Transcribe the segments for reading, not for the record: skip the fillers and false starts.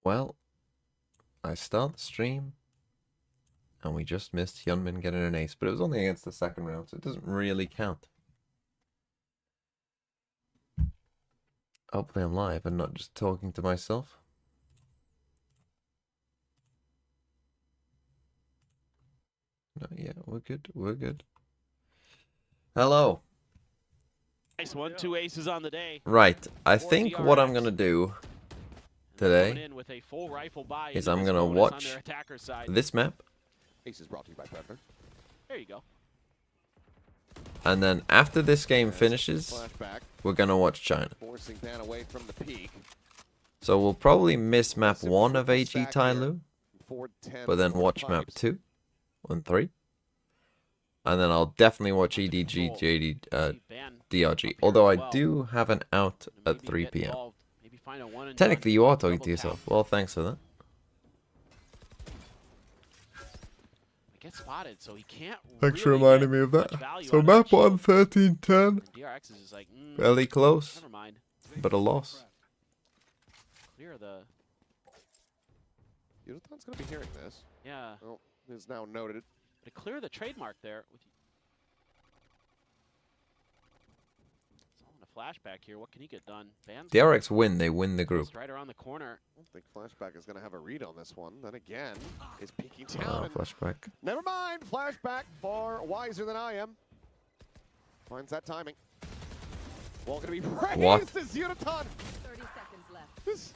Well, I start the stream, and we just missed Hyunmin getting an ace, but it was only against the second round, so it doesn't really count. Hopefully I'm live and not just talking to myself. No, yeah, we're good, we're good. Hello. Nice one, 2 aces on the day. Right, I think what I'm gonna do today is I'm gonna watch this map. Aces brought to you by Banter. There you go. And then after this game finishes, we're gonna watch China. Forcing Dan away from the peak. So we'll probably miss map 1 of AG TYLOO, but then watch map 2 and 3. And then I'll definitely watch EDG, DRG. Although I do have an out at 3 PM. Technically you are talking to yourself. Well, thanks for that. Get spotted, so he can't. Thanks for reminding me of that. So map 1, 13-10. DRX is just like, Fairly close, never mind. but a loss. Clear the. Yudotan's gonna be hearing this. Yeah. Well, it's now noted. To clear the trademark there with. It's all in a flashback here. What can he get done? DRX win. They win the group. Right around the corner. I don't think Flashback is gonna have a read on this one. Then again, is peeking down. Flashback. Never mind. Flashback far wiser than I am. Finds that timing. Well, gonna be praised What? as Yudotan. 30 seconds left. Just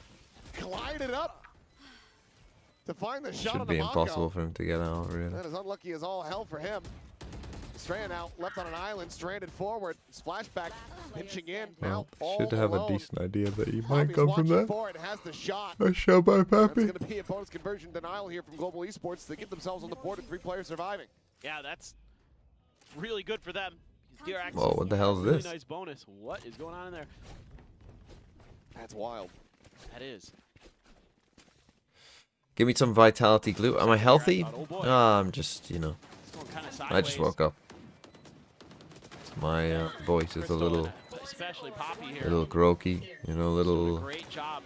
glided up to find the shot Should on be the impossible for him to get out, really. That is unlucky as all hell for him. Strand out, left on an island, stranded forward. His flashback pinching in. Well, now should all have alone. a decent idea that he might Bobby's come from watching there. for it, has the shot. A shot by That's Pappy. going to be a bonus conversion denial here from Global Esports. They get themselves on the board and 3 players surviving. Yeah, that's really good for them. DRX Whoa, what the hell is really this? nice bonus. What is going on in there? That's wild. That is. Give me some vitality glue. Am I healthy? Oh, boy. I'm just, you know, It's going kinda I just sideways. woke up. My voice is a little Especially Poppy here. croaky, you know, a Doing a little great job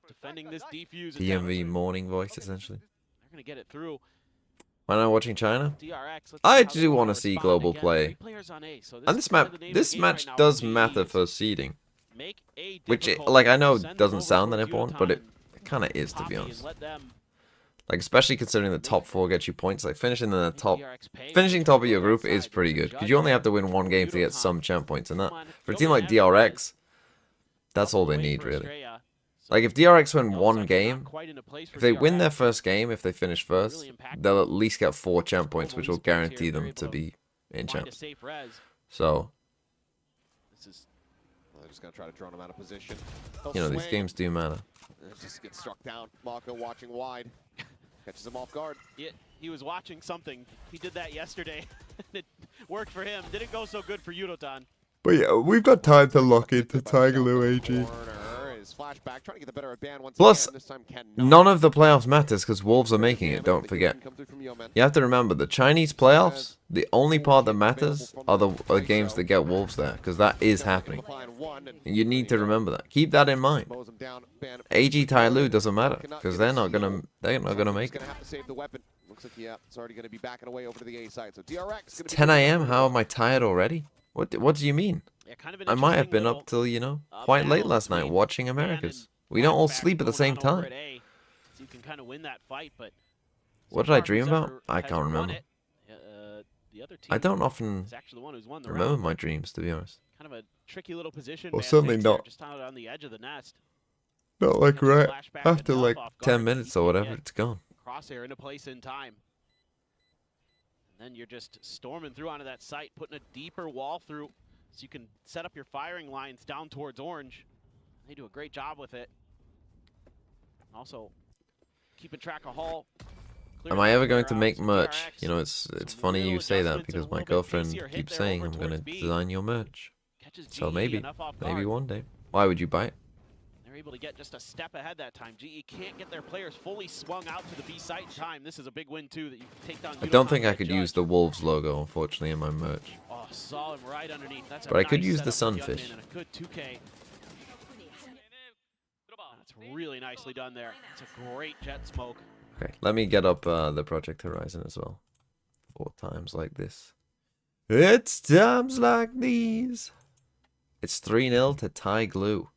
defending this defuse. PMV morning voice, essentially. They're gonna get it through. Why not watching China? DRX. let's I see how do they wanna respond see global again. play. 3 players on A, so And this is kind map, of the name of this the game match right now does for matter GGs. for seeding. Make A Which, difficult, like, I know send them doesn't over sound that towards important, but Yudotan it kind of is, to Poppy be and honest. let them Like, especially considering the top 4 gets you points. Like, finishing in the top, DRX pay. finishing top of your group is pretty good. Because you only have to win 1 game to get some champ points. And that, for a team like DRX, that's all they need, really. Like, if DRX win 1 game, if they win their first game, if they finish first, they'll at least get 4 champ points, which will guarantee them to be in champs. So, This is They're just going to try to drone him out of position. you know, these games do matter. Just gets struck down. Mako watching wide. Catches him off guard. he was watching something. He did that yesterday. It worked for him. Didn't go so good for Yudotan. But yeah, we've got time to lock into TYLOO AG. Corner is flashback, trying to get the better of Ban once Plus, again. This time cannot. none of the playoffs matters because Wolves are making it, don't forget. Come through from Yeoman. You have to remember, the Chinese playoffs, the only part that matters are the games that get Wolves there, because that is happening. And you need to remember that. Keep that in mind. Mows him down. Ban AG TYLOO doesn't matter, because they're not gonna make He's it. gonna have to save the weapon. Looks like it's already gonna be backing away over to the A side. So DRX. It's 10 AM. How am I tired already? What do you mean? Yeah, kind of an I might have been interesting up till, you know, little, quite late battle last night between watching Ban Americas. and We don't all flashback sleep at the going same on over time. at A, so you can kind of win that fight, but What so did I far, dream who's about? ever I has can't won remember. it, the other team I don't often is actually the one who's won the remember round. my dreams, to be honest. Kind of a tricky little position. Well, Ban certainly takes there, not. just out on the edge of the nest. Not like Gonna right flashback after enough like off 10 guard. minutes You or can't whatever, get it's gone. Crosshair into place in time. And then you're just storming through onto that site, putting a deeper wall through so you can set up your firing lines down towards orange. They do a great job with it. Also, keeping track of Hall. Am I ever going to make merch? You know, it's funny you say that because my girlfriend keeps saying I'm going to design your merch. So maybe one day. Why would you buy it? They're able to get just a step ahead that time. GE can't get their players fully swung out to the B site in time. This is a big win too that you can take down. I don't Yudotan think I and could Judge. use the Wolves logo, unfortunately, in my merch. Oh, saw him right underneath. That's a But I could nice use the setup for sunfish. Hyunmin and a good 2K. That's really nicely done there. It's a great jet smoke. Okay, let me get up the Project Horizon as well. 4 times like this. It's times like these. It's 3-0 to TYLOO.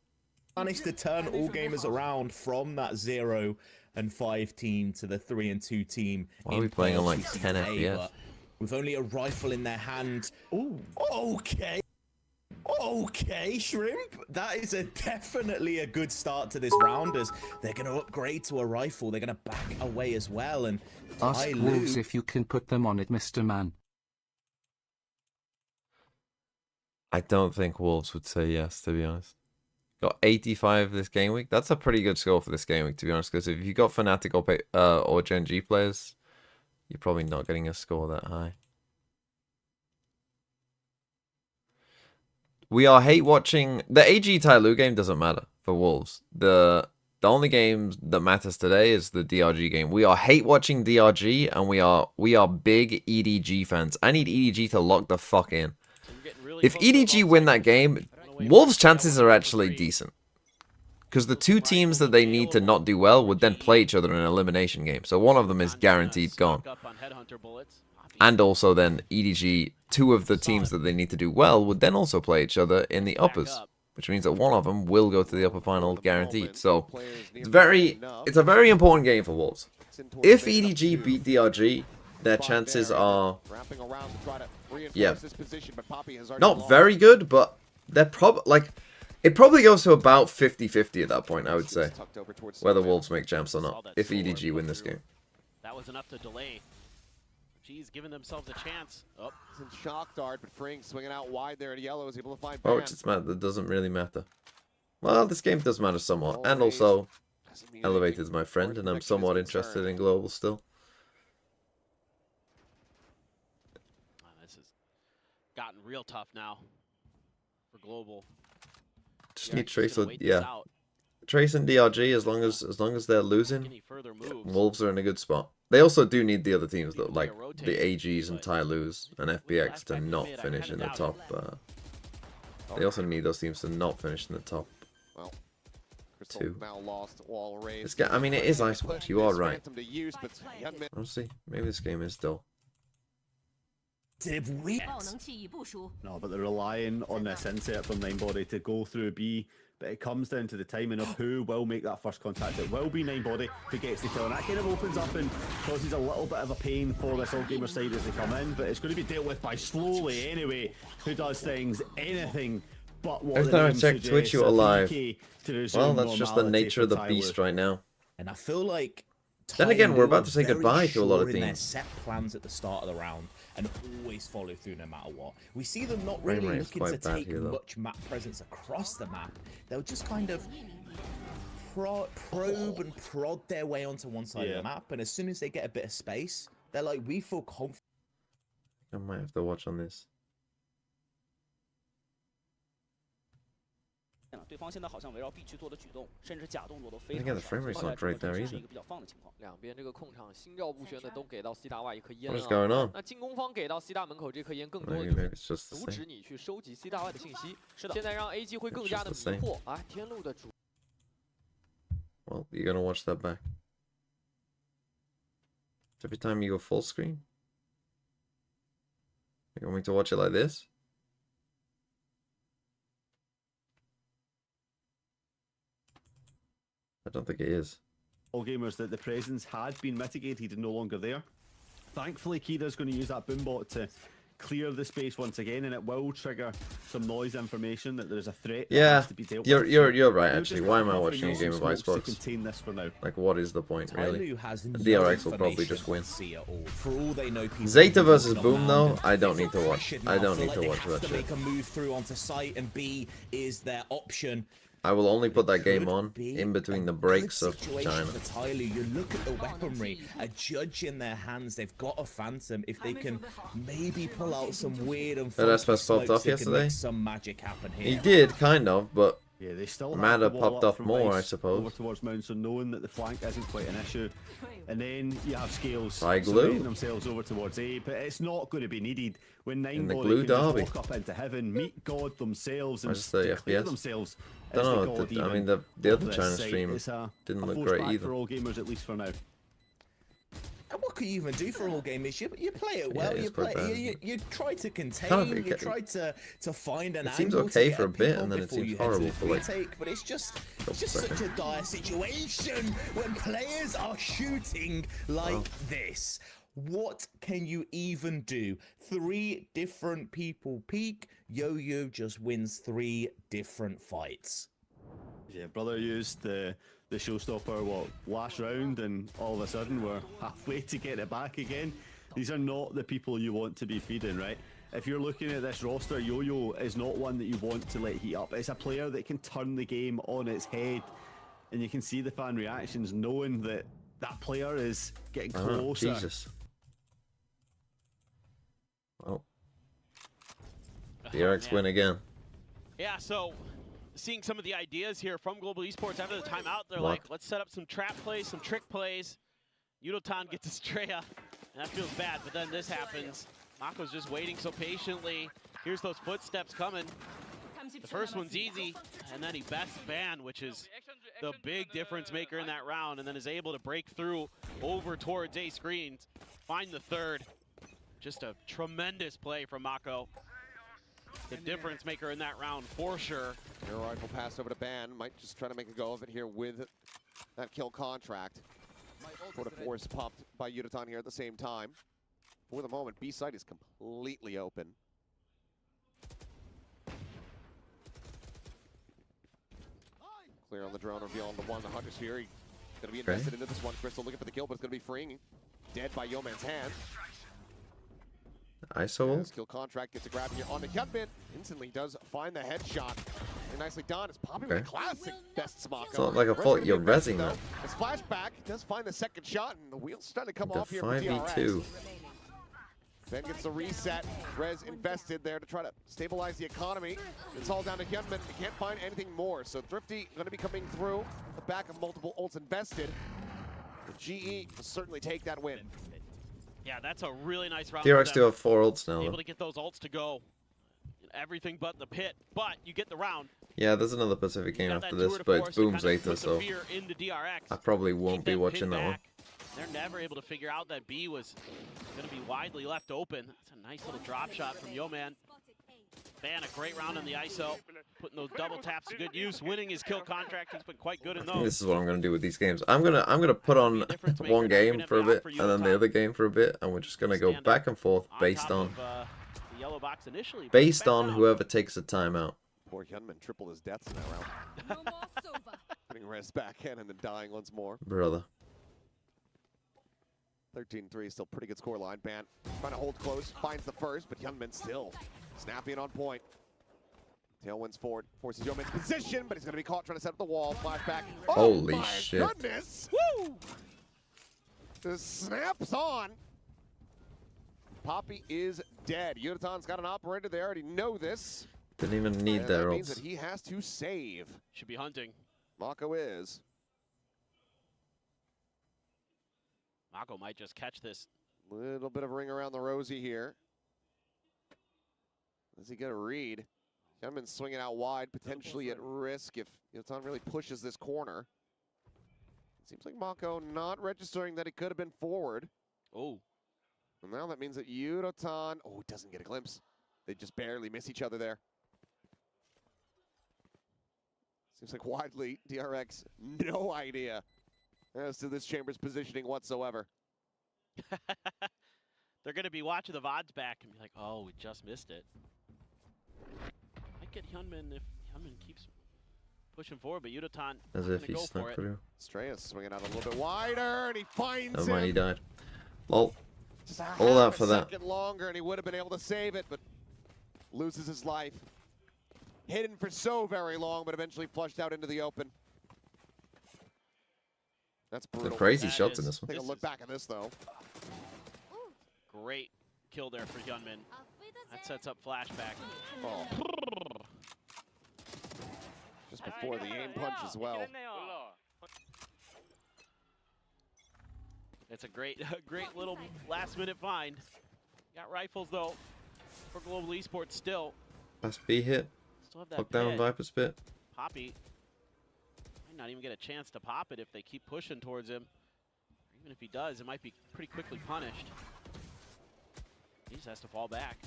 Managed to turn AllGamers around from that 0 and 5 team to the 3 and 2 team. Why are we playing on like 10 FPS? With only a rifle in their hand. Ooh, okay. Okay, Shrimp. That is definitely a good start to this round, as they're going to upgrade to a rifle. They're going to back away as well. And ask Wolves if you can put them on it, Mr. Man. I don't think Wolves would say yes, to be honest. Got 85 this game week. That's a pretty good score for this game week, to be honest, because if you got Fnatic or Gen G players, you're probably not getting a score that high. We are hate watching. The AG TYLOO game doesn't matter for Wolves. The only game that matters today is the DRG game. We are hate watching DRG, and we are big EDG fans. I need EDG to lock the fuck in. If EDG win that game, Wolves' chances are actually decent. Because the 2 teams that they need to not do well would then play each other in an elimination game. So one of them is guaranteed gone. And also then EDG, 2 of the teams that they need to do well would then also play each other in the uppers. Which means that one of them will go to the upper final guaranteed. So it's a very important game for Wolves. If EDG beat DRG, their chances are, yeah, not very good, but they're probably, like, it probably goes to about 50-50 at that point, I would say, whether Wolves make champs or not, if EDG win this game. That was enough to delay. G's giving themselves a chance. Oh, it's in shock dart, but Fring swinging out wide there, and Yellow is able to find Oh, Ban. it's matter. That doesn't really matter. Well, this game does matter somewhat, and also Elevated is my friend, and I'm somewhat interested in global still. This has gotten real tough now for global. Just need Trace, yeah. Trace and DRG, as long as they're losing, Wolves are in a good spot. They also do need the other teams, that like the AGs and TYLOOs and FBX, to not finish in the top. They also need those teams to not finish in the top 2. This game, I mean, it is Icewatch. You are right. Honestly, maybe this game is dull. Did we? No, but they're relying on this insert from Ninebody to go through B. But it comes down to the timing of who will make that first contact. It will be Ninebody who gets the kill, and that kind of opens up and causes a little bit of a pain for this AllGamers side as they come in. But it's going to be dealt with by Slowly anyway, who does things anything but what every time I check Twitch, you're alive. Well, that's just the nature of the beast right now. And I feel like then again, we're about to say goodbye to a lot of in their teams. set plans at the start of the round and always follow through no matter what. We see them not really looking to take much map presence across the map. They'll just kind of probe and prod their way onto one side of the map, and as soon as they get a bit of space, they're like, we feel confident. I might have to watch on this. Again, the frame rate's not great there either. What is going on? Maybe it's just the same. It's just the same. Well, you're gonna watch that back. Every time you go full screen? You want me to watch it like this? I don't think it is. AllGamers, that the presence had been mitigated and no longer there. Thankfully, Kira's going to use that boombot to clear the space once again, and it will trigger some noise information that there's a threat that has to be dealt with. You're right, actually. Why am I watching a game of Icebox? Contain this for now. Like, what is the point, really? DRX will probably just win. For all they know, Zeta versus Boom, though, I don't need to watch. I don't need to watch that shit. Make a move through onto site, and B is their option. I will only put that game on in between the breaks of China. TYLOO, you look at the weaponry, a judge in their hands, they've got a Phantom. If they can maybe pull out some weird and That SPS popped off yesterday? some magic happen here. He did, kind of, but Yeah, they still Might have the have wall popped up off from more, I Vice suppose. over towards Mount, so knowing that the flank isn't quite an issue. And then you have Scales TYLOO surveying themselves over towards A, but it's not going to be needed when in the Ninebody glue can just derby. walk up into heaven, meet God themselves, and Where's the declare FPS? themselves Don't as the know. God I even mean, the of other this China site. stream It's a didn't look force great back either. for AllGamers, at least for now. And what can you even do for AllGamers? You play it Yeah, well. it's You quite play. bad, isn't You try to contain. Kind of You try to find an It seems angle okay to get for a pick bit, on and then it before seems you head to horrible the for, like, retake. But it's just such seconds. a dire situation when players are shooting like this. What can you even do? 3 different people peek. Yo-Yo just wins 3 different fights. Yeah, brother used the showstopper last round, and all of a sudden we're halfway to get it back again. These are not the people you want to be feeding, right? If you're looking at this roster, Yo-Yo is not one that you want to let heat up. It's a player that can turn the game on its head, and you can see the fan reactions knowing that that player is getting closer. Jesus. Well, DRX win again. Yeah, so seeing some of the ideas here from Global Esports after the timeout, they're What? like, let's set up some trap plays, some trick plays. Yudotan gets Estrella, and that feels bad, but then this happens. Mako's just waiting so patiently. Here's those footsteps coming. The first one's easy, and then he bests Van, which is the big difference maker in that round, and then is able to break through over towards A screens, find the third. Just a tremendous play from Mako. The difference maker in that round for sure. Air rifle pass over to Ban. Might just try to make a go of it here with that kill contract. Sort of force popped by Yudotan here at the same time. For the moment, B side is completely open. Clear on the drone, reveal on the one. The Hunter's Fury gonna be invested into this one. Crystal looking for the kill, but it's gonna be freeing. Dead by Yeoman's hand. ISO. Skill contract gets a grab here on the Cutbit. Instantly does find the headshot. And nicely done. It's popping with a classic best Mako. It's not like a fault you're rezzing that. As flashback does find the second shot, and the wheels starting to come The off here for 5v2. DRX. Ben gets the reset. Rez invested there to try to stabilize the economy. It's all down to Hyunmin. He can't find anything more. So Thrifty going to be coming through the back of multiple ults invested. The GE will certainly take that win. Yeah, that's a really nice round. DRX do have 4 ults now. Able Though. to get those ults to go. Everything but the pit, but you get the round. Yeah, there's another Pacific game after this, but it's Booms later, so I probably won't be watching that one. They're never able to figure out that B was going to be widely left open. That's a nice little drop shot from Yeoman. Ban, a great round on the ISO, putting those double taps to good use, winning his kill contract. He's been quite good in those. This is what I'm gonna do with these games. I'm gonna put on one game for a bit, and then the other game for a bit, and we're just gonna go back and forth based on whoever takes the timeout. Poor Hyunmin tripled his deaths in that round. Putting Rez back in and then dying once more. Brother. 13-3, still pretty good score line. Ban trying to hold close, finds the first, but Hyunmin still snappy and on point. Tailwinds forward, forces Yeoman's position, but he's going to be caught trying to set up the wall. Flashback. Oh, Holy my shit. Goodness! Woo! The snaps on. Poppy is dead. Yudotan's got an operator. They already know this. Didn't even need And their that means that ults. he has to save. Should be hunting. Mako is. Mako might just catch this. Little bit of a ring around the rosy here. Does he get a read? Hyunmin swinging out wide, potentially at risk if Yudotan really pushes this corner. Seems like Mako not registering that he could have been forward. Oh. And now that means that Yudotan, oh, doesn't get a glimpse. They just barely miss each other there. Seems like widely, DRX, no idea as to this chamber's positioning whatsoever. They're going to be watching the VODs back and be like, oh, we just missed it. Might get Hyunmin if Hyunmin keeps pushing forward, but Yudotan As not if gonna he go snuck for it. through. Strayas swinging out a little bit wider, and he finds Never mind, he him. died. Lol. Just a All half that for a that. second longer, and he would have been able to save it, but loses his life. Hidden for so very long, but eventually flushed out into the open. That's The brutal. crazy That shots in is- this one. Take a look back at this, though. Great kill there for Hyunmin. That sets up flashback. Oh. Just just before the aim punch as well. It's a great little last-minute find. Got rifles though for Global Esports still. Last B hit. Still have that Lock down pit. Viper Spit. Poppy might not even get a chance to pop it if they keep pushing towards him. Or even if he does, it might be pretty quickly punished. He just has to fall back.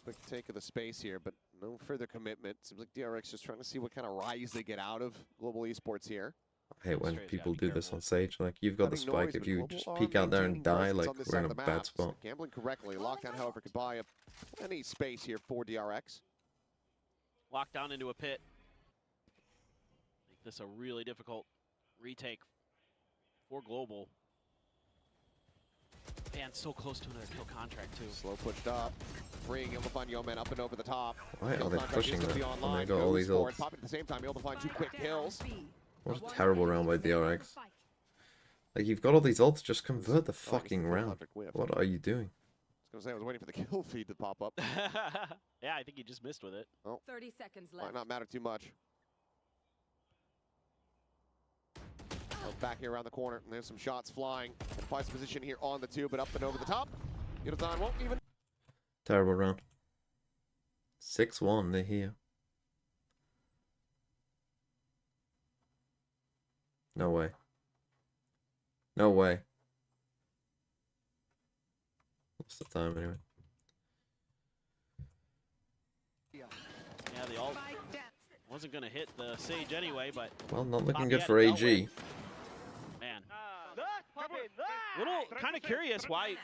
Quick take of the space here, but no further commitment. Seems like DRX just trying to see what kind of rise they get out of Global Esports here. I hate when Straight, people gotta be do this careful. on stage. Like, you've got the Cutting spike. noise, If but you Global just are peek out there and maintaining die, presence like, on this we're side in of a the bad map. spot. Gambling correctly. Lockdown, however, could buy plenty space here for DRX. Locked down into a pit. Make this a really difficult retake for Global. Man, so close to another kill contract too. Slow pushed up, freeing him to find Yeoman up and over the top. Why Kill are they contract pushing is gonna that be when they online. got all Goes these for it. ults? Pop at the same time, able to find 2 quick kills. What a terrible round by DRX. Like, you've got all these ults, just convert the fucking round. What are you doing? I was gonna say, I was waiting for the kill feed to pop up. Yeah, I think he just missed with it. 30 seconds left. Might not matter too much. Back here around the corner, and there's some shots flying. And finds position here on the 2, but up and over the top. Yudazan won't even. Terrible round. 6-1, they're here. No way. No way. What's the time anyway? Yeah, the ult wasn't going to hit the Sage anyway, but Well, not looking Poppy good had for it dealt AG. with. Man. Little kind of curious why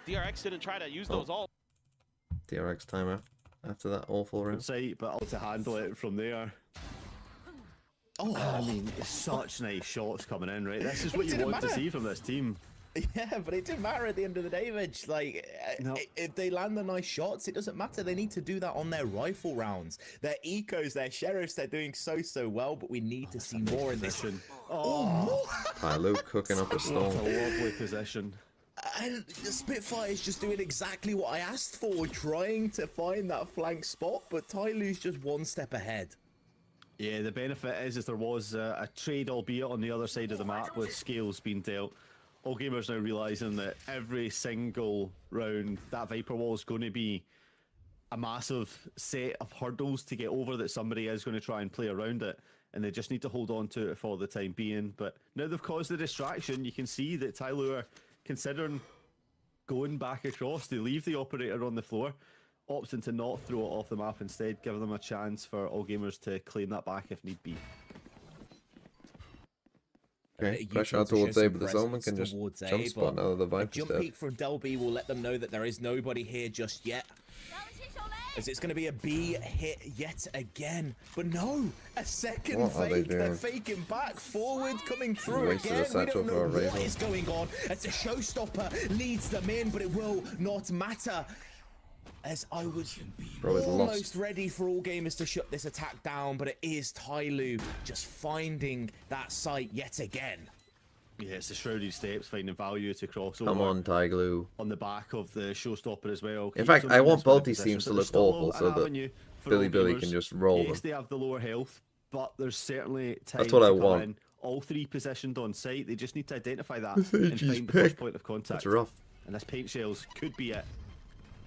DRX didn't try to use those ults. DRX timeout after that awful round. Sight, but to handle it from there. Oh, I mean, it's such nice shots coming in, right? This is what you want to see from this team. Yeah, but it didn't matter at the end of the day, Mitch. Like, No. if they land the nice shots, it doesn't matter. They need to do that on their rifle rounds. Their ecos, their sheriffs, they're doing so well, but we need to see more in this. Oh, TYLOO cooking up a what storm. a lovely position. And the Spitfire is just doing exactly what I asked for, trying to find that flank spot, but TYLOO's just one step ahead. Yeah, the benefit is there was a trade, albeit on the other side of the map, with scales being dealt. AllGamers now realising that every single round, that Viper wall is going to be a massive set of hurdles to get over that somebody is going to try and play around it, and they just need to hold on to it for the time being. But now they've caused the distraction, you can see that TYLOO are considering going back across. They leave the operator on the floor, opting to not throw it off the map instead, give them a chance for AllGamers to claim that back if need be. Okay, pressure out towards A, but the Omen can just jump spot now that the A Viper's jump dead. peek from Delby will let them know that there is nobody here just yet. As it's going to be a B hit yet again. But no, a second What are they fake. They're doing? faking back, forward, coming through Wasted a again. We satchel don't for a know what Razor. is going on. As a showstopper leads them in, but it will not matter. As I was Bro is almost lost. ready for AllGamers to shut this attack down, but it is TYLOO just finding that site yet again. Yeah, it's the Shrouded Steps finding value to cross over Come on, TYLOO. on the back of the showstopper as well. In Keeps fact, them I in want this winning both these position, teams to there's look still awful an so that avenue for Billy AllGamers. can just roll Yes, them. they have the lower health, but there's certainly time That's what I to come want. in. All three positioned on site. They just need to identify that This and AG's find the first pick. point of contact. That's rough. And this paint shells could be it.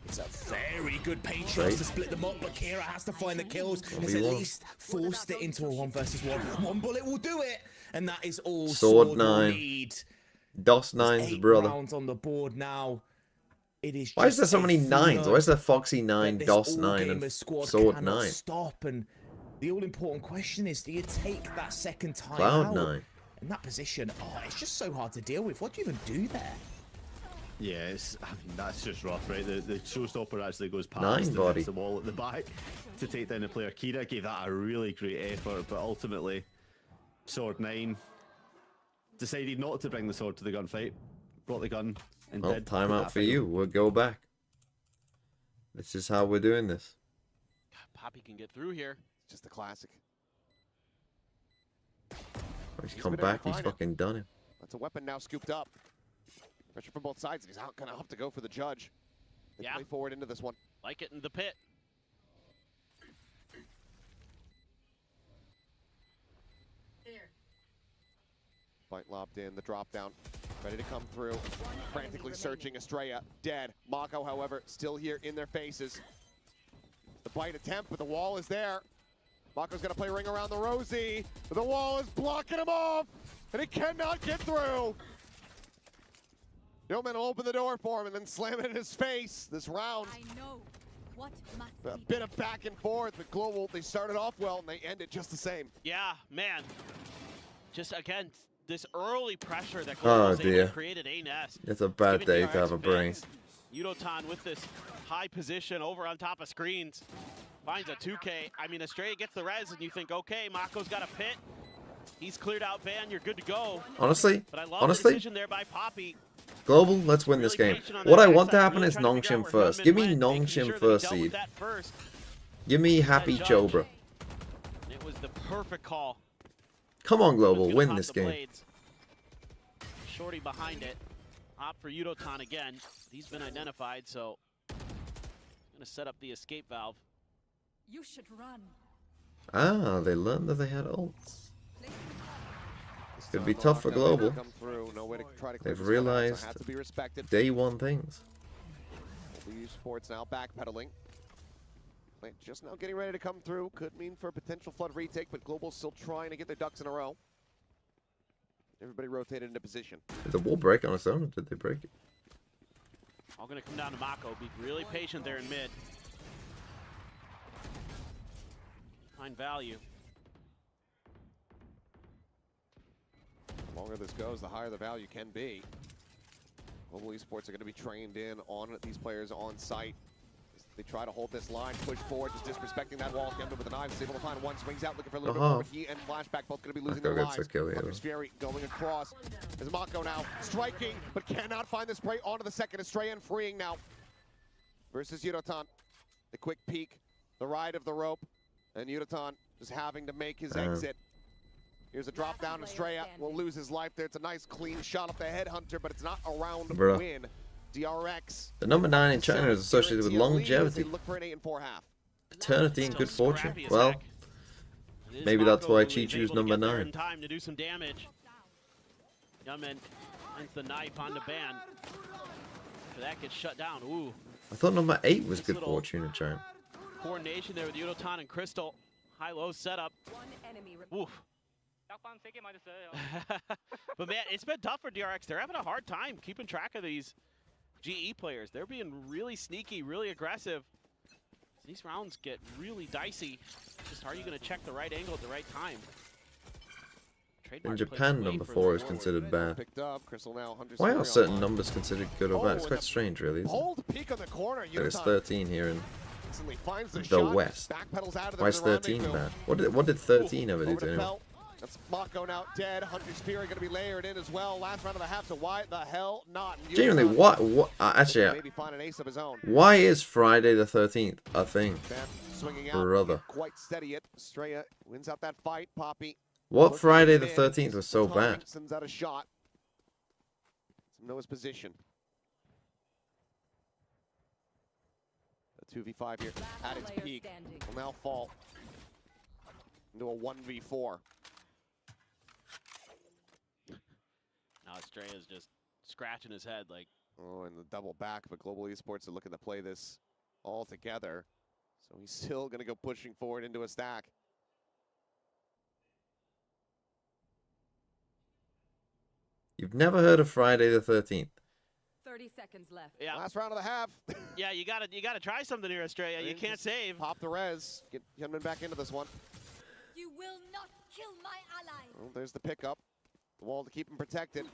It's a very good paint shot to split them up, but Kira has to find the kills. Has at least forced it into a 1 versus 1. One bullet will do it, and that is all Sword Sword nine. will need. DOS 9's 8 brother. rounds on the board now. It is. Why is there just so a many 9s? flood Why is there Foxy 9, that this DOS 9, and AllGamers squad Sword cannot 9? Stop, and the all-important question is: do you take that second time Cloud out 9. in that position? Oh, it's just so hard to deal with. What do you even do there? Yeah, I mean, that's just rough, right? The showstopper actually goes past 9 and body. hits the wall at the back to take down the player. Kira gave that a really great effort, but ultimately, Sword 9 decided not to bring the sword to the gunfight, brought the gun, and Well, did put timeout that for fight you. We'll go back. This is how we're doing this. Poppy can get through here. It's just a classic. He's He's come been able to back, he's find it. fucking done him. That's a weapon now scooped up. Pressure from both sides. He's going to have to go for the judge. They Yeah. play forward into this one. Like it in the pit. Bite lobbed in, the drop down. Ready to come through. Frantically searching. Estrella dead. Mako, however, still here in their faces. The bite attempt, but the wall is there. Mako's gonna play ring around the Rosie. But the wall is blocking him off, and he cannot get through. Yeoman will open the door for him and then slam it in his face. This round, I know what must a be bit of back and forth, but Global, they started off well and they ended just the same. Yeah, man. Just again, this early pressure that Oh Global's able dear. to create at A-Nest. It's a bad Giving day DRX to have a brain. fits. Yudotan with this high position over on top of screens. Finds a 2K. I mean, Estrella gets the res and you think, okay, Mako's got a pit. He's cleared out Van, you're good to go. Honestly, But I love the honestly, decision there by Poppy. Global, let's win this Really game. patient on What that I want to backside, happen really is trying to figure out Nongshim where first. Hyunmin Give me went, making Nongshim sure that he first dealt with seed. that first. Give me Happy Judge. Chobra. It was the perfect call. Come on, Global, Let's get win atop this the game. blades. Shorty behind it. Opt for Yudotan again. He's been identified, so gonna set up the escape valve. You should run. Ah, they learned that they had ults. This Could time be the tough for lockdown Global. didn't come through. No way to try to clear They've this one out, so realized had to be respected. Day one things. Blue Sports now backpedaling. Like, just now getting ready to come through. Could mean for a potential flood retake, but Global's still trying to get their ducks in a row. Everybody rotated into position. Did the wall break on its own, or did they break it? All gonna come down to Mako. Be really patient there in mid. Find value. The longer this goes, the higher the value can be. Global Esports are going to be trained in on these players on site. They try to hold this line, push forward, just disrespecting that wall. Kemba with the knife is able to find one, swings out, looking for a little bit more, but he and Flashback both going to be losing their Mako lives. gets a kill here. Hunter's Fury going across. As Mako now striking, but cannot find the spray onto the second. Estrella and freeing now. Versus Yudotan. The quick peek, the ride of the rope, and Yudotan just having to make his exit. Here's a drop down. Estrella will lose his life there. It's a nice clean shot off the headhunter, but it's not a round Bruh. win. DRX. The number 9 in China is associated with longevity, Look for an 8 4 half. eternity, and Still good fortune. scrappy as Well, heck. It is maybe that's Mako why who Chi is Chu's able to number get there 9. in time to do some damage. Yunmin finds the knife on the ban. But that gets shut down. Ooh. I thought number 8 was Nice good little- fortune in China. Coordination there with Yudotan and Crystal. High-low setup. One enemy Oof. But man, it's been tough for DRX. They're having a hard time keeping track of these GE players. They're being really sneaky, really aggressive. These rounds get really dicey. Just are you going to check the right angle at the right time? In Trademark Japan, plays way number further 4 is forward. considered bad. Picked up. Crystal now Hunter's Why Fury are certain online. numbers considered good or bad? It's Oh, quite and strange, really, isn't it? Bold peek on the corner. That it's Yudotan 13 here in instantly finds the the shot. West. Backpedals out of Why is there. 13 bad? What did 13 ever do Over to to anyone? Bell. That's Mako now dead. Hunter's Fury going to be layered in as well. Last round of the half, so why the hell not? Genuinely, what? Actually, Maybe find an ace of his own. why is Friday the 13th a thing? Van swinging out. Brother. Can't quite steady it. Estrella wins out that fight. Poppy. What looking Friday the in. 13th was so Tommy bad? Sends out a shot. Noah's position. A 2v5 here at its peak. Will now fall into a 1v4. Now Estrella's just scratching his head like, Oh, and the double back, but Global Esports are looking to play this all together. So he's still going to go pushing forward into a stack. You've never heard of Friday the 13th? 30 seconds left. yeah, Last round of the half. yeah, you gotta try something here, Estrella. You can't save. Pop the res. Get Hyunmin back into this one. You will not kill my allies. Well, there's the pickup. The wall to keep him protected.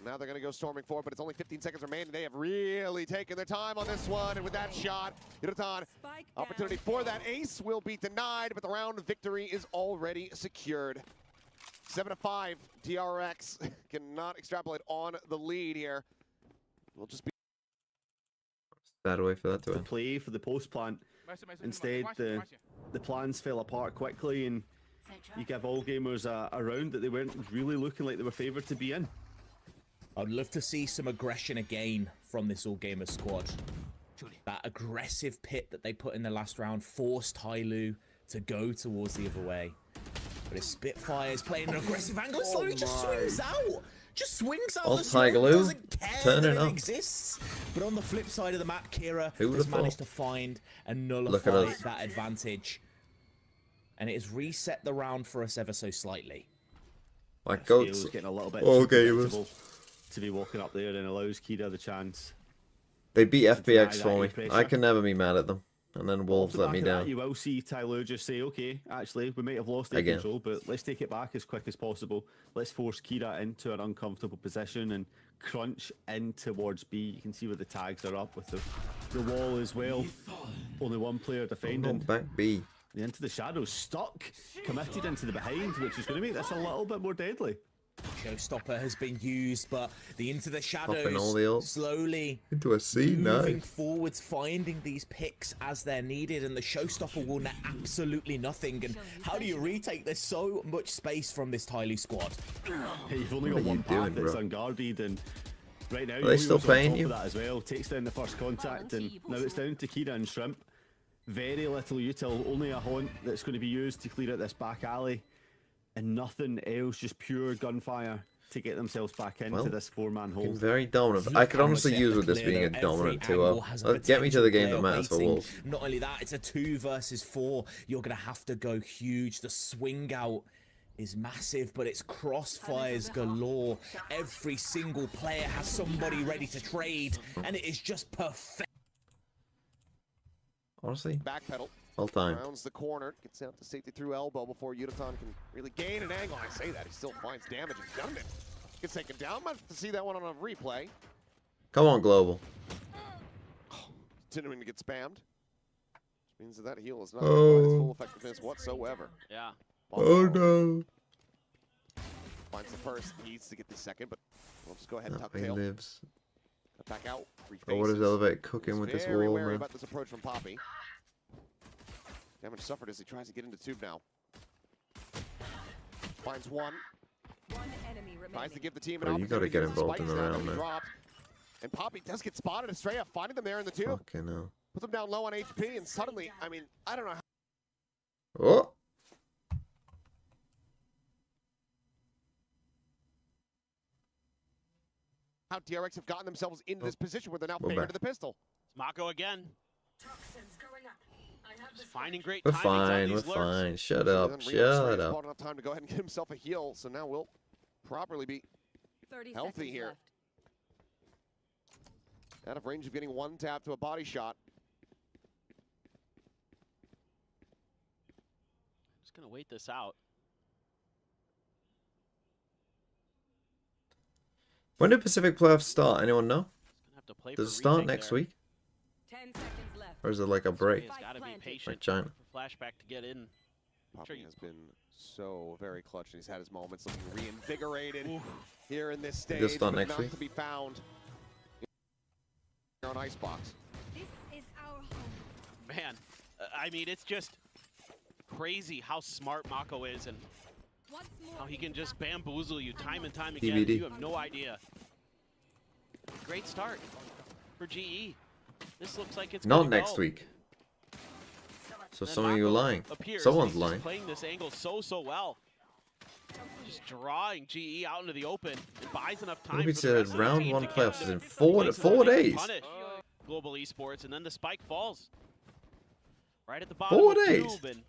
Now they're going to go storming forward, but it's only 15 seconds remaining. They have really taken their time on this one, and with that shot, Yudotan, Spike opportunity down. for that ace will be denied, but the round of victory is already secured. 7-5, DRX cannot extrapolate on the lead here. We'll just be Bad way for that to The end. play for the post plant. Instead, the plans fell apart quickly, and you give AllGamers a round that they weren't really looking like they were favoured to be in. I'd love to see some aggression again from this AllGamers squad. That aggressive pit that they put in the last round forced TYLOO to go towards the other way. But his Spitfire's playing an aggressive angle. Slowly just swings out. Just swings out Old the smoke, TYLOO, doesn't care turn that it it up. exists. But on the flip side of the map, Kira Who has would've managed thought? to find and Look at nullify us. that advantage. And it has reset the round for us ever so slightly. Like Scale's goats. getting a little bit All too gamers. predictable to be walking up there and allows Kira the chance. They beat deny FBX that for me. pressure. I can never be mad at them. And then Off Wolves the let back me of that, down. you will see TYLOO just say, okay, actually, we might have lost the Again. control, but let's take it back as quick as possible. Let's force Kira into an uncomfortable position and crunch in towards B. You can see where the tags are up with the wall as well. Only one player defending. Not back B. The Into the Shadows stuck, committed into the behind, which is going to make this a little bit more deadly. Showstopper has been used, but the Into the Popping all Shadows the ults. slowly Into a C, moving nice. forwards, finding these picks as they're needed, and the Showstopper will net absolutely nothing. And how do you retake? There's so much space from this TYLOO squad. Hey, you've only What got are you one path doing, that's bro? unguarded, and right now they still Yoyo's on paying top you? of that as well. Takes down the first contact, and now it's down to Kira and Shrimp. Very little util, only a haunt that's going to be used to clear out this back alley, and nothing else, just pure gunfire to get themselves back into Well, this four-man Been hole. very dominant. I could honestly use with this being a dominant 2-0. Get me to the game that matters for Wolves. Not only that, it's a 2 versus 4. You're going to have to go huge. The swing out is massive, but it's crossfires galore. Every single player has somebody ready to trade, and it is just perfect. Honestly, Backpedal. all time. Rounds the corner, gets out to safety through elbow before Yudotan can really gain an angle. I say that, he still finds damage and Gunman gets taken down. Might have to see that one on a replay. Come on, Global. Continuing to get spammed. Which means that heal is not going to provide its full effectiveness whatsoever. Yeah. Oh no. Finds the first, needs to get the second, but we'll just go ahead and That tuck way tail. lives. Back out, three Oh, what is faces. Elevate cooking with this Very wall, wary man? about this approach from Poppy. Damage suffered as he tries to get into tube now. Finds one. One enemy remaining. Tries to give the team an Bro, you opportunity. gotta get for the involved in spikes the there, round, but he man. dropped. And Poppy does get spotted. Estrella finding them there in the tube. Fucking hell. Puts him down low on HP, and suddenly, I mean, I don't know how. Oh! How DRX have gotten themselves into this position where they're now We're favored back. to the pistol. It's Mako again. Just finding great We're timings on fine, we're these lurks. fine. Shut Then up, Rio shut Estrella up. bought enough time to go ahead and get himself a heal, so now we'll properly be 30 healthy seconds here. left. out of range of getting one tap to a body shot. Just gonna wait this out. When do Pacific playoffs start? Anyone know? Gonna have to play Does it for start retake next there. week? 10 seconds left. Or is it like a break? He's gotta be patient Like China. for Flashback to get in. Poppy has been so very clutch, and he's had his moments looking reinvigorated here in this stage. This start but next not week? to be found here on Icebox. This is our home. Man, I mean, it's just crazy how smart Mako is and Once more. how he can just bamboozle you time and time again. DVD. You have no idea. Great start for GE. This looks like it's Not gonna next go. week. So Then some of you are Mako lying. appears, Someone's and he's just lying. playing this angle so well. Just drawing GE out into the open. It buys enough time Maybe for the to rest of the round team one to get playoffs into is in places four where they can days. punish Global Esports, and then the spike falls right at the bottom 4 of days. Tube, and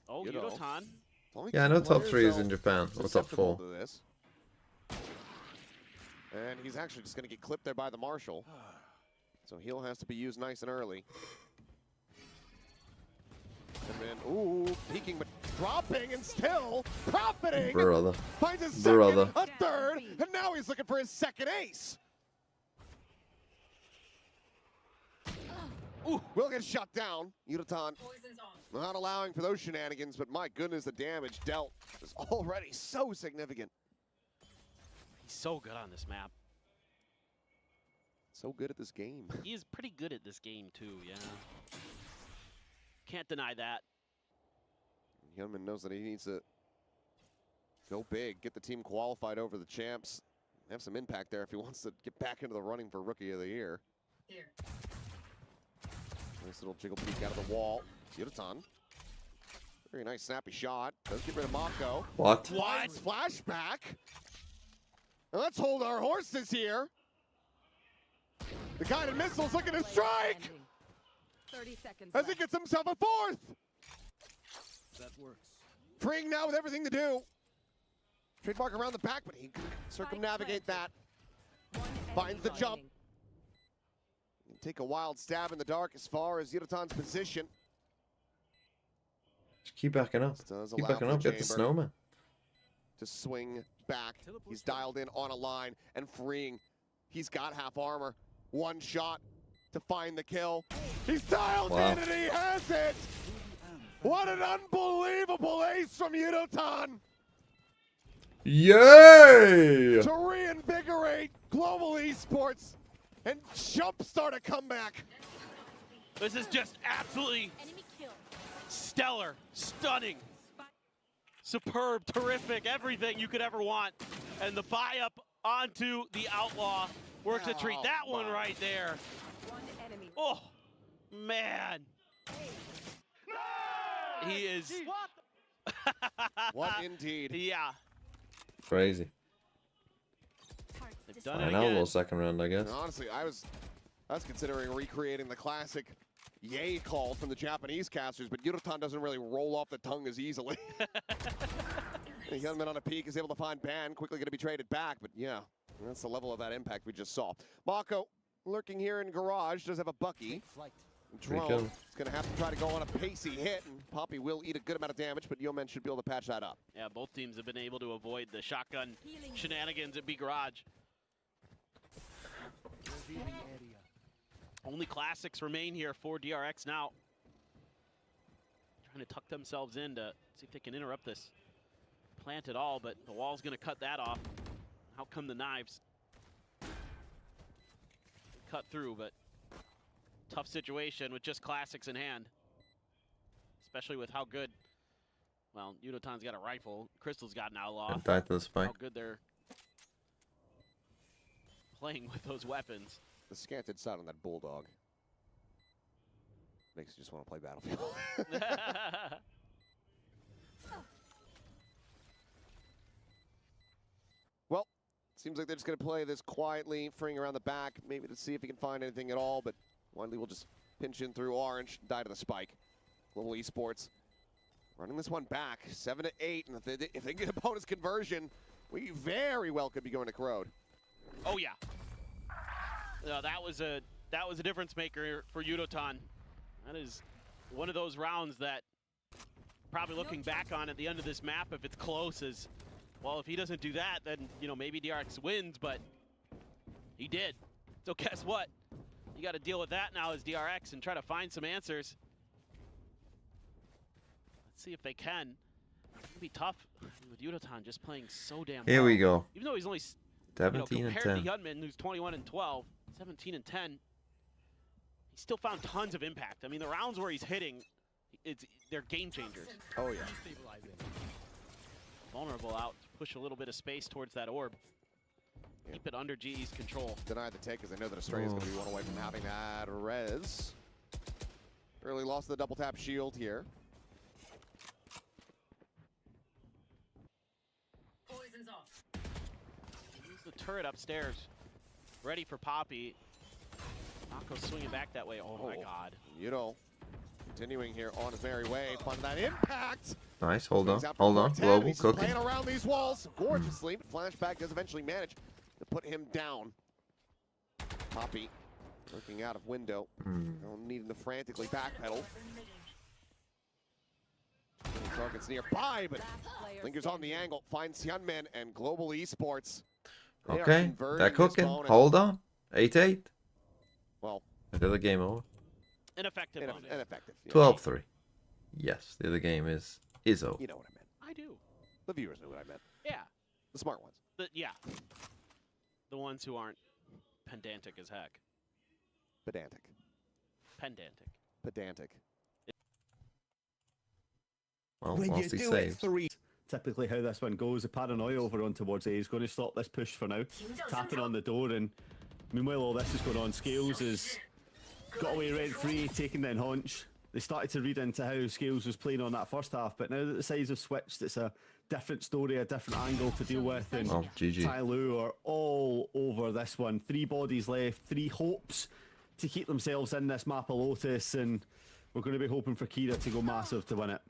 oh, you know. Yudotan. Only Yeah, I two know top players, 3 is though, in Japan. Or top susceptible 4. to this. And he's actually just going to get clipped there by the Marshal. So heal has to be used nice and early. And then, ooh, peeking, but dropping and still profiting. Brother. Finds his second, Brother. a third, and now he's looking for his second ace. Ooh, will get shut down. Yudotan not allowing for those shenanigans, but my goodness, the damage dealt is already so significant. He's so good on this map. So good at this game. He is pretty good at this game too, yeah. Can't deny that. Hyunmin knows that he needs to go big, get the team qualified over the champs, have some impact there if he wants to get back into the running for Rookie of the Year. Nice little jiggle peek out of the wall. Yudotan Very nice snappy shot. Does get rid of Mako. What? Finds flashback. Now let's hold our horses here. The guided missile's looking to strike 30 seconds as he left. gets himself a fourth. That works. Freeing now with everything to do. Trademark around the back, but he can circumnavigate that. One enemy Finds the jump. remaining. Take a wild stab in the dark as far as Yudotan's position. Just keep backing up. Does Keep allow backing for up. Get the chamber snowman. to swing back. He's dialed in on a line and freeing. He's got half armor. One shot to find the kill. He's dialed Wow. in and he has it! What an unbelievable ace from Yudotan Yay! to reinvigorate global esports and jumpstart a comeback. This is just absolutely Enemy kill. stellar, stunning, superb, terrific, everything you could ever want. And the buy up onto the Outlaw works a treat. Oh, That one my. right there. One enemy. Oh, man. He is. What indeed. Yeah, Crazy. they've done I it know, a again. little second round, I guess. And honestly, I was considering recreating the classic yay call from the Japanese casters, but Yudotan doesn't really roll off the tongue as easily. And Hyunmin on a peak is able to find Ban, quickly going to be traded back, but yeah, that's the level of that impact we just saw. Mako lurking here in garage, does have a Bucky. Drone kill. is going to have to try to go on a pacey hit, and Poppy will eat a good amount of damage, but Yeoman should be able to patch that up. Yeah, both teams have been able to avoid the shotgun Healing. shenanigans at B Garage. Only classics remain here for DRX now. Trying to tuck themselves in to see if they can interrupt this plant at all, but the wall's going to cut that off. Out come the knives. Cut through, but tough situation with just classics in hand. Especially with how good, well, Yudotan's got a rifle, Crystal's got an Outlaw. And die to the spike. How good they're playing with those weapons. The scanted sight on that Bulldog makes you just want to play Battlefield. Well, seems like they're just going to play this quietly, freeing around the back, maybe to see if he can find anything at all, but Windley will just pinch in through orange, die to the spike. Global Esports running this one back, 7 to 8, and if they get a bonus conversion, we very well could be going to Corrode. Oh yeah. No, that was a difference maker for Yudotan. That is one of those rounds that probably looking back on at the end of this map, if it's close, is, well, if he doesn't do that, then, you know, maybe DRX wins, but he did. So guess what? You got to deal with that now as DRX and try to find some answers. Let's see if they can. It's gonna be tough with Yudotan just playing so damn Here well. we go. Even though he's only 17 and compared 10. to Hyunmin, who's 21 and 12, 17 and 10, he still found tons of impact. I mean, the rounds where he's hitting, they're game changers. Oh, yeah. Vulnerable out, push a little bit of space towards that orb. Yeah. Keep it under GE's control. Deny the take because they know that Australia's going to be one away from having that res. Early loss of the double tap shield here. Poison's off. Use the turret upstairs. Ready for Poppy. Mako swinging back that way. Oh my god. You know, continuing here on his merry way. Find that impact. Nice. Hold on. He's out Hold for on. 10. Global He's cooking. playing around these walls gorgeously, but Flashback does eventually manage to put him down. Poppy looking out of window. No needing to frantically backpedal. Targets nearby, but lingers on the angle. Finds Hyunmin and Global Esports. They are Okay. converting They're this cooking. bonus. Hold on. 8-8. Well, The other game over. Ineffective bonus. ineffective. Yeah. 12-3. Yes, the other game is over. You know what I meant. I do. The viewers know what I meant. Yeah. The smart ones. Yeah. The ones who aren't pedantic as heck. Pedantic. Pendantic. Pedantic. Well, When you whilst he do it saves. three, typically how this one goes, the paranoia over on towards A is going to stop this push for now. Tapping on the door, and meanwhile all this is going on. Scales is got away rent free, taking down Haunch. they started to read into how Scales was playing on that first half, but now that the sides have switched, it's a different story, a different angle to deal with, and Oh, GG. TYLOO are all over this one. 3 bodies left, 3 hopes to keep themselves in this map of Lotus, and we're going to be hoping for Kira to go massive to win it.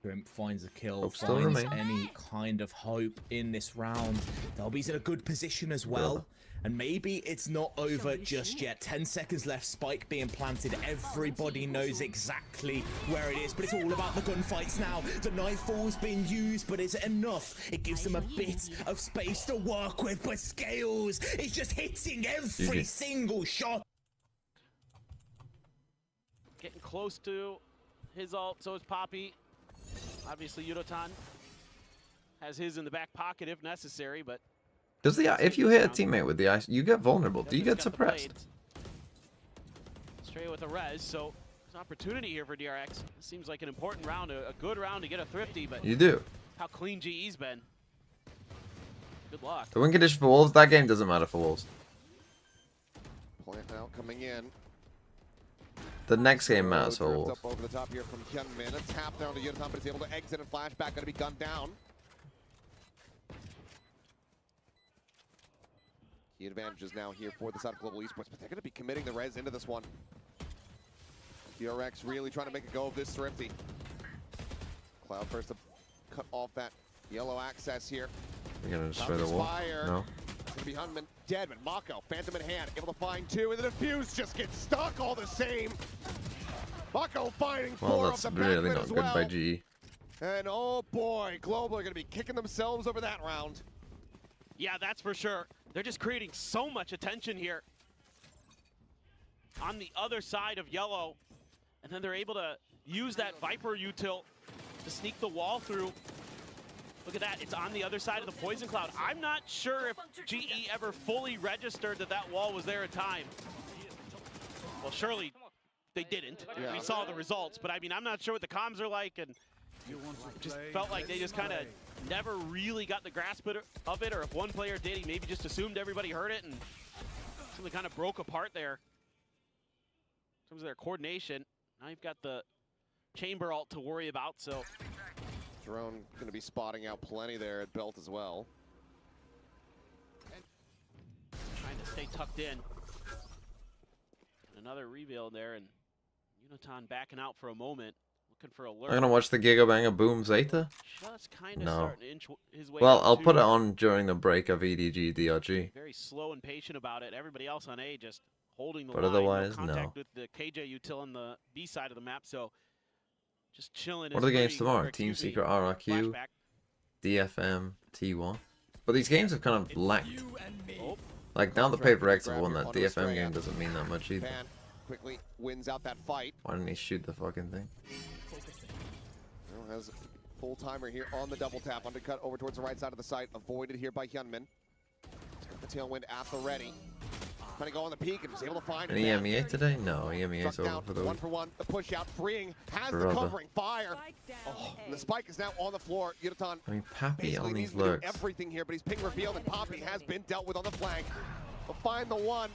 Grimp finds a kill, Hope still finds remain. any kind of hope in this round. Delby's in a good position as well. And maybe it's not over just yet. 10 seconds left, spike being planted. Everybody knows exactly where it is, but it's all about the gunfights now. The Nightfall's been used, but is it enough? It gives them a bit of space to work with, but Scales is just hitting every single shot. Getting close to his ult, so is Poppy. Obviously, Yudotan has his in the back pocket if necessary, but Does the if you hit a teammate with the ice, you get vulnerable? Do you get suppressed? Straight with a res, so there's an opportunity here for DRX. This seems like an important round, a good round to get a thrifty, but You do. how clean GE's been. Good luck. The win condition for Wolves, that game doesn't matter for Wolves. Plant now coming in. The next game matters for Drift Wolves. up over the top here from Hyunmin. A tap down to Yudotan, but he's able to exit and flashback. Going to be gunned down. Key advantages now here for the side of Global Esports, but they're going to be committing the res into this one. DRX really trying to make a go of this thrifty. Cloud first to cut off that yellow access here. You're gonna destroy the wall? Fire. No. It's going to be Hyunmin dead, but Mako, Phantom in hand, able to find 2, and the defuse just gets stuck all the same. Mako finding 4 Well, off that's the really backman not as good well. by GE. And oh boy, Global are going to be kicking themselves over that round. Yeah, that's for sure. They're just creating so much attention here on the other side of yellow, and then they're able to use that Viper util to sneak the wall through. Look at that, it's on the other side of the poison cloud. I'm not sure if GE ever fully registered that that wall was there in time. Well, surely they didn't. Yeah. We saw the results, but I mean, I'm not sure what the comms are like, and it just felt like they just kind of never really got the grasp of it, or if one player did, he maybe just assumed everybody heard it, and something kind of broke apart there in terms of their coordination. Now you've got the chamber ult to worry about, so Drone going to be spotting out plenty there at Belt as well. trying to stay tucked in. Another rebuild there, and Yudotan backing out for a moment, looking for a lurk. I'm gonna watch the Gigabanger Boom Zeta. Just kind of No. starting to inch his way Well, up I'll to- put it on during the break of EDG DRG. Very slow and patient about it. Everybody else on A just holding the But line. otherwise, no contact no. with the KJ util on the B side of the map, so just chilling. What are the games tomorrow? Team Secret RRQ, Flashback. DFM, T1. But these games have kind of lacked. Oh, Like, now the Contract Paper X have grab won here that, onto DFM Estrella. game doesn't mean that much either. Pan quickly wins out that fight. Why didn't he shoot the fucking thing? Well, has a full timer here on the double tap. Undercut over towards the right side of the site. Avoided here by Hyunmin. The tailwind at the ready. Trying to go on the peak and was able to find Any it. EMEA today? No, EMEA's Struck over down for the one week. for one. The push out, freeing, has the Brother. covering fire. Spike down Oh, A. and the spike is now on the floor. Yudotan I mean, Pappy basically on needs these to do lurks. everything here, but he's ping revealed, and Poppy has been dealt with on the flank. We'll find the one.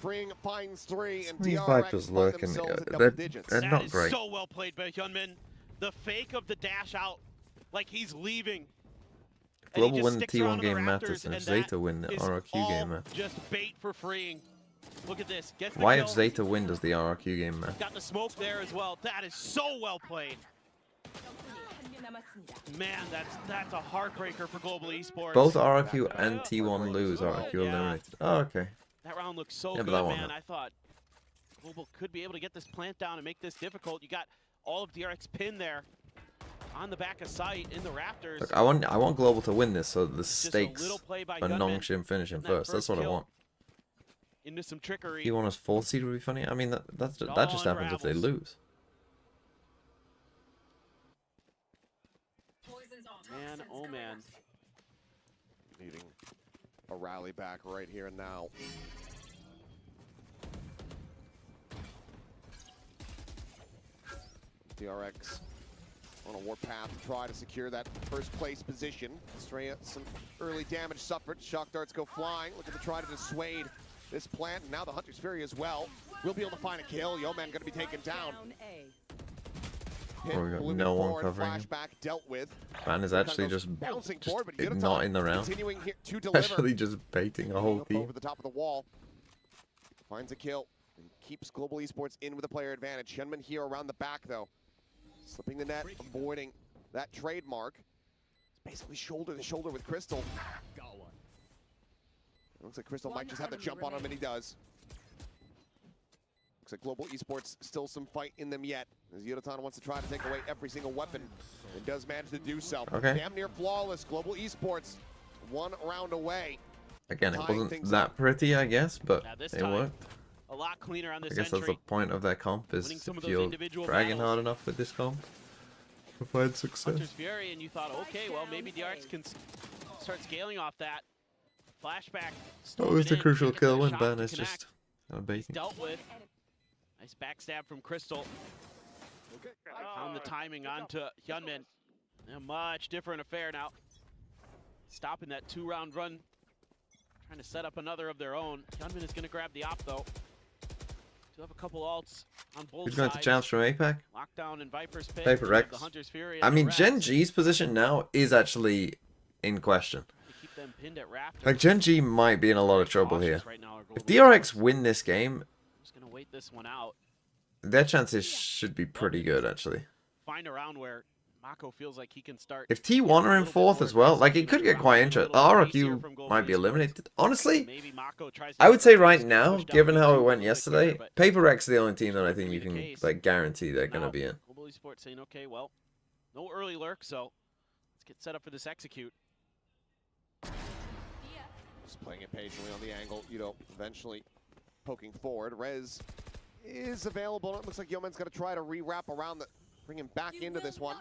Freeing finds 3, and These DRX Vipers find lurking themselves together. at double They're- digits. they're- that not is great. so well played by Hyunmin. The fake of the dash out, like he's leaving. And he Global just win the sticks T1 around the game matters, rafters, and and Zeta that win the is RRQ all game matters. just bait for freeing. Look at this. Gets the Why kill. if Zeta win does the RRQ game matter? Got the smoke there as well. That is so well played. 한명 남았습니다. Man, that's a heartbreaker for Global Esports. Both RRQ and T1 lose, RRQ Yeah. eliminated. Oh, okay. That round looks so Yeah, but good, that won't man. happen. I thought Global could be able to get this plant down and make this difficult. You got all of DRX pinned there on the back of sight in the rafters. Look, I want Global to win this so the Just a stakes little play by are Gunman. non-shim finishing Getting that first. That's first what I kill want. Into some trickery. T1 as 4th seed would be funny. I mean, that all just happens if they unravels. lose. Poison's off. Man, oh man. Needing a rally back right here and now. DRX on a warpath to try to secure that first place position. Estrella, some early damage suffered. Shock darts go flying, looking to try to dissuade this plant, and now the Hunter's Fury as well. We'll be able to find a kill. Yeoman gonna be taken down. Down A. Hit, Oh, we got moving no one forward, covering him. flashback dealt with. Ban is actually just bouncing forward, but Yuta not in the round. continuing here to deliver. Actually just baiting a whole Up team. over the top of the wall. Finds a kill and keeps Global Esports in with a player advantage. Hyunmin here around the back though. Slipping the net, avoiding that trademark. It's basically shoulder to shoulder with Crystal. Got one. It looks like Crystal One might just have the enemy jump on him, and he does. Looks like Global Esports still some fight in them yet, as Yodotan wants to try to take away every single weapon, and does manage to do so. Okay. Damn near flawless. Global Esports, 1 round away. Again, it Tying wasn't things that up. pretty, I guess, but Now this it time, worked. A lot cleaner on I this guess that's the entry. point of their comp, is Winning some of if those you're individual dragging battles. hard enough with this comp to find success. Hunter's Fury, and you thought, okay, well, maybe DRX can start scaling off that. Flashback. That was the storming in, crucial gets kill that when shot Ban to is connect. just baiting. Dealt with. Nice backstab from Crystal. Found the timing onto Hyunmin. A much different affair now. Stopping that 2-round run. Trying to set up another of their own. Hyunmin is going to grab the op, though. Do have a couple ults on both Who's going to sides. challenge from APAC? Lockdown and Viper's Pit. Paper We have Rex. The Hunter's Fury I and the mean, Rex. Gen G's position now is actually in question. They keep them pinned at Raptor. Like, Gen G might be in a lot of trouble Cautious here. right now, our If Global DRX Esports. win this game, Just going to wait this one out. their chances should be pretty good, actually. Find a round where Mako feels like he can start. If T1 are in 4th as well, like, it could get quite interesting. RRQ might be eliminated. Honestly, Maybe Mako tries to I would say push right down now, the given how it two went a little bit yesterday, quicker, but Paper Rex is the only team that I think Could you be the can case. like guarantee they're gonna now be in. Global Esports saying, okay, well, no early lurk, so let's get set up for this execute. Just playing it patiently on the angle, eventually poking forward. Rez is available. It looks like Yeoman's going to try to re-wrap around, bring him back into this one.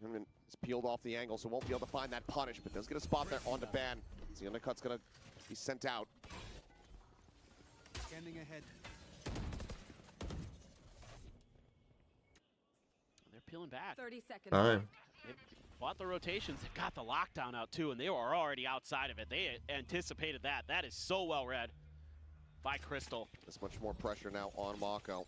Yeoman is peeled off the angle, so won't be able to find that punish, but does get a spot there on the ban. The undercut's going to be sent out. Scanning ahead. They're peeling back. 30 seconds. Time. They fought the rotations. They got the lockdown out, too, and they were already outside of it. They anticipated that. That is so well read by Crystal. There's much more pressure now on Mako.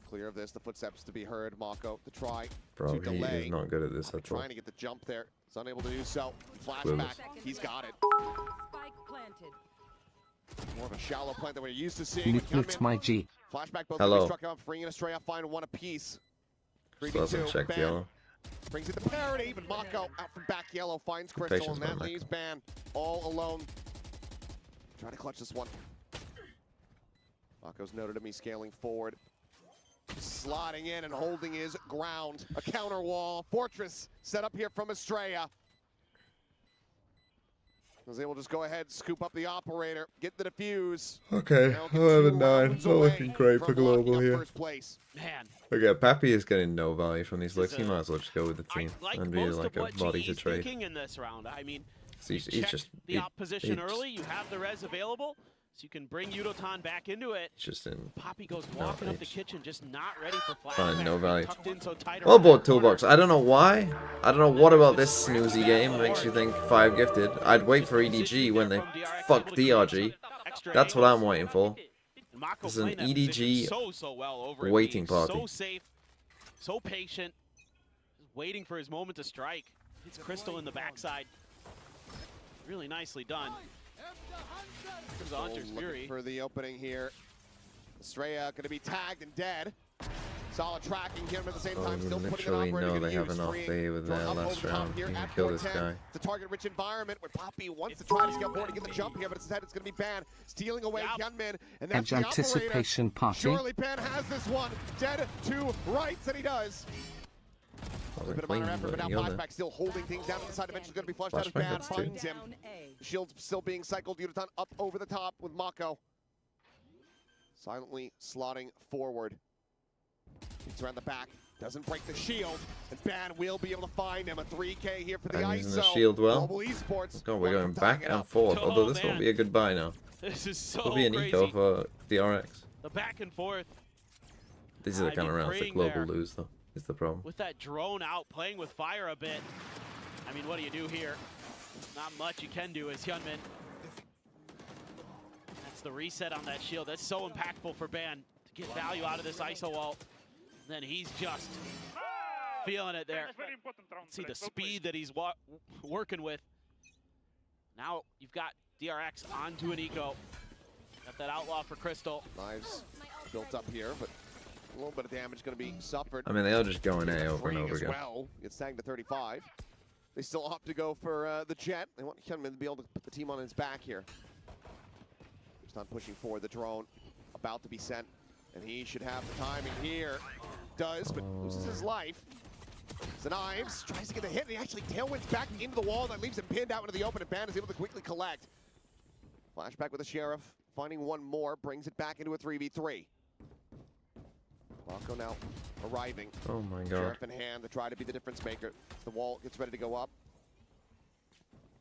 Clear of this, the footsteps to be heard. Mako to try Bro, to he delay. is not good at this at all. Trying to get the jump there. He's unable to do so. Clueless. Flashback. He's got it. Spike planted. More of a shallow plant than we're used to seeing. Newt my G. Flashback both Hello. struck out, freeing and Estrella, find one apiece. Still hasn't checked Ban yellow. brings it to parity, but Mako out from back yellow finds Crystal, Patience, and that man, leaves Ban all alone. Try to clutch this one. Mako's noted to me scaling forward. Sliding in and holding his ground. A counter wall. Fortress set up here from Estrella. Was able to just go ahead, scoop up the operator, get the defuse. Okay, Now get 11-9. 2 rounds Not away looking great for from locking Global up here. First place. Man, Okay, Pappy is getting no value from these This looks. is He a- might as well just go with the I team like and be most like of a what body to GE's trade. thinking in this round. I mean, He's check just the op position he's early. You have the res available, so you can bring Yudotan back into it. just in. Poppy goes walking up the H. kitchen, just not ready for flashback. Fine, no value. Tucked in so tight Well around bought that corner. toolbox. I don't know why. I don't know what about this snoozy game makes you think 5 gifted. I'd wait for EDG when they fuck DRG. That's what I'm waiting for. And Mako This is an playing that position EDG so well over waiting it, party. So safe, so patient, just waiting for his moment to strike. Hits Crystal in the backside. Really nicely done. Comes the Hunter's Looking Fury. for the opening here. Estrella going to be tagged and dead. Solid tracking him at the same Oh, time. you Still putting it literally on. know they have an off day with their last round. You can kill this guy. It's a target-rich environment where Poppy wants to try to scale forward to get the jump here, but instead it's going to be Ban stealing away Yep. Hyunmin, and that's Edge the operator. anticipation party. Surely Ban has this one. Dead to rights, and he does. A bit of minor effort, but now Flashback still holding things down to the side. Eventually going to be flushed out as Flashback Ban gets two. finds him. Down A. Shield's still being cycled. Yudotan up over the top with Mako. Silently slotting forward. It's around the back. Doesn't break the shield. And Ban will be able to find him. A 3K here for the And ISO. using the shield well. Global Esports. God, we're one going for back tying it and up. forth. Oh, Although this man. won't be a goodbye now. This is so It'll be an crazy. eco for DRX. The back and forth These are the I'd kind of be rounds that praying Global there. lose, though. Is the problem. with that drone out, playing with fire a bit. I mean, what do you do here? Not much you can do as Hyunmin the reset on that shield. That's so impactful for Ban to get value out of this ISO ult. And then he's just feeling it there. See the speed that he's working with. Now you've got DRX onto an eco. Got that outlaw for Crystal. Knives built up here, but a little bit of damage going to be suffered. I mean, they are just going A over and over As again. well. It's sagged to 35. They still opt to go for the jet. They want Hyunmin to be able to put the team on his back here. Just not pushing forward. The drone about to be sent, and he should have the timing here. Does, but loses his life. The Knives tries to get the hit, and he actually tailwinds back into the wall. That leaves him pinned out into the open, and Ban is able to quickly collect. Flashback with the Sheriff, finding one more, brings it back into a 3v3. Mako now arriving. Oh my god. Sheriff in hand to try to be the difference maker. The wall gets ready to go up.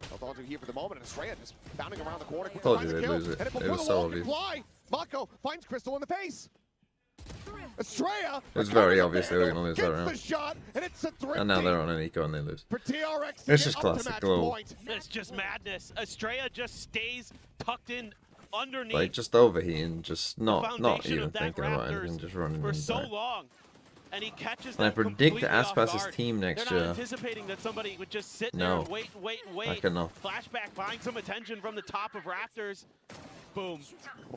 Held on to here for the moment, and Estrella just bounding around the corner. Told Finds you a they'd kill, lose it. and before It was the so wall can obvious. fly, Mako finds Crystal in the face. Estrella. It was very obvious they were going to lose that gets round. the shot, and it's a thrifty And now they're on an eco and they lose. for TRX. It's to just get up to classic match Global. point. It's just madness. Estrella just stays tucked in underneath Like, just overheating, just not foundation even of that thinking about Raptors anything, just running for in so back. long. And he catches And I them predict completely off Aspas's guard. team next They're not year. anticipating that somebody would just sit there No. and wait and wait and wait. I cannot. Flashback buying some attention from the top of Raptors. Boom.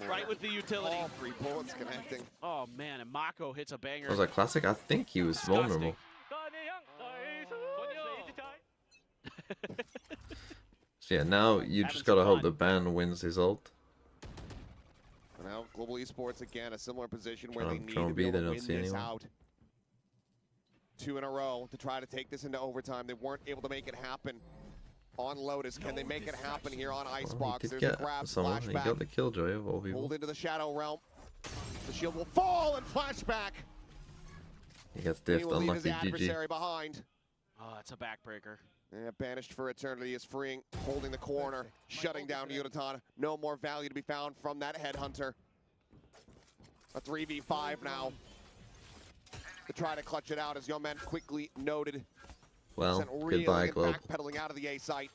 Right with the utility. All 3 bullets connecting. Oh man, and Mako hits a banger. Was that classic? I think he was Disgusting. vulnerable. So yeah, now you Having just gotta some hope fun. the Ban wins his ult. Now Global Esports again, a similar position where Trying- they need trying to to be be, able they to don't win see this anyone. out. 2 in a row to try to take this into overtime. They weren't able to make it happen on Lotus. Can they make it happen here on Well, Icebox? he did There's a get grab, someone. He flashback, got the killjoy of all people. pulled into the Shadow Realm. The shield will fall and flashback. He gets He diffed. will leave his Unlucky GG. adversary behind. Oh, it's a backbreaker. And banished for eternity is freeing, holding the corner, shutting down Uniton. No more value to be found from that headhunter. A 3v5 now to try to clutch it out, as Yomen quickly noted. Well, Sent reeling goodbye, and Globe. backpedaling out of the A site.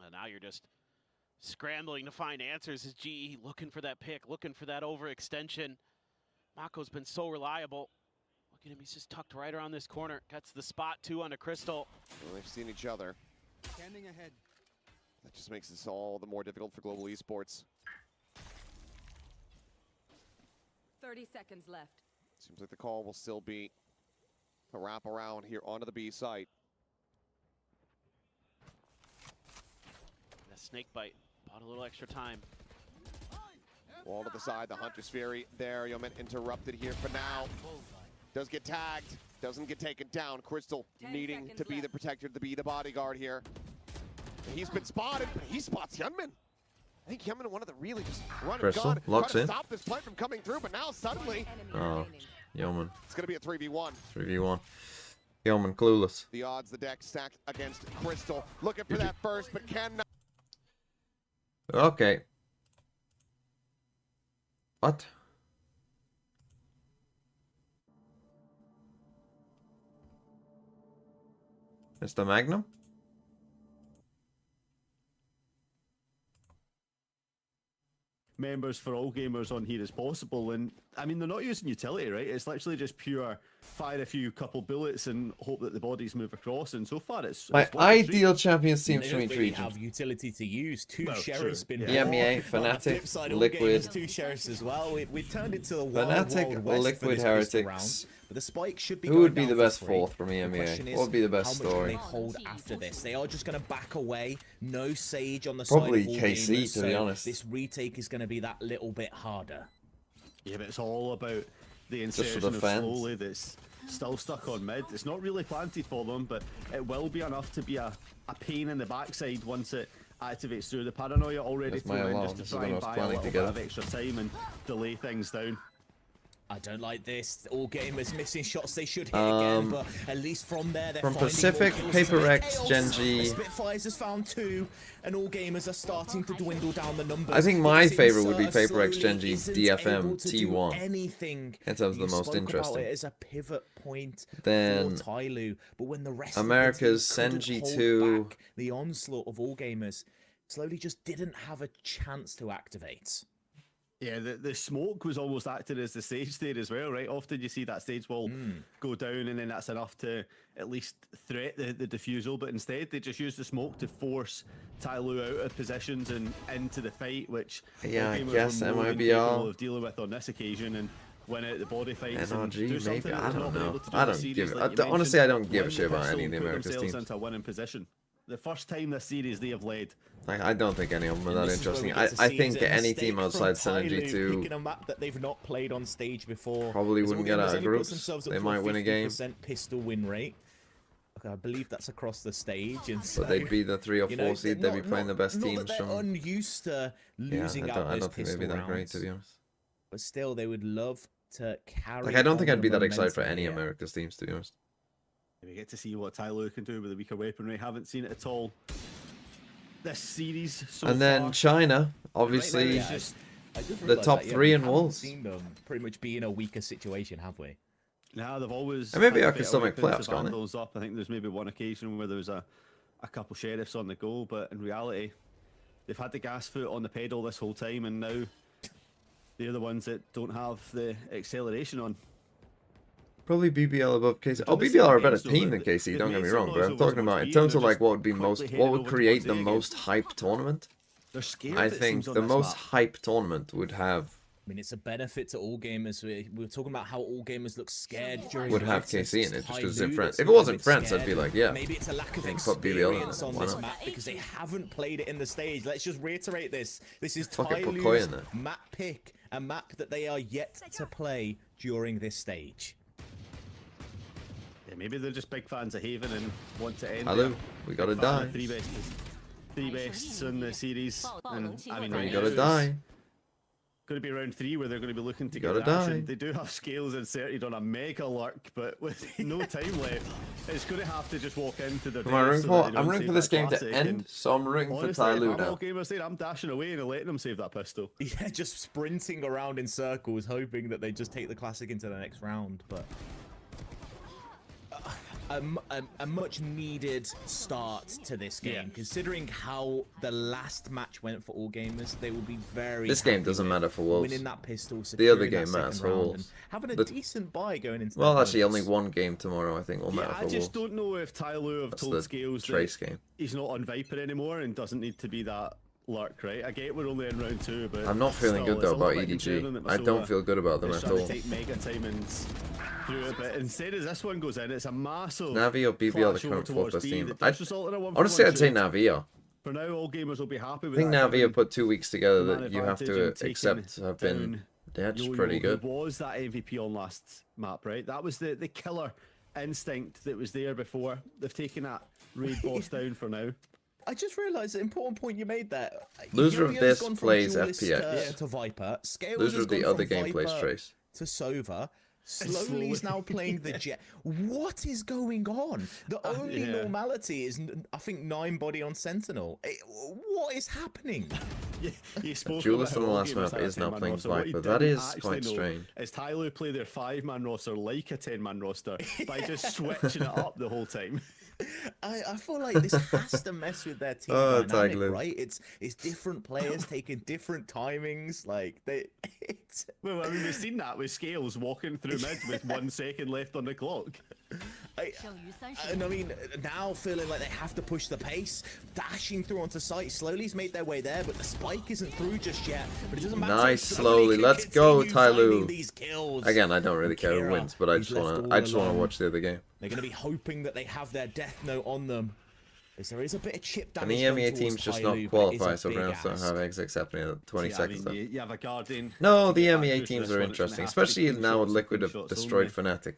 And now you're just scrambling to find answers as GE looking for that pick, looking for that overextension. Mako's been so reliable. Look at him, he's just tucked right around this corner. Gets the spot too on a Crystal. Well, they've seen each other. Standing ahead. That just makes this all the more difficult for Global Esports. 30 seconds left. Seems like the call will still be to wrap around here onto the B site. The snake bite bought a little extra time. Wall to the side, the Hunter's Fury there. Yomen interrupted here for now. Does get tagged, doesn't get taken down. Crystal 10 needing seconds to be the left. protector, to be the bodyguard here. He's been spotted, but he spots Hyunmin. I think Hyunmin wanted to really just run and Crystal gun, locks try to in. stop this plant from coming through, but now suddenly Enemy Oh. remaining. Yeoman. it's going to be a 3v1. 3v1. Yeoman clueless. The odds, the deck stacked against Crystal. Looking for that first, but cannot. Okay. What? Mr. Magnum? Members for all gamers on here as possible, and I mean they're not using utility, right? It's literally just pure fire a few couple bullets and hope that the bodies move across, and so far it's My it's working treat. ideal champions team They from don't each really region. have utility to use. Two Well, sheriffs true, been yeah. EMEA, bought. On the Fnatic, flip side, all Liquid. gamers, two sheriffs as well. We've turned it to the wild, Fnatic, wild west Liquid, for this Heretics. round. But the spike should be Who going would be down the for best free. fourth from The EMEA? question is, What would be the best how much story? can they hold after this? They are just going to back away. No Sage on the Probably side of KC, AllGamers, to be so honest. This retake is going to be that little bit harder. Yeah, but it's all about the for insertion the of fans. slowly that's still stuck on mid. It's not really planted for them, but it will be enough to be a pain in the backside once it activates through. The paranoia already That's my thrown in alarm. just to This is try when I and was buy a planning little to bit get of it. extra time and delay things down. I don't like this. All gamers missing shots they should hit again, but at least from there they're From finding Pacific, more kills. Paper It's Rex, chaos. Genji. The Spitfires has found two, and all gamers are starting to dwindle down the numbers. I think my because favourite would be Inserter Paper X, slowly Genji, isn't DFM, able to do T1. anything. In terms of the You most spoke about interesting. it as a pivot point Then for TYLOO, but when the rest America's of the team Senji couldn't hold 2. back the onslaught of all gamers, Slowly just didn't have a chance to activate. Yeah, the smoke was almost acting as the stage there as well, right? Often you see that stage wall go down and then that's enough to at least threat the defusal, but instead they just used the smoke to force TYLOO out of positions and into the fight, which Yeah, I AllGamers guess were more than MIBR. capable of dealing with on this occasion and win out the body fights and do NRG, something maybe? that I they've don't not been know. able to do I this don't series, give it. like you Honestly, I don't mentioned, give a win shit the about any pistol, of the put Americas themselves teams. into a winning position. The first time this series they have led. Like, I don't think any of them are that This is where we interesting. get to I see think is it a any mistake team from outside TYLOO Synergy 2 picking a map that they've not played on stage before. probably As wouldn't get out AllGamers of only puts groups. themselves up They to might win a game, 50% pistol win rate. Okay, I believe that's across the stage, and so, but they'd be the 3 or 4 seed. They'd be playing the best not teams that they're from. unused to Yeah, losing out I those don't think they'd be pistol that great, rounds, to be honest. but still they would love to carry. Like, I don't think on I'd be the that excited for momentum any here. America's teams, to be honest. We get to see what TYLOO can do with the weaker weaponry. Haven't seen it at all this series so And then far. China, Right obviously, now it's just I just the realised top that, yeah, 3 we in haven't Wolves. seen them pretty much be in a weaker situation, have we? nah, they've always. And maybe had I a could bit still of make weapons playoffs, to can't they? vandals up. I think there's maybe one occasion where there was a couple sheriffs on the go, but in reality, they've had the gas foot on the pedal this whole time, and now they're the ones that don't have the acceleration on. probably BBL above KC. Oh, the BBL are a same better games, though, team but than KC, they've don't get made me some wrong, but noise I'm over talking towards about in B, terms they're of like just what would be quickly most, headed what would over create towards the A again. most hype tournament. They're scared. I it think seems, on the this most map. hype tournament would have I mean, it's a benefit to AllGamers. We were talking about how AllGamers look scared during would the have access. KC in It's it just because it's TYLOO in France. that's If it looking a wasn't bit France, I'd scared. be like, yeah. Maybe it's a lack of Think put BBL on experience it. on Why this not? map because they haven't played it in the stage. Let's just reiterate this. This is Fuck it, put Koi in TYLOO's there. map pick, a map that they are yet to play during this stage. Yeah, maybe they're just big fans of Haven and want to end. Hello, it. we gotta Big fan die. of three bests in the series, and I mean, You right gotta now die. it's going to be round 3 where they're going to be looking to You get gotta the action. die. They do have scales inserted on a mega lurk, but with no time left, it's going to have to just walk into the. Am I rooting for? I'm rooting for this game to end, so I'm rooting for Honestly, if TYLOO I'm now. AllGamers there, I'm dashing away and letting them save that pistol. Yeah, just sprinting around in circles, hoping that they just take the classic into the next round. But a much needed start to this game, Yeah. considering how the last match went for AllGamers. They will be very. This game happy doesn't with matter for Wolves. winning that pistol. The other securing game that matters second for round, Wolves. and having a The- decent buy going into. Well, that actually, only bonus. one game tomorrow, I think, will matter Yeah, for I just Wolves. don't know if TYLOO have That's told the Scales Trace that game. he's not on Viper anymore and doesn't need to be that lurk, right? I get we're only in round 2, but I'm not feeling still, good though it's a little about bit concerning EDG. that I don't Masola feel good about them is at trying all. to take mega timings through it, but instead as this one goes in, it's a massive Navi or BBL the flash over current towards fourth best B team. that does result in a 1-for-1 Honestly, I'd say shoot. Navia. For now, AllGamers will be happy I with think that. Navia put 2 weeks together man that you have advantage to and taking accept have been down yeah, just Yo-Yo, pretty who good. was that MVP on last map, right? That was the killer instinct that was there before. They've taken that raid boss down for now. I just realised the important point you made there. Loser of Yo-Yo's this gone from plays duelist FPX. to Viper. Scales Loser has of the gone other from game plays Viper Trace. to Sova. Slowly is now playing the Jet. What is going on? The only yeah. normality is, I think, 9 body on Sentinel. What is happening? You spoke Duelist about on the how last AllGamers map had a is now 10-man playing roster. What he Viper. That didn't is actually quite know strange. Is TYLOO play their 5-man roster like a 10-man roster by just switching it up the whole time. I feel like this has to mess with their team Oh, dynamic, TYLOO. right? It's different players taking different timings. Like it's Well, I mean, we've seen that with Scales walking through mid with 1 second left on the clock. And I mean, now feeling like they have to push the pace, dashing through onto site. Slowly's made their way there, but the spike isn't through just yet. But it doesn't matter. Nice, Slowly slowly. can Let's go, continue finding TYLOO. these kills. Again, I don't really care who Kira, wins, but I who's just left want all to alone. watch the other game. They're going to be hoping that they have their death note on them. As there is a bit of chip And damage. the going EMEA towards team's just TYLOO, not but it is qualified, a so big rounds don't ask. have exits happening at 20 Yeah, I seconds mean, left. you have a Guardian. No, the to get back EMEA boost teams this are one, it's gonna interesting, have to be especially clean now with shots and Liquid clean have shots destroyed only. Fnatic.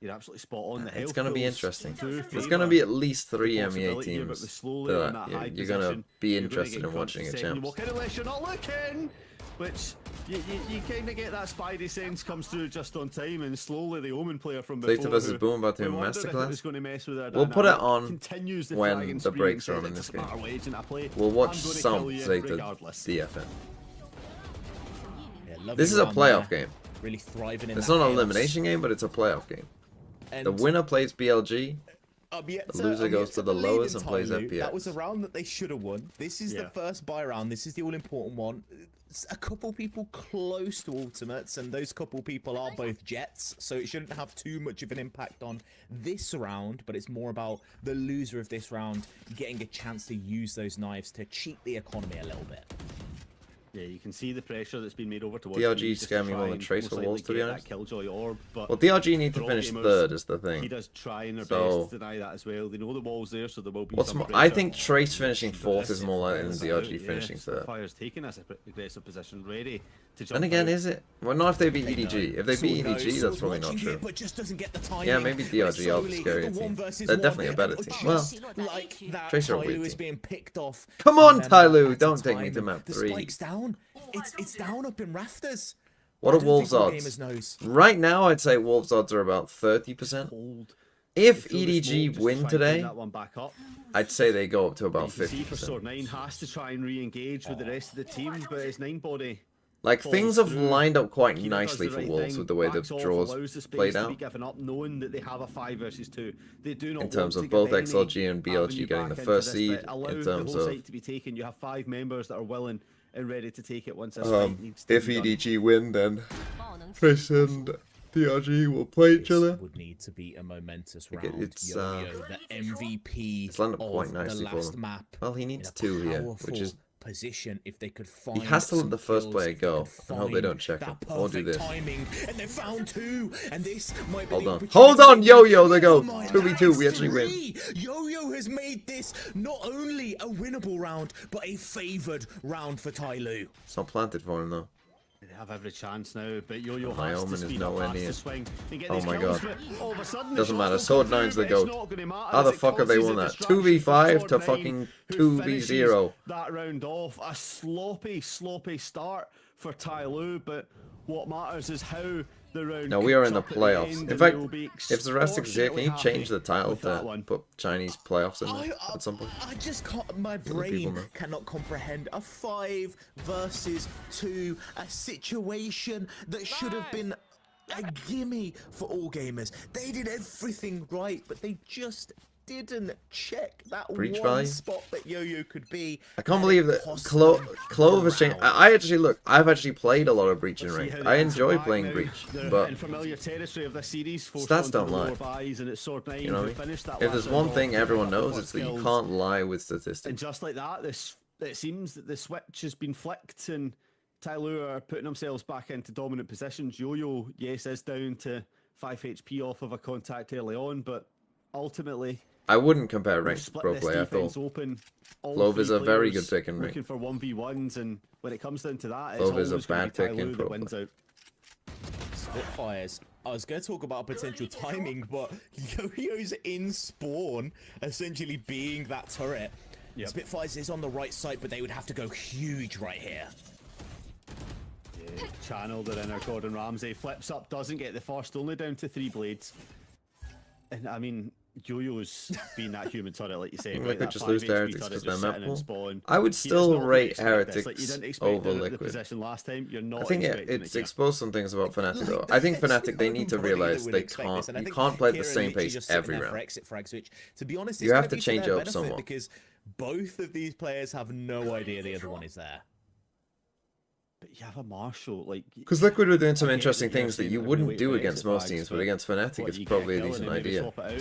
You're absolutely spot on. The It's health going to be goals interesting. do There's favour going to be at least 3 the EMEA possibility here, but teams with slowly on that that high you're going to position, be you're gonna interested get in crunched watching a second. You champs. walk in unless you're not looking, which you kind of get that Spidey sense comes through just on time, and slowly the Omen player from before. Data versus who Boom about to we have a wondered if it masterclass. was going to mess with their We'll put it dynamic, on continues the when flagging the spree breaks and are on says, in "It this doesn't game. matter what agent I play, We'll watch I'm gonna some kill you Zeta regardless." DFN. Yeah, lovely This is a run playoff there. game. Really thriving in It's that not an chaos. elimination game, but it's a playoff game. And The winner plays BLG. The loser goes to the lowest and plays TYLOO. FPS. That was a round that they should have won. This is the first buy round. This is the all-important one. A couple people close to ultimates, and those couple people are both Jets, so it shouldn't have too much of an impact on this round, but it's more about the loser of this round getting a chance to use those knives to cheat the economy a little bit. Yeah, you can see the pressure that's been made over towards DRG scared me more than Tracer Walls, to be that honest. Killjoy orb, but Well, DRG need to for finish AllGamers, third is the he thing. does try in their So- best to deny that as well. They know the wall's there, so there will be What's some more, pressure. I think Trace finishing But fourth this is more likely than Spitfire's DRG out, finishing third. Spitfire's taking us a aggressive position, ready to jump Then again, out. is it? Well, not if they beat EDG. If they beat Sword EDG, knows, that's Sword's probably not watching true. it, but just doesn't get the timing. Yeah, maybe But DRG are the slowly, scarier the one team. versus They're one, definitely a better just team. Well, like that, Tracer are a weak TYLOO is team. being picked off. Come on, and then TYLOO, at don't a take me time, to map the 3. spike's down. It's down up in rafters. What I are don't Wolves think odds? AllGamers knows. Right now, I'd say Wolves odds are about 30%. Hold. If They throw the smoke EDG just to win try and bring today, that one back up. I'd say they go up to about You can see for 50%. Sword 9 has to try and re-engage with the rest of the team, but his 9 body Like, things have through. lined up quite Kina does nicely the for right Wolves thing, with the way the backs off, draws allows the space played to out. be given up, knowing that they have a 5 versus 2. They do not In terms want of to give both any XLG and BLG avenue getting the back first into this, seed, but allow in the terms whole of site to be taken. You have 5 members that are willing and ready to take it once this Um, fight needs to if be done. EDG win, then Chris and DRG will play each This other. would need to be a momentous Okay, round. it's, Yo-Yo, the MVP it's lined up of quite the nicely for last them. map. Well, he in needs a 2 here, which is... powerful position if they could find. He has to let some the first kills, player if they go, could and hope they find don't check that him. Or do perfect this. timing, and they found 2, and this might be Hold the on. opportunity Hold on, to Yo-Yo, they go. never mind, 2v2, that we is actually win. 3. Yo-Yo has made this not only a winnable round, but a favoured round for TYLOO. It's not planted for him, though. They have every chance now, but Yo-Yo My has Omen to is speed nowhere up, has near. to swing and get Oh these my kills, God. but all of a sudden the Doesn't shots matter. will Sword come 9's through, the but it's GOAT. not gonna matter How as the it fuck have they causes won a that? distraction 2v5 for to Sword 9, fucking who finishes 2v0. that round off. A sloppy start for TYLOO, but what matters is how the round. No, we are in the cuts up at playoffs. end, In and fact, they will be if Zerastic's here, can you extortionately change the happy title with that to one. put Chinese playoffs in there at some point? I just can't. My people brain know. cannot comprehend a 5 versus 2, a situation that should have been a gimme for AllGamers. They did everything right, but they just didn't check that Breach one value? spot that Yo-Yo could be. I can't and believe it that cost Clove them has changed. round. I actually, look, I've actually played a lot of Breach in See ranked. how they I answer enjoy back playing now. Breach, They're but in familiar territory of this series, forced stats onto don't the lie. lower buys, and it's Sword 9 you know who what I mean? finished that If there's last one round thing off, everyone picked up the knows, first it's that you kills. can't lie with And statistics. just like that, it seems that the switch has been flicked, and TYLOO are putting themselves back into dominant positions. Yo-Yo, yes, is down to 5 HP off of a contact early on, but ultimately, I wouldn't compare we've ranked split pro this play. I defense thought open. All Clove 3 is a very players good pick and looking rank. for 1v1s, and when it comes down to that, it's Clove is a always going bad to be pick in TYLOO pro that wins play. out. Spitfires. I was going to talk about potential timing, but Yo-Yo's in spawn, essentially being that turret. Yep. Spitfires is on the right side, but they would have to go huge right here. Yeah, channel their inner Gordon Ramsay, flips up, doesn't get the first, only down to 3 blades. And I mean, Yo-Yo's been that human turret, like you say. Liquid Right? That just 5 lose to HP Heretics turret 'cause just they're map sitting in pool. spawn. I would He does still not rate expect this. Like, you Heretics didn't expect over the Liquid. possession last time. You're not I think expecting it's it here. exposed some things about Fnatic though. Like, I think there's Fnatic, they need to nobody that realize would they expect can't. this, and I You think can't play at the Kieran same literally pace just sitting every there for round. exit frag switch. To be honest, You it's have gonna to be for change their it up benefit somewhat. because both of these players have no idea the other one is there. But you have a Marshall, like... Because Liquid were doing some I get interesting that you're things that saying you they're wouldn't really do waiting for against exit most flags, teams, but but against Fnatic, what, it's you get probably a kill and decent then maybe idea. swap it out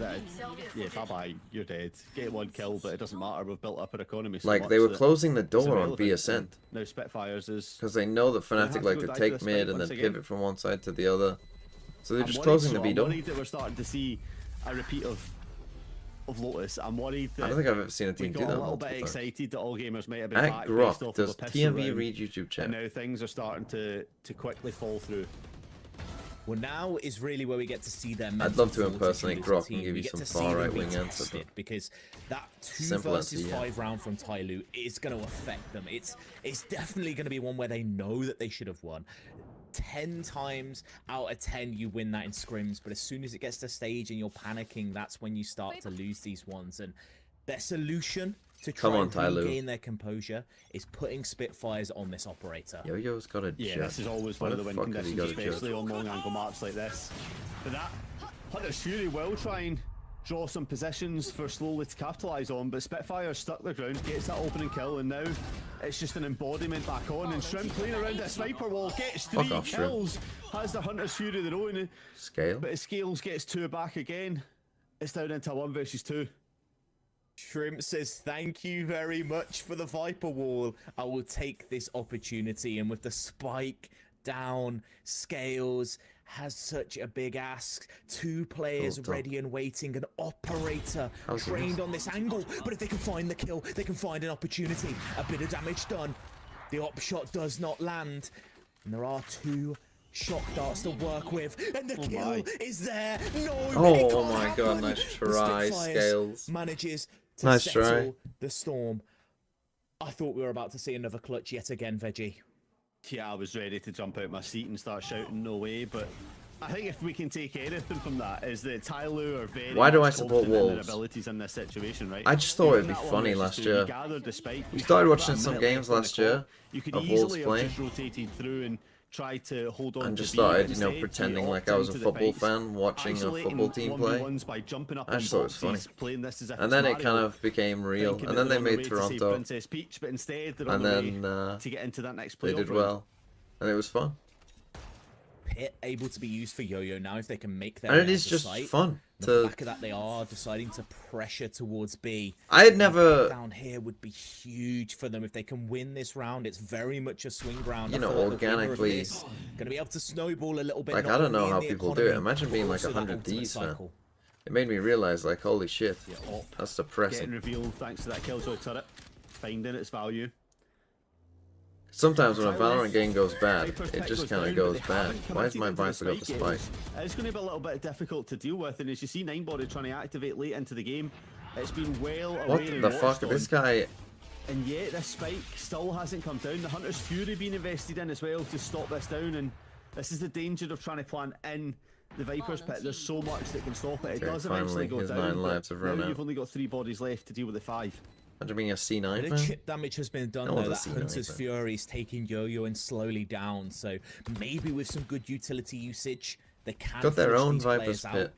and yeah, bye-bye, you're dead. Get 1 kill, but it doesn't matter, we've built up our economy so Like, much they were that closing the it's door on irrelevant, B and Ascent. Now Spitfires is... Because they know that have Fnatic to like go to back to take this mid fight and then once again. pivot from one side to the other. So they're I'm just worried, closing the so B I'm door. worried that we're starting to see a repeat of Lotus. I'm worried that I don't think I've ever seen a we team do got that a little multiple bit times. excited that AllGamers might have been At back based Grok, off does of a pistol TMV round, read YouTube and chat? now things are starting to quickly fall through. Well, now is really where we get to see their I'd love to mental impersonate fortitude as a Grok and team. give We you get some to see far them right be wing answer, tested, but because that 2 simple versus answer, yeah. 5 round from TYLOO is going to affect them. It's definitely going to be one where they know that they should have won. 10 times out of 10 you win that in scrims, but as soon as it gets to stage and you're panicking, that's when you start to lose these ones. And their solution to try Come on, and TYLOO. regain their composure is putting Spitfires on this operator. Yo-Yo's got a Yeah, jet. this is always Why one of the win fuck has he conditions, got a jet? especially on long angle maps like this. But that Hunter's Fury will try and draw some positions for slowly to capitalise on, but Spitfire stuck their ground, gets that opening kill, and now it's just an embodiment back on, and Shrimp playing around that sniper wall, gets 3 off, Shrimp. kills, has the Hunter's Fury of their own, Scale. but his Scales gets 2 back again. It's down into a 1 versus 2. Shrimp says, thank you very much for the Viper wall. I will take this opportunity. And with the spike down, Scales has such a big ask. 2 players ready and waiting. An operator trained on this angle. But if they can find the kill, they can find an opportunity. A bit of damage done. The op shot does not land. And there are 2 shock darts to work with, and the kill is there. No, oh my god, nice try, Scales. Manages to nice settle try. the storm. I thought we were about to see another clutch yet again, Veggie. Yeah, I was ready to jump out my seat and start shouting no way, but I think if we can take anything from that is that TYLOO are very Why do I much support confident in their Wolves? abilities in this situation, right? I just thought it'd In be that 1 funny versus last 2, year. we gathered the spike. We started watching About a some minute games left on the last year clock. You could of easily Wolves have playing. just rotated through and tried to hold on And to just B, started, but you know, instead pretending you like opt I was a into the football fights, fan watching a isolating football team play. 1v1s by jumping up I on just thought it was boxes, funny. playing this as if And it's then it kind Mario, of became real. thinking And that then they're they on the made way to save Toronto. Princess Peach, but instead they're on And the then way to get into that next they playoff did round. well. And it was fun. Pit able to be used for Yo-Yo now if they can make their And way it is out of just sight. fun The to... back of that, they are deciding to pressure towards B. I had never... Down here would be huge for them if they can win this round. It's very much a swing round. You know, I thought the winner of organically- this gonna be able to snowball a little bit. Like, not I don't only know in how the people do it. economy, Imagine but being like also that 100 ultimate Ds, man. cycle. It made me realize, like, holy shit. Op That's getting depressing. revealed thanks to that Killjoy turret, finding its value. Sometimes when a Valorant game goes bad, it just kind of goes bad. Why has my Viper got the spike? It's going to be a little bit difficult to deal with, and as you see Ninebody trying to activate late into the game, it's been well What aware and the watched fuck? on. This guy... And yet this spike still hasn't come down. The Hunter's Fury being invested in as well to stop this down, and this is the danger of trying to plant in the Viper's pit. There's so much that can stop it. It Okay, does eventually finally, go his down, 9 but lives have run now out. you've only got 3 bodies left to deal with the 5. Imagine being a Bit C9 of fan. chip damage has been done No though. one's That a C9 Hunter's fan. Fury is taking Yo-Yo and slowly down. So maybe with some good utility usage, they can Got their flush own these Viper's players out. pit.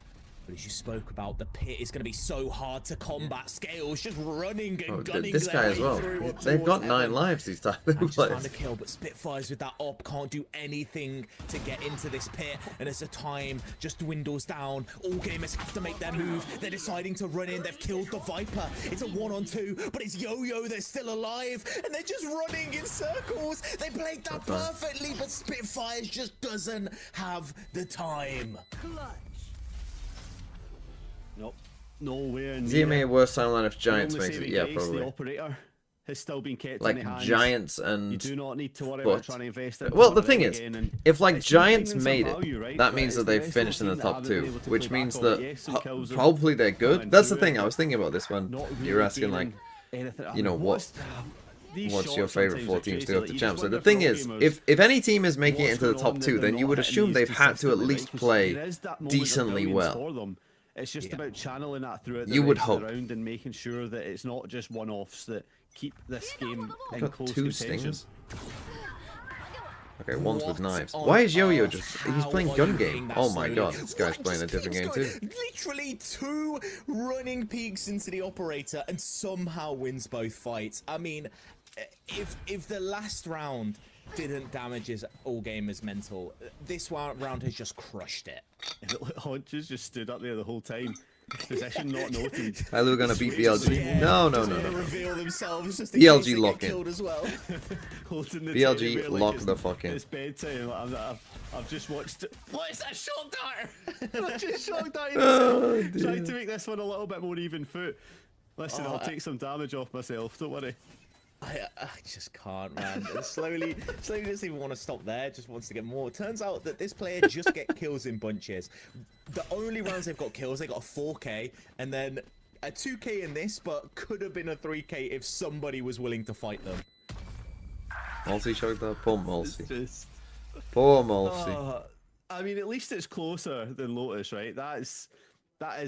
But as you spoke about, the pit is going to be so hard to combat. Scales just running and Oh, gunning this their guy as way well. through They've got towards 9 heaven. lives, these type I of just found a players. kill, but Spitfires with that op can't do anything to get into this pit. And as the time just dwindles down, AllGamers have to make their move. They're deciding to run in. They've killed the Viper. It's a 1-on-2, but it's Yo-Yo. They're still alive, and they're just running in circles. They played that perfectly, but Spitfires just doesn't have the time. Nope. Nowhere near. ZMA worst timeline if Giants The only makes it. saving Yeah, grace, The probably. operator has still been kept in Like the hands. Giants You and... do not need to worry but- about trying to invest in Well, the Power thing Up is, again, and if like it's been Giants bringing some made it, value, right? that But means it's that the they've rest of finished in the team that top haven't been 2, able to which play means back on that it. Yes, some kills have hopefully they're coming good. That's the through thing, it, I but was thinking about this when not you were really asking like, gaining anything. I you know, mean, what's shots your favorite sometimes 4 are teams to crazy, go like, to you champs? So wonder the for thing is, AllGamers, if any team is making it what's into the going top on 2, that then they're you would not hitting assume these they've had to at consistently, least right? 'Cause play there is that moment of decently brilliance well. for them. It's just about channeling that throughout the You would rest of hope. the round and making sure that it's not just one-offs that keep this game in Got close 2 contention. stings. Okay, one's with What knives. on Why is Yo-Yo earth? just... He's How playing are gun you game. getting that Oh my slowly? god, this guy's What playing a just different keeps game too. going? Literally 2 running peaks into the operator and somehow wins both fights. I mean, if the last round didn't damage his AllGamers mental, this round has just crushed it. Hodges just stood up there the whole time. Position not noted. TYLOO gonna beat Switches BLG. again. No, no, Just no, wanna no. reveal themselves just in BLG case they get lock in. killed as well. Holding the BLG teddy bear like lock it's- the fuck in. It's bedtime. I've just watched. What is that shock dart? I just shock darted myself. Trying to make this one a little bit more even foot. Listen, I'll take some damage off myself. Don't worry. I just can't, man. Slowly doesn't even want to stop there, just wants to get more. Turns out that this player just get kills in bunches. The only rounds they've got kills, they got a 4K, and then a 2K in this, but could have been a 3K if somebody was willing to fight them. Multi choked that. Poor Multi. Just. Poor Multi. I mean, at least it's closer than Lotus, right? That is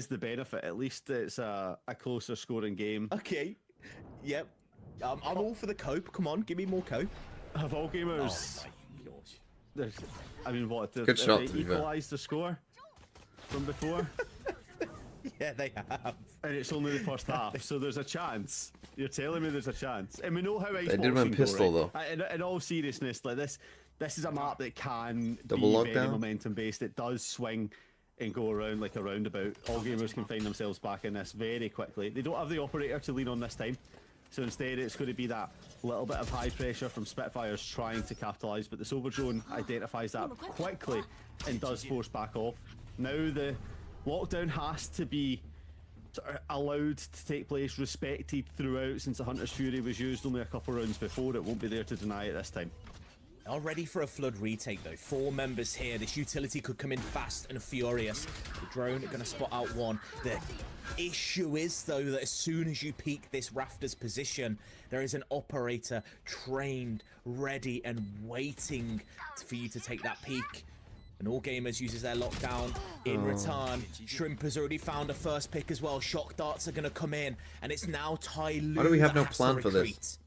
the benefit. At least it's a closer scoring game. Okay, yep. I'm all for the cope. Come on, give me more cope. Have AllGamers? Oh my gosh. I mean, what? Good shot, They to be fair. equalised the score from before. Yeah, they have. And it's only the first half, so there's a chance. You're telling me there's a chance. And we know how They did win pistol though. In all seriousness, like this is a map that can Double be very lockdown? momentum based. It does swing and go around like a roundabout. AllGamers can find themselves back in this very quickly. They don't have the operator to lean on this time, so instead it's going to be that little bit of high pressure from Spitfires trying to capitalise, but the Silver Drone identifies that quickly and does force back off. Now the lockdown has to be allowed to take place, respected throughout, since the Hunter's Fury was used only a couple rounds before. It won't be there to deny it this time. Are ready for a flood retake though. 4 members here. This utility could come in fast and furious. The drone are going to spot out one. The issue is though that as soon as you peek this rafters position, there is an operator trained, ready and waiting for you to take that peek. And AllGamers uses their lockdown in return. Shrimp has already found a first pick as well. Shock darts are going to come in, and it's now TYLOO. Why do we have that no has plan to for this? retreat.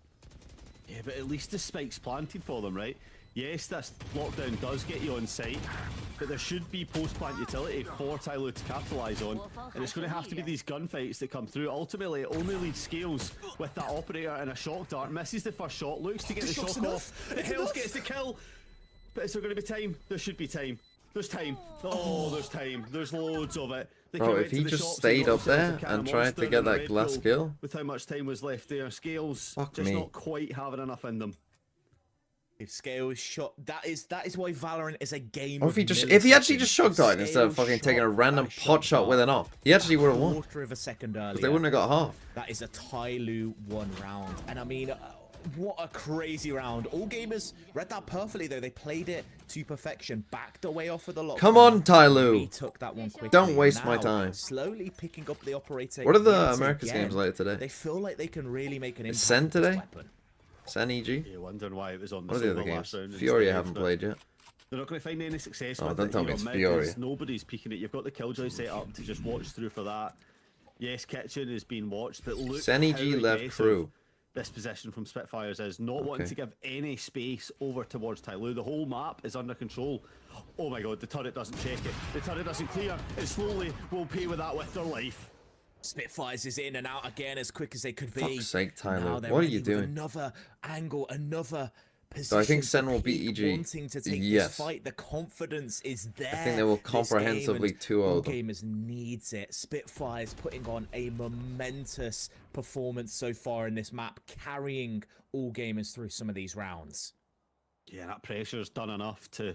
Yeah, but at least the spike's planted for them, right? Yes, this lockdown does get you on site, but there should be post-plant utility for TYLOO to capitalise on, and it's going to have to be these gunfights that come through. Ultimately, it only leads Scales with that operator and a shock dart. Misses the first shot, looks to get the shock off. The Hells gets the kill, but is there going to be time? There should be time. There's time. Oh, there's time. There's loads of it. Bro, if he just stayed up there and tried to get that glass kill. With how much time was left there, Scales Fuck just me. not quite having enough in them. If Scales shot, that is why Valorant is a game. Or if he actually just shock darted instead of fucking taking a random pot shot with an op, he actually would have won. Quarter of a second earlier. Because they wouldn't have got half. That is a TYLOO 1 round, and I mean, what a crazy round. AllGamers read that perfectly though. They played it to perfection, backed away off of the lockdown. Come on, TYLOO. Took that one quickly. Don't waste my Now, time. Slowly picking up the operator. What are the yet Americas again. games later today? They feel like they can really make an impact. Sen with this today? weapon. Sen EG? You're wondering why it was on the What are the other silver games? last round. Fury I instead, haven't but played yet. They're not going to find any success Oh, with don't it. tell me You it's know, Fury. nobody's peeking it. You've got the Killjoy set up to just watch through for that. Yes, Kitchen is being watched, but look Sen how EG left aggressive crew. this position from Spitfires is, not wanting to give any space over towards TYLOO. The whole map is under control. Oh my god, the turret doesn't check it. The turret doesn't clear. It slowly will pay with that with their life. Spitfires is in and out again as quick as they could be. Fuck's sake, Now TYLOO. they're What are ready you with doing? Another angle, another position. So I think to Sen will peak, beat EG. Wanting to take Yes. this fight. The confidence is there. I think they will this game, comprehensively and 2-0 them. AllGamers needs it. Spitfires putting on a momentous performance so far in this map, carrying AllGamers through some of these rounds. Yeah, that pressure's done enough to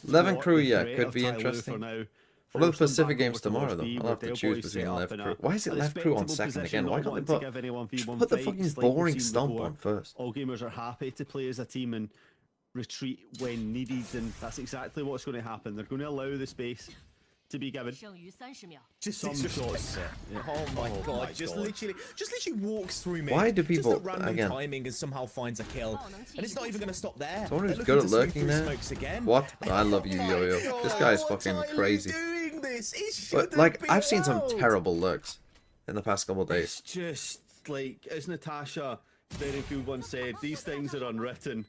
11 thwart crew, the yeah, threat could of be TYLOO interesting. for now. What are the Force them Pacific back games over tomorrow towards though? B, I'll where have to Del choose Boys between set up left in a crew. Why is it left crew on respectable second position, again? Why not can't they wanting to give any 1v1 just put the fights fucking like we've boring seen stomp before? on first? AllGamers are happy to play as a team and retreat when needed, and that's exactly what's going to happen. They're going to allow the space to be given. 剩余30秒。 Just Some disrespect. shots. Yeah. Oh my Oh god! my just God. literally walks through me. Why do people- just a random again- timing and somehow finds a kill, and it's not even going to stop there. Someone who's They're good at looking to lurking sneak through there? smokes again. What? I love you, Oh my Yo-Yo. This God, guy's what fucking are you crazy. doing this? It But shouldn't like, be I've seen some allowed. terrible lurks in the past couple of days. It's just like, as Natasha Berryfield once said, these things are unwritten.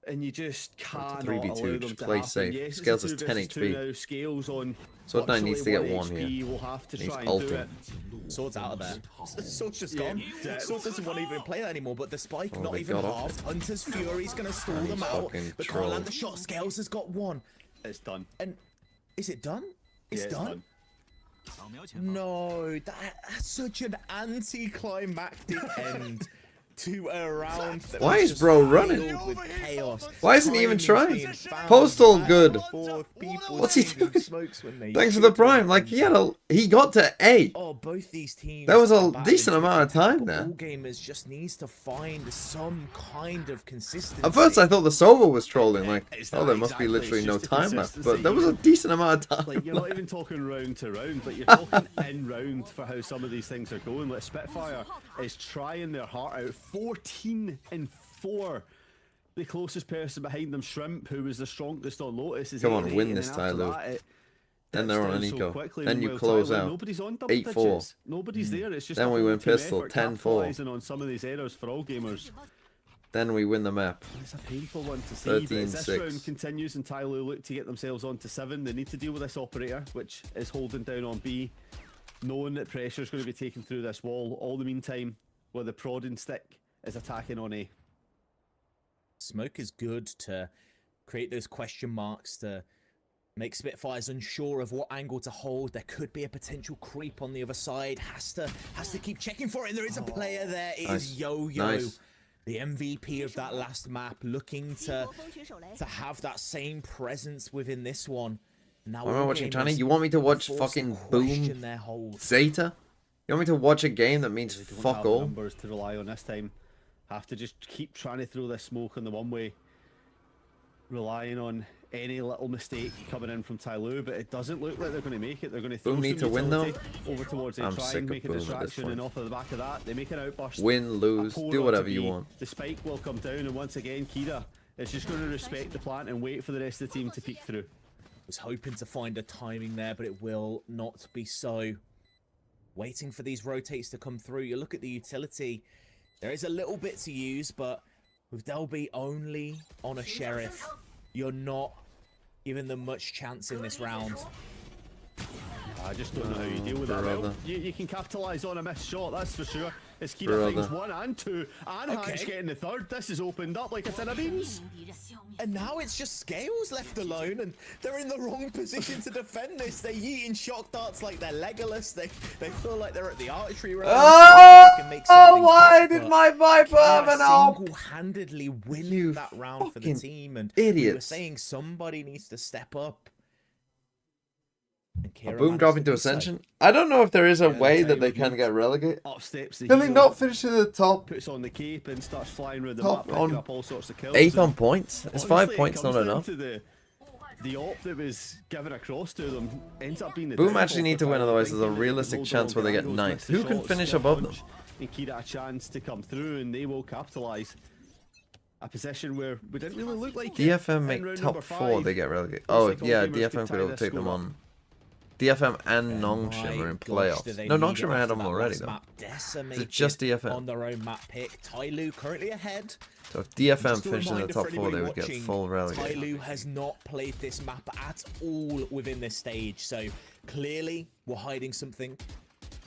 And you just cannot 3v2, allow them just to play happen. safe. Yes, it's Scales a is 2 10 versus 2 HP. now. Scales on Sword Knight needs to get virtually 1 here. HP. We'll have to He's try and do ulting. it. Sword's out of there. Sword's just Yeah, gone. yeah. Sword doesn't want to even play that anymore, but the spike Oh, not they even got off. halved. Hunter's Fury's going to stall And them he's out, fucking but can't land the trolled. shot. Scales has got one. It's done. And is it done? It's Yeah, done? No, that's such an anticlimactic end to a round. That Why was is just bro running? filled with chaos. Why isn't he even Timing's trying? being found Postal back good. and forth, people What's he singing doing? smokes when they Thanks for the shoot prime. and Like, he got to 8. Oh, both these teams. That was a are battling decent amount of to the top, time but there. AllGamers just needs to find some kind of consistency. At first, I thought the Sova was trolling. Like, It's oh, that there must be exactly, literally it's no just the time left. But consistency. there was a decent amount of time. Like, you're not even talking round to round, like you're talking in round for how some of these things are going. Like Spitfire is trying their heart out. 14-4. The closest person behind them, Shrimp, who was the strongest on Lotus, is Come on, 8-8, win and this, then after TYLOO. that, it Then dips they're on down an so eco. quickly. Then you Meanwhile, close TYLOO, out. Nobody's on double 8-4. digits. Nobody's there. It's just Then a we whole win team pistol, effort 10-4. capitalising on some of these errors for AllGamers. Then we win the map. It's a painful one to see, but as this 13-6. round continues and TYLOO look to get themselves onto 7, they need to deal with this operator, which is holding down on B. knowing that pressure is going to be taken through this wall all the meantime, where the prodding stick is attacking on A. Smoke is good to create those question marks, to make Spitfires unsure of what angle to hold. There could be a potential creep on the other side. Has to keep checking for it. And there is a player there. It is YoYo. Nice. The MVP of that last map, looking to have that same presence within this one. Now Am I watching Johnny? You want me to watch fucking Boom Zeta? You want me to watch a game that means They don't fuck have all? numbers to rely on this time. Have to just keep trying to throw this smoke on the one way, relying on any little mistake coming in from TYLOO, but it doesn't look like they're going to make it. They're going to throw Boom need some to win, though. utility over towards A, I'm try sick and of make a Boom at this distraction, point. and off of the back of that, they make an outburst. Win, lose, A pour do onto whatever you B. want. The spike will come down, and once again, Kira is just going to respect the plant and wait for the rest of the team to peek through. Was hoping to find a timing there, but it will not be so. Waiting for these rotates to come through. You look at the utility. There is a little bit to use, but with Delby only on a Sheriff, you're not giving them much chance in this round. I just don't know how you deal with that. Well, you can capitalise on a missed shot, that's for sure. As Kira finds 1 and 2, and Hank's getting the 3rd. This has opened up like a tin of beans. And now it's just Scales left alone, and they're in the wrong position to defend this. They're yeeting shock darts like they're Legolas. They feel like they're at the archery range. Why did my Viper have an AWP? Single-handedly winning that round for the team, and idiots. we were saying somebody needs to step up. A Boom dropping to Ascension? I don't know if there is a way that they can get relegated. Up steps the Can they heel, not finish in the top? puts on the cape and starts flying around the Top map, on picking up all sorts of kills. 8th and on points? Is 5 honestly, it points not comes down enough? to the op that was given across to them ends up being the Boom downfall actually need for to win, Tyler, otherwise there's a thinking that realistic hold chance on where they get angles, 9th. miss the Who can shots, finish get a above them? punch, and Kira a chance to come through, and they will capitalise. A position where we didn't really look like it DFM in make round top number 4, 5. they get relegated. Looks Oh like yeah, AllGamers DFM could tie could this take them score up. on. DFM and Nongshim are in playoffs. No, Nongshim had them already though. Is it just DFM? On their own map pick, TYLOO currently ahead. So if DFM Just a finished in the reminder top for 4, they anybody would get watching, full relegation. TYLOO has not played this map at all within this stage, so clearly we're hiding something.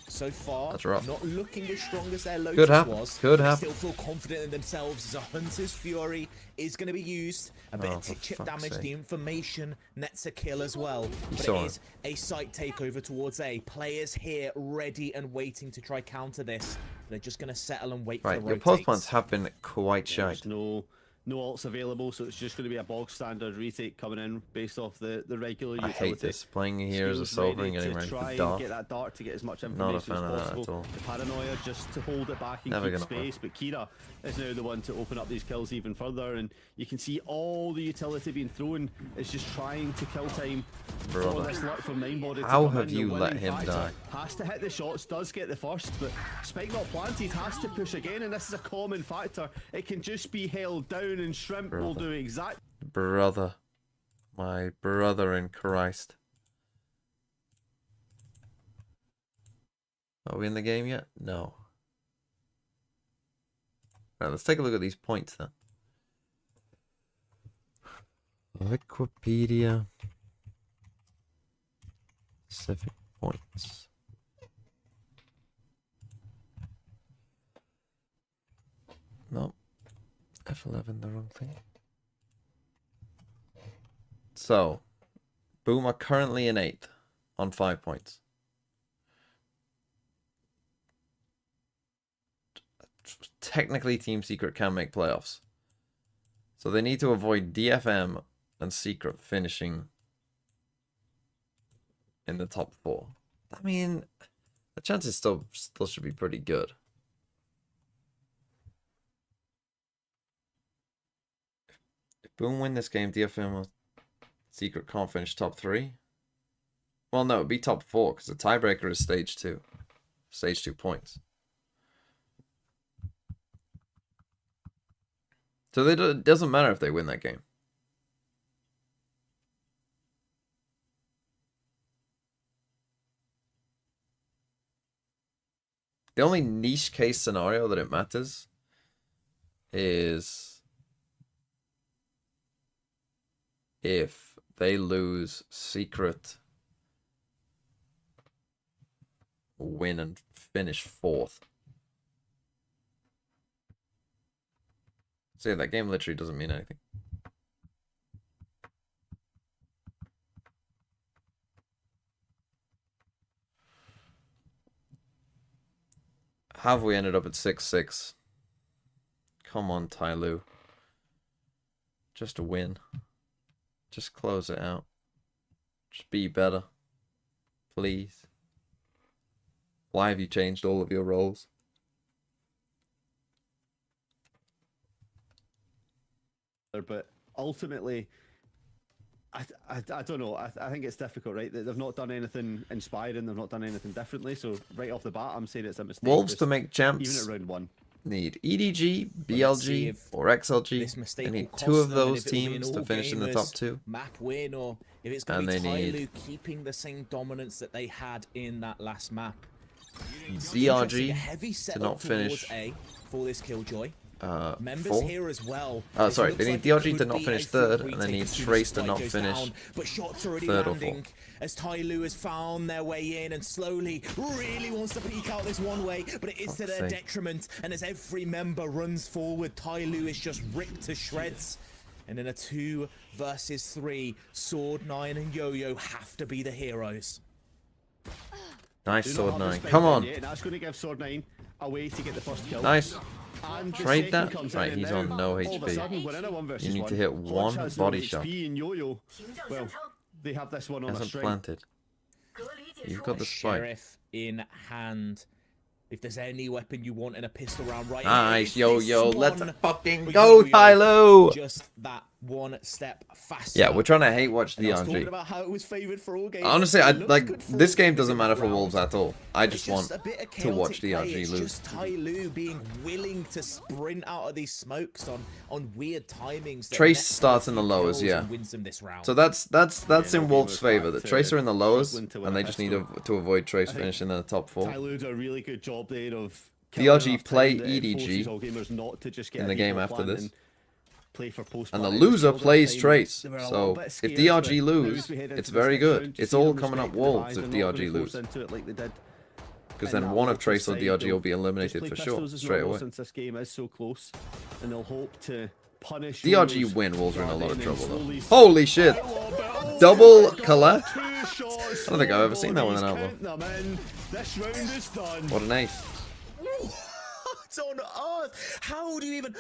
So far, That's rough. not looking as strong as their Lotus Could happen. was. Could They happen. still feel confident in themselves as a Hunter's Fury is going to be used. A bit Oh, of tick for chip fuck's damage, sake. the information nets a kill as well. But saw it it. is a site takeover towards A. Players here ready and waiting to try counter this. They're just going to settle and wait Right, for the your post rotates. plants have been quite There's shite. no ults available, so it's just going to be a bog standard retake coming in based off the regular I utility. hate this. Playing here as a Skills Silver and getting to ready try for and Dark. get that dart to get as much Not a information fan as of that at possible. all. The paranoia just to hold it back and Never keep gonna work. space, but Kira is now the one to open up these kills even further, and you can see all the utility being thrown is just trying to kill time for Brother. this luck from Ninebody to How come have in. The you let winning him factor die? Has to hit the shots, does get the first, but Spike not planted, has to push again, and this is a common factor. It can just be held down, and Shrimp will do exactly. Brother. My brother in Christ. Are we in the game yet? No. Right, let's take a look at these points then. Wikipedia. Specific points. No. F11, the wrong thing. So, Boom are currently in 8th on 5 points. Technically, Team Secret can make playoffs. So they need to avoid DFM and Secret finishing in the top 4. I mean, the chances still should be pretty good. If Boom win this game, DFM or Secret can't finish top 3. Well, no, it'd be top 4 because the tiebreaker is stage 2. Stage 2 points. So it doesn't matter if they win that game. The only niche case scenario that it matters is if they lose Secret win and finish 4th. So yeah, that game literally doesn't mean anything. Have we ended up at 6-6? Come on, TYLOO. Just a win. Just close it out. Just be better. Please. Why have you changed all of your roles? But ultimately, I don't know. I think it's difficult, right? They've not done anything inspiring. They've not done anything differently. So right off the bat, I'm saying it's a mistake. Wolves to make champs. Even at round 1. Need EDG, BLG, or XLG. They need 2 of those teams to finish in the top 2. Map win, or if it's going to be TYLOO keeping the same dominance that they had in that last map. DRG to not finish A for this Killjoy. Members 4. here as well. Oh, sorry, they need DRG to not finish 3rd, and they need Trace to not finish but shots already 3rd or landing 4th. as TYLOO has found their way in and slowly really wants to peek out this one way, but it is to their detriment. And as every member runs forward, TYLOO is just ripped to shreds. And in a 2 versus 3, Sword9 and Yo-Yo have to be the heroes. Nice, Sword9. Come on. That's going to give Sword9 a way to get the first kill. Nice. And Trade that. Right, he's on no HP. You need to hit 1 body shot. Yo-Yo. Well, they have this one on a Hasn't string. planted. You've got the spike. Sheriff in hand. If there's any weapon you want in a pistol round right Nice, here, Yo-Yo. this Let's one. fucking go, TYLOO. Just that one step faster. Yeah, we're trying to hate watch And I was talking DRG. about how it was favored for all games. Honestly, It I looked like good for this all game games doesn't in matter that for round. Wolves at all. I just want a bit of to watch chaotic play. DRG It's lose. just TYLOO being willing to sprint out of these smokes on weird timings. that Trace nets them starts a in the few lowers, kills yeah. and wins them this round. So that's in Wolves' favor. The Trace are in the lowers, struggling to win and a they just need pistol. to avoid Trace finishing in the top 4. TYLOO do a really good job there of DRG play killing enough time that it EDG forces AllGamers not to just get in a the game default after plant this. and play for post And the plant. loser Just plays time. Trace. They were a little So bit if scared, DRG but lose, now as we head into it's this very next good. round, It's see all them coming up respect the Wolves device, if they're not DRG gonna force lose. into it like they did Because in then that one of Wolves Trace or side. DRG will They'll be just eliminated play for pistols sure, as straight normal away. since this game is so close, and they'll hope to punish DRG Yo-Yo's win, Wolves are in a lot of and then trouble though. slowly Holy shit! Oh, Double God, collect? 2 shots I don't think I've ever seen that one in bodies, Outlaw. count them in. This round is done. What an ace. What on earth? How do you even...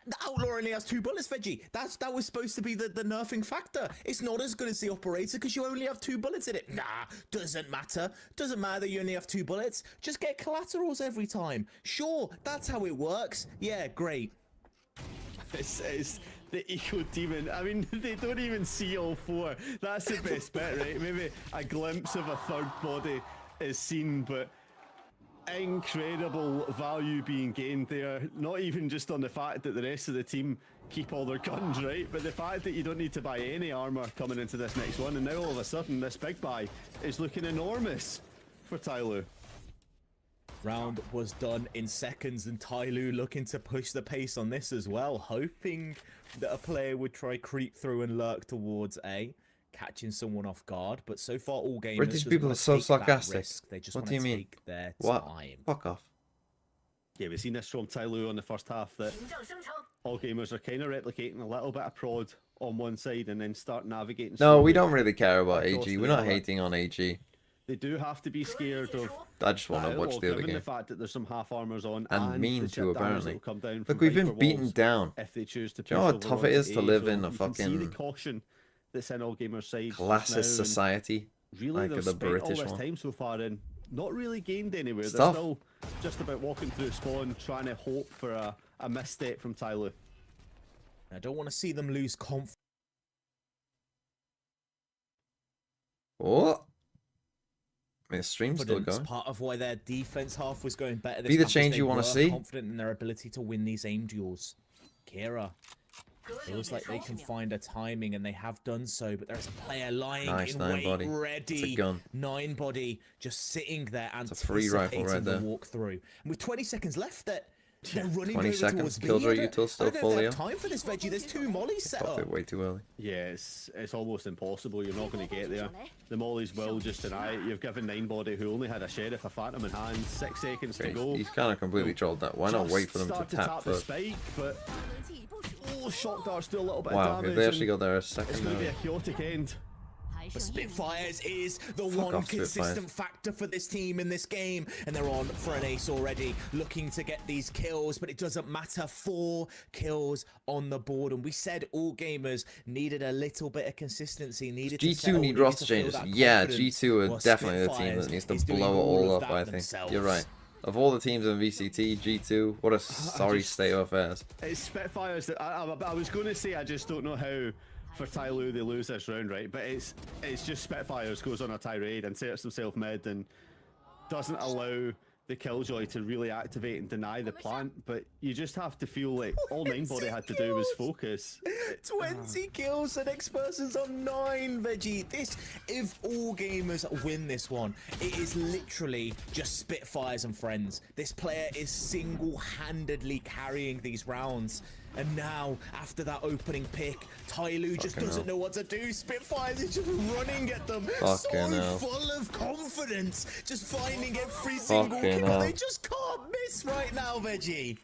The Outlaw only has 2 bullets, Veggie. That was supposed to be the nerfing factor. It's not as good as the Operator because you only have 2 bullets in it. Nah, doesn't matter. Doesn't matter that you only have 2 bullets. Just get collaterals every time. Sure, that's how it works. Yeah, great. This is the Eco Demon. I mean, they don't even see all 4. That's the best bit, right? Maybe a glimpse of a 3rd body is seen, but incredible value being gained there. Not even just on the fact that the rest of the team keep all their guns, right? But the fact that you don't need to buy any armor coming into this next one, and now all of a sudden this big buy is looking enormous for TYLOO. Round was done in seconds, and TYLOO looking to push the pace on this as well, hoping that a player would try creep through and lurk towards A, catching someone off guard. But so far, AllGamers British just people wanna are so take that sarcastic. risk. They just What want do you to mean? take their What? time. Fuck off. Yeah, we've seen this from TYLOO on the first half, that AllGamers are kind of replicating a little bit of prod on one side and then start navigating. No, we slowly don't really care about across AG. the We're not other. hating on AG. They do have to be scared of I just want to that watch outlaw, the other given game. the fact that there's some half armors on And mean the too, chip damage apparently. that'll come down Look, from we've been Viper beaten walls down. if they choose to Do you know push how over tough it onto is to A, live so in a you can see the fucking caution that's in AllGamers' side just classist now, and society? really like they've the spent all British this one. time so far and not really gained anywhere. Stuff. They're still just about walking through spawn, trying to hope for a misstep from TYLOO. I don't want to see them lose confidence. Oh. I mean, the stream's still going. Part of why their defense half was going better. This Be the map is change they you wanna were see. Confident in their ability to win these aim duels. Kira. Feels like they can find a timing, and they have done so, but there's a player lying Nice, in 9 wait, body. ready. It's a gun. 9 body, just sitting there, a free rifle anticipating right the there. walk through. And with 20 seconds left, that They're running 20 over seconds, towards B. Killjoy I don't- Util still I don't know if fully they up. have time for this, Veggie. There's 2 mollies set Popped up. it way too early. Yeah, it's almost impossible. You're not going to get there. The mollies will just deny it. You've given Ninebody, who only had a Sheriff, a Phantom in hand, 6 seconds to go. He's kind of completely trolled that. Why not wait for them to Start tap the first? spike, but shock darts do a little bit Wow, of if damage. they actually and got there a it's second going to be now. a chaotic end. But Spitfires is the one off, consistent Spitfires. factor for this team in this game, and they're on for an ace already, looking to get these kills, but it doesn't matter. 4 kills on the board, and we said AllGamers needed a little bit of consistency, needed to G2 settle, need needed roster to feel changes. that Yeah, confidence. G2 are Well, definitely the team Spitfires that needs to is doing blow it all all of up, that I think. themselves. You're right. Of all the teams in VCT, G2, what a sorry state of affairs. It's Spitfires. I was going to say I just don't know how for TYLOO they lose this round, right? But it's just Spitfires goes on a tirade and sets himself mid and doesn't allow the Killjoy to really activate and deny the plant. But you just have to feel like all Ninebody had to do was focus. 20 kills, the next person's on 9, Veggie. If AllGamers win this one, it is literally just Spitfires and friends. This player is single-handedly carrying these rounds. And now, after that opening pick, TYLOO just doesn't know what to do. Spitfires is just running at them. Fucking hell. Full of confidence. Just finding every single Fucking kill. hell. They just can't miss right now, Veggie.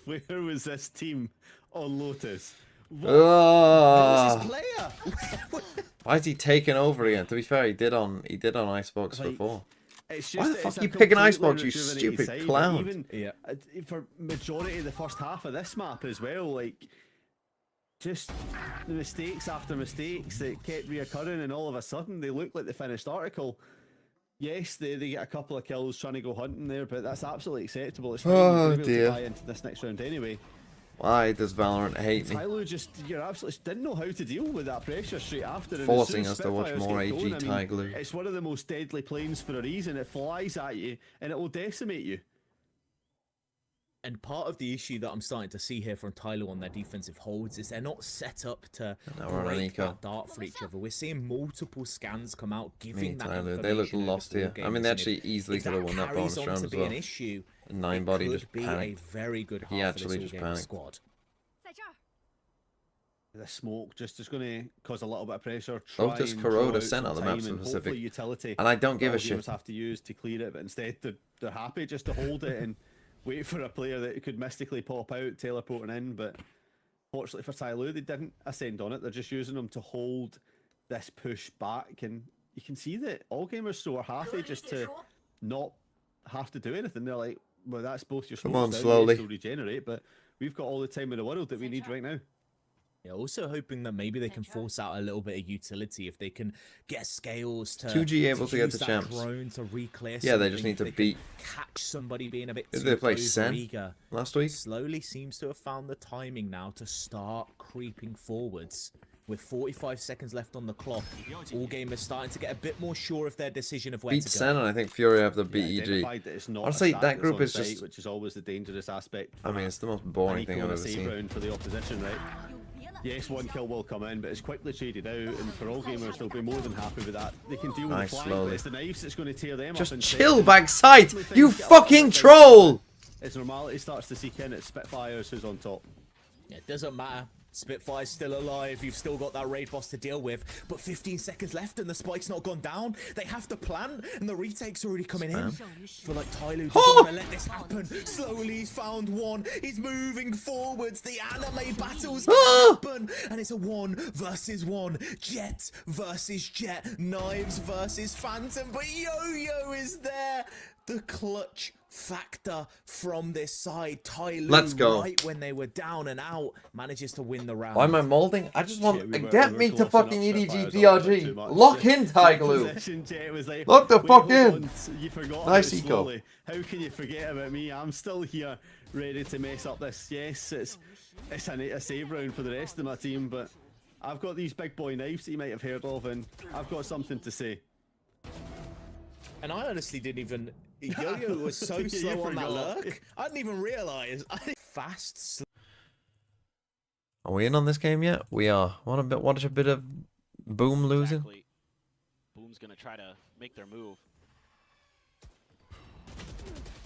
Where was this team on Lotus? Ugh. Player. Why is he taking over again? To be fair, he did on Icebox Like, before. It's Why the it's fuck a are you picking completely Icebox, you rejuvenated stupid side. clown? Even Yeah. for majority of the first half of this map as well, like just the mistakes after mistakes that kept reoccurring, and all of a sudden they look like the finished article. Yes, they get a couple of kills trying to go hunting there, but that's absolutely acceptable. It's fine. Oh, You're gonna be able dear. to buy into this next round anyway. Why does Valorant hate me? TYLOO just absolutely didn't know how to deal with that pressure straight after. And Forcing as soon as us to watch Spitfires more get AG going, I mean, TYLOO. it's one of the most deadly planes for a reason. It flies at you and it will decimate you. And part of the issue that I'm starting to see here from TYLOO on their defensive holds is they're not set up to Now we're on an break eco. that dart for each other. We're seeing multiple scans come out Me giving and that TYLOO, they look information over lost to here. AllGamers, I mean, and they if- actually easily if could have that won that carries bonus on round to as be well. an issue, And Ninebody it just could be panicked. a very good He half for actually this just AllGamers panicked. squad. The smoke just is going to cause a little bit of pressure. Lotus try and Corrode draw is sent some out the map time and specific. hopefully utility. And I don't give a AllGamers shit. have to use to clear it, but instead they're happy just to hold it and wait for a player that could mystically pop out, teleporting in. But fortunately for TYLOO, they didn't ascend on it. They're just using them to hold this push back, and you can see that AllGamers so are happy just to not have to do anything. They're like, well, that's both your Come smokes on, down, slowly. yes, they'll regenerate, but we've got all the time in the world that we need right now. Yeah, also hoping that maybe they can force out a little bit of utility if they can get scales to 2G able to get use the that champs. drone to reclear Yeah, they just something, need if to they can beat- catch somebody being a bit Did too they play close or Sen eager. last week? Slowly seems to have found the timing now to start creeping forwards. With 45 seconds left on the clock, AllGamers starting to get a bit more sure of their decision of where Beat to go. Sen, and I think Fury have the Yeah, BEG. identified that it's not a Honestly, stack that that's group on is site, just- which is always the dangerous aspect. I mean, it's the most An boring eco thing I've and a ever save seen. round for the opposition, right? Yes, one kill will come in, but it's quickly traded out, and for AllGamers, they'll be more than happy with that. They can deal with Nice, the flank, slowly. but it's the knives that's going to tear them Just up. chill backside, you fucking troll! As normality starts to seek in, it's Spitfires who's on top. Yeah, it doesn't matter. Spitfire's still alive. You've still got that raid boss to deal with. But 15 seconds left and the spike's not gone down. They have to plant and the retake's already coming in. For like TYLOO doesn't want to let this happen. Slowly he's found one. He's moving forwards. The anime battle's gonna happen. And it's a 1 versus 1. Jet versus Jet. Knives versus Phantom. But Yo-Yo is there. The clutch factor from this side. TYLOO, Let's go. right when they were down and out, manages to win the round. Why am I molding? I just want Yeah, we were get me to closing fucking up EDG Spitfires a little bit DRG. too much. Lock in The TYLOO. position, Jet was like, Lock the "Wait, fuck hold in." on, You forgot Nice about eco. slowly. How can you forget about me? I'm still here, ready to mess up this. Yes, it's a save round for the rest of my team, but I've got these big boy knives that you might have heard of, and I've got something to say. And I honestly didn't even. Yo-Yo was so You slow on that forgot. lurk. I didn't even realize. Fast. Are we in on this game yet? We are. Watch a bit of Boom losing. Exactly. Boom's gonna try to make their move.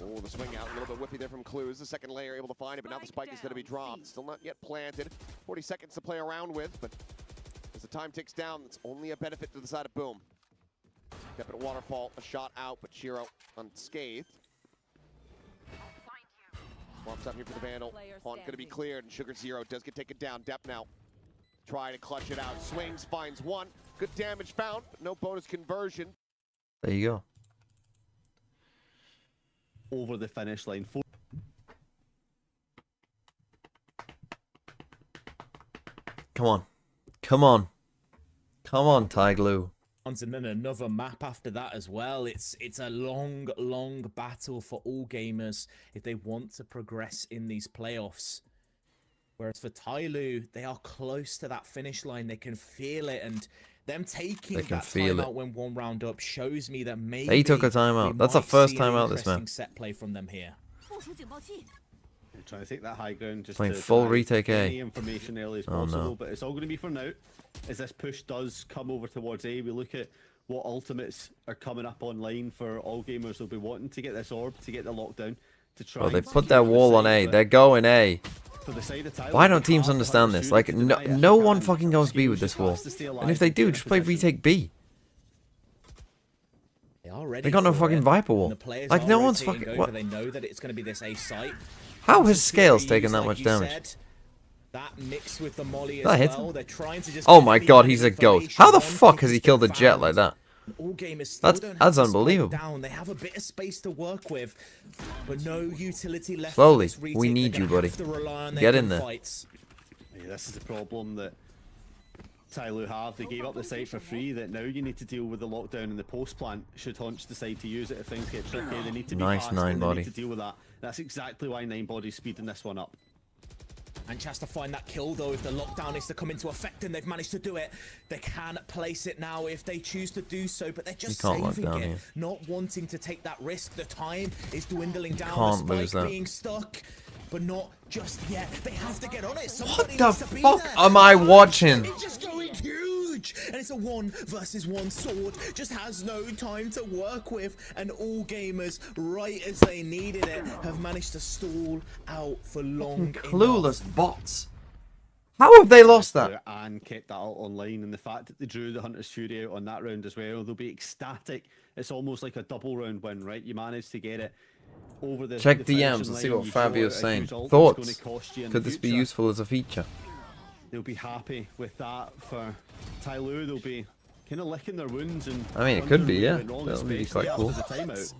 Oh, the swing out, a little bit whiffy there from Clues. The second layer able to find it, but now the spike is going to be dropped. Still not yet planted. 40 seconds to play around with, but as the time ticks down, it's only a benefit to the side of Boom. Kept it a waterfall, a shot out, but Shiro unscathed. Swaps up here for the Vandal. Haunt going to be cleared, and Sugar Zero does get taken down. Depp now trying to clutch it out. Swings, finds one. Good damage found, but no bonus conversion. There you go. Over the finish line. Come on. Come on. Come on, TYLOO. And then another map after that as well. It's a long battle for AllGamers if they want to progress in these playoffs. Whereas for TYLOO, they are close to that finish line. They can feel it, and them taking that timeout when one round up shows me that maybe they took a timeout. That's the first timeout this man. Set play from them here. Trying to take that high ground, just playing to full retake A. any information early as possible, but it's all going to be for now. As this push does come over towards A, we look at what ultimates are coming up online for AllGamers. They'll be wanting to get this orb, to get the lockdown, to try. Well, they put their wall on A. They're going A. For the side of TYLOO, Why don't teams understand this? Like, no one fucking goes B with this wall. And if they do, just play retake B. They got no fucking Viper wall. Like, no one's fucking... What? They know that it's going to be this A site. How has Scales taken that much damage? That mixed with the molly That as hit well. him. They're trying to just Oh my god, he's a goat. How the fuck has he killed a jet like that? That's unbelievable. Down. They have a bit of space to work with, but no utility left. Slowly, for this retake. we need They're you, gonna buddy. have to rely on Get their in there. fights. Yeah, this is the problem that TYLOO have. They gave up the site for free. That now you need to deal with the lockdown and the post plant. Should Hunch decide to use it if things get tricky, they need to be Nice fast nine and they body. need to deal with that. That's exactly why 9body's speeding this one up. And has to find that kill though if the lockdown is to come into effect, and they've managed to do it. They can place it now if they choose to do so, but they're just saving it, here. not wanting to take that risk. The time is dwindling down. Can't the lose spike that. being stuck, but not just yet. They have to get on it. What Somebody the needs to be fuck there. am I watching? It's just going huge, and it's a 1 versus 1 sword. Just has no time to work with, and AllGamers, right as they needed it, have managed to stall out for long. Clueless bots. How have they lost that? And kept that out online, and the fact that they drew the Hunter's Fury out on that round as well, they'll be ecstatic. It's almost like a double round win, right? You managed to get it over the Check the DMs finishing and see line, what you Fabio's draw a saying. huge ult that's Thoughts? gonna cost you in Could the this be future. useful as a feature? They'll be happy with that. For TYLOO, they'll be kind of licking their wounds, and I mean, it could be, yeah. went wrong, That would be especially quite cool. after the timeout.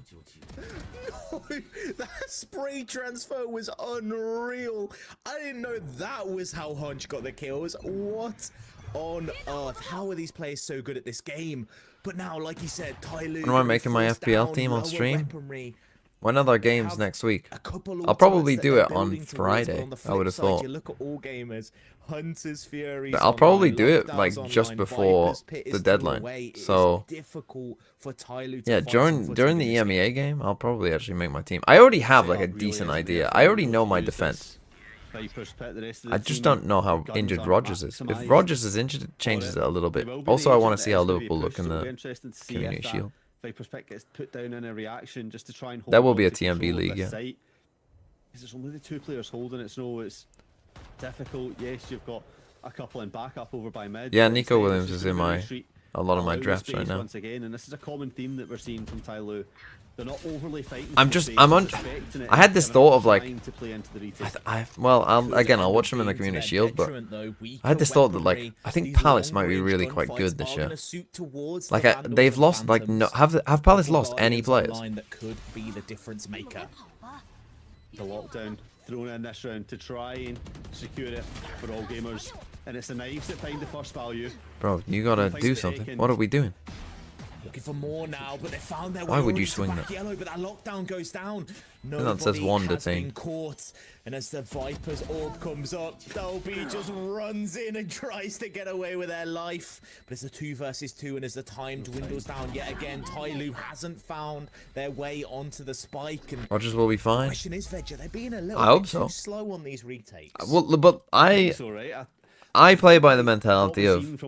That spray transfer was unreal. I didn't know that was how Hunch got the kills. What on earth? How are these players so good at this game? But now, like you said, TYLOO. When am I making my FPL team on stream? When are their games next week? I'll probably do it on Friday, I would have thought. You look at AllGamers, Hunters, Furies. But I'll probably online, do it Lockdowns like just online, before Vipers Pit is the still deadline. away. It is So difficult for TYLOO to yeah, fight during some the footing in this EMEA game, I'll probably actually make my team. I already have like a decent idea. I already know my defense. I just don't know how injured Rogers is. If Rogers is injured, it changes it a little bit. Also, I want to see how Liverpool look in the Community Shield. Viper's Pit gets put down in a reaction just to try and hold That will on be a to TMB control of league, this yeah. site. Because there's only the 2 players holding it, so it's difficult. Yes, you've got a couple in backup over by mid. Yeah, but Nico instead Williams it's is just in gonna my retreat, a lot of my allow the drafts right space now. once again, and this is a common theme that we're seeing from TYLOO. They're not overly fighting. I'm for just, space, I'm on. respecting it, I had and this kind of thought of like, trying to play into the retake. again, I'll watch them in the Community Shield, but I had this thought that like, I think Palace might be really quite good this year. Like, they've lost like, no, have Palace lost any players? That could be the difference maker. The lockdown thrown in this round to try and secure it for AllGamers, and it's the knives that find the first value. Bro, you gotta do something. What are we doing? Looking for more now, but they found their way. Why would you already to swing back that? Yellow, but that lockdown goes down. that says Nobody one has detained. been caught, and as the Vipers orb comes up, Dolby just runs in and tries to get away with their life. But it's a 2 versus 2, and as the time dwindles down yet again, TYLOO hasn't found their way onto the spike. And Rogers will be the fine. question is, Veg, are they being a little I hope bit so. too slow on these retakes? Well, but It's alright. I play by the mentality of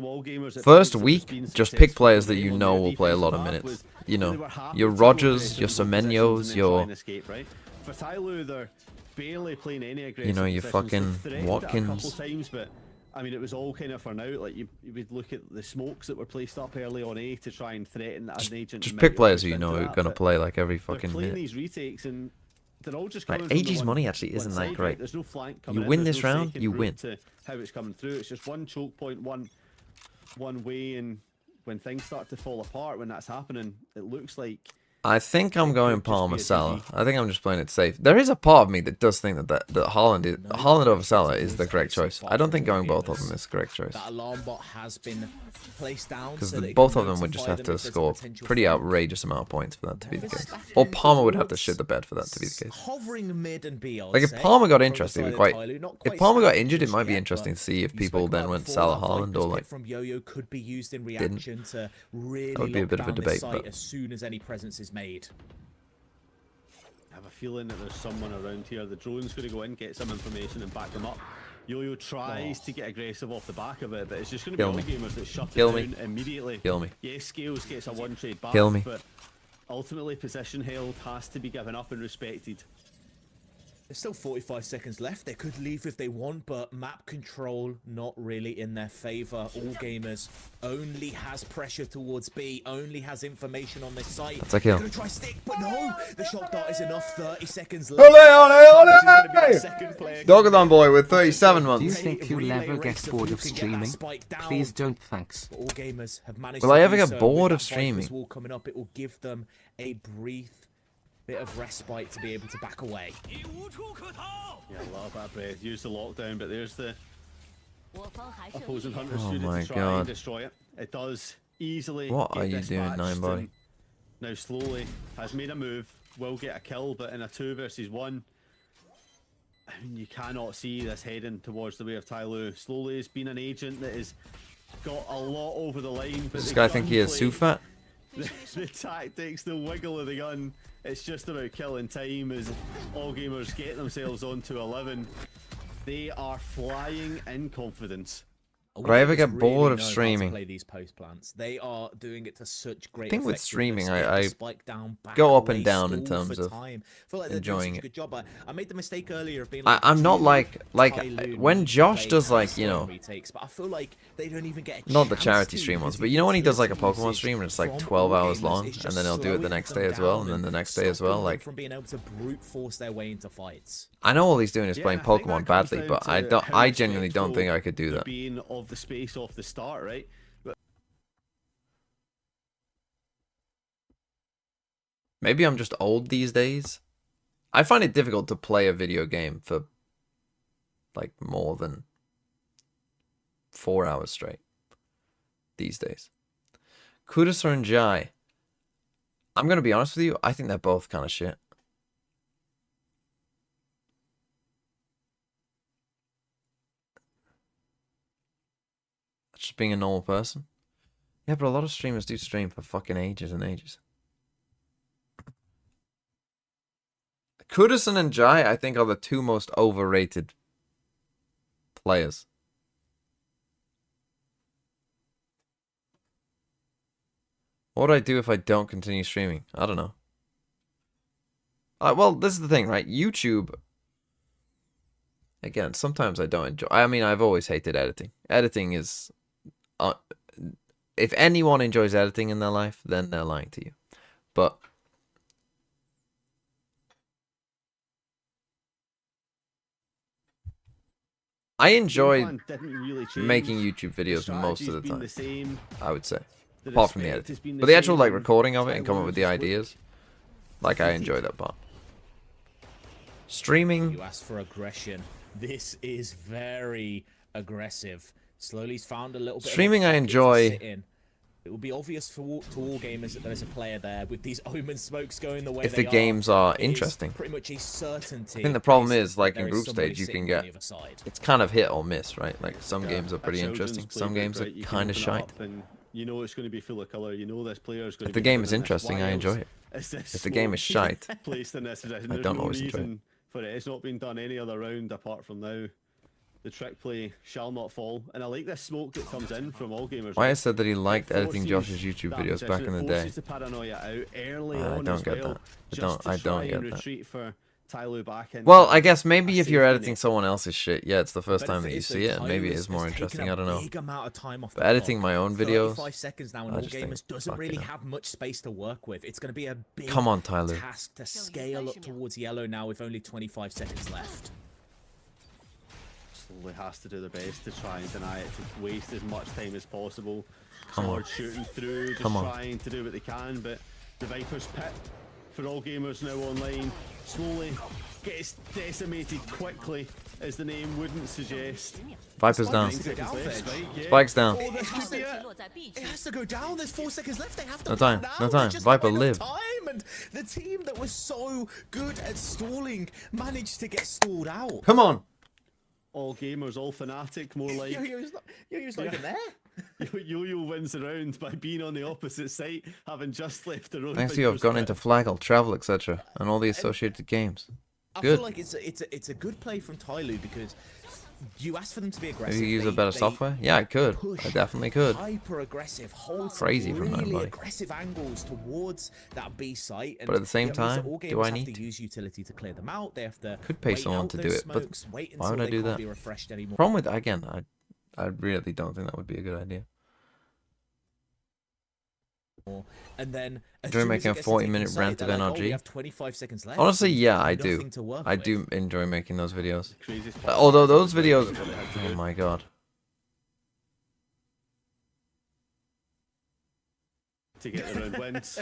first week, just pick players that you know will play a lot of minutes. You know, your Rogers, your Semenyos, your... For TYLOO, they're barely playing any aggressive You know, your positions. fucking They've threatened it a couple Watkins. times, but I mean, it was all kind of for now. Like you would look at the smokes that were placed up early on A to try and threaten that an agent. Just might pick get players pushed who you know into are that, going to but play like every they're fucking playing minute. these retakes and they're all just Right, coming from the AG's one- money actually one isn't that side, right? great. There's no flank You coming win in, this there's no round, second you route win. to how it's coming through. It's just one choke point, one way, and when things start to fall apart, when that's happening, it looks like I think I'm going just be Palmer a Salah. GG. I think I'm just playing it safe. There is a part of me that does think that Haaland over Salah is the correct choice. I don't think going both of them is the correct choice. That alarm bot has been placed down Because so that it both can of them would just notify have them to if there's a score potential pretty flank. outrageous amount of points for that to be the case. Or Palmer would have to shit the bed for that to be the case. Hovering mid and B, I'd Like if say, Palmer got from the interested, side it'd of quite. TYLOO. Not If quite Palmer got standing injured, it just might be yet, interesting but to see if you people spoke then about went before Salah that Haaland or like. from Yo-Yo could be used in reaction to really would be a lock bit of a down this debate, site but- as soon as any presence is made. I have a feeling that there's someone around here. The drone's going to go in, get some information, and back them up. Yo-Yo tries to get aggressive off the back of it, but it's just going to Kill be me. AllGamers that shut Kill it me. down immediately. Kill me. Yes, Scales gets a one-trade back, Kill me. but ultimately position held has to be given up and respected. There's still 45 seconds left. They could leave if they want, but map control not really in their favor. AllGamers only has pressure towards B, only has information on this site. That's a kill. They're gonna try stick, but no! The shot dart is enough. 30 seconds left. Ole, ole, This is gonna be the ole! second player. Dogadon boy with 37 Do you months. think you'll Relay ever get race of bored who of can get that streaming? spike down. Please don't, thanks. But AllGamers have managed Will to I ever do get so. bored With of that Viper's streaming? wall coming up, it will give them a brief bit of respite to be able to back away. Yeah, a lot of bad breath. Use the lockdown, but there's the opposing hunter Oh student my to try God. and destroy it. It does easily. What get are you doing, dispatched, Ninebody? and now slowly has made a move. Will get a kill, but in a 2 versus 1. I mean, you cannot see this heading towards the way of TYLOO. Slowly has been an agent that has got a lot over the line. But Does this the guy think he is gunplay- Sufat? the tactics, the wiggle of the gun, it's just about killing time as AllGamers get themselves onto 11. They are flying in confidence. Would I ever AllGamers get bored really of know how to streaming? play these post plants. They are doing it to such great think with effectiveness, streaming, get the I spike down, back go up and away, down in stall terms for of time. I feel like they're doing enjoying such a it. good job. I made the mistake earlier of being I'm not like TYLOO when need to Josh play does like, fast you know, retakes, but I feel like they don't even get a not the chance charity to stream ones, because but you know when he does like a utility Pokemon usage stream and it's like from 12 hours AllGamers long, is and just then he'll do it the slowing next them day as well, down and then the next day as stopping well. them Like from being able to brute force their way into fights. I know all he's doing is Yeah, playing I think that Pokemon comes badly, down but to how I genuinely don't think respectful I could do they're that. being of the space off the start, right? But Maybe I'm just old these days. I find it difficult to play a video game for like more than 4 hours straight these days. Kudasar and Jai. I'm going to be honest with you. I think they're both kind of shit. That's just being a normal person. Yeah, but a lot of streamers do stream for fucking ages and ages. Kudasar and Jai, I think, are the two most overrated players. What would I do if I don't continue streaming? I don't know. Well, this is the thing, right? YouTube. Again, sometimes I don't enjoy. I mean, I've always hated editing. Editing is. If anyone enjoys editing in their life, then they're lying to you. But. I enjoy game plan didn't really change. making YouTube The videos most of strategy's the been time. the same. I would say. The Apart from the respect has editing. been But the actual same, like and recording of it and coming up with the TYLOO just ideas, like I enjoy that part. Streaming, You asked for aggression. This is very aggressive. Slowly's found a little bit. Streaming of a I pocket to enjoy. sit in. It will be obvious to all gamers that there's a player there with these omen smokes going the way If they the games are It is interesting. pretty much a certainty. I think the problem basically, is, like that in there group somebody stage, you sitting can on get. the other side. It's kind of hit or miss, right? Like some Yeah, games are pretty a children's interesting, some playbook, games are right? You can kind of open it shite. up and you know it's going to be full of colour. You know this player is going If to the be game better is than this. interesting, Why I enjoy else it. is this If the game is smoke shite, placed in this position? I There's don't no always enjoy it. reason for it. It's not been done any other round apart from now. The trick play shall not fall. And I like this smoke that comes in from AllGamers. Wyatt said that he liked editing Forces Josh's YouTube that videos back in the day. forces the paranoia out early I on don't as get well, that. just to I try don't and get that. retreat for TYLOO back in. Well, I guess maybe if you're safety editing net. someone else's shit, yeah, it's the first But time the that you thing see is, it, though, and maybe it Tyler's is more has taken interesting. a I don't know. big amount of time off But the editing clock. my own videos, 35 seconds now, and I just think, AllGamers doesn't fuck really it. have much space to work with. It's going to be a big Come on, TYLOO. task to scale up towards yellow now with only 25 seconds left. Slowly has to do their best to try and deny it, to waste as much time as possible. Come on. Sword shooting through, just Come on. trying to do what they can, but the Viper's pit for AllGamers now online slowly gets decimated quickly, as the name wouldn't suggest. Viper's down. Seconds left. Spike's down. Oh, this could be it. It has to go down. There's 4 seconds left. They have to No time, plan no now. time. They just Viper, not enough live. Time. And the team that was so good at stalling managed to get stalled out. Come on. AllGamers, all fanatic, more like Yo-Yo's not even there. Yo-Yo wins the round by being on the opposite side, having just left their own. Thanks to you, I've Viper's gone pit. into Flaggle, Travel, etc., and all the associated games. I Good. feel like it's a good play from TYLOO because you asked for them to be aggressive. Maybe use a They- better they software? Yeah, I could. push I definitely could. Hyper aggressive, hold Crazy from that, really buddy. aggressive angles towards that B site. And But at the same it means that time, all do gamers I have need to use utility to clear them out. They have to Could pay wait someone out to do those it, but smokes, wait why would until I they do can't that? be refreshed anymore. Problem with, again, I really don't think that would be a good idea. And then as Enjoy soon as making it a gets to 40-minute taking site, rant of they're like, oh, NRG? we have 25 seconds left. Honestly, yeah, I Nothing do. to work I with. do enjoy making those videos. Craziest part Although those is videos, what they had to oh do. my god. To get the round wins.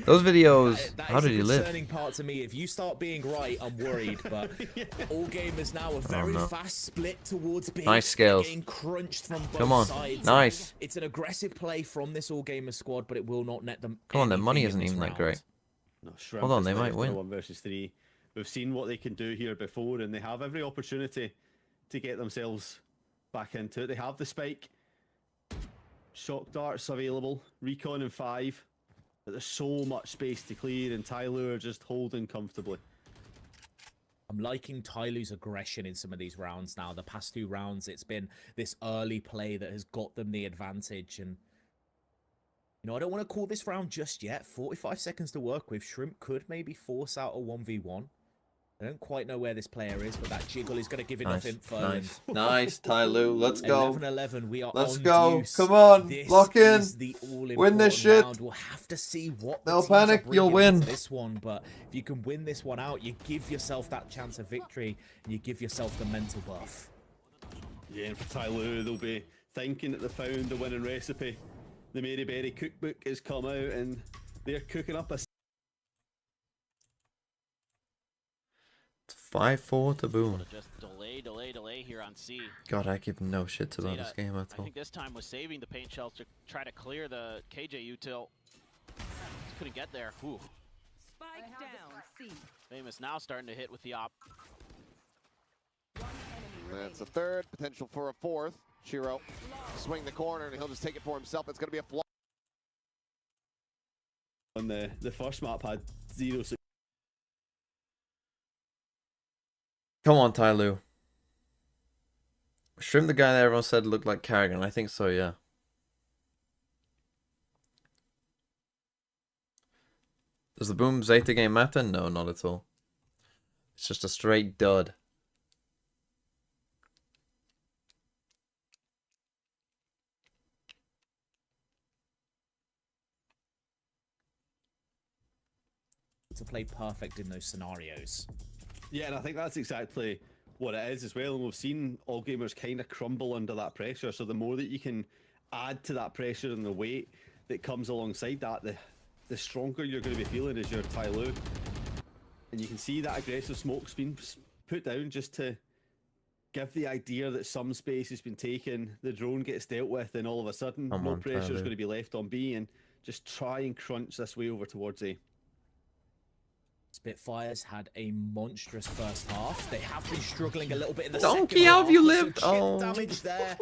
Those videos, That how is did the he live? concerning part to me. If you start being right, I'm worried. But AllGamers now a very no. fast split towards B. Nice scales. Getting crunched from both Come on. sides. Nice. It's an aggressive play from this AllGamers squad, but it will not net them. Come on, their money anything in isn't this even that round. great. No, Shrimp Hold on, is they might left in a win. 1v3. We've seen what they can do here before, and they have every opportunity to get themselves back into it. They have the spike. Shock darts available. Recon in 5. But there's so much space to clear, and TYLOO are just holding comfortably. I'm liking TYLOO's aggression in some of these rounds now. The past 2 rounds, it's been this early play that has got them the advantage. And, you know, I don't want to call this round just yet. 45 seconds to work with. Shrimp could maybe force out a 1v1. I don't quite know where this player is, but that jiggle is going to give enough Nice, info. nice, nice, TYLOO. Let's go. 11-11, we are Let's on go. deuce. Come on, This lock in. is the Win this all-important shit. round. We'll have to see what the No teams are panic, you'll bringing into win. this one, but if you can win this one out, you give yourself that chance of victory, and you give yourself the mental buff. Yeah, and for TYLOO, they'll be thinking that they found the winning recipe. The Mary Berry cookbook has come out, and they're cooking up a 5-4 to boom. Just delay here on C. God, I give no shits about Zeta, this game at I all. think this time was saving the paint shells to try to clear the KJ util. Just couldn't get there. Ooh. Spike down. C. Famous now starting to hit with the op. That's a third, potential for a fourth. Shiro swing the corner, and he'll just take it for himself. It's going to be a flaw. on the first map had 0 success. Come on, TYLOO. Shrimp, the guy that everyone said looked like Carrigan. I think so, yeah. Does the Boom Zeta game matter? No, not at all. It's just a straight dud. To play perfect in those scenarios. Yeah, and I think that's exactly what it is as well. And we've seen AllGamers kind of crumble under that pressure. So the more that you can add to that pressure and the weight that comes alongside that, the stronger you're going to be feeling as your TYLOO. And you can see that aggressive smoke's been put down just to give the idea that some space has been taken, the drone gets dealt with, and all of a sudden, Come no on, pressure is TYLOO. going to be left on B, and just try and crunch this way over towards A. Spitfires had a monstrous first half. They have been struggling a little bit in the Donkey, second how half. have you Some lived? chip Oh. damage there.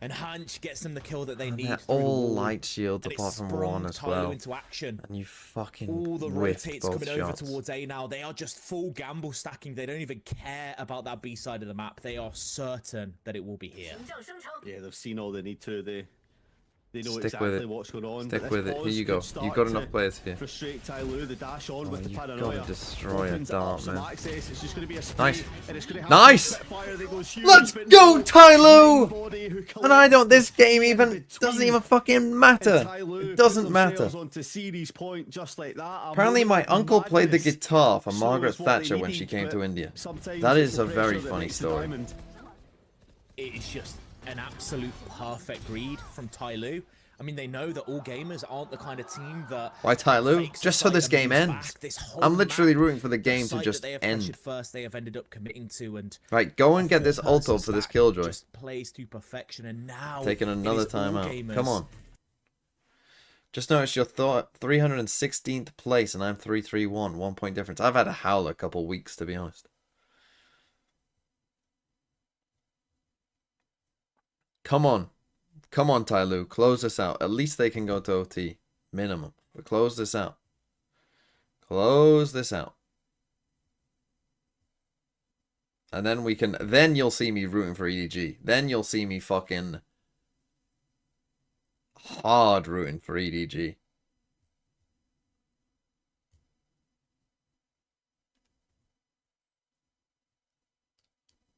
And Hanch gets them the kill that they And need. they're through the all wall, light shields and it apart from sprung one as TYLOO well. into action. And you fucking All the whiffed rotates both coming over shots. towards A now. They are just full gamble stacking. They don't even care about that B side of the map. They are certain that it will be here. Yeah, they've seen all they need to. They know Stick with exactly it. what's going on. Stick but with this it. Here pause you could go. You start got to enough players here. Frustrate TYLOO, the dash on with the You paranoia. gotta destroy a Opens up dart, some man. access. It's just going to be a spray, Nice. and it's gonna have Nice! Spitfire that goes huge, Let's but go, no, TYLOO! nobody who And I collects don't. This the game in even between. doesn't even fucking And matter. TYLOO It doesn't put matter. themselves onto series point just like that. A Apparently, my moment of uncle played the madness guitar for shows Margaret what they Thatcher when she needed, came but to India. sometimes That it's is the a very pressure that funny makes the story. diamond. It is just an absolute perfect read from TYLOO. I mean, they know that AllGamers aren't the kind of team that... Why TYLOO? fakes Just the so site this and game moves ends. back. This whole I'm literally map, rooting for the game to site just that they have end. pressured first, they have ended up committing to, and Right, go and get this four-person ult for this stack Killjoy. just plays to perfection, and now Taking it another is time out. AllGamers. Come on. Just noticed you're 316th place and I'm 331. 1 point difference. I've had a howl a couple weeks, to be honest. Come on. Come on, TYLOO. Close this out. At least they can go to OT. Minimum. But close this out. Close this out. And then we can... Then you'll see me rooting for EDG. Then you'll see me fucking... hard rooting for EDG.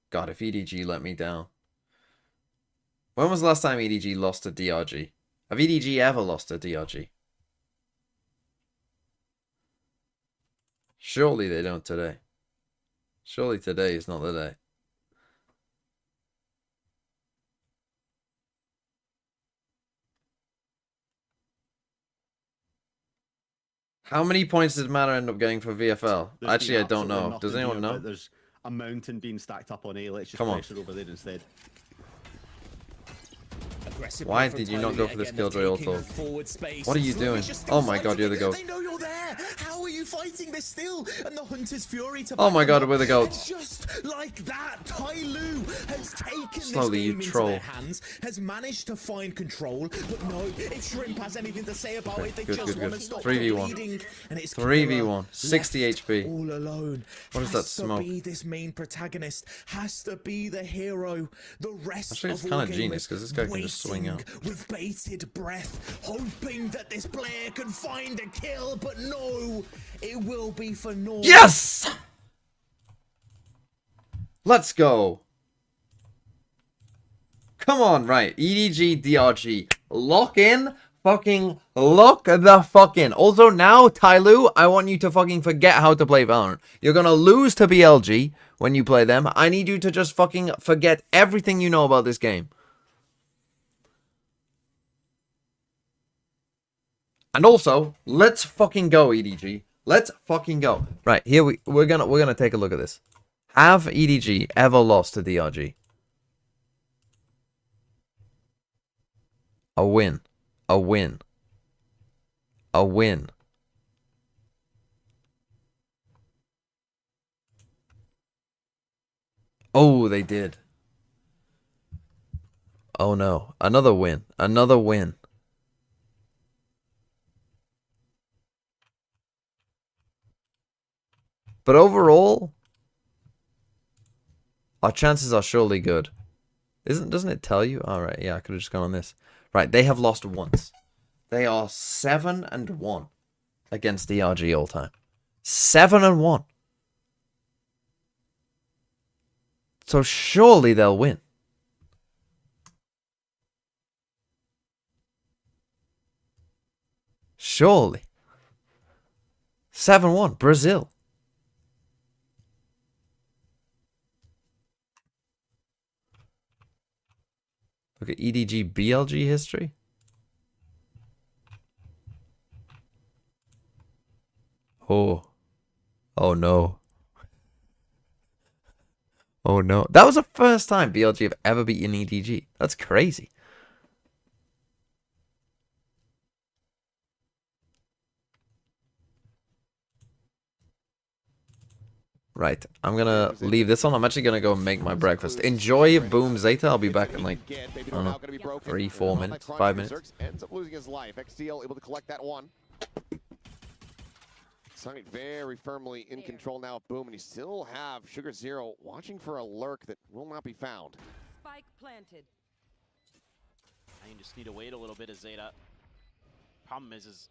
God, if EDG let me down. When was the last time EDG lost to DRG? Have EDG ever lost to DRG? Surely they don't today. Surely today is not the day. How many points did Matter end up getting for VFL? There's Actually, I been don't absolutely know. Does nothing anyone here, know? but there's a mountain being stacked up on A. Let's just Come on. pressure over there instead. Aggressive Why play from did you not TYLOO go yet for this again. They're Killjoy taking auto? forward space. What are you Sluggish doing? is still Oh my god, fighting you're the it. goat. They know you're there. How are you fighting this still? And the Hunter's Fury to Oh back my them god, up. we're the And goats. just like that, TYLOO has taken Slowly, this you game into troll. their hands, has managed to find control, but no, if Shrimp has anything to say about Okay, it, they good, just good, want to good. stop 3v1. the bleeding. And it's 3v1. 60 left HP. all alone. What is Has that smoke? to be this main protagonist, has to be the hero. The rest Actually, it's of kind of AllGamers genius because this guy can just swing waiting out. with bated breath, hoping that this player can find a kill, but no, it will be for naught. Yes! Let's go. Come on, right. EDG, DRG. Lock in. Fucking lock the fuck in. Also, now, TYLOO, I want you to fucking forget how to play Valorant. You're gonna lose to BLG when you play them. I need you to just fucking forget everything you know about this game. And also, let's fucking go, EDG. Let's fucking go. Right, here we're gonna take a look at this. Have EDG ever lost to DRG? A win. A win. A win. Oh, they did. Oh no. Another win. Another win. But overall, our chances are surely good. Doesn't it tell you? Alright, yeah, I could have just gone on this. Right, they have lost once. They are 7-1 against DRG all time. 7-1. So surely they'll win. Surely. 7-1. Brazil. Look at EDG BLG history. Oh. Oh no. Oh no. That was the first time BLG have ever beaten EDG. That's crazy. Right, I'm gonna leave this on. I'm actually gonna go and make my breakfast. Enjoy Boom Zeta. I'll be back in like, I don't know, 3, 4 minutes, 5 minutes. Ends up losing his life. XTL able to collect that one. Sonic very firmly in control now of Boom, and you still have Sugar Zero watching for a lurk that will not be found. Spike planted. I just need to wait a little bit as Zeta. Problem is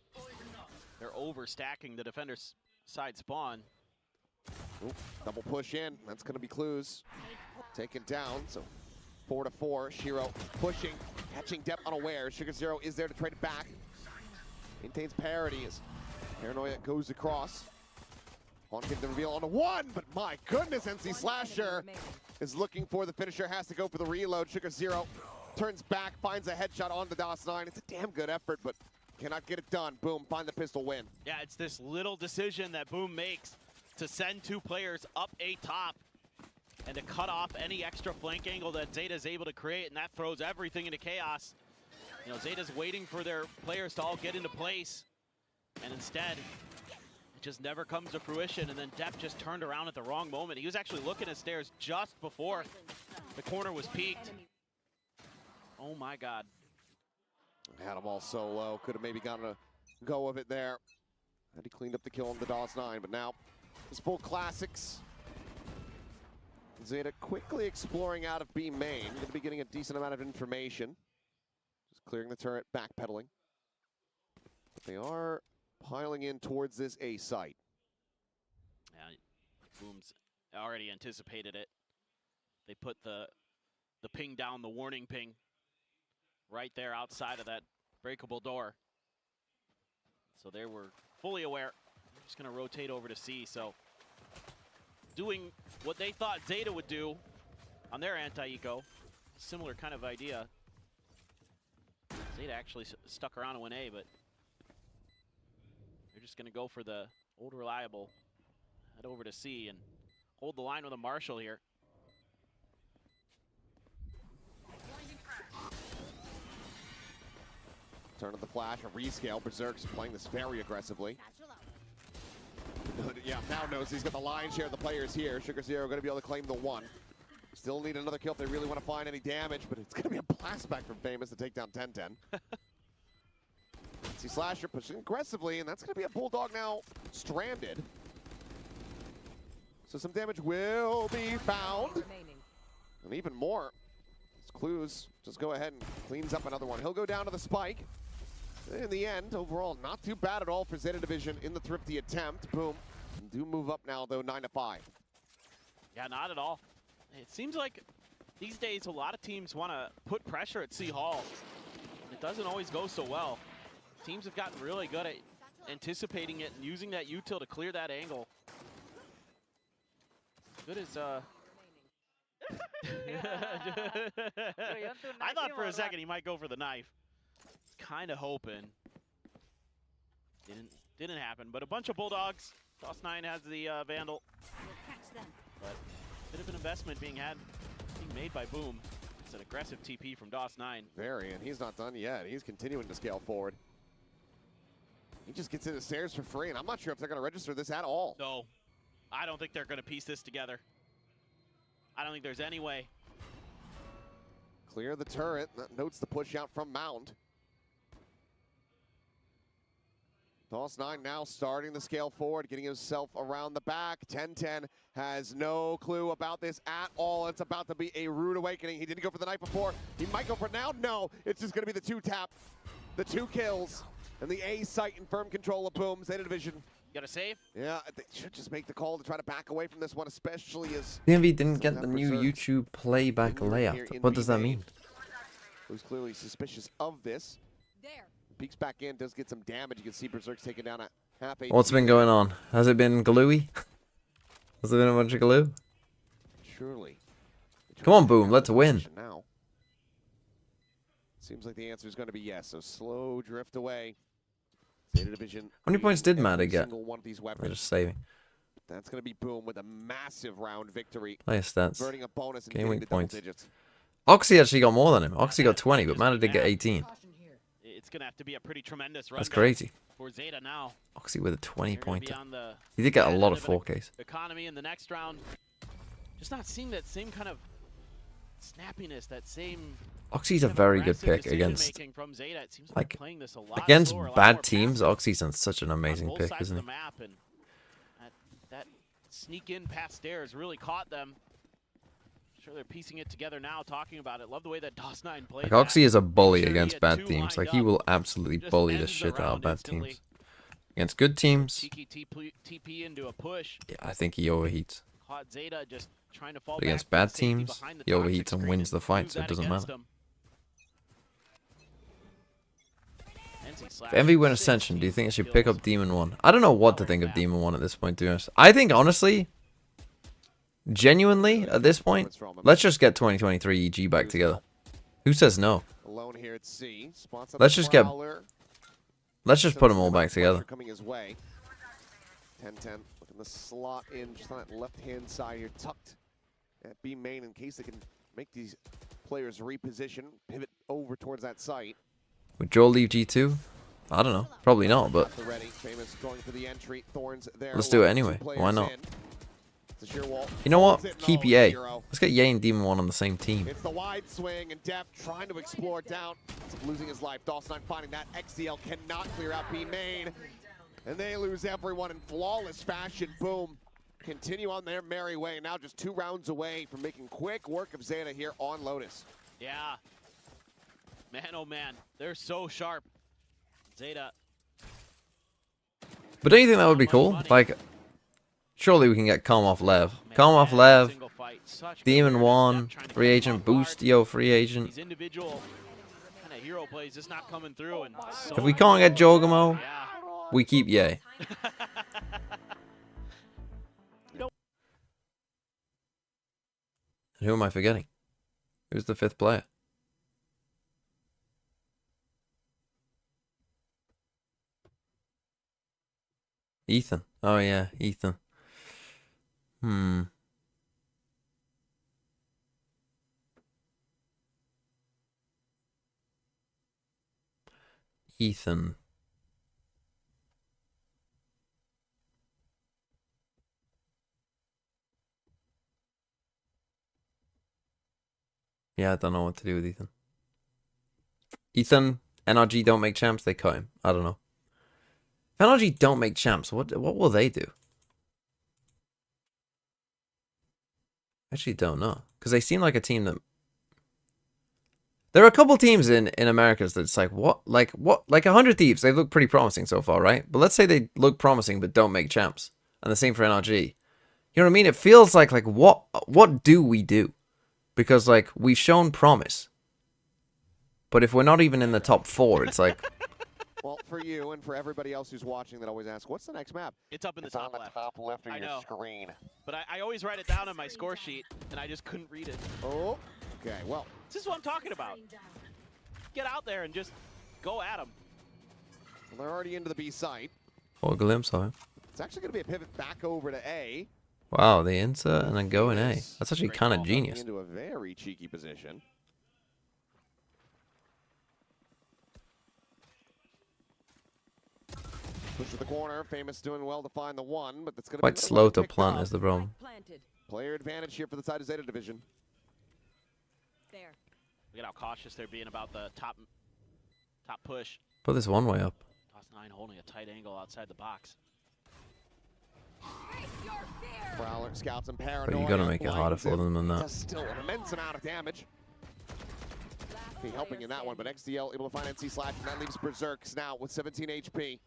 they're overstacking the defender's side spawn. Oop, double push in. That's going to be Clues. Taken down, so 4-4. Shiro pushing, catching depth unaware. Sugar Zero is there to trade it back. Maintains parity as Paranoia goes across. On the reveal on the one, but my goodness, NC Slasher is looking for the finisher, has to go for the reload. Sugar Zero turns back, finds a headshot on the DOS9. It's a damn good effort, but cannot get it done. Boom, find the pistol win. Yeah, it's this little decision that Boom makes to send 2 players up A top and to cut off any extra flank angle that Zeta's able to create, and that throws everything into chaos. You know, Zeta's waiting for their players to all get into place, and instead, it just never comes to fruition, and then Depp just turned around at the wrong moment. He was actually looking at stairs just before the corner was peaked. Oh my God. Had him all so low, could have maybe gotten a go of it there. Had he cleaned up the kill on the DOS9, but now it's full classics. Zeta quickly exploring out of B main. Going to be getting a decent amount of information. Just clearing the turret, backpedaling. But they are piling in towards this A site. Yeah, Boom's already anticipated it. They put the ping down, the warning ping, right there outside of that breakable door. So they were fully aware. They're just going to rotate over to C. So doing what they thought Zeta would do on their anti-eco. Similar kind of idea. Zeta actually stuck around and went A, but they're just going to go for the old reliable. Head over to C and hold the line with a Marshall here. Turn of the flash, a rescale. Berserk's playing this very aggressively. Yeah, now knows he's got the lion's share of the players here. Sugar Zero going to be able to claim the one. Still need another kill if they really want to find any damage, but it's going to be a blast back from Famous to take down 10-10. See Slasher pushing aggressively, and that's going to be a Bulldog now stranded. So some damage will be found. And even more, as Clues just go ahead and cleans up another one. He'll go down to the spike. In the end, overall, not too bad at all for Zeta Division in the thrifty attempt. Boom. Do move up now, though, 9-5. Yeah, not at all. It seems like these days a lot of teams want to put pressure at C Hall. It doesn't always go so well. Teams have gotten really good at anticipating it and using that util to clear that angle. Good as I thought for a second he might go for the knife. Kind of hoping. Didn't happen, but a bunch of Bulldogs. DOS9 has the Vandal. But a bit of an investment being made by Boom. It's an aggressive TP from DOS9. Very, and he's not done yet. He's continuing to scale forward. He just gets in the stairs for free, and I'm not sure if they're going to register this at all. No, I don't think they're going to piece this together. I don't think there's any way. Clear the turret. That notes the push out from Mound. DOS9 now starting the scale forward, getting himself around the back. 10-10 has no clue about this at all. It's about to be a rude awakening. He didn't go for the knife before. He might go for it now. No, it's just going to be the 2-tap, the 2 kills, and the A site in firm control of Boom. Zeta Division. You got to save? Yeah, they should just make the call to try to back away from this one, especially as DMV didn't get the new YouTube playback layout. What does that mean? Who's clearly suspicious of this. There. Peeks back in, does get some damage. You can see Berserk's taken down a half HP. What's been going on? Has it been gluey? Has there been a bunch of glue? Surely. Come on, Boom, let's win. Now. Seems like the answer is going to be yes. So slow drift away. Zeta Division. How many points did Matter get? One of these They're weapons. just saving. That's going to be Boom with a massive round victory. Player stats. Converting a bonus and Game getting week the double points. digits. Oxy actually got more than him. Oxy got 20, but Matter did get 18. it's going to have to be a pretty tremendous run. That's crazy. For Zeta now. Oxy with a 20-pointer. The He did get a lot of end 4Ks. Economy in the next round. Just not seeing that same kind of snappiness, that same. Oxy's a very good pick against, from Zeta. It seems like, playing this a lot against slower, a lot bad more teams. passive Oxy's such an amazing on both pick, sides isn't of he? the map, and that sneak in past stairs really caught them. Sure, they're piecing it together now, talking about it. Love the way that DOS9 plays. Like, Oxy is a bully Sure he against had bad two teams. Like, lined he up, will absolutely just bully the ends shit out of round bad instantly. teams. Against good teams, Cheeky TP into a push. yeah, I think he overheats. Caught Zeta just trying to fall But against back bad to safety teams, behind the he toxic overheats and screen wins the fight, use so it that doesn't against matter. him. If Envy win Ascension, do you think I should pick up Demon 1? I don't know what to think of Demon 1 at this point, to be honest. I think, honestly, genuinely, at this point, let's just get 2023 EG back together. Who says no? Alone here at C. Spots up Let's the just get... Prowler. Let's just put them all back together. Coming his way. 10-10. Looking the slot in just on that left-hand side here, tucked at B main in case they can make these players reposition, pivot over towards that site. Would Joel leave G2? I don't know. Probably not, but The ready, Famous going for the entry. Thorns there. let's do it Two anyway. players Why not? in. It's a sheer wall. You know what? Holds it. Keep No, Ye. zero. Let's get Ye and Demon 1 on the same team. It's the wide swing and Depp trying to explore down. It's losing his life. DOS9 finding that. XDL cannot clear out B main. And they lose everyone in flawless fashion. Boom. Continue on their merry way. Now just 2 rounds away from making quick work of Zeta here on Lotus. Yeah. Man, oh man. They're so sharp. Zeta. But don't you think that would be cool? Like, surely we can get Calm off Lev. Calm off Lev, Demon 1, free agent, boost, yo, free agent. These individual kind of hero plays just not coming through. And so If we can't get Jogamo, yeah. we keep Ye. And who am I forgetting? Who's the 5th player? Ethan. Oh yeah, Ethan. Ethan. Yeah, I don't know what to do with Ethan. Ethan, NRG don't make champs, they cut him. I don't know. If NRG don't make champs, what will they do? I actually don't know. Because they seem like a team that... There are a couple teams in Americas that's like, what? Like 100 Thieves, they look pretty promising so far, right? But let's say they look promising but don't make champs. And the same for NRG. You know what I mean? It feels like what do we do? Because, like, we've shown promise. But if we're not even in the top 4, it's like... Well, for you and for everybody else who's watching that always asks, what's the next map? It's up in the It's top on the left. top left of I your know. screen. But I always write it down on my score sheet, and I just couldn't read it. Oh, okay. Well, This is what I'm talking about. Get out there and just go at them. they're already into the B site. Or a glimpse of him. It's actually going to be a pivot back over to A. Wow, they insert and then go in A. That's actually Great kind of ball. genius. Into a very cheeky position. Push to the corner. Famous doing well to find the 1, but that's going to be Quite slow to plant up. is the problem. Planted. Player advantage here for the side of Zeta Division. There. Look at how cautious they're being about the top push. Put this one way up. DOS9 holding a tight angle outside the box. Prowler, scouts, and paranoia. But you gotta make it harder blinds for him. them than that. Does still an immense amount of damage. Be helping in that one, but XDL able to find NC Slash, and that leaves Berserks now with 17 HP.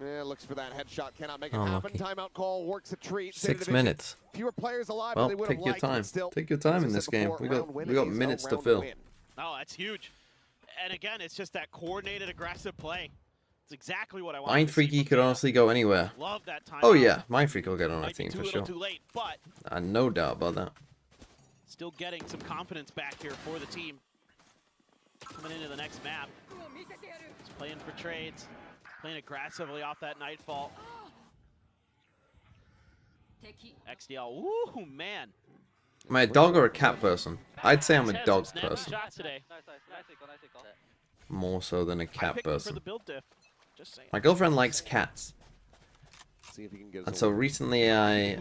Yeah, looks for that headshot, cannot make it happen. Unlucky. Timeout call works a treat. Zeta 6 Division, minutes. Fewer players alive Well, than they would have take your liked, but time. still, Take your time as I in this said game. before, We got round win we got is a minutes to round fill. win. Oh, that's huge. And again, it's just that coordinated, aggressive play. It's exactly what I want. Mind Freaky could honestly go anywhere. Love that time. Oh yeah, Mind Freak will get on our Might be team too for little, sure. too late, but No doubt about that. still getting some confidence back here for the team. Coming into the next map. Just playing for trades. Playing aggressively off that Nightfall. XDL, woo, man. Am I a dog or a cat person? I'd say I'm a dog person. More so than a cat person. My girlfriend likes cats. See if he can get And so recently I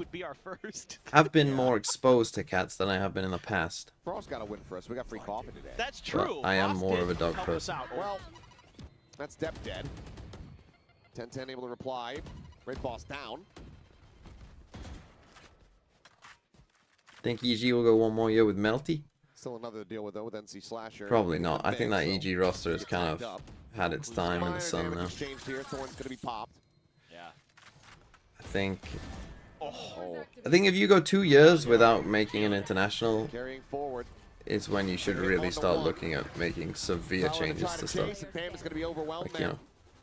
have been more exposed to cats than I have been in the past. Frost got a win for us. We got free coffee today. That's true. But I am more of a dog person. Well, that's Depp dead. 10-10 able to reply. Red boss down. Think EG will go one more year with Melty? Still another to deal with though with NC Slasher. Probably not. I think that EG roster has kind of had its time in the sun now. Exchanged here. Thorn's gonna be popped. Yeah. I think Oh, if you go 2 years without making an international, carrying forward. is when you should really start looking at making severe Tyler gonna changes try to chase, stuff. and Bam is gonna be overwhelmed Like, you know,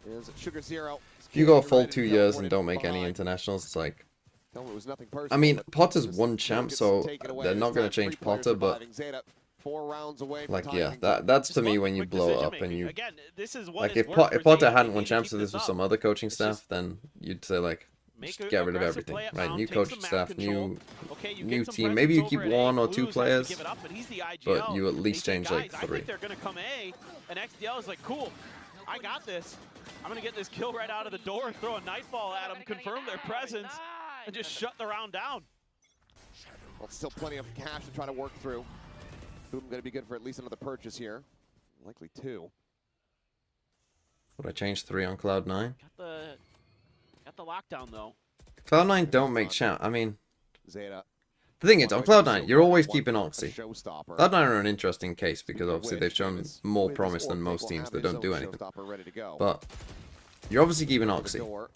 there. Is Sugar Zero. if you go a full 2 years and don't make any internationals, it's like, Tell him it was nothing personal, I mean, but Potter's just one gets champ, so taken away. they're not This going time, to change 3 players Potter, but surviving. Zeta, 4 rounds away from like, tying yeah, things up. that's to Just me one when you quick blow it decision up and making. you, Again, this is what like, has if, worked for Potter Zeta. hadn't They won need to champs, keep so this was up. some other coaching It's staff, just then you'd say, like, make just a get rid of aggressive everything, play at right? found, New take coaching some map staff, control. Okay, you new get some team. Maybe you presence keep over at A. 1 or 2 Blues has to players, give it up, but he's the IGL. but you at least They say, change, like, "Guys, I 3. think they're gonna come A, and XDL is like, cool, I got this. I'm gonna get this kill right out of the door and throw a nightfall at them, confirm their presence, and just shut the round down. Well, still plenty of cash to try to work through. Boom going to be good for at least another purchase here. Likely 2. Would I change 3 on Cloud9? Got the lockdown though. Cloud9 don't make champ. I mean, Zeta. the thing is, on Cloud9, you're always keeping Oxy. Showstopper. Cloud9 are an interesting case because obviously they've shown more promise than most teams that don't do anything. Ready to go. But you're obviously keeping Oxy. Trying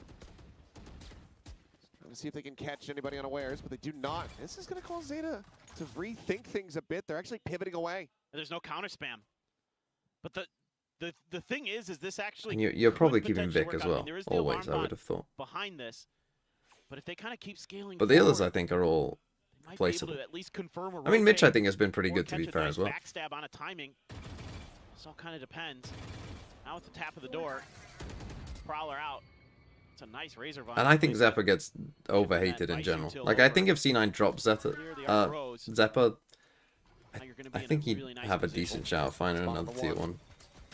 to see if they can catch anybody unawares, but they do not. This is going to cause Zeta to rethink things a bit. They're actually pivoting away. There's no counter spam. But the thing is this actually And you're probably could keeping potentially Vic work as out. I well. mean, there is the Always, alarm I would have thought. bot behind this. But if they kind of keep scaling But the others, forward, I think, are all they might be able placeable. to at least confirm or I mean, Mitch, I rotate think, has been pretty or good, to be catch a fair, nice as well. Backstab on a timing. This all kind of depends. Now with the tap of the door, Prowler out. It's a nice razor vine. And I think Zeppa gets overhated in general. Like, I think if C9 drops Zeppa, I think he'd have a decent shot of finding another tier 1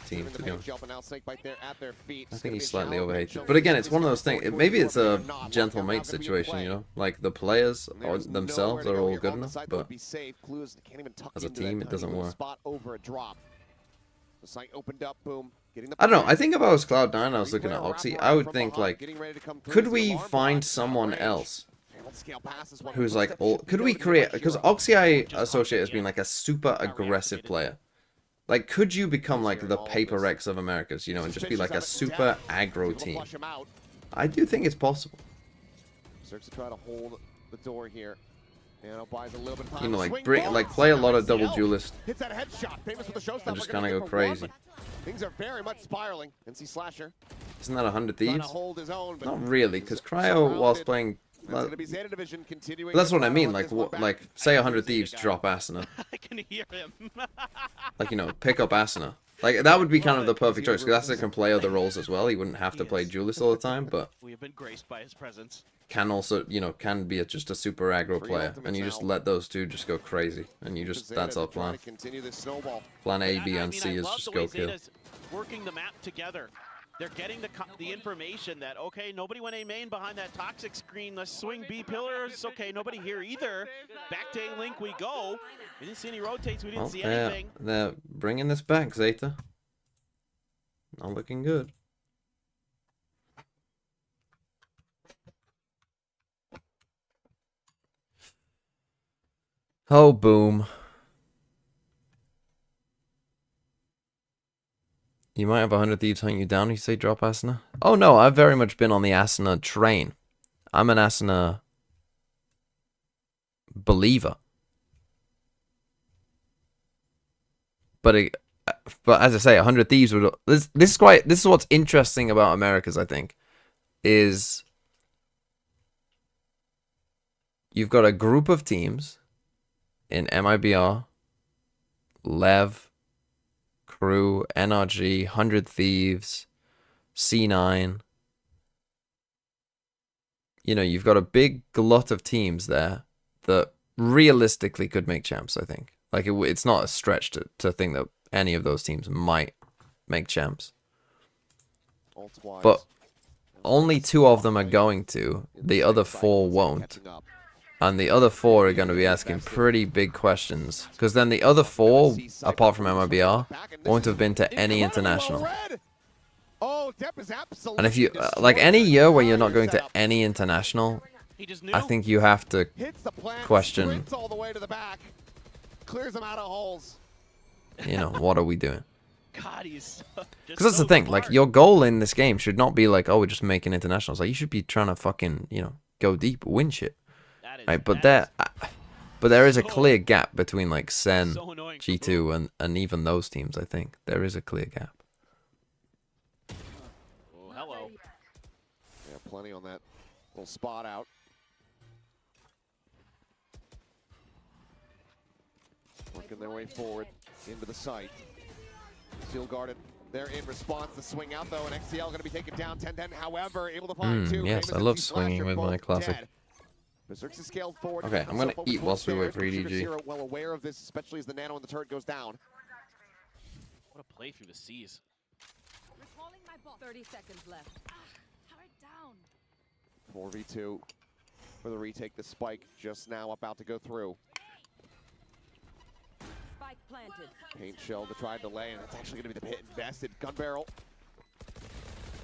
team, to be honest. I think he's slightly overhated. But again, it's one of those things. Maybe it's a gentle mate situation, you know? Like, the players themselves are all good enough, but as a team, it doesn't work. I don't know. I think if I was Cloud9 and I was looking at Oxy, I would think, like, could we find someone else who's like, could we create, because Oxy I associate as being like a super aggressive player. Like, could you become like the Paper Rex of Americas, you know, and just be like a super aggro team? I do think it's possible. Starts to try to hold the door here. Buys a little bit of time. You know, like play a lot of double duelist Hits that headshot. Famous with the showstopper. and just kind of go crazy. Things are very much spiraling. NC Slasher Isn't that 100 trying to Thieves? hold his own, but Not really, because Cryo, whilst playing, it's gonna be Zeta Division continuing. that's what I mean. this Like, one like back. say 100 Thieves drop Asuna, I can hear him. like, you know, pick up Asuna. Like, that would be kind of the perfect choice, because Asuna can play other roles as well. He wouldn't have to play duelist all the time, but We have been graced by his presence. can also, you know, can be just a super aggro player, and you just let those two just go crazy, and you just, that's our plan. Continue this snowball. Plan A, I- B, I and mean, C I is love just the go way kill. Zeta's working the map together. They're getting the information that, okay, nobody went A main behind that toxic screen. Let's swing B pillars. Okay, nobody here either. Back to A link we go. We didn't see any rotates. We didn't Well, see anything. they're bringing this back, Zeta. Not looking good. Oh, boom. You might have 100 Thieves hunt you down if you say drop Asuna. Oh no, I've very much been on the Asuna train. I'm an Asuna believer. But as I say, 100 Thieves would. This is what's interesting about Americas, I think, is you've got a group of teams in MIBR, Lev, Crew, NRG, 100 Thieves, C9. You know, you've got a big glut of teams there that realistically could make champs, I think. Like, it's not a stretch to think that any of those teams might make champs. Ult-wise, But only 2 of them are going to. The other 4 won't. And the other 4 are going to be asking pretty big questions. Because then the other 4, apart from MIBR, won't have been to any international. Oh, Depp is absolutely And if you, like, any year where you're not going to any international, He just I knew. think you have to hits the plant, question, sprints all the way to the back, clears them out of holes. you know, what are we doing? God, he's Because that's the thing, like, your goal in this game should not be like, oh, we're just making internationals. Like, you should be trying to fucking, you know, go deep, win shit. Right, but there is a clear gap between, like, Sen, G2, and even those teams, I think. There is a clear gap. Oh, hello. Yeah, plenty on that little spot out. Working their way forward into the site. Steel guarded. They're in response. The swing out though, and XCL going to be taken down. 10-10, however, able to find 2. Yes, Famous I love MC swinging Slasher, with my both classic. dead. Berserk's is scaled forward. Okay, I'm gonna eat whilst we wait for EDG. Zero, well aware of this, especially as the nano and the turret goes down. What a play through the seas. Recalling my boss. 30 seconds left. Turret down. 4v2 for the retake. The spike just now about to go through. Spike planted. Paint shell to try and delay, and it's actually going to be the pit invested. Gun barrel.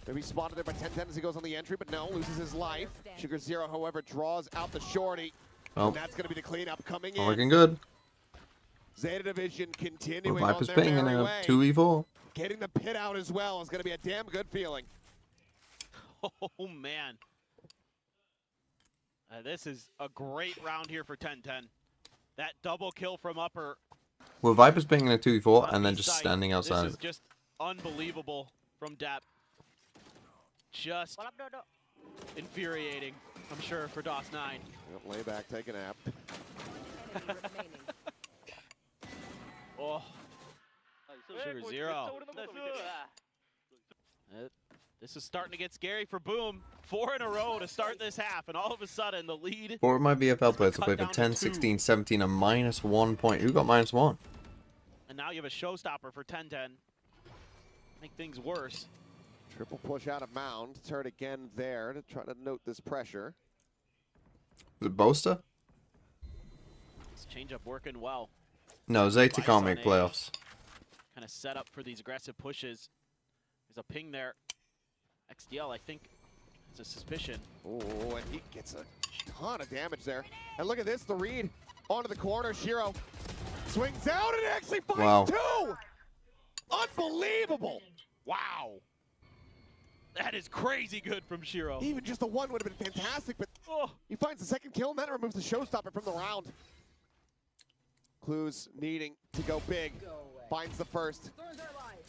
Maybe spotted there by 10-10 as he goes on the entry, but no, loses his life. Sugar Zero, however, draws out the shorty. Well, And that's going to be the cleanup coming not in. looking good. Zeta Division continuing Well, on Viper's their ping in merry a way. 2v4. Getting the pit out as well is going to be a damn good feeling. Oh, man. This is a great round here for 10-10. That double kill from upper. Well, Viper's ping in a 2v4 on and then B just site. standing outside. This is just unbelievable from Depp. Just infuriating, I'm sure, for DOS9. Yep, lay back, take a nap. Remaining. Oh, Sugar Zero. This is starting to get scary for Boom. 4 in a row to start this half, and all of a sudden the lead. 4 of my BFL players to play for Cut down 10, to 16, 17, and -1 point. Who got -1? And now you have a showstopper for 10-10. Make things worse. Triple push out of mound. Turret again there to try to note this pressure. Was it Boaster? This changeup working well. No, Zeta can't make playoffs. Kind of set up for these aggressive pushes. There's a ping there. XDL, I think, has a suspicion. Oh, and he gets a ton of damage there. And look at this, the read onto the corner. Shiro swings out and actually finds Wow. 2! Unbelievable! Wow. That is crazy good from Shiro. Even just the one would have been fantastic, but Oh, he finds the second kill and that removes the showstopper from the round. Clues needing to go big. Finds the first.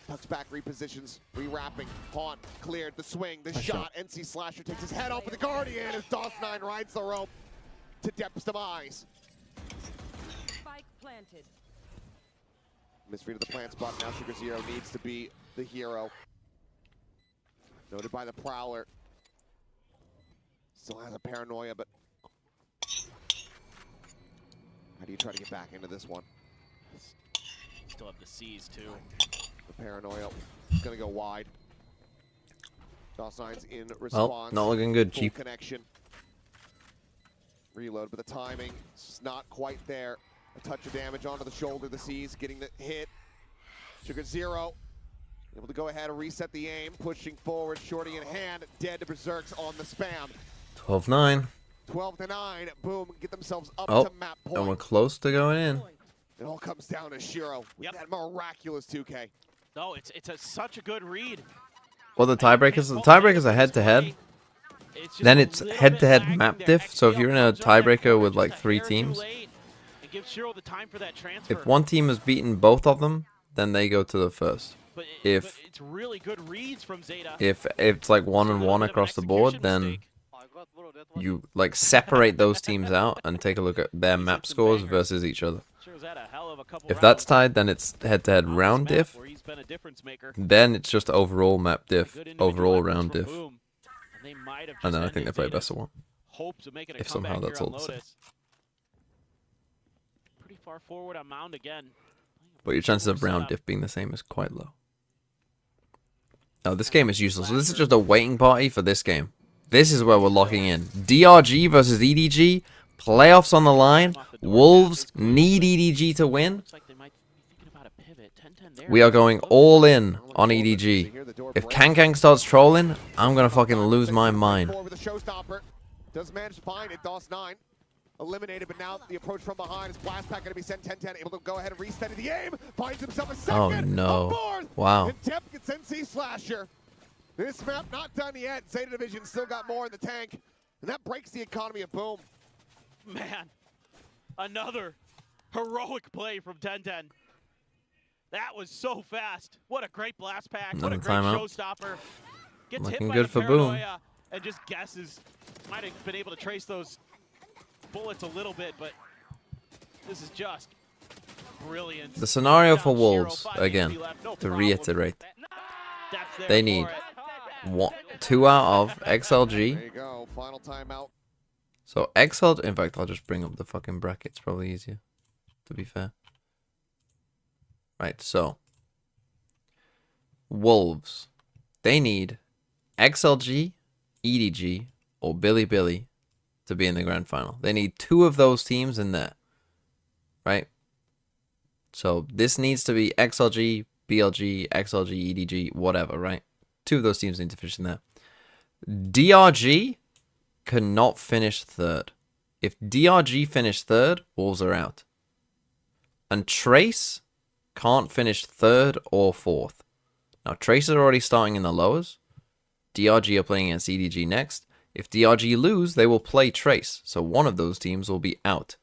Tucks back, repositions, rewrapping. Haunt cleared the swing, the shot. NC Slasher takes his head off with the Guardian as DOS9 rides the rope to Depp's demise. Spike planted. Misread of the plant spot. Now Sugar Zero needs to be the hero. Noted by the Prowler. Still has a paranoia, but how do you try to get back into this one? still have the C's too. The paranoia is going to go wide. DOS9's in response. Well, not looking good, Full Chief. connection. Reload, but the timing is not quite there. A touch of damage onto the shoulder. The C's getting the hit. Sugar Zero able to go ahead and reset the aim. Pushing forward, shorty in hand. Dead to Berserks on the spam. 12-9. 12-9. Boom, get themselves up Oh, to map and we're point. close to going in. It all comes down to Shiro with Yep. that miraculous 2K. No, it's such a good read. Well, the tiebreakers are head-to-head. Then it's head-to-head map diff. So if you're in a tiebreaker with like 3 teams, if one team has beaten both of them, then they go to the first. but if- it's really good reads from Zeta. If it's like 1-1 across the board, then you like separate those teams out and take a look at their map scores versus each other. If that's tied, then it's head-to-head round diff. Then it's just overall map diff, overall round diff, and then I think they play best of 1. Hopes of making a if somehow comeback that's here all on to say. Lotus. pretty far forward on Mound again. But your chances of round diff being the same is quite low. Oh, this game is useless. So this is just a waiting party for this game. This is where we're locking in. DRG versus EDG. Playoffs on the line. Wolves need EDG to win. Looks like they might be thinking about a pivot. 10-10 there. We are going all in on EDG. If Kang starts trolling, I'm going to fucking lose my mind. With a showstopper. Does manage to find it. DOS9 eliminated, but now the approach from behind is Blast Pack going to be sent 10-10, able to go ahead and reset the aim. Finds himself a second. Oh no. Aboard. Wow. And Tep gets NC Slasher. This map not done yet. Zeta Division still got more in the tank. And that breaks the economy of Boom. Man, another heroic play from 10-10. That was so fast. What a great blast pack. What a Another great timeout. showstopper. Gets Looking hit by good the for Boom. paranoia and just guesses. Might have been able to trace those bullets a little bit, but this is just brilliant. The scenario for Down Wolves, 0, 5 again, HP left, no to problem. reiterate, That's there they for need it. 2 out of There XLG. you go. Final timeout. So XL, in fact, I'll just bring up the fucking brackets, probably easier, to be fair. Right, so Wolves, they need XLG, EDG, or Billy Billy to be in the grand final. They need 2 of those teams in there, right? So this needs to be XLG, BLG, XLG, EDG, whatever, right? 2 of those teams need to finish in there. DRG cannot finish 3rd. If DRG finish 3rd, Wolves are out. And Trace can't finish 3rd or 4th. Now, Trace is already starting in the lowers. DRG are playing against EDG next. If DRG lose, they will play Trace. So one of those teams will be out.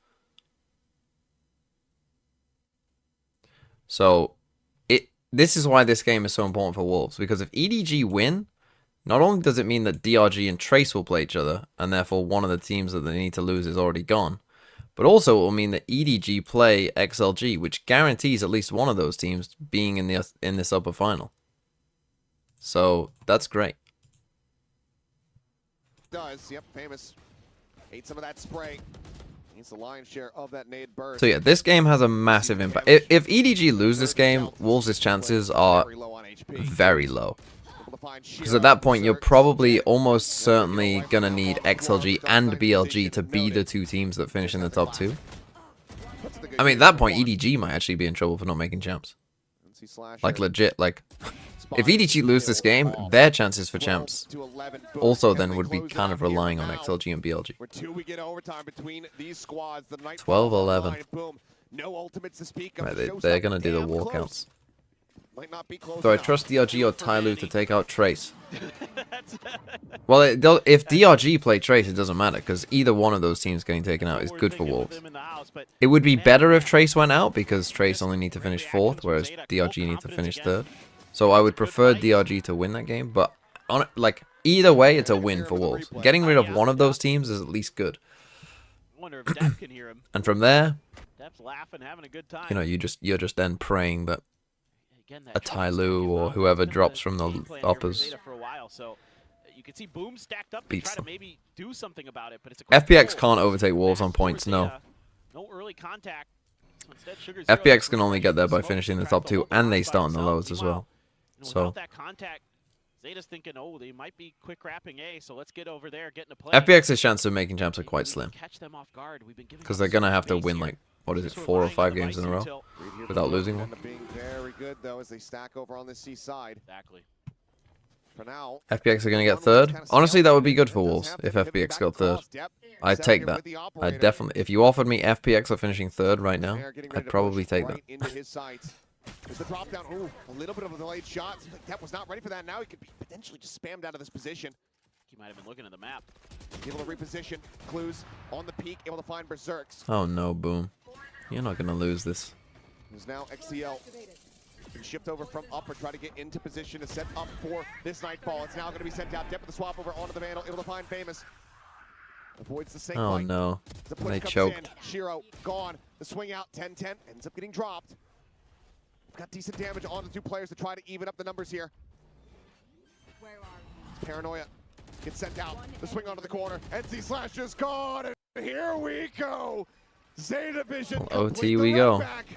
So this is why this game is so important for Wolves. Because if EDG win, not only does it mean that DRG and Trace will play each other, and therefore one of the teams that they need to lose is already gone, but also it will mean that EDG play XLG, which guarantees at least one of those teams being in this upper final. So that's great. Does, yep, famous. Ate some of that spray. Needs the lion's share of that nade burst. So yeah, this game has a massive impact. If EDG lose this game, Wolves' chances are very low. Because at that point, you're probably almost certainly going to need XLG and BLG to be the 2 teams that finish in the top 2. I mean, at that point, EDG might actually be in trouble for not making champs. Like, legit, like, if EDG lose this game, their chances for champs also then would be kind of relying on XLG and BLG. 12-11. Right, they're going to do the walkouts. So I trust DRG or TYLOO to take out Trace. Well, if DRG play Trace, it doesn't matter, because either one of those teams getting taken out is good for Wolves. It would be better if Trace went out, because Trace only need to finish 4th, whereas DRG need to finish 3rd. So I would prefer DRG to win that game, but either way, it's a win for Wolves. Getting rid of one of those teams is at least good. And from there, you know, you're just then praying that a TYLOO or whoever drops from the uppers beats them. FPX can't overtake Wolves on points, no. FPX can only get there by finishing the top 2, and they start in the lows as well. So FPX's chance of making champs are quite slim, because they're gonna have to win like, what is it, 4 or 5 games in a row without losing one. Very good though as they stack over on the C side. For now, FPX are going to get 3rd. Honestly, that would be good for Wolves if FPX got 3rd. I'd take that. I'd definitely. If you offered me FPX or finishing 3rd right now, I'd probably take that. There's the drop down. Ooh, a little bit of a delayed shot. Seems like Tep was not ready for that. Now he could be potentially just spammed out of this position. He might have been looking at the map. Able to reposition. Clues on the peak. Able to find Berserks. Oh no, Boom. You're not going to lose this. Who's now XCL. Can shift over from up or try to get into position to set up for this Nightfall. It's now going to be sent out. Dep with the swap over onto the Vandal. Able to find Famous. Avoids the same Oh fight. no. The push They comes choked. in. Shiro gone. The swing out 10-10 ends up getting dropped. Got decent damage on the 2 players to try to even up the numbers here. Paranoia gets sent out. The swing onto the corner. NC Slash is gone. And here we go. Zeta Vision Well, complete OT we the go. run back.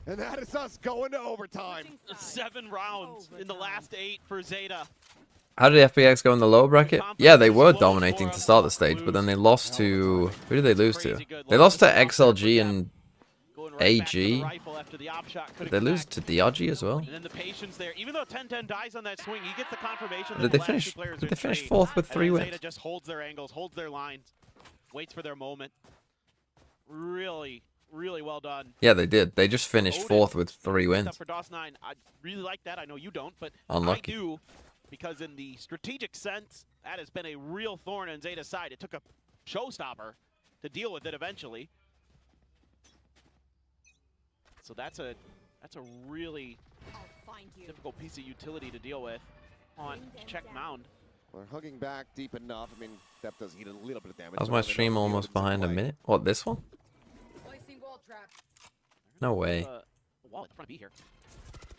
And that is us going to overtime. 7 rounds in the last 8 for Zeta. How did FPX go in the lower bracket? Yeah, they were dominating to start the stage, but then they lost to... Who did they lose to? They lost to XLG and AG. Did they lose to DRG as well? And then the patience there. Even though 10-10 dies on that swing, he gets the confirmation that Did the they last finish? 2 players Did are they finish straight. 4th with And 3 then wins? Zeta just holds their angles, holds their lines, waits for their moment. Really, really well done. Yeah, they did. They just finished 4th with 3 wins. For DOS9, I really like that. I know you don't, but Unlucky. I do, because in the strategic sense, that has been a real thorn in Zeta's side. It took a showstopper to deal with it eventually. So that's a really difficult piece of utility to deal with on check mound. We're hugging back deep enough. I mean, Dep does eat a little bit of damage. How's my stream almost behind a minute? What, this one? No way. Wall at the front of B here.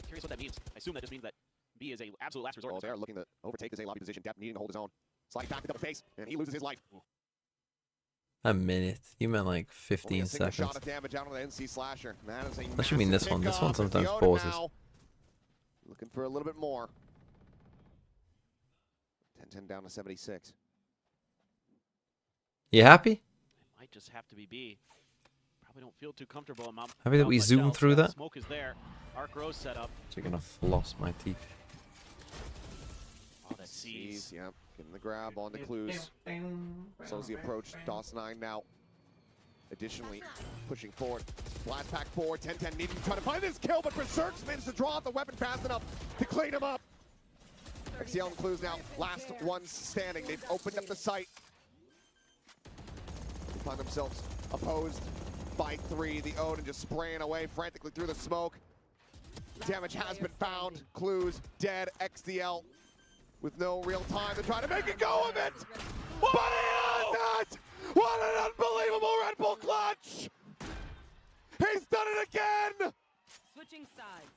Curious what that means. I assume that just means that B is a absolute last resort. They are looking to overtake this A lobby position. Dep needing to hold his own. Sliding back to double face, and he loses his life. A minute. You meant like 15 Only a single seconds. shot of damage out on the NC Slasher. That is a That should mean this massive one. This one pickoff as sometimes Yoda pauses. now looking for a little bit more. 10-10 down to 76. You happy? Might just have to be B. Probably don't feel too comfortable. Happy that we zoomed through that? Smoke is there. Arc Rose set up. So you're gonna floss my teeth. Oh, that sees. Yep, getting the grab on the clues. Slows the approach. DOS9 now. Additionally, pushing forward. Blast pack forward. 10-10 needing to try to find this kill, but Berserk's managed to draw out the weapon fast enough to clean him up. XCL and Clues now last ones standing. They've opened up the site. They find themselves opposed by 3. The Odin just spraying away frantically through the smoke. Damage has been found. Clues dead. XDL with no real time to try to make a go of it. But he has it! What an unbelievable Red Bull clutch! He's done it again! Switching sides.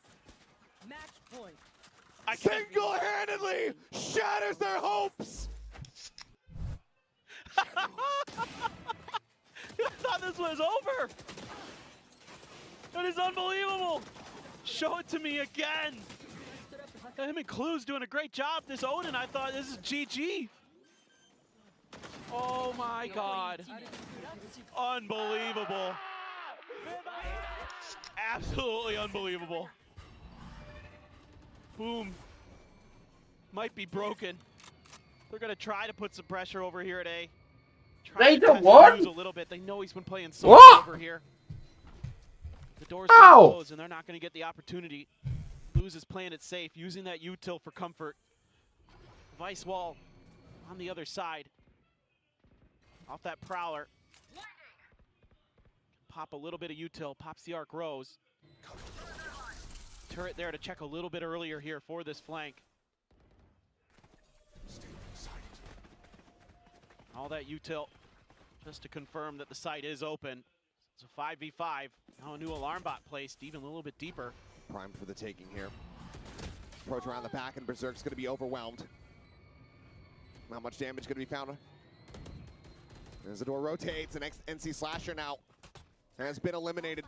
Match point. Single-handedly shatters their hopes! I thought this was over. That is unbelievable. Show it to me again. Him and Clue's doing a great job. This Odin, I thought this is GG. Oh my God. Unbelievable. Absolutely unbelievable. Boom. Might be broken. They're gonna try to put some pressure over here at A. Try to test Clues a little bit. They know he's been playing so over here. The door's closed and they're not gonna get the opportunity. Clues is playing it safe, using that util for comfort. Vice wall on the other side. Off that prowler. Pop a little bit of util, pops the arc rose. Turret there to check a little bit earlier here for this flank. All that util just to confirm that the site is open. It's a 5v5. Now a new alarm bot placed, even a little bit deeper. Primed for the taking here. Approach around the back and Berserk's going to be overwhelmed. Not much damage going to be found. As the door rotates, an NC Slasher now has been eliminated.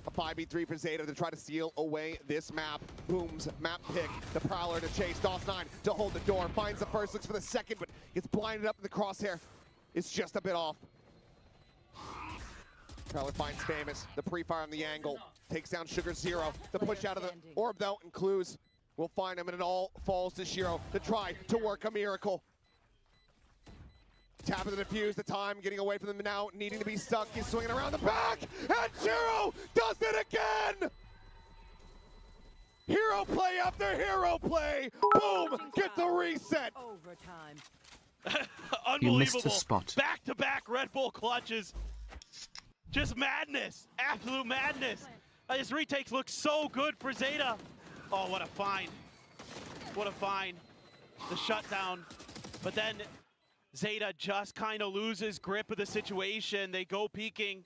A 5v3 for Zeta to try to steal away this map. Boom's map pick, the Prowler to chase. DOS9 to hold the door, finds the first, looks for the second, but gets blinded up in the crosshair. It's just a bit off. Prowler finds Famous, the pre-fire on the angle, takes down Sugar Zero. The push out of the orb though, and Clues will find him, and it all falls to Shiro to try to work a miracle. Tap of the defuse, the time getting away from them now, needing to be stuck. He's swinging around the back, and Shiro does it again! Hero play after hero play! Boom! Get the reset! Overtime. You missed Unbelievable. a spot. Back-to-back Red Bull clutches. Just madness. Absolute madness. This retakes look so good for Zeta. Oh, what a find. What a find. The shutdown. But then Zeta just kind of loses grip of the situation. They go peeking.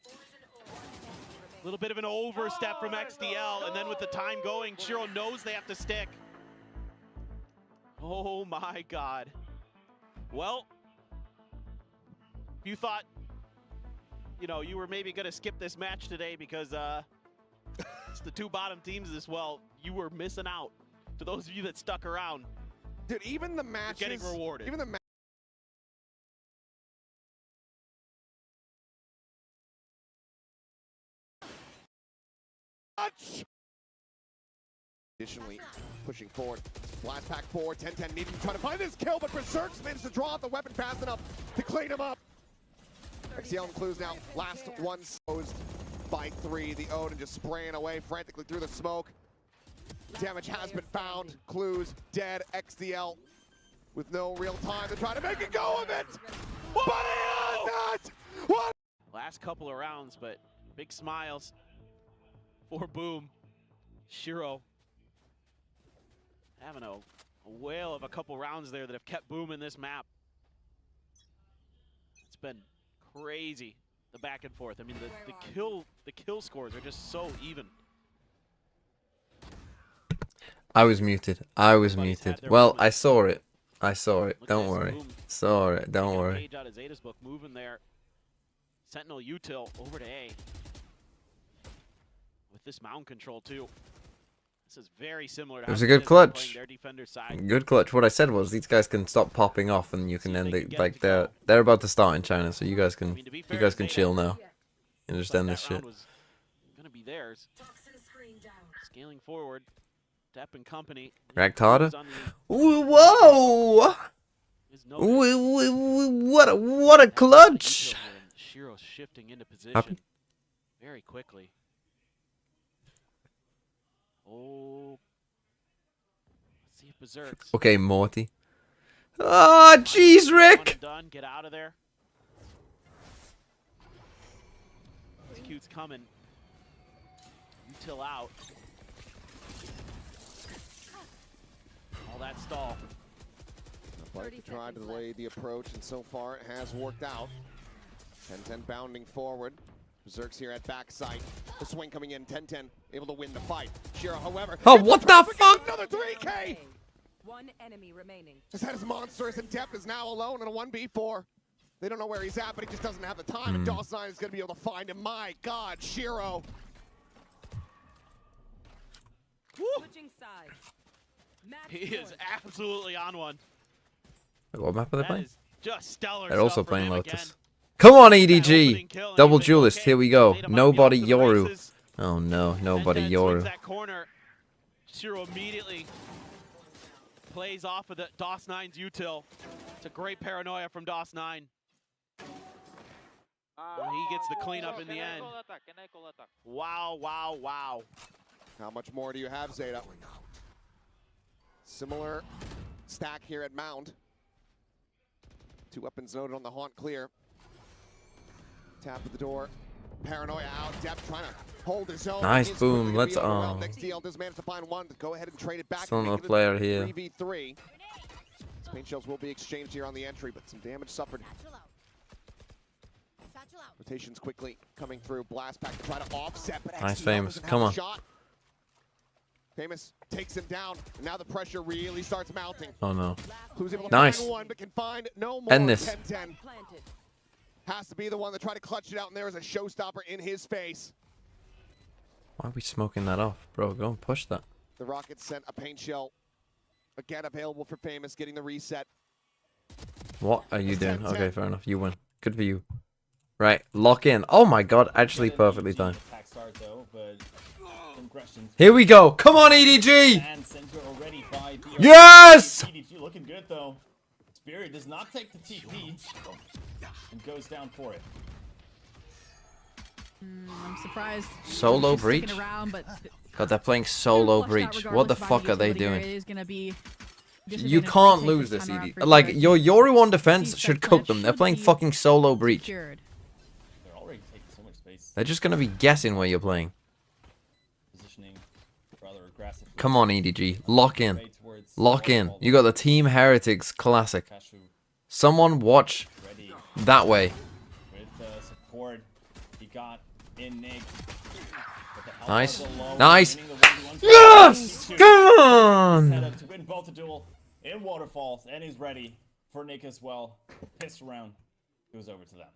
A little bit of an overstep from XDL, and then with the time going, Shiro knows they have to stick. Oh my God. Well, you thought you know, you were maybe going to skip this match today because it's the two bottom teams as well. You were missing out. To those of you that stuck around, Dude, even the matches, getting rewarded. even the match. Additionally, pushing forward. Blast pack forward. 10-10 needing to try to find this kill, but Berserk's managed to draw out the weapon fast enough to clean him up. XCL and Clues now. Last one exposed by 3. The Odin just spraying away frantically through the smoke. Damage has been found. Clues dead. XDL with no real time to try to make a go of it. But he has not. What? Last couple of rounds, but big smiles for Boom. Shiro having a whale of a couple rounds there that have kept Boom in this map. It's been crazy, the back and forth. I mean, the kill scores are just so even. I was muted. I was muted. Well, I saw it. I saw it. Don't worry. Saw it. Don't worry. Page out of Zeta's book, moving there. Sentinel util over to A. With this mound control too. This is very similar to It was how a good Zeta's clutch. playing their defender side. Good clutch. What I said was these guys can stop popping off, and you can end it. Like they're about to start in China, so you guys can chill now. You understand this shit. Was gonna be theirs. Scaling forward. Depp and company. Racked harder. Whoa! What a clutch! Shiro's shifting into position Happy? very quickly. Oh, let's see if Berserk's. Okay, Morty. Ah, jeez, Rick. Done. Get out of there. Execute's coming. Util out. All that stall. Like to try to delay the approach, and so far it has worked out. 10-10 bounding forward. Berserk's here at backside. The swing coming in. 10-10 able to win the fight. Shiro, however. Oh, what the fuck? Another 3K. One enemy remaining. His head is monstrous, and Depp is now alone in a 1v4. They don't know where he's at, but he just doesn't have the time. And Dawson is going to be able to find him. My God, Shiro. Switching sides. Match He is point. absolutely on one. What map are they That playing? is just stellar. They're also stuff from playing him Lotus. again. Come on, That EDG. opening kill, and Double he was duelist. okay. Here we go. Zeta might be Nobody off to the Yoru. races. Oh no, nobody 10-10 swings Yoru. that corner. Shiro immediately plays off of the DOS9's util. It's a great paranoia from DOS9. And he gets the cleanup in the end. Wow, wow, wow. How much more do you have, Zeta? Similar stack here at Mound. 2 weapons noted on the haunt clear. Tap at the door. Paranoia out. Depp trying to hold his own. Nice, He's boom. quickly gonna Let's be overwhelmed. XDL does manage to find one. Go ahead and trade it back. Still and no make it a player here. 3v3. Paint shells will be exchanged here on the entry, but some damage suffered. Rotations quickly coming through. Blast pack to try to offset, but Nice, XDL Famous. doesn't have Come a on. shot. Famous takes him down, and now the pressure really starts mounting. Oh no. Who's able to Nice. find one, but can find no more. End this. 10-10 Planted. has to be the one that tried to clutch it out, and there is a showstopper in his face. Why are we smoking that off, bro? Go and push that. The Rockets sent a paint shell. Again, available for Famous, getting the reset. What are you It's doing? 10-10. Okay, fair enough. You win. Good for you. Right, lock in. Oh my god, actually perfectly timed. Attack start though, but some questions. Here we go. Come on, EDG. And center already by DRG. Yes! EDG looking good though. Spirit does not take the TP and goes down for it. I'm surprised. Solo She's sticking breach? around, but God, they're playing solo flushed out breach. What the regardless. fuck are they Utility area doing? is gonna be You disadvantage can't retake lose this this, time around ED. for Like, sure. your Yoru on defense Sees should that cook plant them. They're should playing be fucking solo breach. secured. They're already taking so much space. They're just gonna be guessing where you're playing. Positioning rather aggressive. Come on, EDG. Lock in. Lock in. You got the Team Heretics Classic. Cashew Someone watch ready that way. with support. He got in Nick. But the help Nice. was low, Nice. winning the 1v1. Yes! Come Set on! up to win both the duel in Waterfalls, and he's ready for Nick as well. Piss round goes over to them.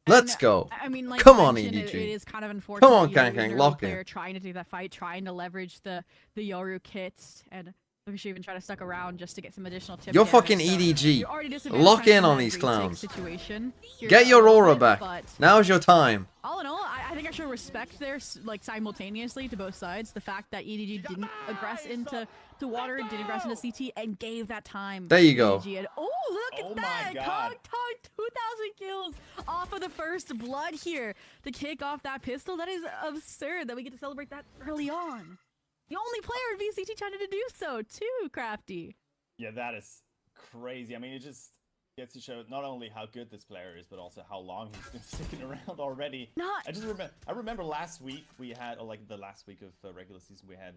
Let's go. I mean, like Come you on, mentioned, EDG. It is kind of unfortunate. Come on, that Kang you're Kang, an lock early in. player trying to do that fight, trying to leverage the Yoru kits, and we should even try to stuck around just to get some additional tips. You're fucking EDG. You're already disadvantaged Lock in from on that these retake clowns. situation. Here's Get a your little aura bit, back. but Now's your time. all in all, I think I show respect there, like simultaneously to both sides. The fact that EDG didn't aggress into water, didn't aggress into CT, and gave that time. There you to go. EDG. And, oh, look at that! Kong Tong, 2,000 kills off of the first blood here to kick off that pistol. That is absurd that we get to celebrate that early on. The only player in VCT China to do so, too, Crafty. Yeah, that is crazy. I mean, it just gets to show not only how good this player is, but also how long he's been sticking around already. I remember last week we had, or like the last week of regular season, we had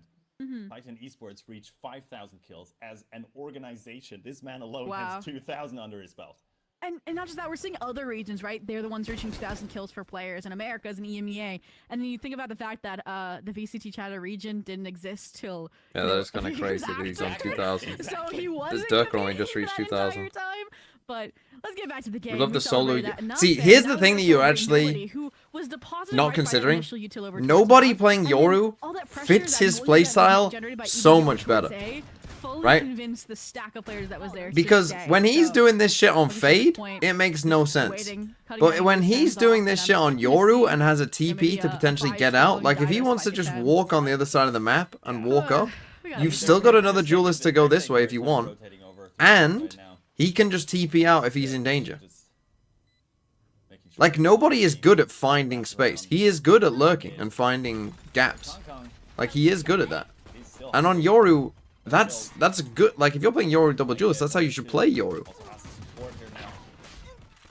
Titan Esports reach 5,000 kills as an organization. This man alone has 2,000 under his belt. And not just that, we're seeing other regions, right? They're the ones reaching 2,000 kills for players in Americas and EMEA. And then you think about the fact that the VCT China region didn't exist till... Yeah, that is kind of crazy that he's on 2,000. So he wasn't Dirk gonna only be just reached that 2,000. entire time. But let's get back to the game. We love the solo. celebrated that enough, See, and here's now the thing we that you're celebrate actually Nobody, who was deposited not right by that considering. initial util over to Nobody the top. playing And then Yoru all that pressure, fits that his noise playstyle that generated by so EDG much towards better. A, fully Right? convinced the stack of players that was there Because to stay. when he's So, doing this shit on at this Fade, point, it makes no sense. waiting, cutting But down when his he's hands doing off, this and shit I'm on expecting to Yoru see and has a maybe TP to a potentially 5 get out, going like if down he a wants to spike just attempt. walk on the other side of the map and walk up, We gotta you've be still careful. got another duelist to go this way if you want, and he can just TP out if he's in danger. Like, nobody is good at finding space. He is good at lurking and finding gaps. Like, he is good at that. And on Yoru, that's good. Like, if you're playing Yoru double duelist, that's how you should play Yoru.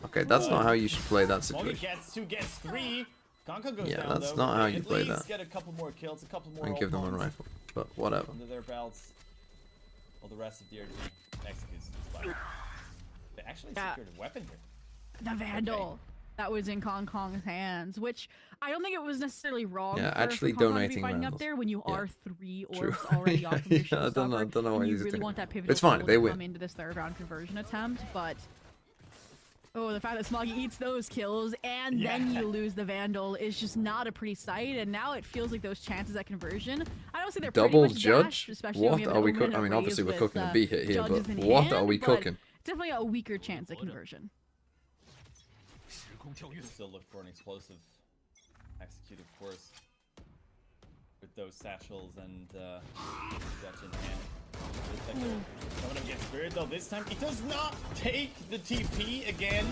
Okay, that's not how you should play that situation. Yeah, that's not how you play that. Get a couple more kills, a couple more And give them a rifle. But whatever. under their belts. While the rest of DRG executes the fight. They actually secured a weapon here. The Vandal that was in Kong Kong's hands, which I don't think it was necessarily wrong. Yeah, for actually Kong Kong to be donating fighting up Vandals. there when you Yeah. are 3 True. orbs already off from your Yeah, I don't know showstopper, why and he's you really doing want it. that pivotal It's fine, kill they to win. come into this third round conversion attempt, but oh, the fact that Smoggy eats those kills and then you lose the Vandal is just not a pretty sight, and now it feels like those chances at conversion, I don't see they're pretty Double much judge? dashed, especially when What we have are an we open cooking? I and mean, a obviously we're raise cooking with, a B hit here, judges but in what hand, are we but cooking? definitely a weaker chance at conversion. Still look for an explosive execute, of course, with those satchels and Dutch in hand. Looks like they're coming up against Spirit though. This time he does not take the TP again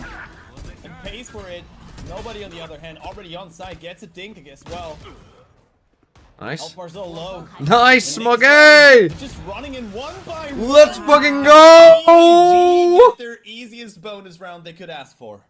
and pays for it. Nobody on the other hand already on site gets a dink as well. Nice. Health bar so low. Nice, And Nick's Smoggy! just running in one by Let's one. fucking EDG go! get their easiest bonus round they could ask for.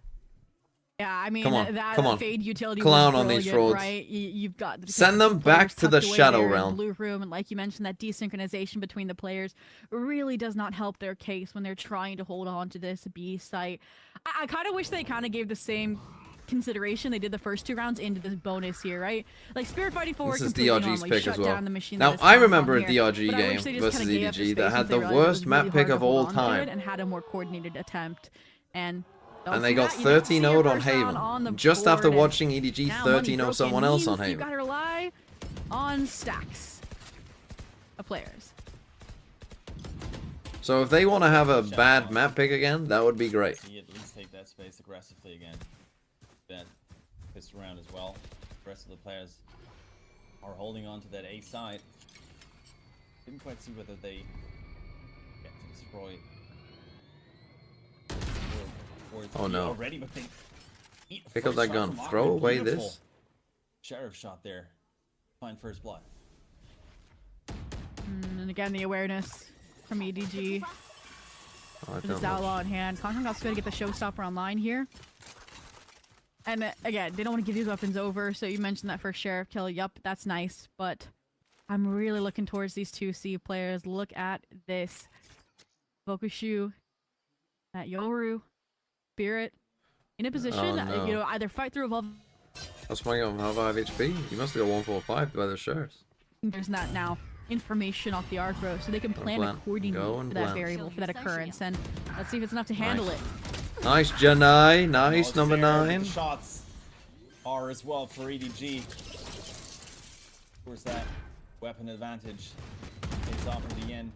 Yeah, I mean, Come on, that come on. Fade utility Clown was on these brilliant, frauds. right? You've got the Send them players back to the tucked away Shadow there in Realm. Blue room, and like you mentioned, that desynchronization between the players really does not help their case when they're trying to hold on to this B site. I kind of wish they kind of gave the same consideration they did the first 2 rounds into this bonus here, right? Like Spirit Fighting Forward, This is completely DRG's normal. You pick shut as well. down the machine Now, that is I Kong remember a Kong here, DRG but I wish game they just versus kinda gave up the EDG space that had once they the realized it worst was map really pick hard to of hold all on to it time. and had a more coordinated attempt. And And they got 13-0'd on Haven. Just after watching EDG 13-0 someone else on You Haven. gotta rely on stacks of players. So if they want to have a bad map pick again, that would be great. He at least take that space aggressively again. Then pissed around as well. The rest of the players are holding on to that A side. Didn't quite see whether they get to destroy. Oh no. Already, but they eat a Pick up first that shot gun. from Throw Aqua. away Beautiful this. Sheriff shot there. Find first blood. And again, the awareness from EDG. Oh, I With don't this know. outlaw in hand. Kong Kong also going to get the showstopper online here. And again, they don't want to give these weapons over, so you mentioned that first sheriff kill. Yup, that's nice, but I'm really looking towards these 2 C players. Look at this. Bokushu, that Yoru, Spirit, in a position, Oh, no. you know, either fight through Evolve. That's my gun. How 5 HP? You must have got 145 by the sheriffs. There's not now information off the Arthro, so they can plan plan. accordingly Go and for that plan. variable, for that occurrence, and let's see if it's enough to handle Nice. it. Nice, Janai. Nice, Almost number there, but 9. the shots are as well for EDG. Of course, that weapon advantage pays off in the end.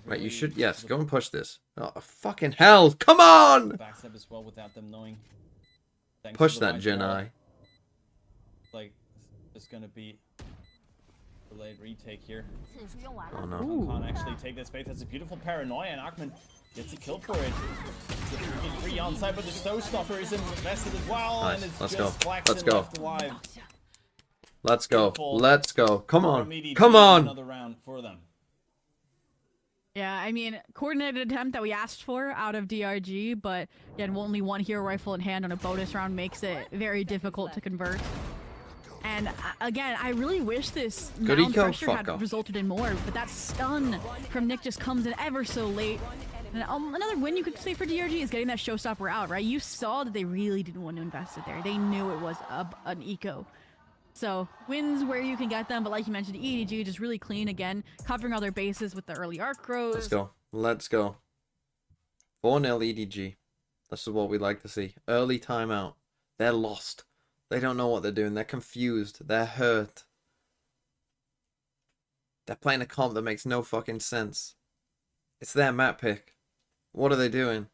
Right, you should, yes, go and push this. Oh, fucking hell. Come on! Backstep as well without them knowing. Thanks Push to the that, wide wall. Janai. Like, it's gonna be a late retake here. Oh, no. Can't actually take that space. That's a beautiful paranoia, and Achman gets a kill for it. It's a freaking 3 onside, but the Showstopper is invested as well. Nice. And it's Let's just go. Flaxen Let's go. left alive. Let's go. Beautiful. Let's go. Come on. From EDG, Come on. Another round for them. Yeah, I mean, coordinated attempt that we asked for out of DRG, but again, only one hero rifle in hand on a bonus round makes it very difficult to convert. And again, I really wish this Good mound eco, pressure fuck had off. resulted in more, but that stun from Nick just comes in ever so late. And another win you could say for DRG is getting that showstopper out, right? You saw that they really didn't want to invest it there. They knew it was an eco. So, wins where you can get them, but like you mentioned, EDG just really clean again, covering all their bases with the early arc crows. Let's go. Let's go. 4-0 EDG. This is what we like to see. Early timeout. They're lost. They don't know what they're doing. They're confused. They're hurt. They're playing a comp that makes no fucking sense. It's their map pick. What are they doing?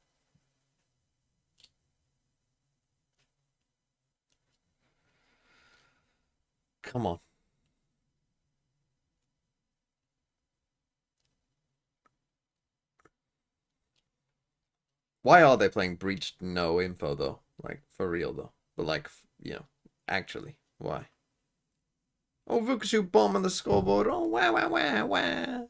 Come on. Why are they playing breached no info though? Like for real though. But like, you know, actually, why? Oh, Vukushu bomb on the scoreboard. Oh, wah, wah, wah, wah.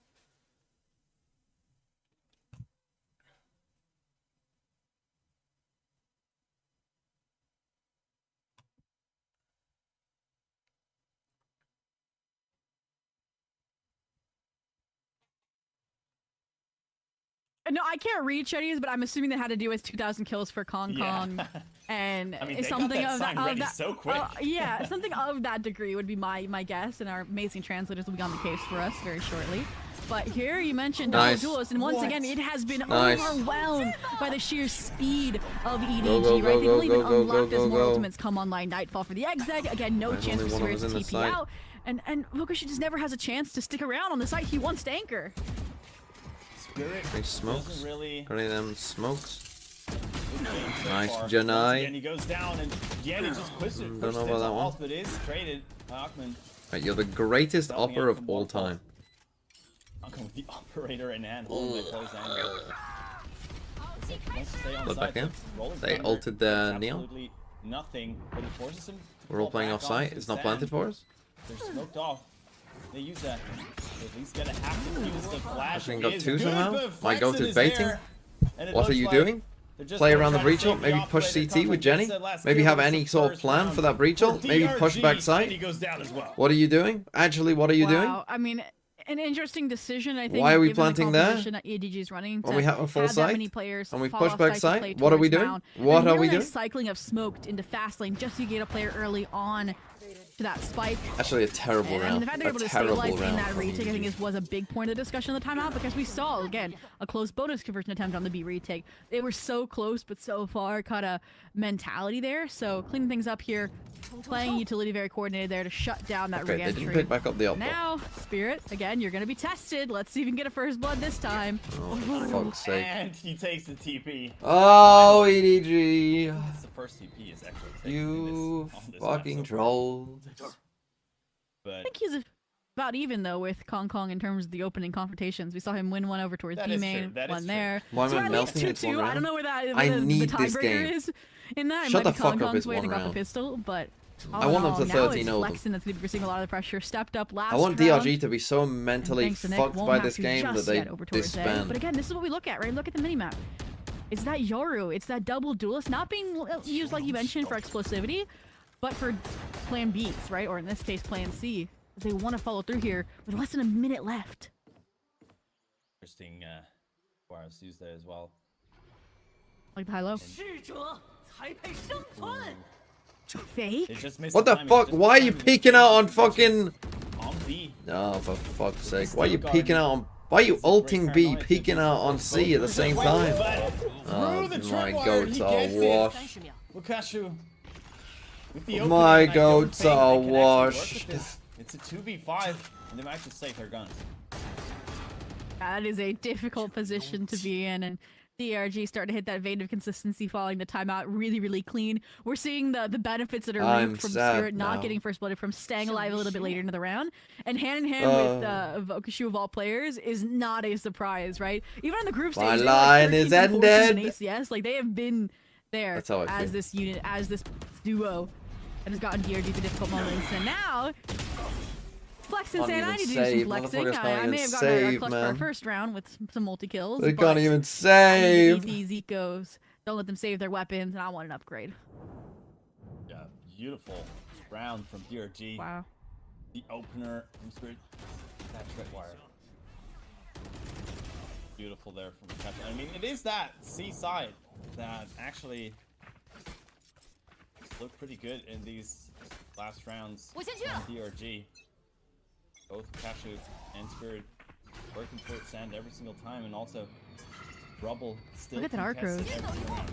No, I can't read Chetty's, but I'm assuming that had to do with 2,000 kills for Kong Kong. And I mean, they something got that of sign that, ready so quick. yeah, something of that degree would be my guess, and our amazing translators will be on the case for us very shortly. But here you mentioned Nice. duelist, and once again, it has been Nice. overwhelmed by the sheer speed of EDG, Go, go, right? go, They've only go, even go, unlocked go, as go, more go. ultimates come online. Nightfall for the exec. Again, no There's chance only for one of Spirit us to in the TP site. out. And Vukushi just never has a chance to stick around on the site. He wants to anchor. Spirit Any smokes? doesn't really Got any of them smokes? so Nice, far. Janai. Once again, he goes down, and Jenny just pushes it. Don't know about that one. But is traded. Achman Right, you're the greatest Helping upper out of from all both time. Achman with the operator in hand, holding the close angle. Look back in. They ulted their Neon. Absolutely nothing, but it forces him to We're all fall playing back off site. onto It's the not planted sand. for us. They're smoked off. They use that. So at least gonna have to use the flash. Actually got It is two good, somehow. but My go-to Flexen is baiting. there, and it What are looks you like doing? they're just Play gonna around the try to breach save ult, maybe the push operator. CT with Jenny? That last Maybe kill have was any the sort of first plan round for that breach ult? for Maybe push DRG, back side? and he goes down as well. What are you doing? Actually, what are you doing? Wow, I mean, an interesting decision, I think. Why are we given the planting there? composition that EDG is running When to we have a full that site, many players and we fall push off back site to site? play What are we towards doing? mound. What And are we really nice doing? cycling of smoked into fast lane just so you get a player early on to that spike. Actually, a terrible And round. the fact they're A able to terrible stabilize in round. that from retake, I think, EDG. was a big point of discussion of the timeout because we saw, again, a close bonus conversion attempt on the B retake. They were so close but so far kind of mentality there. So cleaning things up here, playing utility very coordinated there to shut down that Okay, they re-entry. didn't pick back up the ult. though. Now, Spirit, again, you're going to be tested. Let's see if you can get a first blood this time. Oh, for fuck's sake. And he takes the TP. Oh, EDG. It's the first TP is actually taken You on this fucking map so far. trolls. I But think he's about even, though, with Kong Kong in terms of the opening confrontations. We saw him win one over towards That B is main, true, that is one true. there. Why am So I at least melting it 2-2. one I don't know where that I the need this tiebreaker game. is in that. It Shut might the be Kong fuck up, Kong's it's way to one got the round. pistol, but I want them to now 13-0 it's them. Flexen that's going to be receiving a lot of the pressure. Stepped up last I want round. DRG to be so mentally Thanks to Nick, fucked won't by have this to game that just they get over towards A. But disband. again, this is what we look at, right? Look at the minimap. It's that Yoru. It's that double duelist not being used, like you mentioned, for explosivity, but for plan Bs, right? Or in this case, plan C. They want to follow through here with less than a minute left. interesting wireless used there as well. Like the high-low. Fake? They just missed What the timing, fuck? just Why are missed you timing. peeking out on fucking... On B. Oh, for fuck's sake. Why are you Still peeking guarding. out on... Why are you It's a great ulting B, paranoia peeking to out on just C at the both same lose time? it, through the my tripwire. goats He are gets it. washed. Lukashu. With the My opening, and I don't goats think are they can actually work with washed. this. It's a 2v5, and they managed to save their guns. That is a difficult position to be in, and DRG starting to hit that vein of consistency, following the timeout really, really clean. We're seeing the benefits that are I'm reaped from sad Spirit not now. getting first blooded, from staying alive a little bit later into the round, and hand in hand with Vokashu of all players is not a surprise, right? Even in the group stage, My they were line 13th is and 14th in ended. ACS, like they have been there That's how I as feel. this unit, as this duo, and has gotten DRG through difficult moments, and now. Flex and Can't saying I even need to do save. some flexing. Motherfuckers can't I may even have gotten our save, clutch for our man. first round with some multi-kills. They but can't even I need save. to beat these ecos. Don't let them save their weapons, and I want an upgrade. Yeah, beautiful round from DRG. Wow. The opener from Spirit. That tripwire. Beautiful there from the captain. I mean, it is that seaside that actually looked pretty good in these last rounds from DRG. Both Cashew and Spirit working for its end every single time, and also Rubble still Look at that arc contested rose. every single round.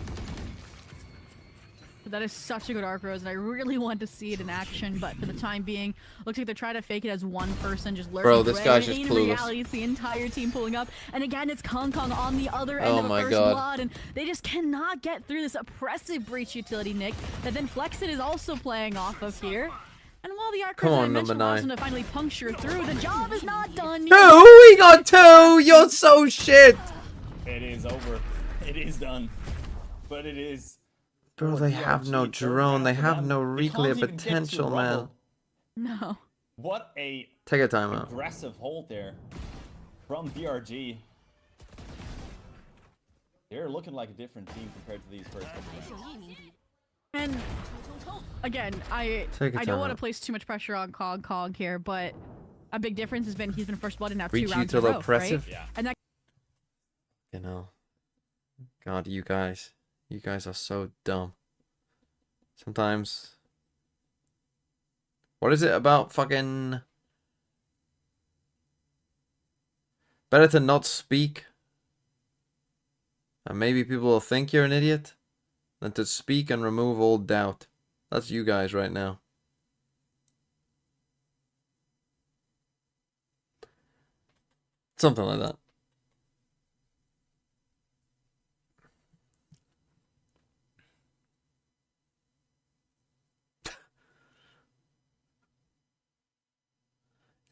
That is such a good arc rose, and I really want to see it in action, but for the time being, looks like they're trying to fake it as one person just lurking. Bro, this away. guy's just In clueless. reality, it's the entire team pulling up, and again, it's Kong Kong on the other end Oh of a my first God. blood, and they just cannot get through this oppressive breach utility, Nick, that then Flexit is also playing off of here. And while the arc Come rose that I on, mentioned number allows 9. them to finally puncture through, the job is not done. Two! We got 2! You're so shit! It is over. It is done. But it is. Bro, for they have no DRG, third drone. round They for have them. no They can't reclear even get to potential, man. Rubble. No. What a Take a timeout. aggressive hold there from DRG. They're looking like a different team compared to these first couple rounds. And again, I Take a don't want to timeout. place too much pressure on Kong here, but a big difference has been he's been first blood in now 2 Reach rounds in a util row, oppressive. right? Yeah. And that You know. God, you guys are so dumb. Sometimes. What is it about fucking... Better to not speak. And maybe people will think you're an idiot. Than to speak and remove all doubt. That's you guys right now. Something like that.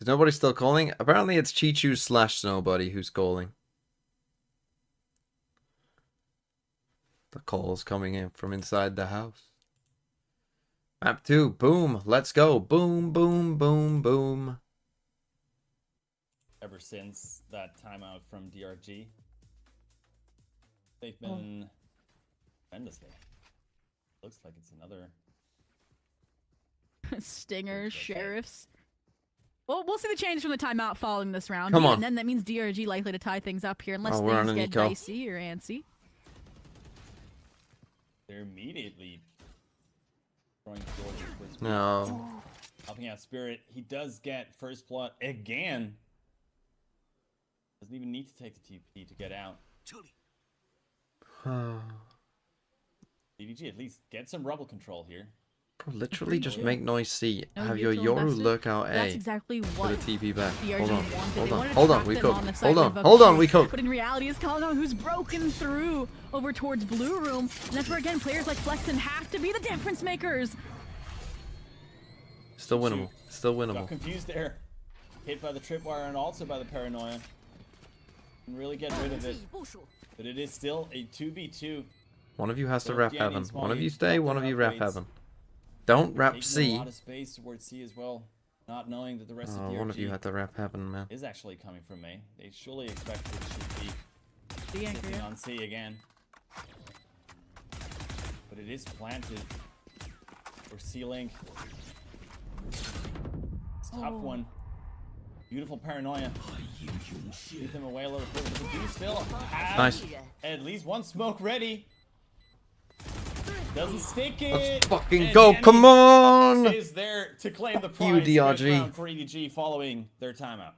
Is nobody still calling? Apparently it's Chichu/Snowbody who's calling. The call's coming in from inside the house. Map 2, boom, let's go. Boom, boom, boom, boom. Ever since that timeout from DRG, they've been tremendous there. Looks like it's another. Stingers, sheriffs. Well, we'll see the change from the timeout following this round. Come Yeah, on. And then that means DRG likely to tie things up here unless Oh, we're on things an get eco. dicey or antsy. They're immediately throwing Jordan towards No. helping out Spirit. He does get first blood again. Doesn't even need to take the TP to get out. EDG at least get some rubble control here. Bro, literally just make noise C. No Have your util Yoru invested. lurk out That's A. exactly For what the TP back. DRG Hold on. wanted. Hold They on. wanted to Hold on. track We them cook. on the site Hold with on. Vokashu. Hold on. We cook. But in reality, it's Kong who's broken through over towards Blue Room. And that's where, again, players like Flexen have to be the difference makers. Still winnable. Still Got winnable. confused there. Hit by the tripwire and also by the paranoia. Can really get rid of it. But it is still a 2v2. One of you has to Both wrap Yanni heaven. and One of Smoggy you stay. got One of their you wrap upgrades. heaven. Don't wrap Taking C. a lot of space towards C as well. Not knowing that the rest of Oh, DRG one of you had to wrap heaven, man. is actually coming from A. They surely expected it should be The anchor, sitting yeah. on C again. But it is planted. Or C-Link. It's a tough one. Beautiful paranoia. Keep them away a little bit. But they do still have Nice. at least one smoke ready. Doesn't stick it. Let's fucking and go. Yanni Come on. is there to claim the Fuck you, prize first DRG. round for EDG following their timeout.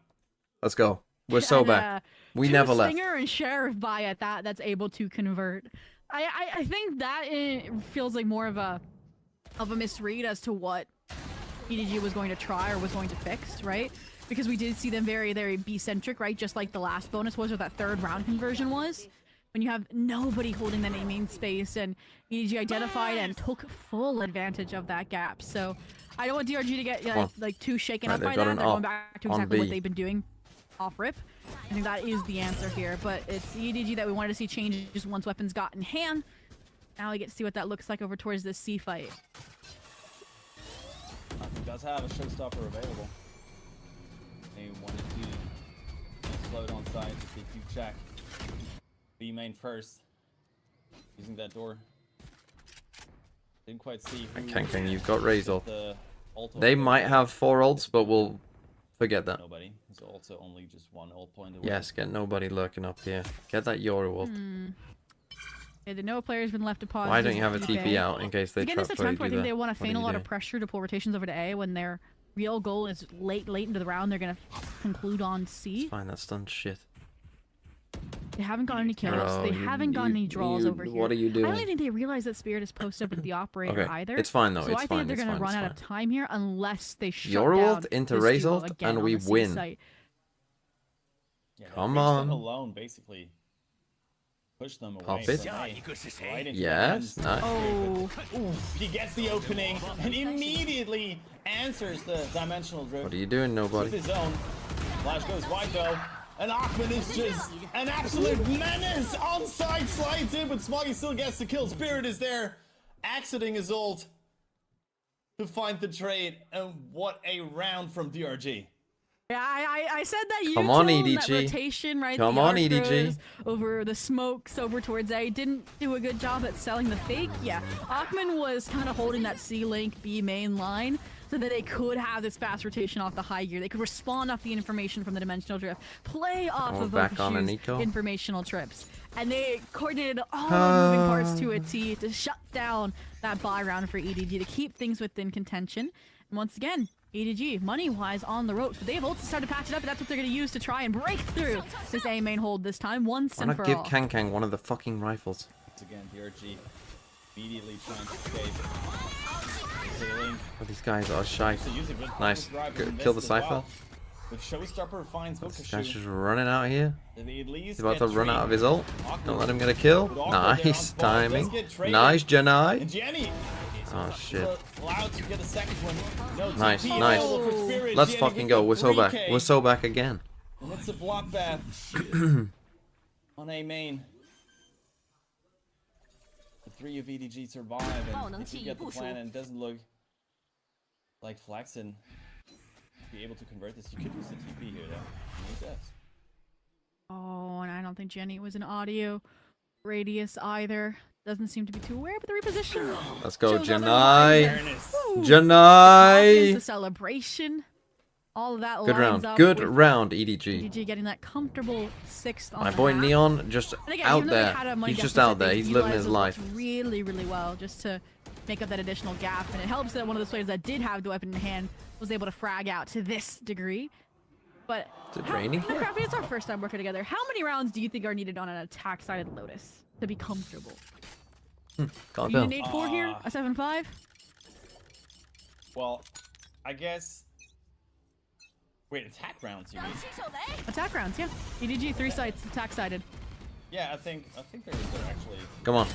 Let's go. We're so and, back. We two never left. Stinger and Sheriff buy at that. That's able to convert. I think that feels like more of a misread as to what EDG was going to try or was going to fix, right? Because we did see them very, very B-centric, right? Just like the last bonus was, or that third round conversion was. When you have nobody holding that A main space, and EDG identified and took full advantage of that gap. So I don't want DRG to get like too shaken up by that. They're going back to exactly what they've been doing off rip. I think that is the answer here, but it's EDG that we wanted to see changes once weapons got in hand. Now we get to see what that looks like over towards this C fight. He does have a showstopper available. They wanted to float on side to keep you check. B main first. Using that door. Didn't quite see who King, you've got Ray's ult. the ult They over might there. have 4 ults, but we'll forget that. Nobody. It's also only just 1 ult point away. Yes, get nobody lurking up here. Get that Yoru ult. Yeah, the Noah player's been left to pause. Why don't you have a TP out in case they Again, try it's a to attempt where I do think they that? want to feign a What lot do of you do? pressure to pull rotations over to A when their real goal is late into the round. They're going to conclude on C. Fine, that's done shit. They haven't got any kills. Bro, They haven't gotten any draws over here. What are you I don't doing? even think they realize that Spirit is posted up with the operator Okay, either. it's fine though. So It's I fine. think they're It's going to fine. run It's out of fine. time here unless they shut Your down ult into this Ray's duo ult, again and on we the C win. site. Yeah, that Come reset on. alone basically push them away. Pop it. from A, right into the Yes, hands. nice. Oh, He gets the opening and immediately answers the dimensional drift What are you doing, with nobody? his own. Flash goes wide though. And Achman is just an absolute menace. Onside slides in, but Smoggy still gets the kill. Spirit is there, exiting his ult to find the trade. And what a round from DRG. yeah, I said that you Come on, that EDG. rotation, right? Come the on, arc EDG. throws over the smokes over towards A. Didn't do a good job at selling the fake. Yeah, Achman was kind of holding that C link B main line so that they could have this fast rotation off the high gear. They could respond off the information from the dimensional drift, play off we're of back on a Okush's Nico. informational trips, and they coordinated all the moving parts to a T to shut down that buy round for EDG to keep things within contention. And once again, EDG, money-wise, on the ropes, but they have ult to start to patch it up, and that's what they're going to use to try and break through this A main hold this time, once Why and not for give all. Kang one of the fucking rifles? Once again, DRG immediately trying to escape. Sailing. Oh, these guys are shy. To use it, but Nice. drive Kill and the missed as Cypher. well. But Showstopper finds This guy's Bokushu. just running out here. They at least He's about get to run out of trade. his ult. Don't let him get a kill. Nice timing. Nice, And Janai. Jenny Oh shit. allowed to get a second one. No Nice, TP nice. available for Spirit. Let's Jenny fucking with go. the We're so back. 3K. We're so back again. And it's a blockbath on A main. The 3 of EDG survive, and if you get the plan and it doesn't look like Flaxen be able to convert this, you could use the TP here though. And he does. Oh, and I don't think Jenny was an audio radius either. Doesn't seem to be too aware, but the reposition. Let's go, shows up Janai. Fairness. Ooh. Confidence, Janai. the celebration, all of that Good lines round. up Good with round, EDG. EDG getting that comfortable 6th on My the boy half. Neon just And again, out even though they there. had a money He's just deficit, out there. they He's living his utilized those life. ults really, really well just to make up that additional gap. And it helps that one of those players that did have the weapon in hand was able to frag out to this degree. But Is it raining here? Crafty, it's our first time working together. How many rounds do you think are needed on an attack-sided Lotus to be comfortable? Can't You tell. need an 8-4 here? A 7-5? Well, I guess. Wait, attack rounds, you mean? Attack rounds, yeah. EDG 3 sites, attack-sided. Yeah, I think they're actually Come on.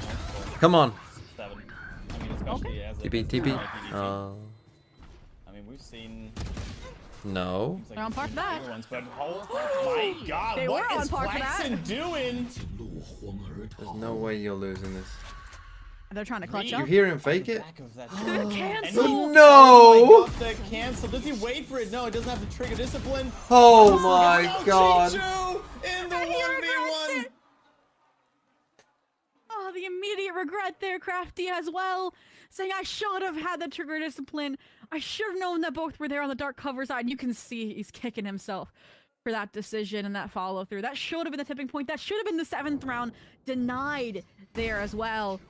Come on. 7. I mean, especially as a TP, TP. I mean, we've seen. No. Seems like They're on par for that. other ones, but oh my God, They what were on is par for that. Flaxen doing? There's no way you're losing this. They're trying to clutch You up. hear him fake it? Back of that Good shot. cancel! And No! Oh my God, the cancel. Does he wait for it? No, he doesn't have to trigger discipline. Oh There's my no god. Chichu in the And he regrets 1v1. it. Oh, the immediate regret there, Crafty, as well. Saying, I should have had the trigger discipline. I should have known that both were there on the dark cover side. You can see he's kicking himself for that decision and that follow through. That should have been the tipping point. That should have been the 7th round. Denied there as well.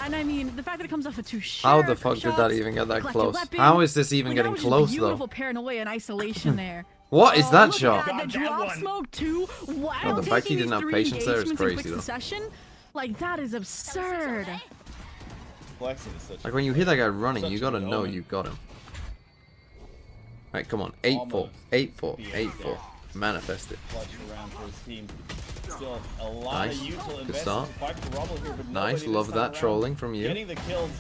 And I mean, the fact that it comes off of 2 How the sheriff fuck did shots, that even get that collected close? weapon. How is this even Like, getting that was just close though? beautiful paranoia and isolation there. What is Oh, that look shot? at that, the God, that drop one. smoke too. Wow, Oh, the fact he taking didn't these have 3 patience there is engagements in crazy, quick though. succession, like that is absurd. Flexing is such Like a when you hear that guy running, such you a gotta good know omen. you got him. Right, come on. 8-4. Almost 8-4. be 8-4. Manifest it. clutch around for his team. Still a lot Nice. of util Good invested start. to fight for Rumble here, but Nice. nobody Love this that time around. trolling from you. Getting the kills.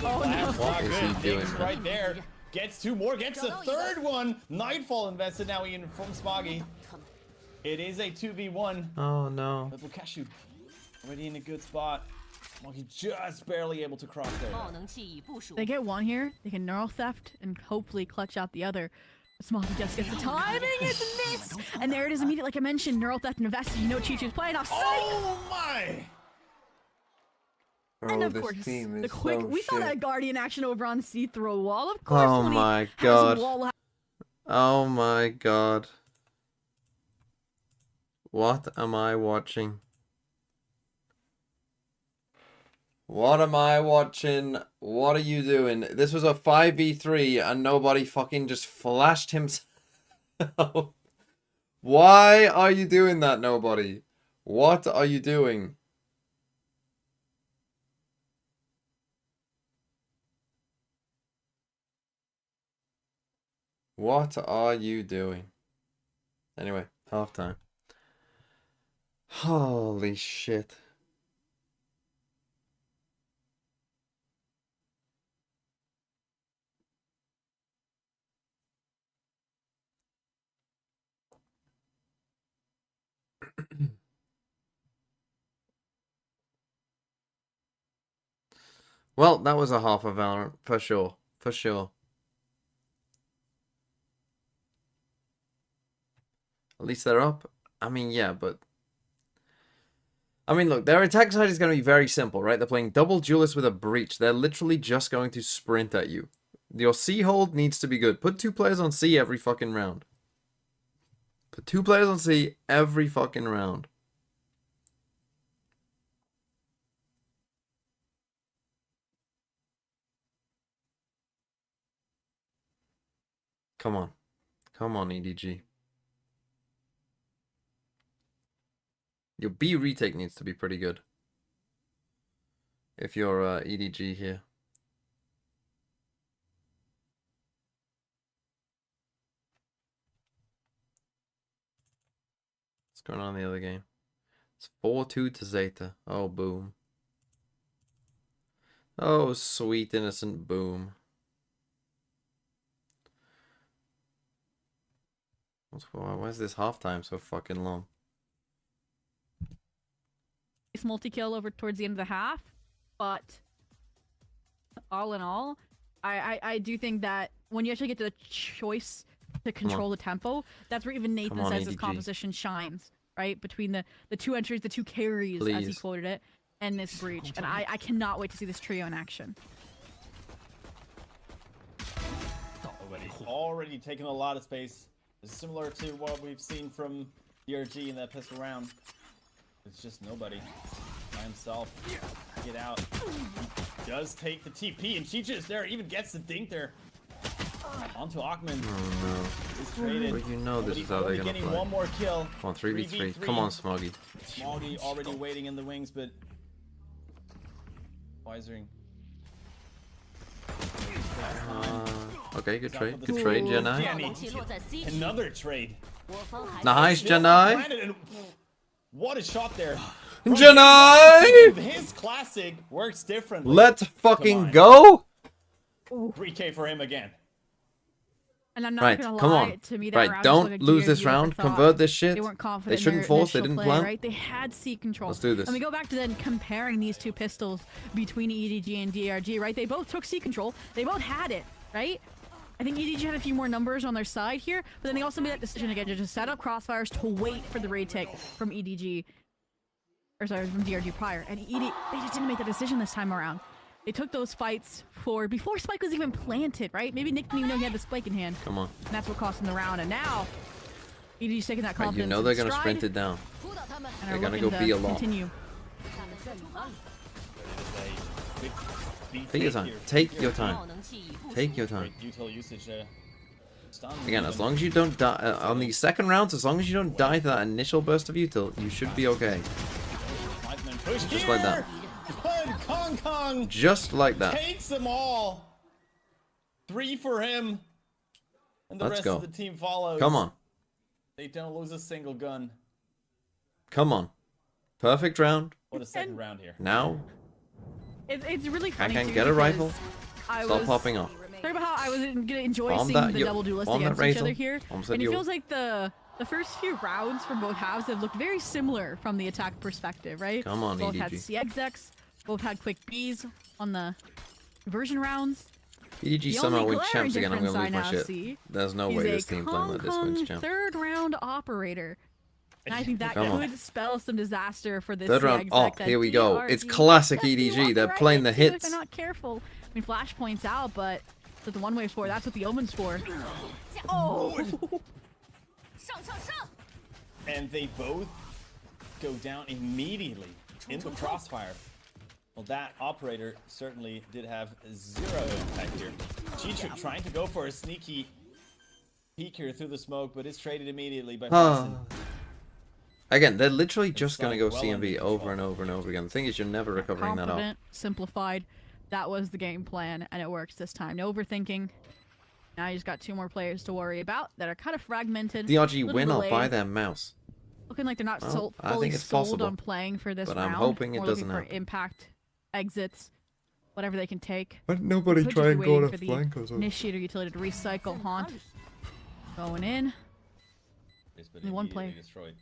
Oh no. What is he doing, Diggs man? right there. Gets 2 more, gets a 3rd one. Nightfall invested now in from Smoggy. It is a 2v1. Oh no. But Lukashu already in a good spot. Smoggy just barely able to cross there. They get one here, they can neural theft and hopefully clutch out the other. Smoggy just gets the timing, it's missed! And there it is immediately, like I mentioned, neural theft and invested. You know Chi-Chu's playing off sight! Oh my! And of course, the quick, we saw that Guardian action over on C throw wall. Of course, Oh when he my has god. wall Oh my god. What am I watching? What am I watching? What are you doing? This was a 5v3 and nobody fucking just flashed himself. Why are you doing that, nobody? What are you doing? What are you doing? Anyway, halftime. Holy shit. Well, that was a half of Valorant, for sure. For sure. At least they're up. I mean, yeah, but... I mean, look, their attack side is going to be very simple, right? They're playing double duelist with a breach. They're literally just going to sprint at you. Your C hold needs to be good. Put 2 players on C every fucking round. Put 2 players on C every fucking round. Come on. Come on, EDG. Your B retake needs to be pretty good. If you're EDG here. What's going on in the other game? It's 4-2 to Zeta. Oh, boom. Oh, sweet innocent boom. Why is this halftime so fucking long? multi-kill over towards the end of the half, but all in all, I do think that when you actually get to the choice to control the tempo, that's where even Nathan says his EDG. composition shines, right? Between the two entries, the 2 carries, as he Please. quoted it, and this breach. And I cannot wait to see this trio in action. Already taken a lot of space. It's similar to what we've seen from DRG in that pistol round. It's just nobody by himself. Get out. He does take the TP, and Chicha is there. Even gets the dink there. Onto Ackman. Oh He's traded. But you know this is how they're gonna getting play. one more kill. Come on, 3v3. Come on, Smoggy. Smoggy already waiting in the wings, but Wisering. Okay, good trade. Good trade, Janai. Janai. Another trade. Nice, Still Janai. planted, and what a shot there. Janai! His classic works differently. Let's fucking on. go! 3K for him again. And I'm not Right, gonna come lie, on. to me that Right, round don't was like a lose DRG this round. overthought. Convert this shit. They weren't confident They in shouldn't their force. They initial didn't play, plan. right? They had seat control. Let's do this. And we go back to then comparing these 2 pistols between EDG and DRG, right? They both took seat control. They both had it, right? I think EDG had a few more numbers on their side here, but then they also made that decision again to just set up crossfires to wait for the raid take from EDG. Or sorry, from DRG prior. And they just didn't make that decision this time around. They took those fights before Spike was even planted, right? Maybe Nick didn't even know he had the Spike in hand. Come on. And that's what cost him the round. And now, EDG's taking that Right, confidence. you know they're in gonna stride sprint it down. and They're are gonna looking go to be a lot. Continue. Take your time. Take your time. Take your time. Great util usage there. Again, as long as you don't die on the second rounds, as long as you don't die to that initial burst of util, you should be okay. Just like that. Kong Kong Just like that. takes them all. 3 for him. And the Let's rest go. of the team follows. Come on. They don't lose a single gun. Come on. Perfect round. What a second round here. Now, It's really I funny can too, get a because rifle. I Stop was popping off. talking about how I was gonna enjoy Bomb seeing that, the yo- double duelists bomb that against each other razor. here, Bomb said and it yo. feels like the first few rounds from both halves have looked very similar from the attack perspective, right? Come on, both had EDG. C execs, both had quick Bs on the conversion rounds. EDG The somehow only wins glaring champs again. I'm difference gonna I lose my now shit. see There's no is way a this team playing like this wins Kong champs. third round operator. And I think that Come on. could spell some disaster for this Third round. exec Oh, that here we go. DRG It's classic could be EDG. walking They're right playing the into if hits. they're not careful. I mean, Flash points out, but that's what the one way's for. That's what the Omen's for. Oh! And they both go down immediately in the crossfire. Well, that operator certainly did have 0 impact here. Chicho trying to go for a sneaky peek here through the smoke, but is traded immediately by Flaxen. Again, they're literally just It's gonna go like well CMB under over control. and over and over again. The thing is, you're never recovering that off. Confident, simplified. That was the game plan, and it works this time. No overthinking. Now you just got 2 more players to worry about that are kind of fragmented. DRG little win or delayed, buy their mouse. Looking like they're not Well, I fully think it's sold possible, on playing for this but round. I'm hoping it More doesn't looking for happen. impact, exits, whatever they can take. But nobody Could just be waiting for the initiator utility to recycle Haunt. Going in. It's been Only one immediately player. destroyed.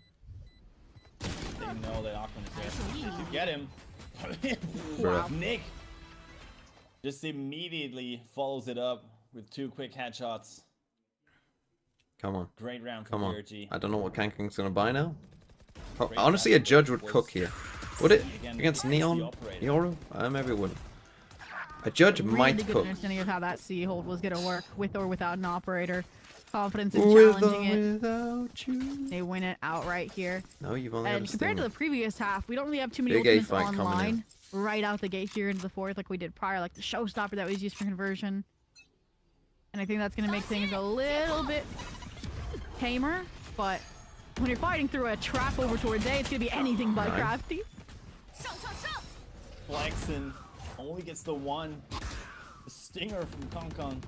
They know that Aquaman is there to get him. Wow. Nick just immediately follows it up with 2 quick headshots. Come on. Great round for Come on. DRG. I don't know what Kanking's gonna buy now. Oh, honestly, a judge would cook here. Would it? Against Neon? Yoru? Maybe it wouldn't. A judge Really might good cook. understanding of how that C hold was going to work with or without an operator. Confidence in challenging it. Without you. They win it outright here. No, you've only And got a compared to steamer. the previous half, we don't really have too many Big A ultimates fight coming online right out the gate here into the fourth like we did prior, like the showstopper that was used for conversion. And I think that's going to make things a little bit tamer, but when you're fighting through a trap over towards A, it's going to be anything but Right. crafty. Flaxen only gets the 1. The stinger from Kong Kong.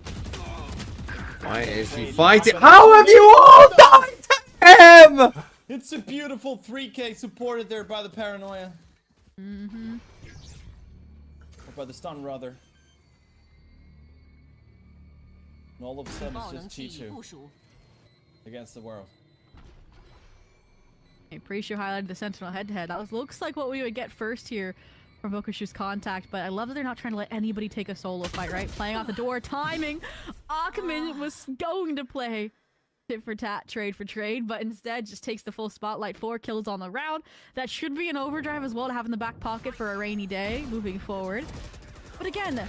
Why is he fighting? How have you all died to him? It's a beautiful 3K supported there by the paranoia. Mm-hmm. Or by the stun, rather. And all of a sudden, it's just Chichu against the world. Okay, pretty sure highlighted the Sentinel head-to-head. That looks like what we would get first here from Bokushu's contact, but I love that they're not trying to let anybody take a solo fight, right? Playing off the door, timing. Akuman was going to play tit for tat, trade for trade, but instead just takes the full spotlight. 4 kills on the round. That should be an overdrive as well to have in the back pocket for a rainy day moving forward. But again,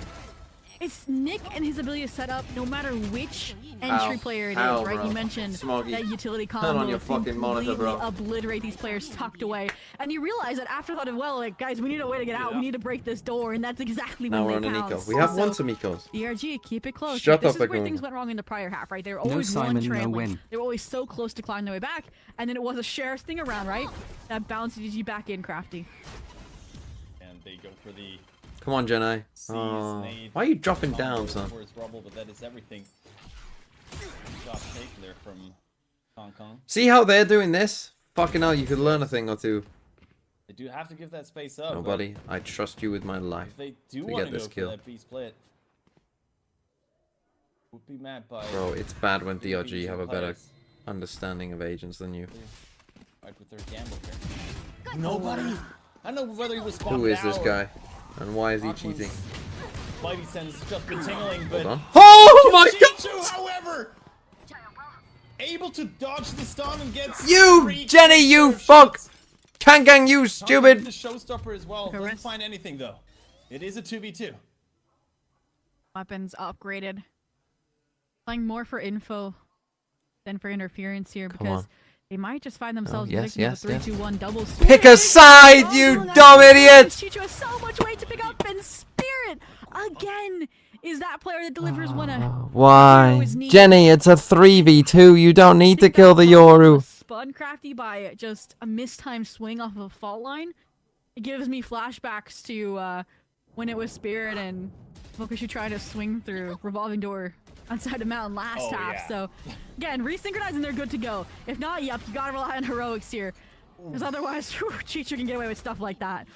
it's Nick and his ability to set up no matter which entry player it is, Ow, right? bro. You mentioned Smoggy. that utility Turn combo on your to fucking monitor, bro. completely obliterate these players tucked away. And you realize that afterthought of, well, like, guys, we need a way to get out. We need to break this door, and that's exactly Now we're when on they an eco. pounce. We have So, one Samikos. DRG, keep it close. Shut This up, is where Aguna. things went wrong in the prior half, right? They were always one Simon, no trailing. win. They were always so close to clawing their way back, and then it was a sheriff thing around, right? That bounced DG back in, Crafty. And they go for the Come on, Jedi. seize Oh, nade. why are you dropping Combo down, son? towards Rubble, but that is everything. Shot taken there from Kong Kong. See how they're doing this? Fucking hell, you could learn a thing or two. They do have to give that space up. No, but buddy. I trust you with my life. If they do to want get to this go kill. for that B split, would be mad by Bro, it's bad when the DRG have a better players. understanding of agents than you. Right with their gamble here. Nobody. I don't know whether he was spotted Who is this out. guy? And why is he Aquaman's cheating? Spidey sense has just been tingling, but Hold on. Oh my Chichu, god! however, able to dodge the stun and gets You, 3 Jenny, you shots. fuck! Kangang, you The stupid! showstopper as well. Doesn't Correct. find anything though. It is a 2v2. Weapons upgraded. Playing more for info than for interference here Come because on. they might just find themselves yes, victim yes, of a yes. 3-2-1 double Pick swing. a side, you that's dumb nice. idiot! Chicho has so much weight to pick up, and Spirit it again. Is that player that delivers when a Why? hero is needed. Jenny, it's a 3v2. You don't need to kill the Yoru. Spun Crafty by just a mistimed swing off of a fault line. It gives me flashbacks to when it was Spirit and Focushu trying to swing through revolving door outside the mountain last half. Yeah. So again, resynchronizing, they're good to go. If not, yep, you gotta rely on heroics here, because otherwise, Chichu can get away with stuff like that.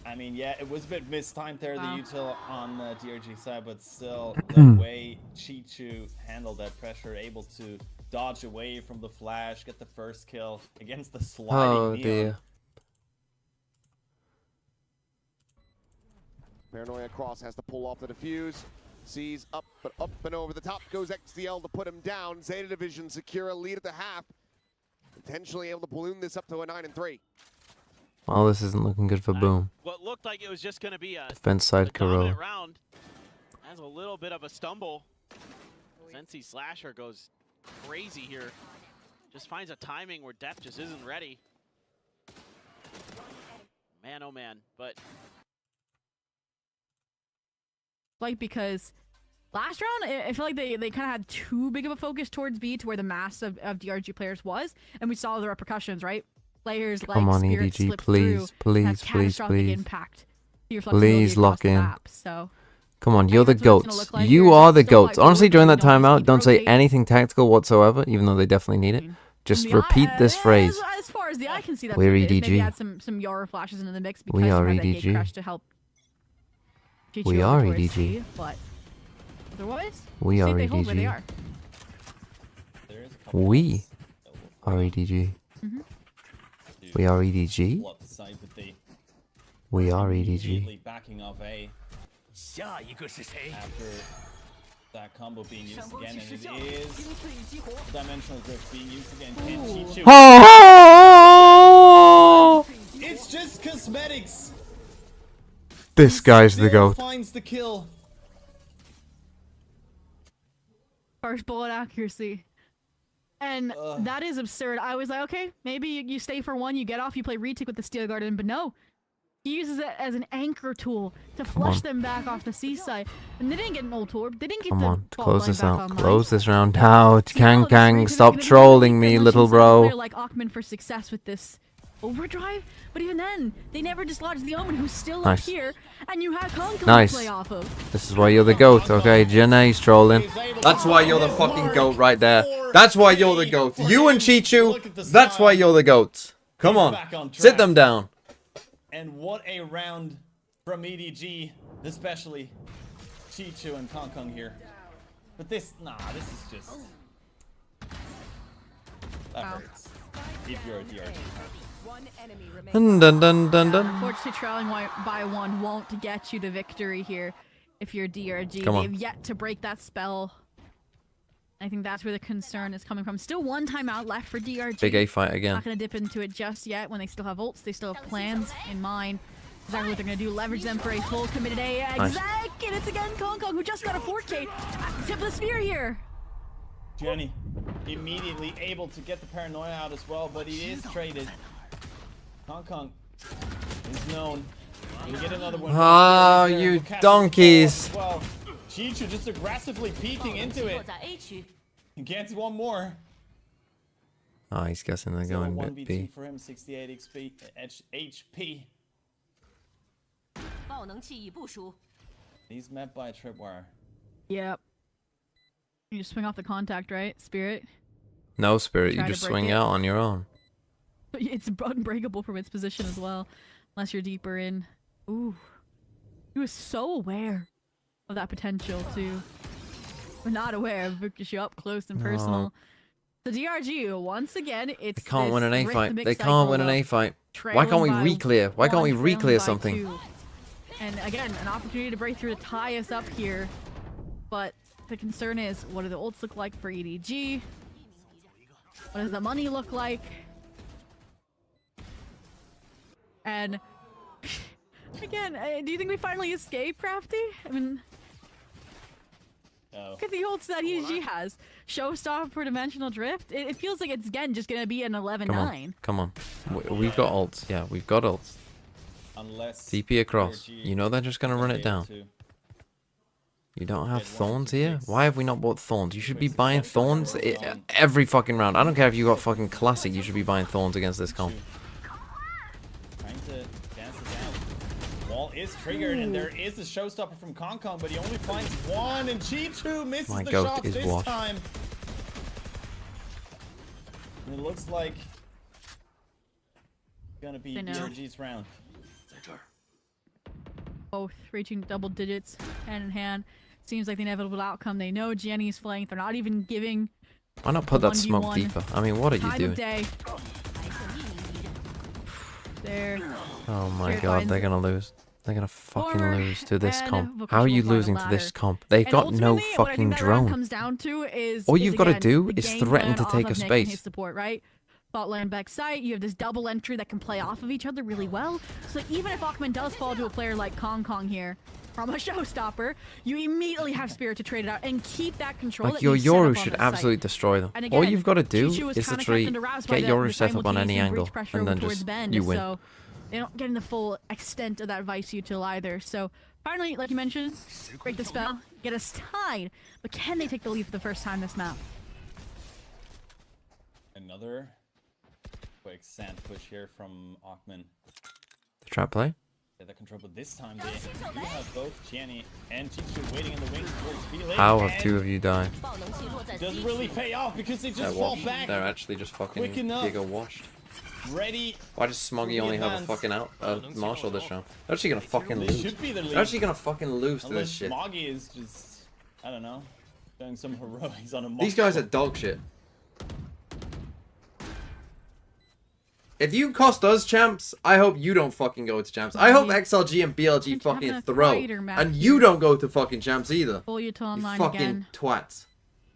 I mean, yeah, it was a bit mistimed there, Wow. the util on the DRG side, but still, the way Chichu handled that pressure, able to dodge away from the flash, get the first kill against the sliding Oh Neon. dear. Paranoia Cross has to pull off the defuse. Sees up, but up and over the top goes XDL to put him down. Zeta Division secure a lead at the half. Potentially able to balloon this up to a 9-3. Well, this isn't looking good for Boom. What looked like it was just going to be a Defense side dominant Kuro. round has a little bit of a stumble. Sensi Slasher goes crazy here. Just finds a timing where Death just isn't ready. Man, oh man, but Like, because last round, I feel like they kind of had too big of a focus towards B to where the mass of DRG players was, and we saw the repercussions, right? Players like Come on, Spirit EDG, slip please, through and have please, please, catastrophic please. impact to your flexibility Please across lock the in. map, so Come on, I you're the think that's what it's gonna goats. look like You here. are the Still goats. like Honestly, forward, during but that we don't timeout, keep don't say rotating. anything tactical whatsoever, even though they definitely need it. Just From the repeat eye- this phrase. As far as the eye can see, that's We're what it is. Maybe EDG. add some Yara flashes into the mix because We you are have that gate EDG. crash to help. Chichu We over are towards EDG. C, but otherwise, We see are if they hold where they EDG. are. There is a couple We ones that will are follow EDG. to We are EDG. pull up the side, but they We are EDG. immediately backing off A after that combo being used again, and it is dimensional drift being used again. Can Chichu? Oh! It's just cosmetics. This guy's the Still goat. finds the kill. First bullet accuracy. And that is absurd. I was like, okay, maybe you stay for one, you get off, you play retake with the Steel Garden, but no. He uses it as an anchor tool to flush them back off the seaside. And they didn't get an ult orb. They didn't get Come the on, fault close line this back out. online. Close this round out. So now Kang this Kang, retake is stop gonna be trolling really me, weak little unless you send a player bro. like Ackman for success with this overdrive. But even then, they never dislodged the Omen, who's still Nice. up here, and you have Kong to Nice. play off of. This is why you're the goat, okay? Janae's trolling. That's why you're the fucking goat right there. That's why you're the goat. You and Chichu, that's why you're the goats. Come on, sit them down. And what a round from EDG, especially Chichu and Kong Kong here. But this, this is just... That hurts. If you're a DRG fan. Dun dun dun dun dun. Unfortunately, trailing by one won't get you the victory here if you're DRG. Come on. They've yet to break that spell. I think that's where the concern is coming from. Still one timeout left for DRG. Big A fight Not again. going to dip into it just yet when they still have ults. They still have plans in mind. Exactly what they're going to do. Leverage them for a full committed A. Nice. Exact! And it's again Kong Kong, who just got a 4K at the tip of the spear here. Jenny immediately able to get the paranoia out as well, but he is traded. Hong Kong is known. We get another one. Ah, you donkeys. Well, Chichu just aggressively peeking into it. He gets one more. Oh, he's guessing they're So going 1v2 bit B. for him, 68 HP. He's met by a tripwire. Yep. You just swing off the contact, right? Spirit. No, Spirit, you Try to just break swing it. out on your own. It's unbreakable from its position as well, unless you're deeper in. Ooh. He was so aware of that potential too. But not aware of Vukishu up close and personal. The DRG, once again, it's They can't win an this A fight. rhythmic They cycle can't win an of A fight. Why trailing can't we by re-clear? Why can't we one, re-clear trailing by something? 2. And again, an opportunity to break through to tie us up here. But the concern is, what do the ults look like for EDG? What does the money look like? And again, do you think we finally escape, Crafty? I mean, Oh. look at the ults that EDG has. Showstopper for Dimensional Drift. It feels like it's again just gonna be an 11-9. Come on. Come on. We've got ults. Yeah, we've got ults. Unless TP across. DRG You know they're just gonna is run it able down. to You don't have get one or thorns two here? picks. Why have we not bought thorns? You should be Quick buying success thorns on every fucking round. I don't care if you got fucking classic, you should be buying thorns against this comp. Trying to dance it down. Wall is triggered, and there is a showstopper from Kong Kong, but he only finds one, and G2 misses My the goat shots is this washed. time. And it looks like gonna be They know. DRG's round. Both reaching double digits, hand in hand. Seems like the inevitable outcome. They know Jenny's flanked. They're not even giving Why not put that 1v1 smoke deeper? I mean, what are you time of doing? day. There. Oh my Spirit god, finds they're it. gonna lose. They're gonna fucking Former lose to this and comp. Vocational How are you final losing to this ladder. comp? They've And got no ultimately, what I fucking think that round drone. comes down to is All you've gotta again, do the is game threaten to plan take off a of Nick and space. his support, right? Bot lane back site, you have this double entry that can play off of each other really well. So even if Ackman does fall to a player like Kong Kong here, from a showstopper, you immediately have Spirit to trade it out and keep that control. Like that your you set up Yoru on should that site. absolutely destroy them. And All again, you've got to do Chi-Chu was is kinda literally kept under wraps by get the Yoru set up on any simultaneous angle, breach pressure and then towards just Bend, you win. So they don't get in the full extent of that Vice util either. So finally, like you mentioned, break the spell, get us tied. But can they take the lead for the first time this map? Another quick sand push here from Ackman. The trap play? Get that control, but this time they do have both Gianni and Chichu waiting in the wings towards Felix. How have two of you died? It doesn't really pay off because they just fall back. They're actually just fucking quick enough. giga washed. Ready. Why does Smoggy only have a advance. fucking Marshall this round? They're actually gonna fucking They lose. should be the lead. They're actually gonna fucking lose to Unless this shit. Smoggy is just, I don't know, doing some heroics on a These guys are dog shit. If you cost us champs, I hope you don't fucking go to champs. I hope XLG and BLG It's having fucking a throw. fighter match And you don't go to fucking champs either. Full util You online fucking again, twats.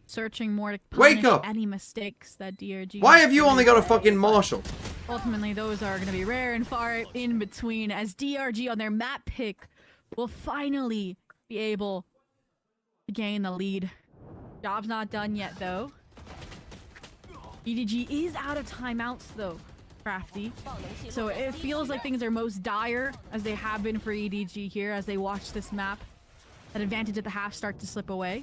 searching more to Wake punish up! any mistakes that DRG. Why have you only got a fucking Marshall? Ultimately, those are going to be rare and far in between, as DRG on their map pick will finally be able to gain the lead. Job's not done yet, though. EDG is out of timeouts, though, Crafty. So it feels like things are most dire, as they have been for EDG here, as they watch this map. That advantage at the half start to slip away.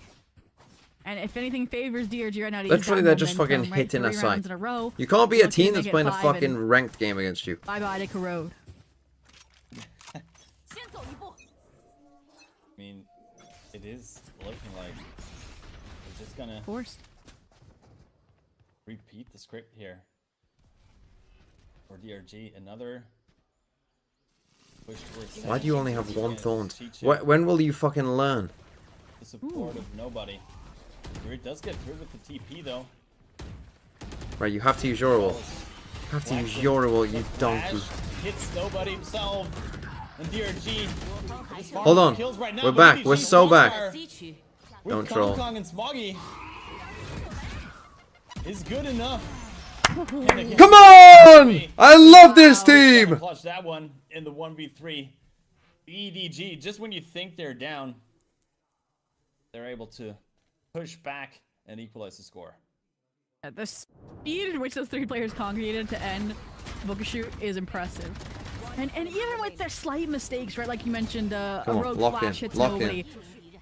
And if anything favors DRG right now, to ease Literally, that they're just momentum, fucking right? hitting a 3 site. rounds in a row. You can't be a Lucky team they that's get playing a 5 and fucking ranked game against you. Bye-bye to Corrode. I mean, it is looking like we're just gonna Forced. repeat the script here. For DRG, another push towards. Why do you only have one against thorns? Chichu. When will you fucking learn? The support of nobody. It does get through with the TP though. Right, you have to use your ult. You have to use your ult, you donkey. Hits nobody himself. And DRG. is far Hold more on. kills right now, We're but back. EDG We're so back. are- with Don't Kong troll. Kong and Smoggy is good enough. Come on! I love this team! Clutch that one in the 1v3. EDG, just when you think they're down, they're able to push back and equalize the score. The speed in which those 3 players congregated to end Vokashoot is impressive. And even with their slight mistakes, right, like you mentioned, a Come on, rogue lock flash in, hits lock in. nobody.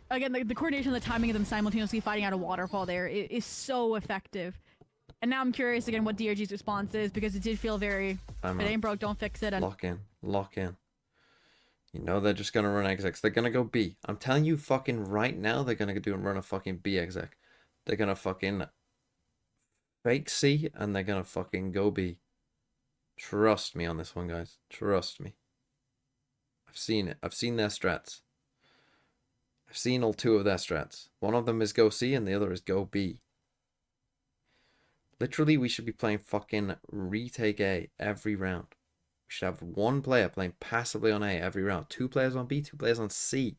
Again, the coordination and the timing of them simultaneously fighting out a waterfall there is so effective. And now I'm curious again what DRG's response is, because it did feel very, if it ain't broke, don't fix it. And Lock in, lock in. You know they're just gonna run exec. They're gonna go B. I'm telling you fucking right now, they're gonna run a fucking B exec. They're gonna fucking fake C and they're gonna fucking go B. Trust me on this one, guys. Trust me. I've seen it. I've seen their strats. I've seen all 2 of their strats. One of them is go C and the other is go B. Literally, we should be playing fucking retake A every round. We should have 1 player playing passively on A every round. 2 players on B, 2 players on C.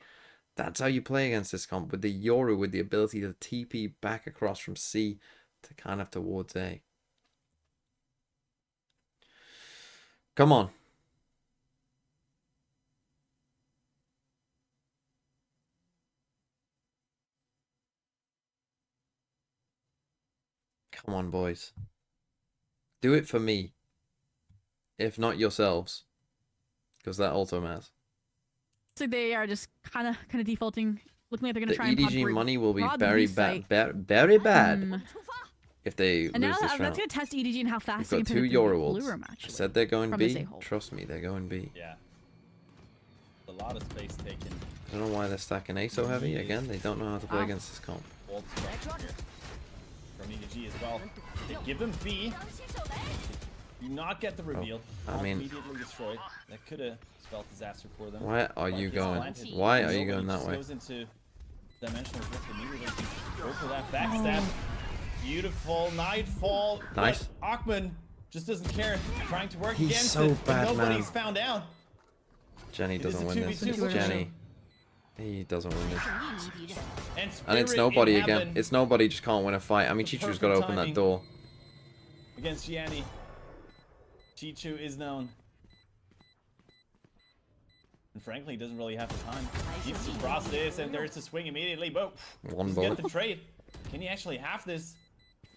That's how you play against this comp, with the Yoru, with the ability to TP back across from C to kind of towards A. Come on. Come on, boys. Do it for me. If not yourselves. Because that auto mass. So they are just kind of defaulting, looking like they're gonna The try and EDG pod money will be prod very the bad, site. very bad if they And now lose this that's round. gonna test EDG and how fast they We've can got 2 predict Euro the blue ults. room, I actually. said they're going from this B. a-hole. Trust me, they're going B. Yeah. A lot of space taken. I don't know why they're stacking A so heavy. Again, they don't know how to play against this comp. Ult from EDG as well. They give him B. Do not get the reveal. I Ult mean- immediately destroyed. That could have spelled disaster for them. Why are But you it's going? planted. Why are you Nobody going that just way? Goes into dimensional drift immediately. Go for that backstab. Beautiful nightfall. Nice. But Achman just doesn't care. Trying to work He's against so it, but bad, nobody's man. found out. Jenny It is doesn't a win this. 2v2 Jenny. He doesn't win this. And And it's Spirit nobody in again. heaven It's nobody just can't win a fight. I mean, The Chichu's got to perfect open timing. that door. against Gianni. Chichu is known. And frankly, he doesn't really have the time. He's to cross this, and there's the swing immediately. But One get bullet. the trade. Can he actually have this?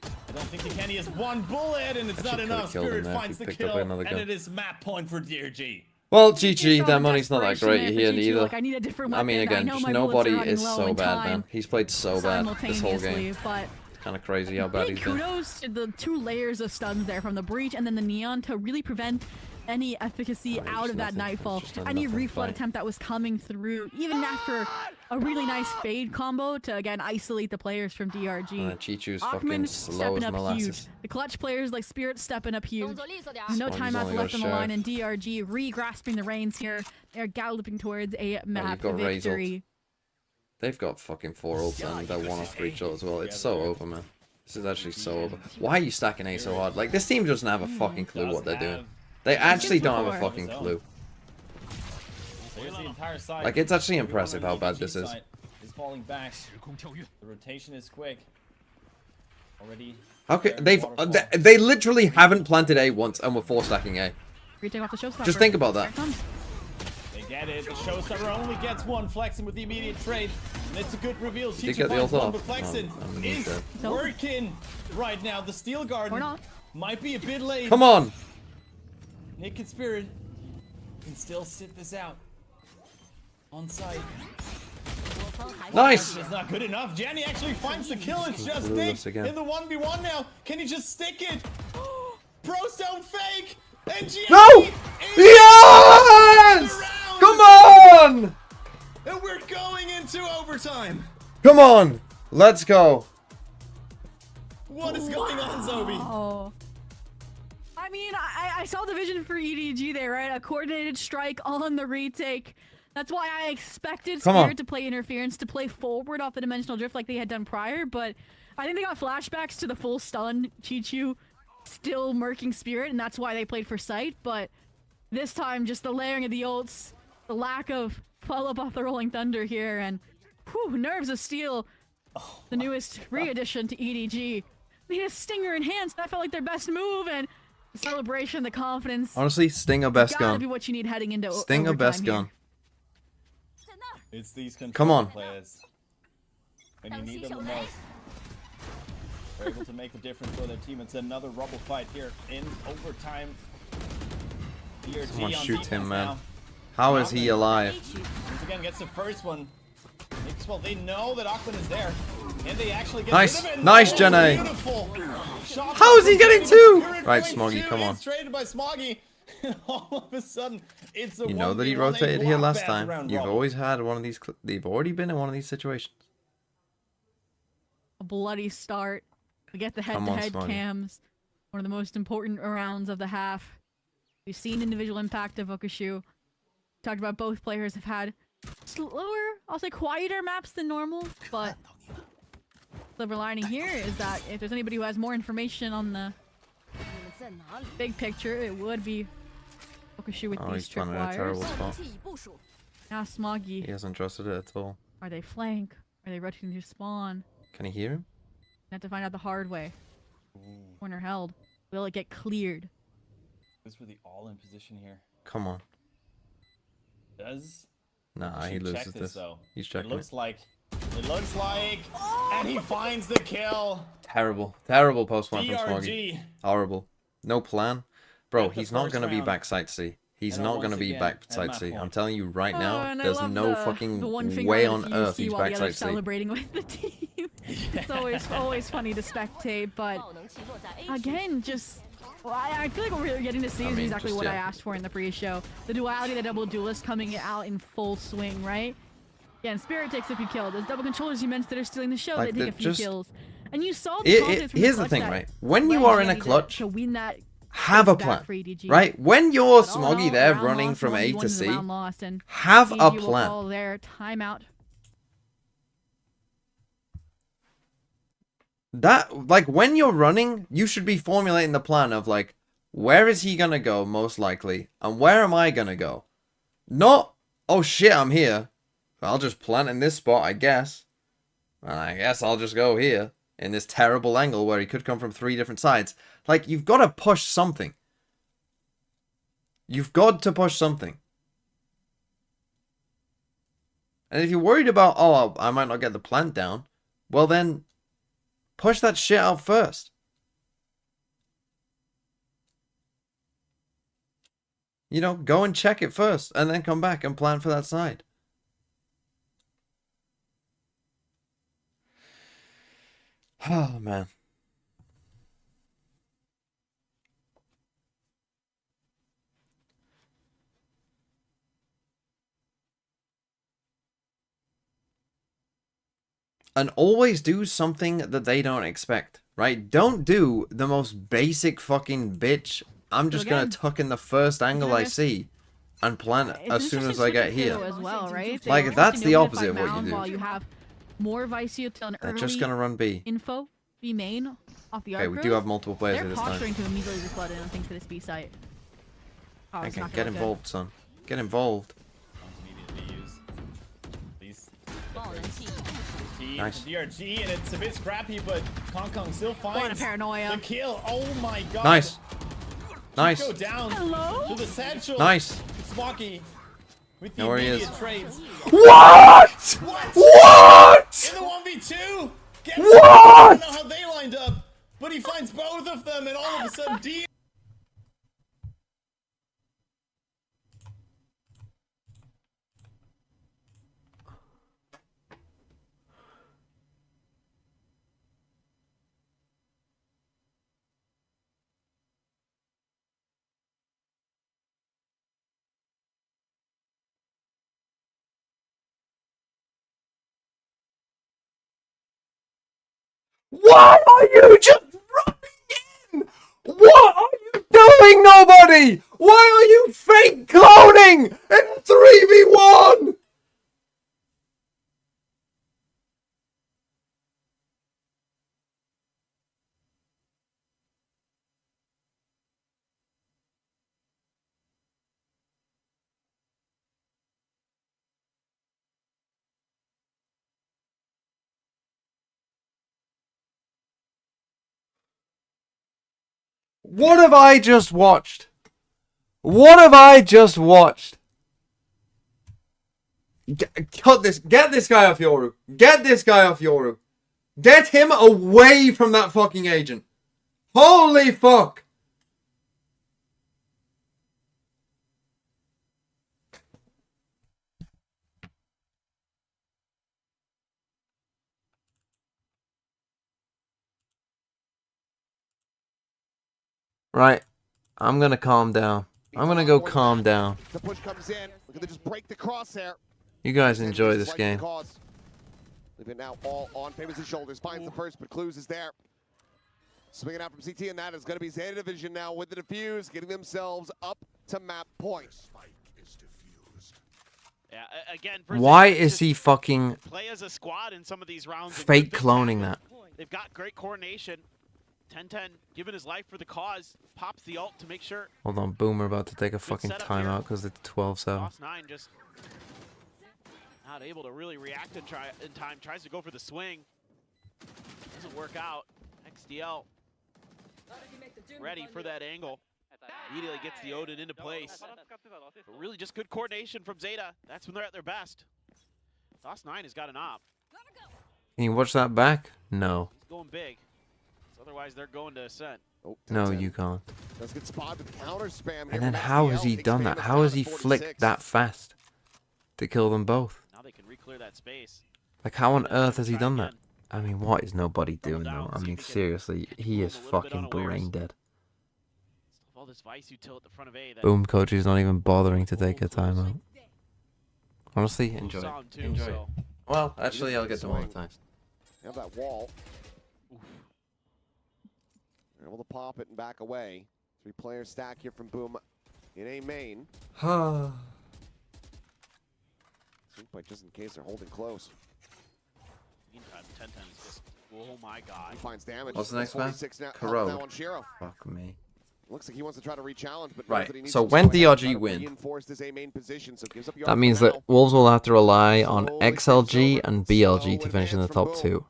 I don't think he can. He has 1 bullet, and it's not Actually could've enough. killed him Spirit there if finds he the picked up kill, another and gun. it is map point for DRG. Well, You GG, saw their the money's not that desperation great there for here Chichu, neither. like, I need a different I mean, weapon. I again, know just my bullets are nobody running is low so in bad, man. time He's played so bad this whole simultaneously, game. but Kind of crazy how bad big he's been. kudos to the 2 layers of stuns there from the breach and then the neon to really prevent any efficacy Right, out just of that nothing. nightfall. Just a Any nothing reflood fight. attempt that was coming through, even after a really nice fade combo to again isolate the players from DRG. Chichu's fucking Achman slow stepping as up huge. molasses. The clutch players like Spirit stepping up huge. No Smoggy's timeouts only got left a on the line, sheriff. and DRG re-grasping the reins here. They're galloping towards a map got Razed. victory. They've got fucking 4 ults and they're 1 off 3 shot as well. It's so over, man. This is actually so over. Why are you stacking A so hard? Like, this team doesn't have a fucking clue what they're doing. They actually don't have a fucking clue. There's the entire side. Like, it's actually Everyone impressive on how the bad EDG this is. side is falling back. The rotation is quick. Already. Okay, there in the waterfall. they literally haven't planted A once and we're 4 stacking A. Retake off the showstopper. Just think about Here that. it comes. They get it. The showstopper only gets 1, flexing with the immediate trade. And it's a good reveal. Did Chichu get the finds ult 1, off? but flexing I'm is dead. So- working right now. The Steel Garden Or not. might be a bit late. Come on! Nick and Spirit can still sit this out on site. Nice! It's not good enough. Jenny actually finds the kill. It's just blew Nick this again. in the 1v1 now. Can he just stick it? Pros don't fake. And Jenny No! is Yes! around. Come on! And we're going into overtime. Come on! Let's go. What is going on, Zobi? Oh. I mean, I saw the vision for EDG there, right? A coordinated strike on the retake. That's why I expected Come on. Spirit to play interference, to play forward off the dimensional drift like they had done prior, but I think they got flashbacks to the full stun Chichu still murking Spirit, and that's why they played for sight, but this time just the layering of the ults, the lack of follow-up off the Rolling Thunder here, and whew, Nerves of Steel, the newest re-addition to EDG. They had a Stinger enhanced, that felt like their best move, and the celebration, the confidence, Honestly, Stinger best gotta be gun. what you need heading into Stinger overtime best here. gun. It's these Come on. players. When you need them the most. They're able to make the difference for their team. It's another rubble fight here in overtime. DRG Come on, on shoot defense him, man. now. How is he alive? Once again, gets the first one. Well, they know that Achman is there, and they actually get Nice. rid of it. Nice, Oh, Jenny. beautiful. Shot How is he getting two? Spirit Right, points Smoggy, two come on. is traded by Smoggy. All of a sudden, it's a You know that he 1v1, rotated a here last blockbuster time. round You've robin. always had one of these. You've already been in one of these situations. A bloody start. We get the Come on, head-to-head Smoggy. cams. One of the most important rounds of the half. We've seen individual impact of Okushu. Talked about both players have had slower, I'll say quieter maps than normal, but silver lining here is that if there's anybody who has more information on the big picture, it would be Okushu with Oh, these he's planning a tripwires. terrible spot. Now Smoggy, He hasn't trusted it at all. are they flank? Are they rotating to spawn? Can he hear him? Have to find out the hard way. Corner held. Will it get cleared? This for the all-in position here. Come on. Does Nah, Should he check loses this, this. though. He's It checking looks it. like, and he finds the kill. Terrible. Terrible post plan from Smoggy. DRG. Horrible. No plan. Bro, At the he's not first going to be round. backside C. He's And not once going to be again, backside at C. map I'm one. telling you right Oh, now, and I there's love no the fucking one finger way on on the earth TUC he's while the other's backside C. celebrating with the team. It's always funny to spectate, but again, just well, I feel like what we're getting to see is exactly what I asked for in the pre-show. The duality of the double duelist coming out in full swing, right? Again, Spirit takes a few kills. Those double controllers you mentioned that are stealing the show, Like, they take a few just- kills. And you saw the confidence from Here's the the clutch thing, that right? When you Reg are in a needed clutch, to win that have a back plan, for EDG. right? When you're But all in smoggy all, there round running lost, from A 1v1 to is a C, round lost, and have a EDG will plan. call their timeout. That, like, when you're running, you should be formulating the plan of, like, where is he gonna go, most likely, and where am I gonna go? Not, oh shit, I'm here. I'll just plant in this spot, I guess. And I guess I'll just go here, in this terrible angle where he could come from 3 different sides. Like, you've got to push something. You've got to push something. And if you're worried about, oh, I might not get the plant down, well then, push that shit out first. You know, go and check it first, and then come back and plan for that side. Oh, man. And always do something that they don't expect, right? Don't do the most basic fucking bitch. I'm just gonna tuck in the first angle I see and plant as soon as I get here. As well, right? Like, that's the opposite of what you do. While you have more VCT on They're early just gonna run B. info, B main, off the Okay, we do have multiple players They're here this posturing time. to immediately just flood in, I think, to this B site. Oh, it's Okay, not gonna get look good. involved, son. Get involved. Immediately use these. Nice. DRG, and it's a bit scrappy, but Kong Kong still finds What a paranoia. the kill. Oh my god. Nice. Nice. Go down Hello? to the satchel. Nice. Smoky with the Know where he immediate is. trades. What? What? What? In the 1v2? Gets What? I don't know how they lined up, but he finds both of them, and all of a sudden, D. Why are you just running in? What are you doing, nobody? Why are you fake cloning in a 3v1? What have I just watched? What have I just watched? Cut this. Get this guy off Yoru. Get this guy off Yoru. Get him away from that fucking agent. Holy fuck. Right. I'm gonna calm down. I'm gonna go calm down. The push comes in. Look at they just break the crosshair. You guys enjoy this game. Leave it now all on Famous' shoulders. Finds the first, but Clues is there. Swinging out from CT, and that is going to be Zeta Division now with the defuse, getting themselves up to map point. Yeah, again, for Why Zeta, is just he fucking play as a squad in some of these rounds? and fake good cloning tackle. that? They've got great coordination. 10-10, giving his life for the cause. Pops the ult to make sure. Hold on, Boomer about to take a fucking setup here. timeout because it's 12-7. Lost 9 just not able to really react in time. Tries to go for the swing. Doesn't work out. XDL ready for that angle. Immediately gets the Odin into place. But really just good coordination from Zeta. That's when they're at their best. Lost 9 has got an op. Can you watch that back? No. He's going big. So Otherwise, they're going to Ascent. Oh, No, 10-10. you can't. Let's get spotted with counter spam here And then from how has SDL. he Takes done Famous that? How down has to he 46. flicked that fast to kill them both? Now they can re-clear that space. Like, how on Then earth has he try done that? again. I mean, what is nobody Double doing down, though? I see if mean, he can seriously, he Boom is a little bit fucking unawares. brain dead. Still have all this Vice util at the front of A. That Boom, coach is not even bothering to take a timeout. Honestly, enjoy saw him it. too, Enjoy it. so- Well, actually, I'll get Swing. demonetized. Have that wall. They're able to pop it and back away. 3-player stack here from Boom in A main. Seems like just in case they're holding close. Meantime, 10-10 is just, oh my god. He finds damage. What's the next man? 46 now, Corrode. now on Shiro. Fuck me. Looks like he wants to try to re-challenge, but knows Right, that he needs so to when go ahead and DRG try to win, reinforce this A main position, so gives up that yards means for that now. Wolves will have to rely on Slowly XLG takes over. and BLG Slow to finish in the advance from top Boom. 2.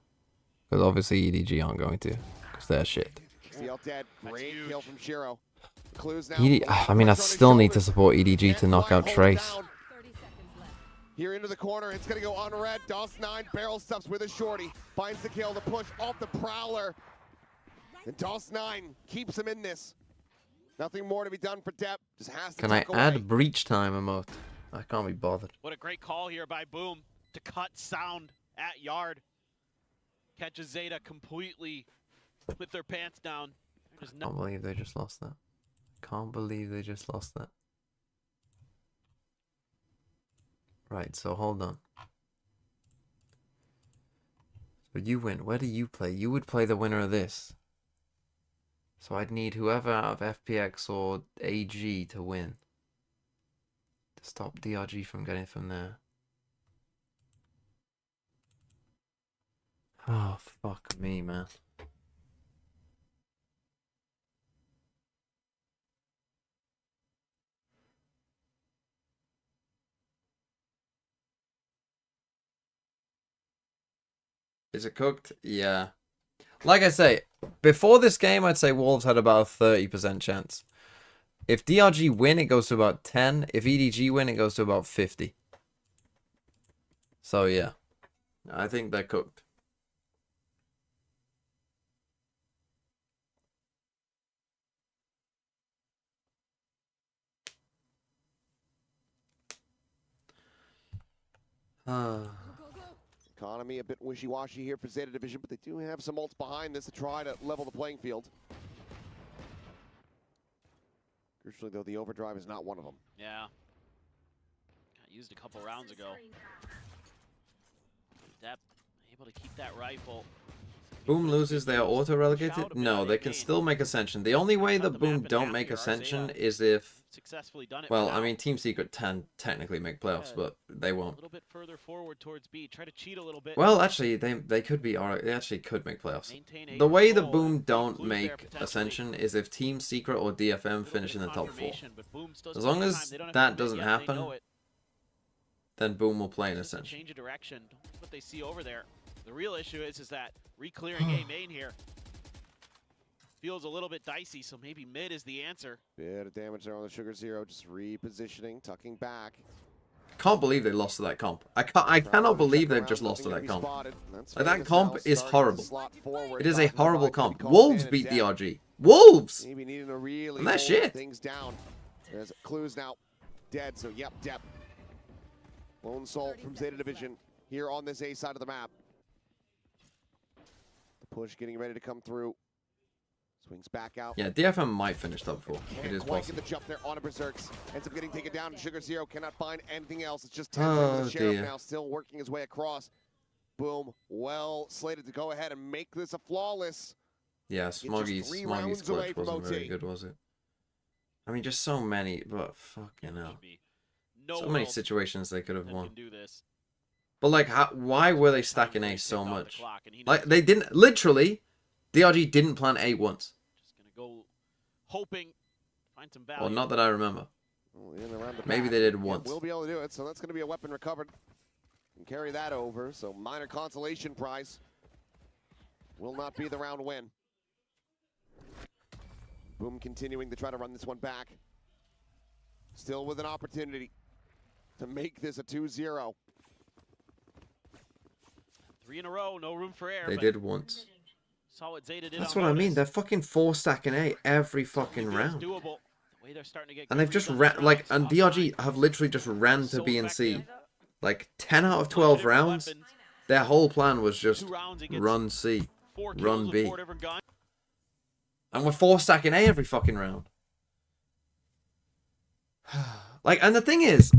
Because obviously EDG aren't going to. Because they're shit. CL dead. Great huge. kill from Shiro. Clues now. I mean, I still need to support EDG to Can't knock quite out hold Trace. down. Here into the corner, it's gonna go unread. DOS9 barrel stuffs with a shorty. Finds the kill, the push off the Prowler. And DOS9 keeps him in this. Nothing more to be done for Depp. Just has to Can I tuck away. add breach time emote? I can't be bothered. What a great call here by Boom to cut sound at yard. Catches Zeta completely with their pants down. There's no Can't believe they just lost that. Can't believe they just lost that. Right, so hold on. So you win. Where do you play? You would play the winner of this. So I'd need whoever out of FPX or AG to win. To stop DRG from getting from there. Oh, fuck me, man. Is it cooked? Yeah. Like I say, before this game, I'd say Wolves had about a 30% chance. If DRG win, it goes to about 10. If EDG win, it goes to about 50. So, yeah. I think they're cooked. Economy a bit wishy-washy here for Zeta Division, but they do have some ults behind this to try to level the playing field. Crucially, though, the overdrive is not one of them. Yeah. Got used a couple rounds ago. Depp able to keep that rifle. Boom loses, they are auto-relegated? No, they can still make Ascension. The only way that Boom don't make Ascension is if... Successfully done it. Well, for I now. mean, Team Secret technically make playoffs, but they A won't. little bit further forward towards B. Try to cheat a little bit. Well, actually, they could be alright. They actually could make playoffs. Maintain A The way that control. Boom don't Clues there make potentially. Ascension is if Team Secret or DFM Little finish bit in the of top 4. confirmation, but Boom still As has long time. as They don't have that to commit doesn't yet, they happen, know it. then Boom will play in Just a Ascension. change of direction. Don't like what they see over there. The real issue is that re-clearing A main here feels a little bit dicey, so maybe mid is the answer. Bit of damage there on the Sugar Zero, just repositioning, tucking back. Can't believe they lost to that comp. I cannot believe they've just lost to that comp. Like, that comp is horrible. It is a horrible comp. Wolves beat DRG. Wolves! Maybe needing to really And that hold shit. things down. There's clues now. Dead, so yep, Depp. Lone Soul from Zeta Division here on this A side of the map. The push getting ready to come through. Swings back out. Yeah, DFM might finish top 4. It Can't is quite get possible. the jump there on a Berserks. Ends up getting taken down, and Sugar Zero cannot find anything else. It's just 10 Oh, with the Sheriff dear. now still working his way across. Boom, well slated to go ahead and make this a flawless. Yeah, just Smoggy's 3 rounds away glitch from wasn't very OT. good, was it? I mean, just so many, but fucking hell. Should be no So many world situations they could have that won. can do this. But like, why were they stacking Time A to so tick off the much? clock, and he Like, knows they didn't, literally, DRG didn't plan A once. just gonna go hoping find some value. Well, not that I remember. Well, in and around the Maybe back. they did Yeah, once. we'll be able to do it, so that's going to be a weapon recovered. And carry that over, so minor consolation prize. Will not be the round win. Boom continuing to try to run this one back. Still with an opportunity to make this a 2-0. 3 in a row, no room for error. They but did once. Saw what Zeta did. That's on what I mean. notice. They're fucking 4-stacking A every fucking It's round. doable. The way they're starting to get And good they've just reads on ran, the like, strikes, and DRG have literally just ran to so B and C. effective. Like, 10 out of Bunch 12 different rounds, weapons. their whole plan was just 2 rounds, he gets run C, 4 kills run with B. 4 different guns. And we're 4-stacking A every fucking round. Like, and the thing is,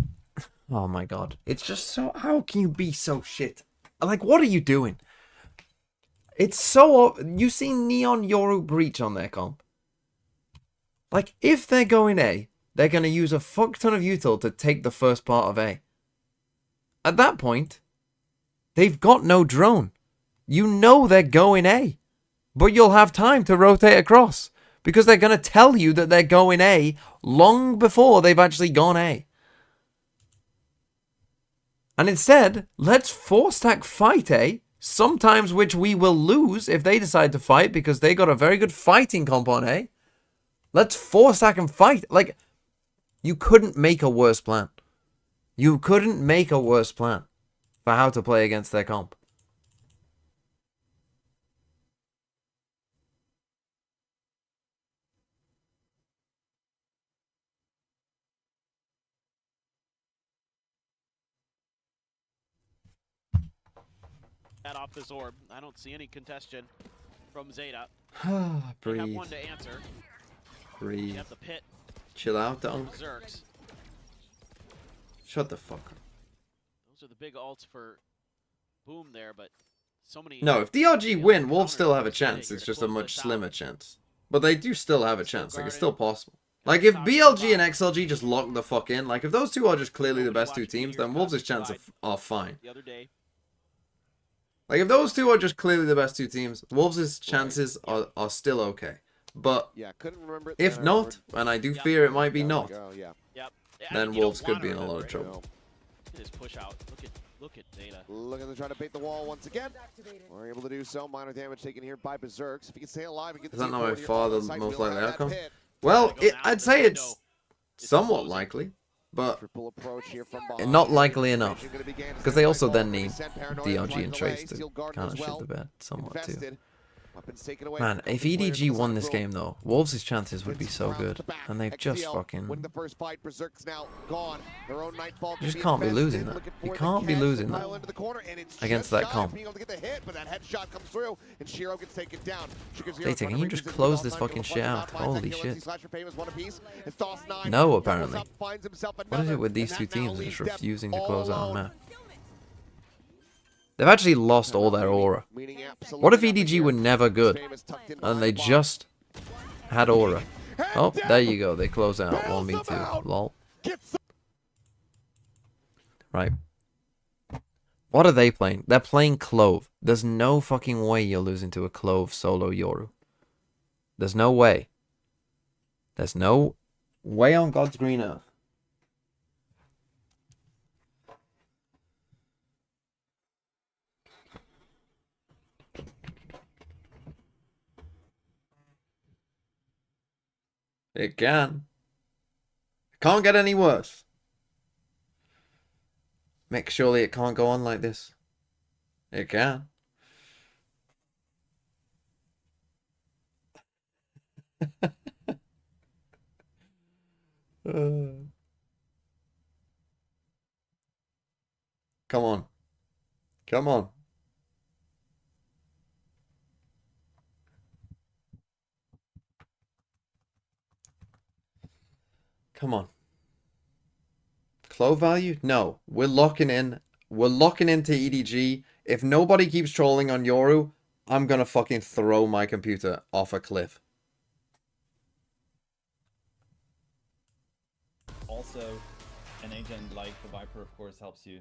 oh my god, it's just so, how can you be so shit? Like, what are you doing? It's so, you see Neon Yoru Breach on their comp. Like, if they're going A, they're going to use a fuck ton of util to take the first part of A. At that point, they've got no drone. You know they're going A. But you'll have time to rotate across. Because they're going to tell you that they're going A long before they've actually gone A. And instead, let's 4-stack fight A. Sometimes which we will lose if they decide to fight because they got a very good fighting comp on A. Let's 4-stack and fight. Like, you couldn't make a worse plan. You couldn't make a worse plan for how to play against their comp. Off this orb. I don't see any contestation from Zeta. They have Breathe. one to answer. You Breathe. have the pit. Chill out, Dunk. Zerks. Shut the fuck up. Those are the big ults for Boom there, but so many. No, if DRG win, Wolves still have a chance. It's just a much slimmer chance. But they do still have a chance. Like, it's still possible. Like, if BLG and XLG just lock the fuck in, like, if those two are just clearly the best two teams, then Wolves' chances are fine. The other day. Like, if those two are just clearly the best two teams, Wolves' chances are still okay. But Yeah, couldn't remember it. if then I not, remembered. and I do fear it might be There we not, go, yeah. Yep. then You don't Wolves could wanna be in a lot remember of it. trouble. Look at his push out. Look at Zeta. Looking to try to bait the wall once again. We're able to do so. Minor damage taken here by Berserks. If he can stay alive and get the Is that team not by forward here far on the site, most we'll likely have that outcome? pit. Well, Gotta go now I'd to say the it's window. It's somewhat closing. likely, but Triple approach here from not behind. likely enough. Gonna be gained as because they also Samurai then Ball need sent Paranoia DRG trying and to Trace delay. to Steel Garden kind of as shit well. the bed somewhat too. Invested. Weapons taken away. Man, if EDG won this game though, Wolves' chances would be so good, and they've just fucking. Win the first fight. Berserk's now gone. Their own Nightfall You just can can't be invested, losing that. looking You for the can't be catch, losing pile that into the corner, and it's against just that shy comp. of being able to get the hit, but that headshot comes through, and Shiro gets taken down. Data, can you just close this fucking shit out? Holy shit. No, apparently. What is it with these two teams just refusing to close out a map? They've actually lost all their aura. What if EDG were never good, and they just had aura? Oh, there you go. They close out 1v2. Lol. Right. What are they playing? They're playing Clove. There's no fucking way you're losing to a Clove solo Yoru. There's no way. There's no way on God's green earth. It can. It can't get any worse. Mick, surely it can't go on like this. It can. Come on. Come on. Come on. Clove value? No. We're locking in. We're locking into EDG. If nobody keeps trolling on Yoru, I'm gonna fucking throw my computer off a cliff. Also, an agent like the Viper, of course, helps you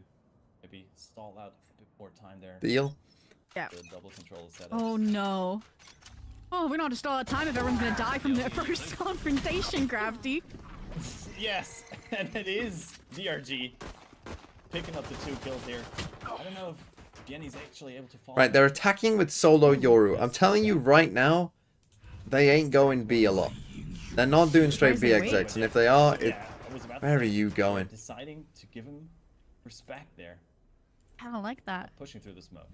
maybe stall out a bit more time there. Deal? Yeah. The double control setup. Oh no. Oh, we don't have to stall out time if everyone's gonna die from their first confrontation, Crafty. Yes, and it is DRG picking up the 2 kills here. I don't know if Jenny's actually able to fall. Right, they're attacking with solo Yoru. I'm telling you right now, they ain't going B a lot. They're not doing straight B exits, and if they are, it... I was about to Where are say, you going? Deciding to give him respect there, I don't like that. pushing through the smoke.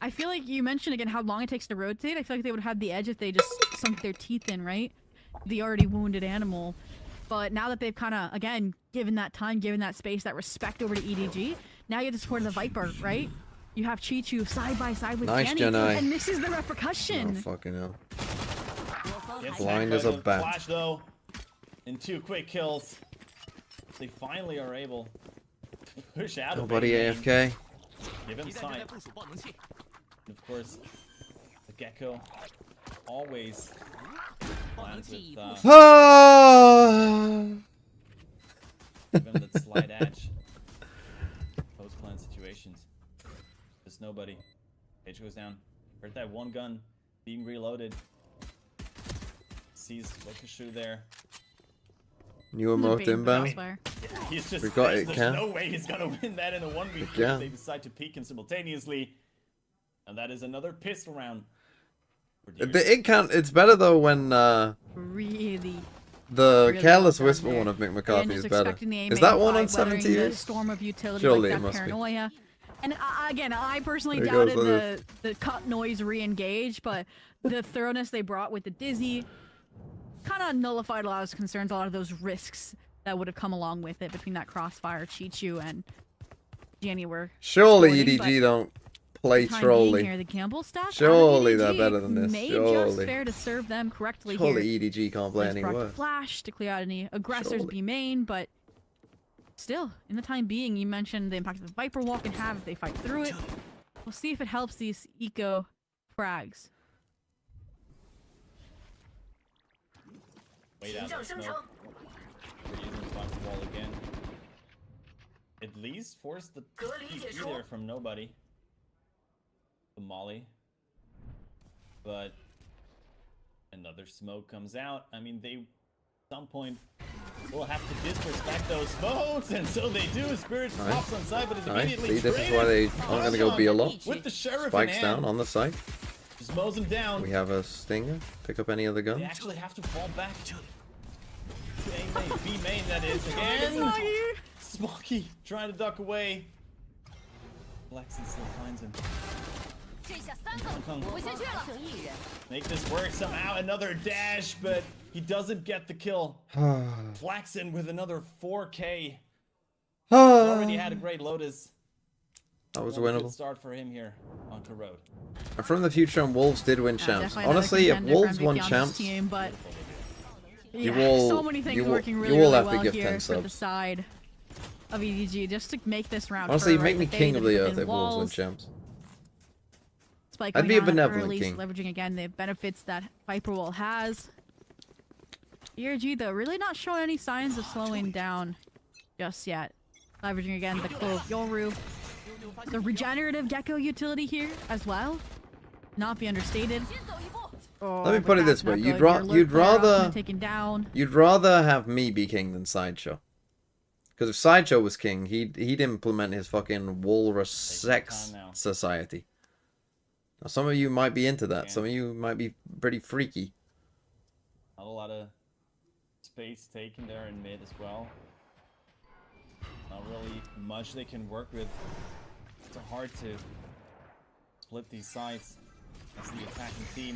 I feel like you mentioned again how long it takes to rotate. I feel like they would have the edge if they just sunk their teeth in, right? The already wounded animal. But now that they've kind of, again, given that time, given that space, that respect over to EDG, now you have the support of the Viper, right? You have Chichu side by side with Nice, Jenny, Jenai. and this is the repercussion. Oh, fucking hell. Gets Blind hacked as by a the bat. Flash though, in 2 quick kills. They finally are able to push out. Nobody of AFK. Give him sight. And of course, the Gecko always lands with give him that slight edge. Post-plan situations. There's nobody. Page goes down. Heard that one gun being reloaded. Sees Lokashu there. New emote inbound. He's just We got it, there's Cam. no way he's gonna win that in a 1v3. Yeah. They decide to peek him simultaneously. And that is another pistol round. for DRG. It can't. It's better though when Really. the Really Careless well done Whisper there. one of Mick Again, McCarthy just is better. expecting the Is that aim one on by weathering 70 the years? storm of utility Surely like it that must be. paranoia. And again, I personally There goes doubted the cut noise re-engage, but the thoroughness they brought with the Dizzy kind of nullified a lot of those concerns, a lot of those risks that would have come along with it between that crossfire. Chichu and Jenny were Surely sporting, EDG but don't play for the time being trolly. Here, the gamble stack. Surely they're EDG better than this. Made just Surely. fair to serve them correctly Surely here. EDG can't play Just any brought the worse. flash to clear out any aggressors Surely. B main, but still, in the time being, you mentioned the impact of the Viper Wall can have if they fight through it. We'll see if it helps these eco frags. Wait out of smoke. We're using the box wall again. At least force the TP there from nobody. The Molly. But another smoke comes out. I mean, they at some point will have to disrespect those smokes, and so they do. Spirit stops on side, but is Nice. immediately See, this is traded. why they aren't going to go B a lot. With the sheriff Spikes in down hand, on the site. just mows him down. We have a Stinger. Pick up any other They guns. actually have to fall back to A main, B main that is again. Smoky trying to duck away. Lexi still finds him. Kong make this work somehow. Another dash, but he doesn't get the kill. Flaxen with another 4K. Already had a great Lotus. That was Well, a winnable. good start for him here on Road. And from the future, and Wolves did win champs. Definitely another Honestly, if contender for Wolves MVP won on this champs, team, but You yeah, will- so many things you will- working you really, will really have to well give here 10 for the subs. side of EDG just to make this round. honestly, you her, make right? me Like, they king of the did earth within if Wolves win walls. champs. Spike I'd going be a down benevolent early, king. leveraging again the benefits that Viper Wall has. DRG though, really not showing any signs of slowing down just yet. Leveraging again the Clove Yoru. The regenerative Gecko utility here as well. Not be understated. Oh, Let me but put it that's this way, not you'd good. ra- Your alert you'd player option rather- taken down. You'd rather have me be king than Sideshow. Because if Sideshow was king, he'd implement his fucking walrus sex time now. society. Now, some of you might be into that. Some of you might be pretty freaky. Not a lot of space taken there in mid as well. Not really much they can work with. It's hard to split these sides. That's the attacking team.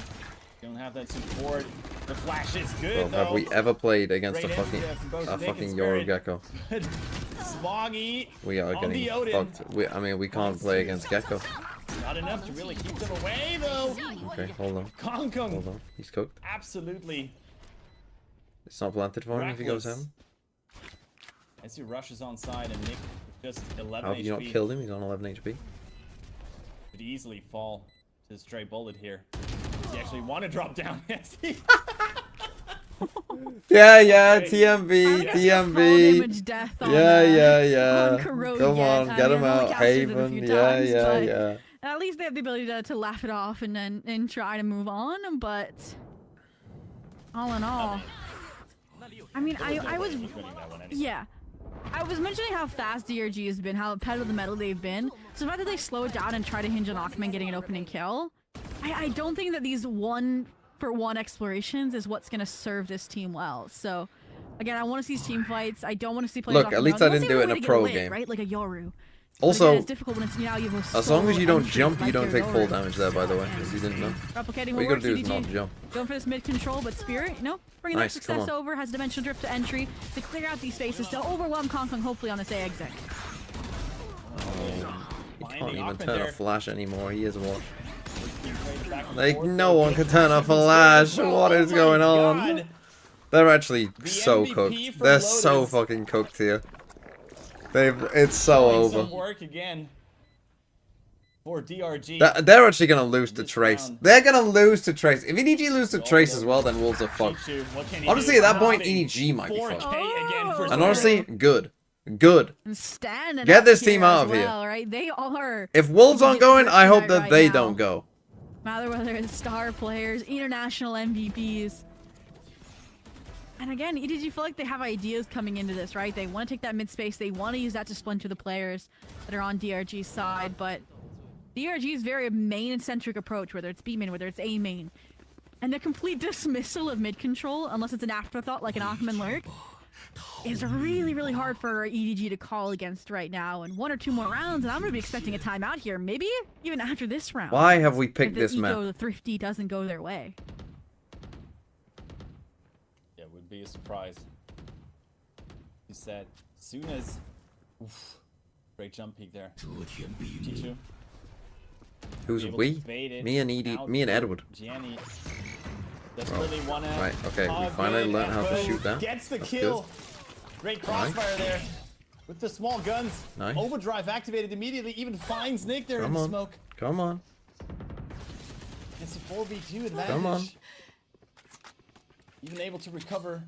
You don't have that support. The flash is good Well, though. have we ever played against Great a fucking entry there from both Nick and fucking Spirit. Yorogecko? Smoggy. We are on getting the Odin. fucked. I mean, we can't play against Gecko. Not enough to really keep them away though. Okay, hold on. Kong Kong. Hold on. He's cooked. Absolutely. It's not planted for him if he goes Reckless. him. As he rushes on side and Nick just 11 How have you not HP. killed him? He's on 11 HP. Could easily fall to the stray bullet here. Does he actually want to drop down? Yes, he Yeah, Okay. TMB, Fall TMB. damage death on, Yeah. on Corrode Come again. on, get him I've only out, casted it a Haven. few Yeah, times, yeah, but yeah. At least they have the ability to laugh it off and try to move on, but all in all, I mean, I was, He's winning that one anyway. yeah. I was mentioning how fast DRG has been, how pedal to the metal they've been. So the fact that they slow it down and try to hinge on Aquaman getting an opening kill, I don't think that these 1-for-1 explorations is what's going to serve this team well. So, again, I want to see team fights. I don't want to see players Look, off at the least rails. I wanna didn't see do it in everybody a get pro lit, game. right? Like a Yoru. Also, it's difficult when it's, you know, you have a as long as you solo don't entry jump, you like don't your take full Nord. damage there, by the way, because you didn't know. Replicating What you will gotta work, do is EDG. not jump. Going for this mid-control, but Spirit, you know, bringing Nice, that come success on. over, has Dimensional Drift to entry to clear out these spaces, to overwhelm Kong Kong, hopefully on this A exit. He can't even Ahmed turn a there. flash anymore. He is a watch. Being played back and Like, forth. no one can turn a flash. What is going on? They're actually so MVP cooked. for They're so Lotus. fucking cooked here. It's so Doing over. some work again for DRG. They're actually gonna lose to This Trace. round. They're gonna lose to Trace. If EDG lose to Trace as well, then Wolves are fucked. Chichu, what can he Honestly, do? at that point, Nothing. EDG might be 4K fucked. again for And Zoro. honestly, good. Good. And Stan and Get up this here team out as of here. well, right? They are. If Wolves aren't going, I hope that right they now. don't go. Matter whether it's star players, international MVPs. And again, EDG feel like they have ideas coming into this, right? They want to take that mid space. They want to use that to splinter the players that are on DRG's side. But DRG's very main-centric approach, whether it's B main, whether it's A main. And the complete dismissal of mid control, unless it's an afterthought like an Aquaman lurk, is really, really hard for EDG to call against right now. And 1 or 2 more rounds, and I'm going to be expecting a timeout here. Maybe even after this round. Why have we If picked the this eco, map? the thrifty doesn't go their way. Yeah, it would be a surprise. He said, as soon as... Oof, great jump peek there. Chichu. Who's able to we? bait it Me and Edie. out Me and for Edward. Gianni. Desperately wanna Right, okay, we hug finally it, learned how to and shoot that. Gets the That's kill. good. Great crossfire there. With the small guns. Nice. Overdrive activated immediately. Even finds Nick there in Come the on. smoke. Come on. It's a 4v2 advantage. Come on. Even able to recover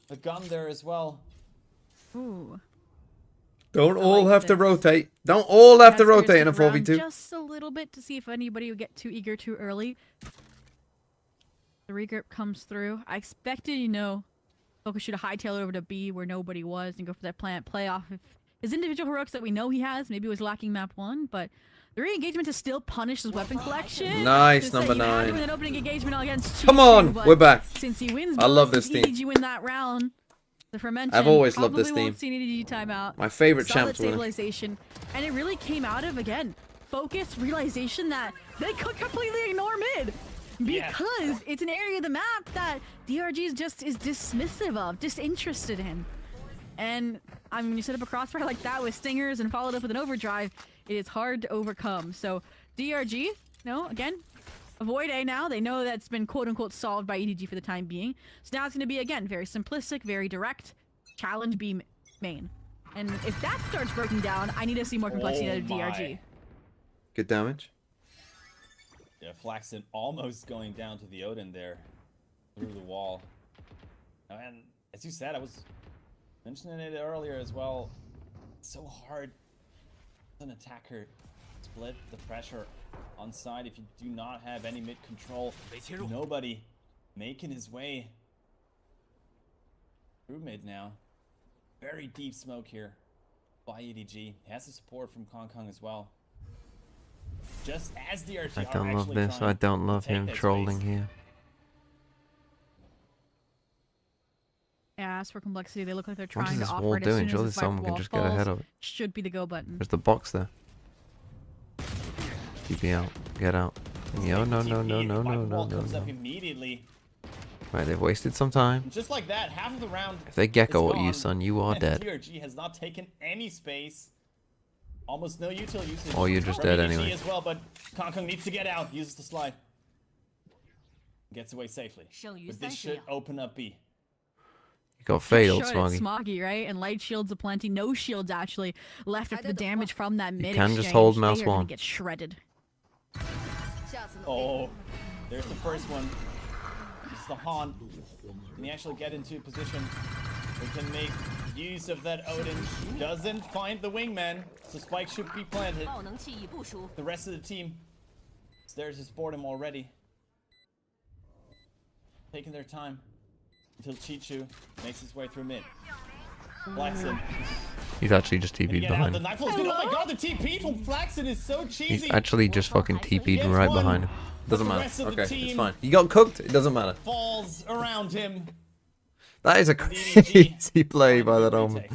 a gun there as well. Ooh. Don't I all like have to this. rotate. Don't all have to That's rotate in a gonna stick around 4v2. Just a little bit to see if anybody would get too eager too early. The regroup comes through. I expected, you know, Focus shoot a hightail over to B where nobody was and go for that plant playoff. If his individual heroics that we know he has, maybe was lacking map 1, but the re-engagement to still punish his weapon collection. Nice, To say number you had to 9. win an opening engagement against Come Chichu, on, but we're back. Since he wins, I love both, this team. EDG win that round. The fermentation. I've always loved this probably team. won't see an EDG timeout. My favorite Solid champs win. stabilization, and it really came out of again focus, realization that they could completely ignore mid because it's an area of the map that DRG is dismissive of, disinterested in. And I mean, when you set up a crossfire like that with stingers and followed up with an overdrive, it is hard to overcome. So DRG, again, avoid A now. They know that's been quote-unquote solved by EDG for the time being. So now it's going to be, again, very simplistic, very direct. Challenge B main. And if that starts breaking down, I need to see more complexity out of DRG. Good damage. Yeah, Flaxen almost going down to the Odin there. Through the wall. And as you said, I was mentioning it earlier as well. It's so hard as an attacker to split the pressure on side if you do not have any mid control. Nobody making his way through mid now. Very deep smoke here by EDG. He has the support from Kong Kong as well. Just as DRG I are don't love actually this. trying I don't to love take him that trolling space. here. Yeah, as for complexity, they look like they're What trying is to this offer wall it as doing? soon as Surely this someone can wall just get ahead falls. of it. Should be the go button. There's the box there. TP out. Get out. No, no, no, no, no, no, no, no, Comes up no. immediately. Right, they've wasted some time. And just like that, half of the round. If they gecko is at you, gone, son, you are and dead. DRG has not taken any space. Almost no util usage. Or you're just from dead EDG anyway. as well, but Kong Kong needs to get out. Uses the slide. Gets away safely. But this should open up B. You got failed, Showed it, Smoggy. Smoggy, right? And light shields aplenty. No shields actually left after the damage from that mid can exchange. just hold mouse They are gonna 1. get shredded. Oh, there's the first one. It's the Han. Can he actually get into a position where can make use of that Odin? Doesn't find the wingman, so spike should be planted. The rest of the team is there to support him already. Taking their time until Chichu makes his way through mid. Flaxen. He's actually just TP'd Get out. behind The him. knife is good. Oh my god, the TP from Flaxen is so cheesy. He's actually just fucking TP'd Gets right one. behind him. Doesn't The matter. rest of the Okay, it's team fine. You got cooked. It doesn't matter. falls around him. That is a DDG. crazy play by that Omen. Retake.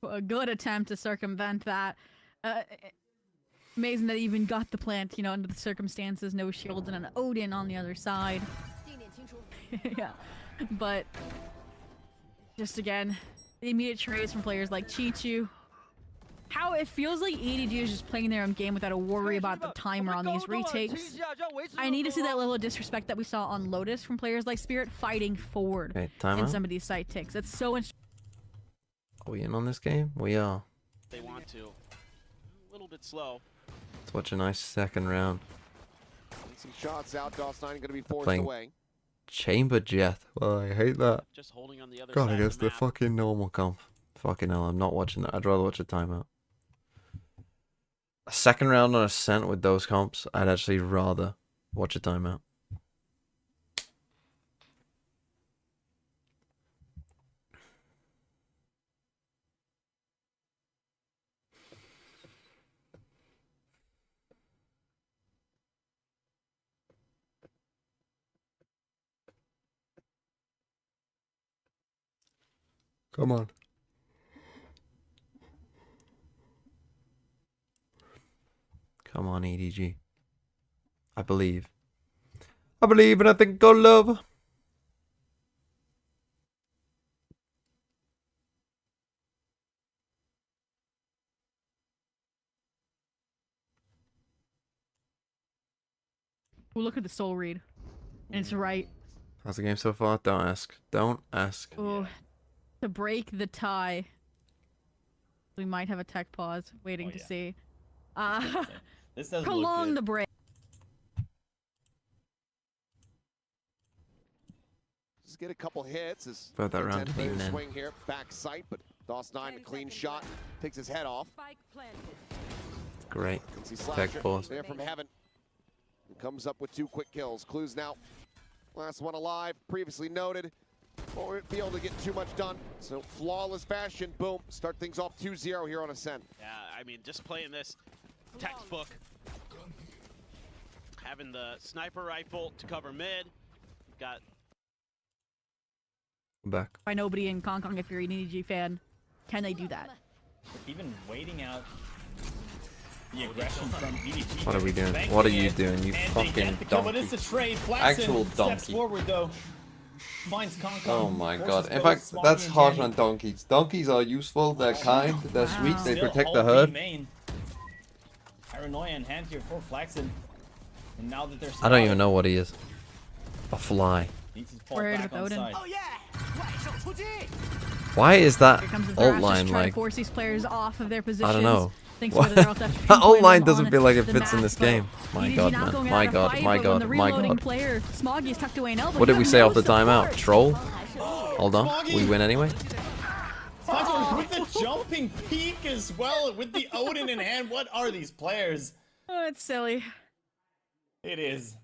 A good attempt to circumvent that. Amazing that he even got the plant, you know, under the circumstances. No shields and an Odin on the other side. Yeah. But just again, the immediate trades from players like Chichu. How it feels like EDG is just playing their own game without a worry about the timer on these retakes. I need to see that level of disrespect that we saw on Lotus from players like Spirit fighting forward in some of these side ticks. It's so interesting. Are we in on this game? We are. They want to. A little bit slow. Let's watch a nice second round. Some shots out. DOS9 going to be forced Playing away. Chamber Jet. Well, I hate that. Just holding on the other God, side I guess of the the map. fucking normal comp. Fucking hell, I'm not watching that. I'd rather watch a timeout. A second round on Ascent with those comps, I'd actually rather watch a timeout. Come on. Come on, EDG. I believe. I believe and I think God love. Ooh, look at the soul read. And it's right. How's the game so far? Don't ask. Don't ask. Oh, to break the tie. We might have a tech pause waiting to see. This doesn't Prolong look good. the break. Just get a couple hits. As About that round to be player men. swing here, back sight, but DOS9 a clean shot, takes his head off. Great. Can see Tech Slasher pause. there from heaven. He comes up with 2 quick kills. Clues now. Last one alive, previously noted. Won't be able to get too much done. So flawless fashion, boom. Start things off 2-0 here on Ascent. Yeah, I mean, just playing this textbook. Having the sniper rifle to cover mid. You've got Back. By nobody in Hong Kong, if you're an EDG fan, can they do that? Even waiting out the aggression from EDG. What are we doing? Banking What are you it, doing, you and they fucking get the kill, but donkey? it's a trade. Flaxen Actual steps donkey. forward though. Finds Concon. Oh my god. forces In both fact, Smoggy that's and harsh Jandy. on donkeys. Donkeys are useful, they're kind, they're sweet, they Still protect the all B herd. main. Paranoia in hand here for Flaxen. And now that they're I don't even know what he is. A fly. Needs to fall We're back with on Odin. side. Why is that Here comes the ult Thrash, just line trying like... to force these players off of their positions. I don't know. Thanks What? for the also have to That pinpoint ult line them doesn't on feel like it the fits in map, this but game. My EDG god, not man. going My out of god, fight, my but when god, the my reloading god. player, Smoggy is tucked away in elbow. What You did we have say no off the timeout? support. Troll? Hold on. Smoggy! We win anyway? Concon with the jumping peak as well, with the Odin in hand. What are these players? Oh, it's silly. It is.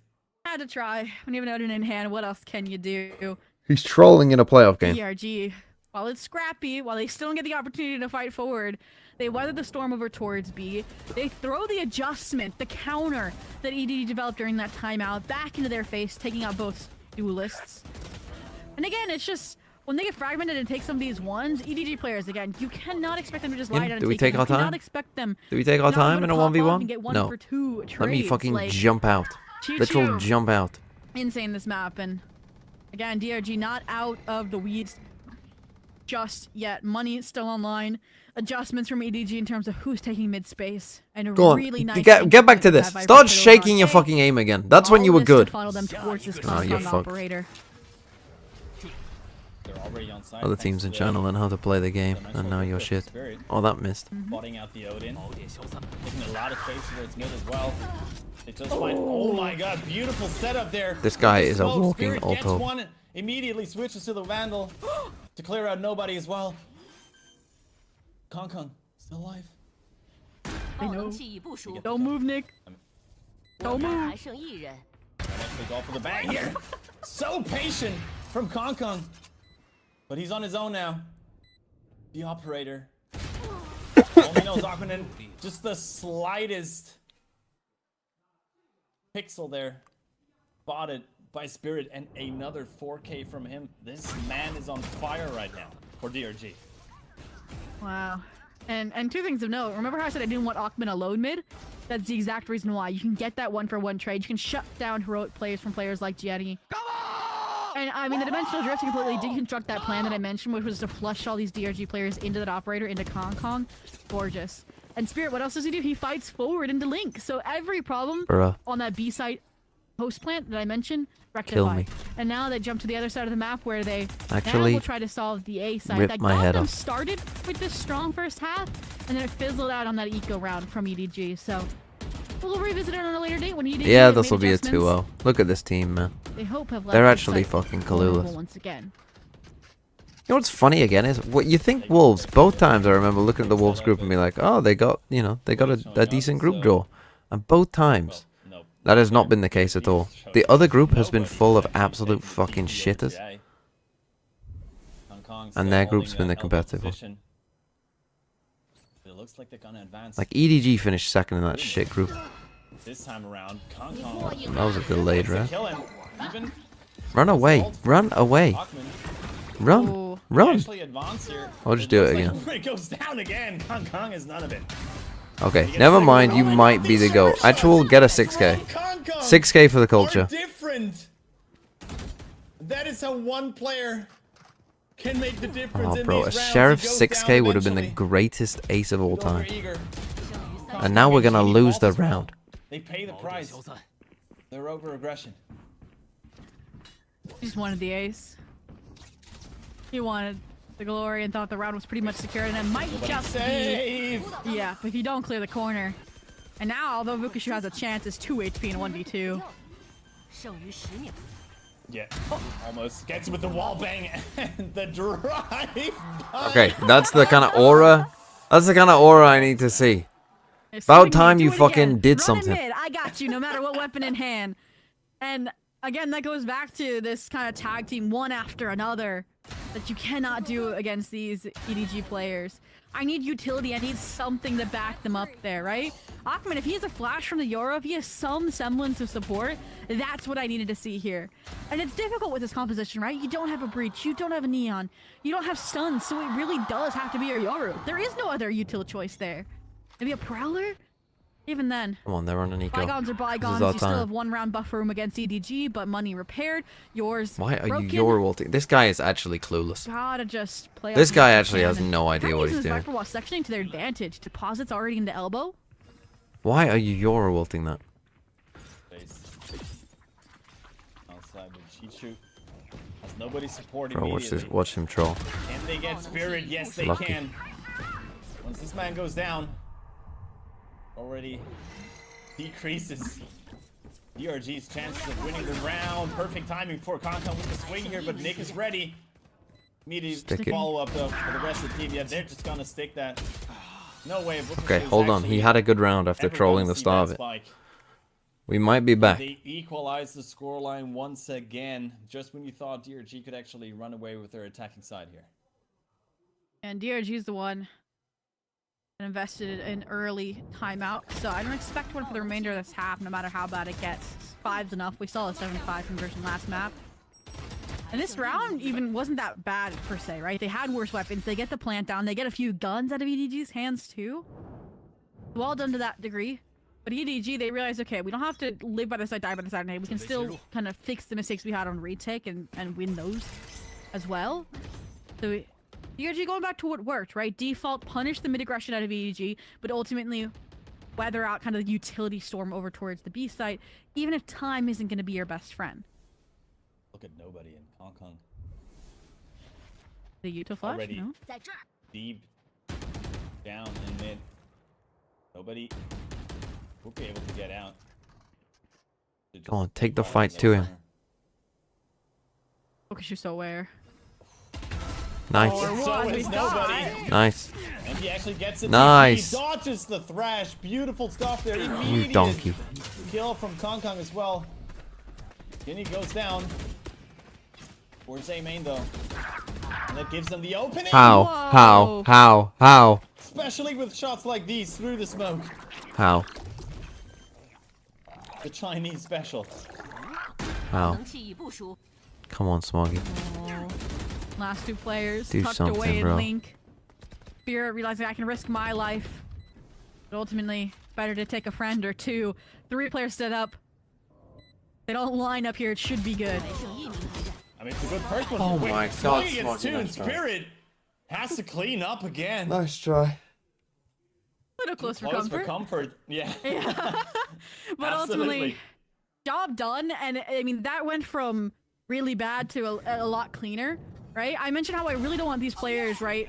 Had to try. When you have an Odin in hand, what else can you do? He's trolling in a playoff game. DRG, while it's scrappy, while they still don't get the opportunity to fight forward, they weather the storm over towards B. They throw the adjustment, the counter that EDG developed during that timeout back into their face, taking out both duelists. And again, it's just, when they get fragmented and take some of these ones, EDG players, again, you cannot expect them to just lie Yeah, down and do we take take them. our You cannot time? expect them Do we take our not time in to a pop off 1v1? and get 1 No. for 2 Let me trades, fucking like, jump out. Literal Chichu. jump out. Insane this map, and again, DRG not out of the weeds just yet. Money is still online. Adjustments from EDG in terms of who's taking mid space, and a Go on. really nice Get back to this. Start shaking your fucking aim again. That's when you were good. Funnel them towards this Oh, you're Kong fucked. operator. They're already on side. Other thanks teams to in the- channel learn how to play the game, the nice and now work you're of shit. Spirit. Oh, that missed. Spotting out the Odin. Taking a lot of space where it's mid as well. They just find. Oh my god, beautiful setup there. This guy With the is a smoke, walking Spirit gets auto. one, immediately switches to the Vandal to clear out nobody as well. Kong still alive. I know. 器已部署， Don't move, Nick. Don't 还 move. 剩1人。 Actually go for the bang here. So patient from Kong. But he's on his own now. The operator. Only knows Aquaman. Just the slightest pixel there. Spotted by Spirit, and another 4K from him. This man is on fire right now for DRG. Wow. And two things of note. Remember how I said I didn't want Ackman alone mid? That's the exact reason why. You can get that 1-for-1 trade. You can shut down heroic plays from players like Jenny. And I mean, the Dimensional Drift completely deconstruct that plan that I mentioned, which was to flush all these DRG players into that operator, into Kong. Gorgeous. And Spirit, what else does he do? He fights forward into Link. So every problem on that B site host plant that I mentioned, rectified. Kill me. And now they jump to the other side of the map where they Actually now will try to solve the A side. rip That my got head them off. started with this strong first half, and then it fizzled out on that eco round from EDG. So we'll revisit it on a later date when EDG. Yeah, have this will made be a adjustments. 2-0. Look at this team, man. They hope have left They're this actually site fucking vulnerable clueless. once again. You know what's funny again is what you think Wolves. Both times I remember looking at the Wolves group and being like, oh, they got a decent group draw, and both times that has not been the case at all. The other group has been full of absolute fucking shitters, and their group's been the competitive one. It looks like they're gonna advance. Like EDG finished second in that shit group. This time around, Kong That was a delayed round. kill him. Even Run away! Run away! Ackman Run! Oh. Run! actually advance here. I'll just do it looks again. like it goes down again. Kong is none of it. Okay, never mind. You might be the GOAT. Actual, get a 6K. 6K for the culture. Different. That is how one player can make the difference Oh, in bro, a these rounds. Sheriff He goes 6K down would have been the eventually. greatest ace of all Go for time. Eager. And now we're gonna lose the Falls as well. round. They pay the price. They're over aggression. He just wanted the ace. He wanted the glory and thought the round was pretty much secured, and it might just be. Save. Yeah, but if you don't clear the corner. And now, although Vukushu has a chance, it's 2 HP in 1v2. Yeah, almost gets with the wall bang and the drive. Okay, that's the kind of aura. That's the kind of aura I need to see. About time you fucking did something. Mid, I got you, no matter what weapon in hand. And again, that goes back to this kind of tag team one after another that you cannot do against these EDG players. I need utility. I need something to back them up there, right? Ackman, if he has a flash from the Yoru, if he has some semblance of support, that's what I needed to see here. And it's difficult with this composition, right? You don't have a breach, you don't have a neon, you don't have stuns, so it really does have to be your Yoru. There is no other util choice there. Maybe a Prowler? Even then. Come on, they're on an eco. Bygones are bygones. our You still time. have 1 round buffer room against EDG, but money repaired. Yours Why are broken. you Yoru ulting? This guy is actually clueless. Gotta just play. This out guy the actually has cannon. no idea Kinda what uses he's doing. Viper while sectioning to their advantage. Deposits already into elbow. Why are you Yoru ulting that? Face. Outside with Chichu. Has nobody supporting Bro, watch this. immediately. Watch him troll. Can they get Spirit? Yes, they Lucky. can. Once this man goes down, already decreases DRG's chances of winning the round. Perfect timing for Concon with the swing here, but Nick is ready. Immediate Stick it. follow up though for the rest of the team. Yeah, they're just gonna stick that. No way. Okay, hold on. He had a good round after trolling the start of it. We might be back. They equalize the scoreline once again, just when you thought DRG could actually run away with their attacking side here. And DRG is the one that invested in early timeout, so I don't expect one for the remainder of this half, no matter how bad it gets. 5's enough. We saw a 7-5 conversion last map. And this round even wasn't that bad per se, right? They had worse weapons. They get the plant down. They get a few guns out of EDG's hands too. Well done to that degree. But EDG, they realized, okay, we don't have to live by the side, die by the side. We can still kind of fix the mistakes we had on retake and win those as well. So EDG going back to what worked, right? Default, punish the mid-aggression out of EDG, but ultimately weather out kind of the utility storm over towards the B site, even if time isn't going to be your best friend. Look at nobody in Hong Kong. The Utah flash? Already. No? Deep down in mid. Nobody will be able to get out. They Come on, just take the fire fight in to the him. center. Because you're so aware. Nice. Oh, so was, we is thought. nobody. Nice. And he actually gets it. Nice. He dodges the thrash. Beautiful stuff there. You Immediate donkey. kill from Kong Kong as well. Then he goes down. Towards A main though. And that gives them the opening. How? How? How? How? Especially with shots like these through the smoke. How? The Chinese special. How? Come on, Smoggy. Oh. Last 2 players Do tucked something, away in bro. Link. Spirit realizing I can risk my life. But ultimately, it's better to take a friend or two. 3 players stood up. They don't line up here. It should be good. I mean, it's a good first one. Oh Wait, my swing God, against Smoggy, 2 and nice try. Spirit has to clean up again. Nice try. Little close for Close comfort. Yeah. Yeah. But ultimately, job done. And I mean, that went from really bad to a lot cleaner, right? I mentioned how I really don't want these players, right?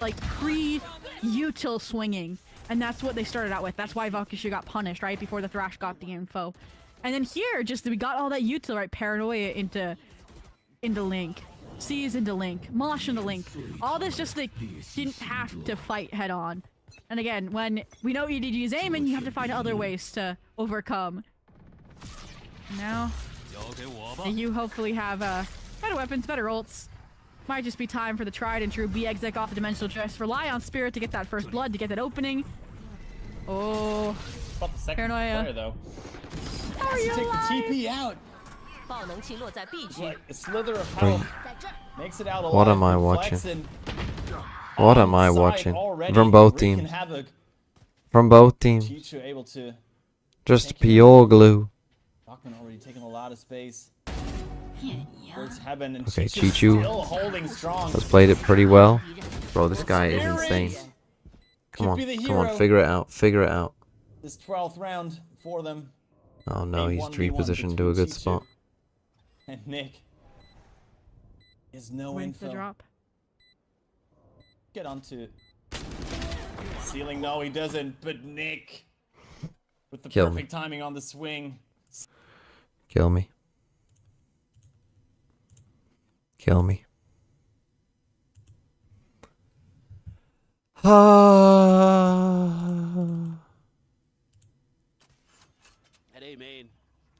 Like pre-util swinging. And that's what they started out with. That's why Valkyrie got punished, right? Before the Thrash got the info. And then here, just we got all that util, right? Paranoia into Link. Seize into Link. Mosh into Link. All this just like didn't have to fight head on. And again, when we know EDG is aiming, you have to find other ways to overcome. Now, you hopefully have better weapons, better ults. Might just be time for the tried and true B exec off the Dimensional Drift. Rely on Spirit to get that first blood, to get that opening. Oh, About the second Paranoia. player, though. How are Has you to take alive? the TP out. 爆能器落在 B 区 Like, a slither of health makes it out alive. What am I Reflects watching? and What am I onside watching? already, From both wreaking teams. havoc. From both teams. Chichu able to. Just pure glue. Bachman already taking a lot of space. Towards heaven, and Okay, Chichu's Chichu still holding strong. has played it pretty well. Bro, this guy is Spirit insane. Come could on, be the come on, hero. figure it out, figure it out. This 12th round for them. Oh no, A he's 1v1 repositioned to a between good Chichu spot. And Nick is no Wins the info. drop. Get onto ceiling. No, he doesn't. But Nick, with the Kill me. perfect timing on the swing. Kill me. Kill me. At A main.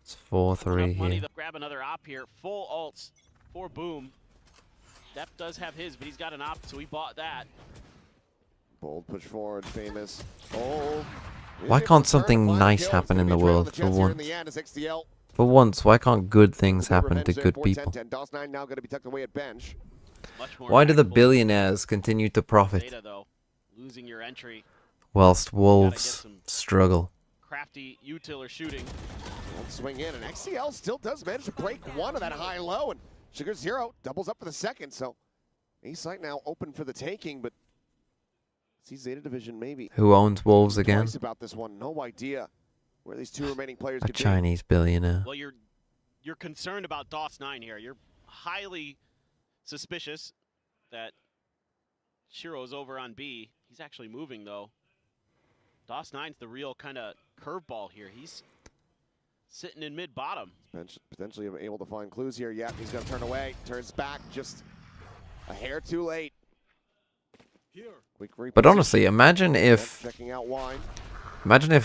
It's 4-3 Enough money here. to grab another op here. Full ults for Boom. Depp does have his, but he's got an op, so he bought that. Bold push forward, famous. Oh. Why can't something nice happen in the world for once? For once, why can't good things happen to good people? DOS9 now going to be tucked away at bench. Much more Why do the impactful billionaires continue to profit, data, though. Losing your entry. whilst get wolves some- struggle? Crafty util or shooting. Won't swing in, and XCL still does manage to break one of that high-low, and Sugar Zero doubles up for the second, so A-site now open for the taking, but see Zeta Division maybe. Who owns wolves again? Twice about this one, no idea where these two remaining players A could Chinese billionaire. Well, you're concerned about DOS9 here. You're highly suspicious that Shiro's over on B. He's actually moving, though. DOS9's the real kind of curveball here. He's sitting in mid-bottom. be potentially able to find clues here. Yep, he's going to turn away, turns back, just a hair too late. Quick But honestly, imagine if checking out wine.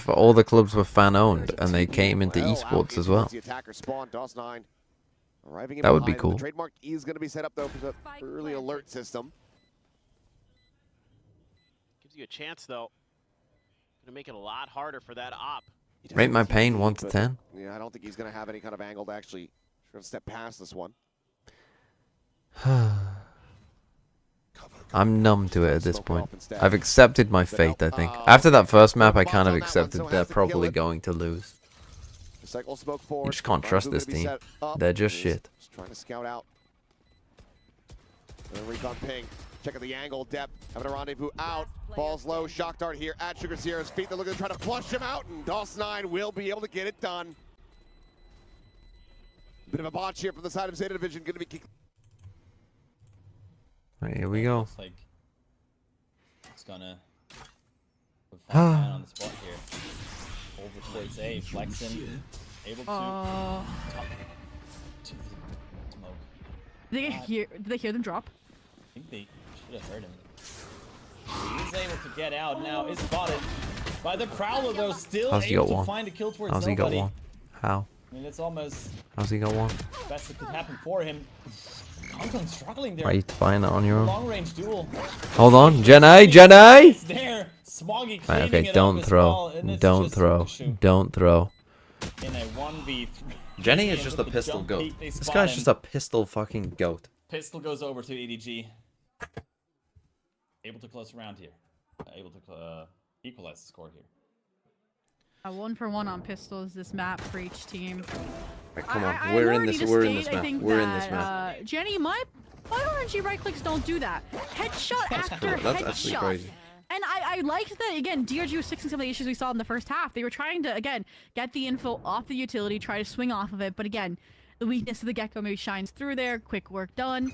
all the clubs were fan owned and they came into esports as well. The attacker spawn, DOS9 arriving in That would be behind. cool. The trademark E is going to be set up though for the early alert system. Gives you a chance, though. Gonna make it a lot harder for that op. He does Rate have my TP, pain 1 to but, 10. Yeah, I don't think he's going to have any kind of angle to actually step past this one. I'm numb to it at this point. I've accepted my fate, I think. After that first map, I kind of accepted they're probably going to lose. Cycle smoke forward. You just can't trust this team. They're just shit. Just trying to scout out. And recon ping. Check out the angle, depth. Having a rendezvous out. Falls low. Shock dart here at Sugar Sierra's feet. They're looking to try to flush him out, and DOS9 will be able to get it done. Bit of a botch here from the side of Zeta Division. Going to be kicked. Right, here we go. Looks like it's gonna put Fine on the spot here. Over towards A, flexing, able to top to the smoke. Did they hear them drop? I think they should have heard him. He is able to get out now. Is spotted by the Prowler though. Still How's he able got to one? find a kill towards How's he got nobody. one? How? I mean, it's almost How's he got one? the best that could happen for him. Conklin struggling there. Are you find that on your own? Long range duel. Hold on, Jenny, Jenny! It's there. Smoggy Right, cleaning okay, it don't up as throw. well, and it's Don't just throw. Shoot. Don't throw. In a 1v3. Jenny is And just with a the pistol jump goat. peek, they This spot guy's him. E. just a pistol fucking goat. Pistol goes over to EDG. able to close around here. Able to equalize the score here. 1-for-1 on pistols this map for each team. Right, come on, I we're in already this. need to We're in state, this I map. think We're in that, this map. Jenny, my RNG right clicks don't do that. Headshot after That's actually headshot. crazy. And I liked that, again, DRG was fixing some of the issues we saw in the first half. They were trying to, again, get the info off the utility, try to swing off of it. But again, the weakness of the Gecko maybe shines through there. Quick work done.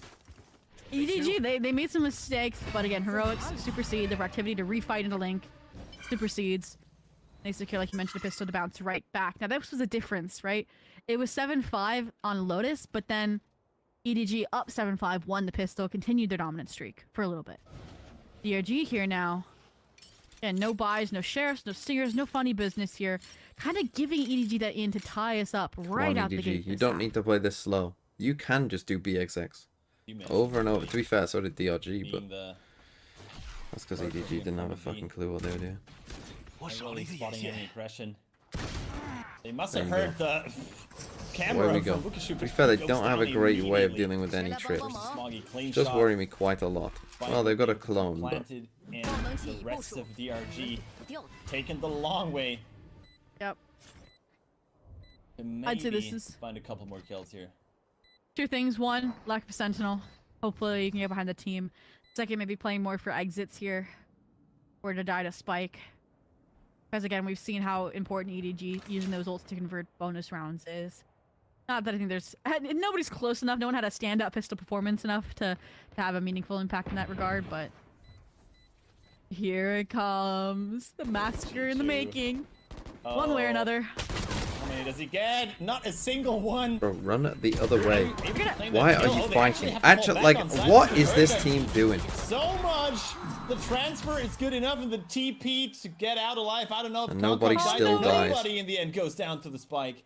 EDG, they made some mistakes. But again, Heroics supersede the reactivity to refight into Link. Supersedes. They secure, like you mentioned, a pistol to bounce right back. Now, this was a difference, right? It was 7-5 on Lotus, but then EDG up 7-5, won the pistol, continued their dominant streak for a little bit. DRG here now. Again, no buys, no sheriffs, no stingers, no funny business here. Kind of giving EDG that in to tie us up right Come on, out the EDG. gate. You don't need to play this slow. You can just do BXX. Over and over. To be fair, so did DRG, but that's because EDG didn't have a fucking clue what they were doing. Really spotting any aggression. They must There have you heard the camera. Away we go. From To be fair, they don't have a great way of dealing with any trips. Smoggy clean Does shot. worry me quite a lot. Well, they've got a clone, but Planted, and the rest of DRG taking the long way. Yep. And I'd say this maybe is- find a couple more kills here. Two things. One, lack of a sentinel. Hopefully you can get behind the team. Second, maybe playing more for exits here. Or to die to spike. Because again, we've seen how important EDG using those ults to convert bonus rounds is. Not that I think there's... Nobody's close enough. No one had a stand-up pistol performance enough to have a meaningful impact in that regard, but... Here it comes. The massacre in the making. One way or another. How many does he get? Not a single one. bro, run it the other way. Able to claim Why that are kill. you Oh, they fighting? have to fall Actually, back like, on side. what This is this hurt team doing? So much. The transfer is good enough, and the TP to get out alive. I don't know if And nobody Concom died, still but dies. Nobody in the end goes down to the spike.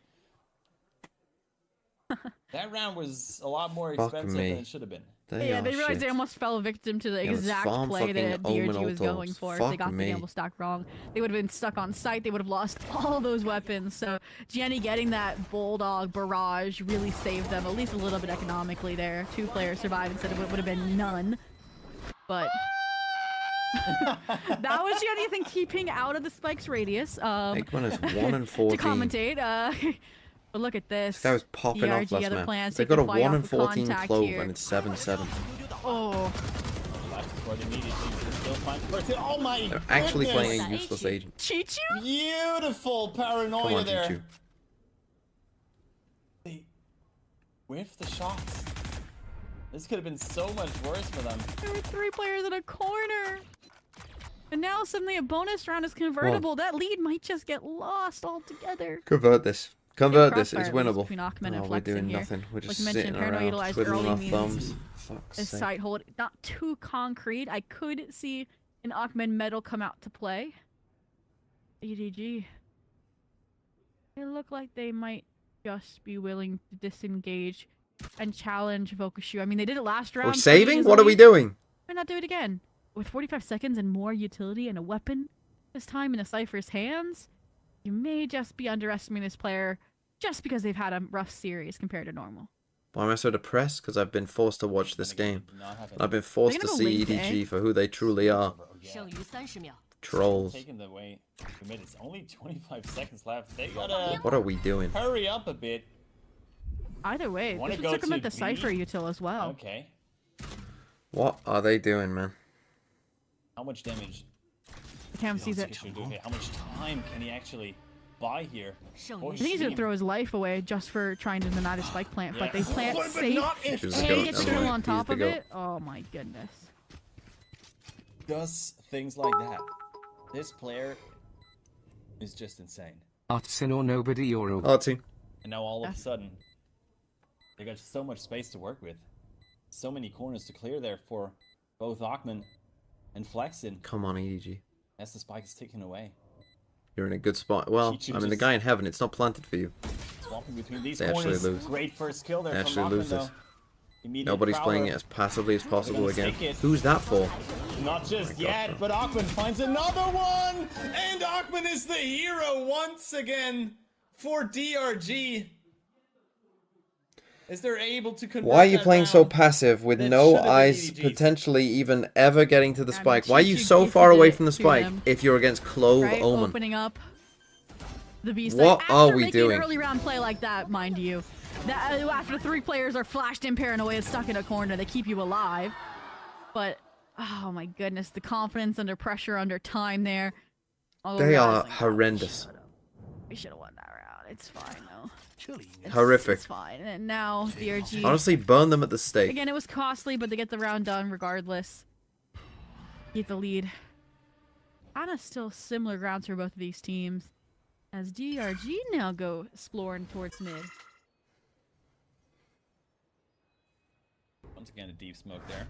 That round was a lot more Fuck expensive me. than it should have been. Yeah, they realized shit. they almost fell victim to the Yeah, let's exact farm play that fucking Omen DRG was autos. going for. If Fuck they got me. the gamble stack wrong, they would have been stuck on site. They would have lost all those weapons. So Jenny getting that Bulldog barrage really saved them, at least a little bit economically there. 2 players survived instead of what would have been none. But that was Jenny, I think, keeping out of the spike's radius. Eggman is 1 and to 14. commentate. But look at this. This guy was popping off DRG, last other map. plans, They taking got a fight 1 off and the 14 contact clove, here. and it's 7-7. Oh. Last squad immediately still find person. Oh my They're actually goodness. playing a useless agent. Chichu? Beautiful paranoia Come on, there. Chichu. They whiff the shots. This could have been so much worse for them. There were 3 players in a corner. And now suddenly a bonus round is convertible. That lead might just get lost altogether. Convert this. Convert this. Crossfire It's at least winnable. between Achman and Oh, we're Flexen doing here. nothing. We're Like just you mentioned, sitting paranoia around, utilized twiddling early our means thumbs. Fuck's This sake. side hold, not too concrete. I could see an Achman medal come out to play. EDG. They look like they might just be willing to disengage and challenge Vokushu. I mean, they did it last round. We're pretty saving? What are we easily. doing? Why not do it again? With 45 seconds and more utility and a weapon, this time in the Cypher's hands, you may just be underestimating this player just because they've had a rough series compared to normal. Why am I so depressed? Because I've been forced to watch this game. Not having I've been forced to gonna go see link, EDG for who they truly are. 剩余30秒。 Trolls. taking the way to mid. It's only 25 seconds left. They gotta What are we doing? hurry up a bit. Either way, Wanna this go would to circumvent the B? Cypher util as well. Okay. What are they doing, man? How much damage? Cam sees it. Should do here? How much time can he actually buy here? 剩 Boy,余 I think he's gonna Steam. throw his life away just for trying to deny the spike plant, but they Yeah. plant But safe not if Choose and the get goat. still Never on mind. top Use of the it. goat. Oh my goodness. Does things like that. This player is just insane. Artsin or nobody or Artie. And now all of a Yes. sudden, they got so much space to work with. So many corners to clear there for both Achman and Flexen Come on, EDG. as the spike is taken away. You're in a good spot. Well, She I mean, the chooses- guy in heaven, it's not planted for you. Swapping between these They actually corners. lose. Great first kill there They from actually Achman lose this. though. Immediate Nobody's playing it prowler. as passively as possible gonna again. stick it. Who's that for? Not just God, yet, but Achman finds another one! And Achman is the hero once again for DRG. Is they're able to convert Why are you that playing so round. passive with That no should've been eyes EDGs. potentially even ever getting to the I mean, spike? Why are you Chi-Chi so gifted far away it from the to spike them, if you're against Clove right? Omen? Opening up the B side. What After are we making doing? an early round play like that, mind you. That, after 3 players are flashed in paranoia stuck in a corner, they keep you alive. But, oh my goodness, the confidence under pressure, under time there. All They are realizing, horrendous. we should have won that round. It's fine, though. Horrific. It's fine. And now, DRG. Honestly, burn them at the stake. Again, it was costly, but they get the round done regardless. Keep the lead. Kinda still similar grounds for both of these teams. As DRG now go exploring towards mid. Once again, a deep smoke there.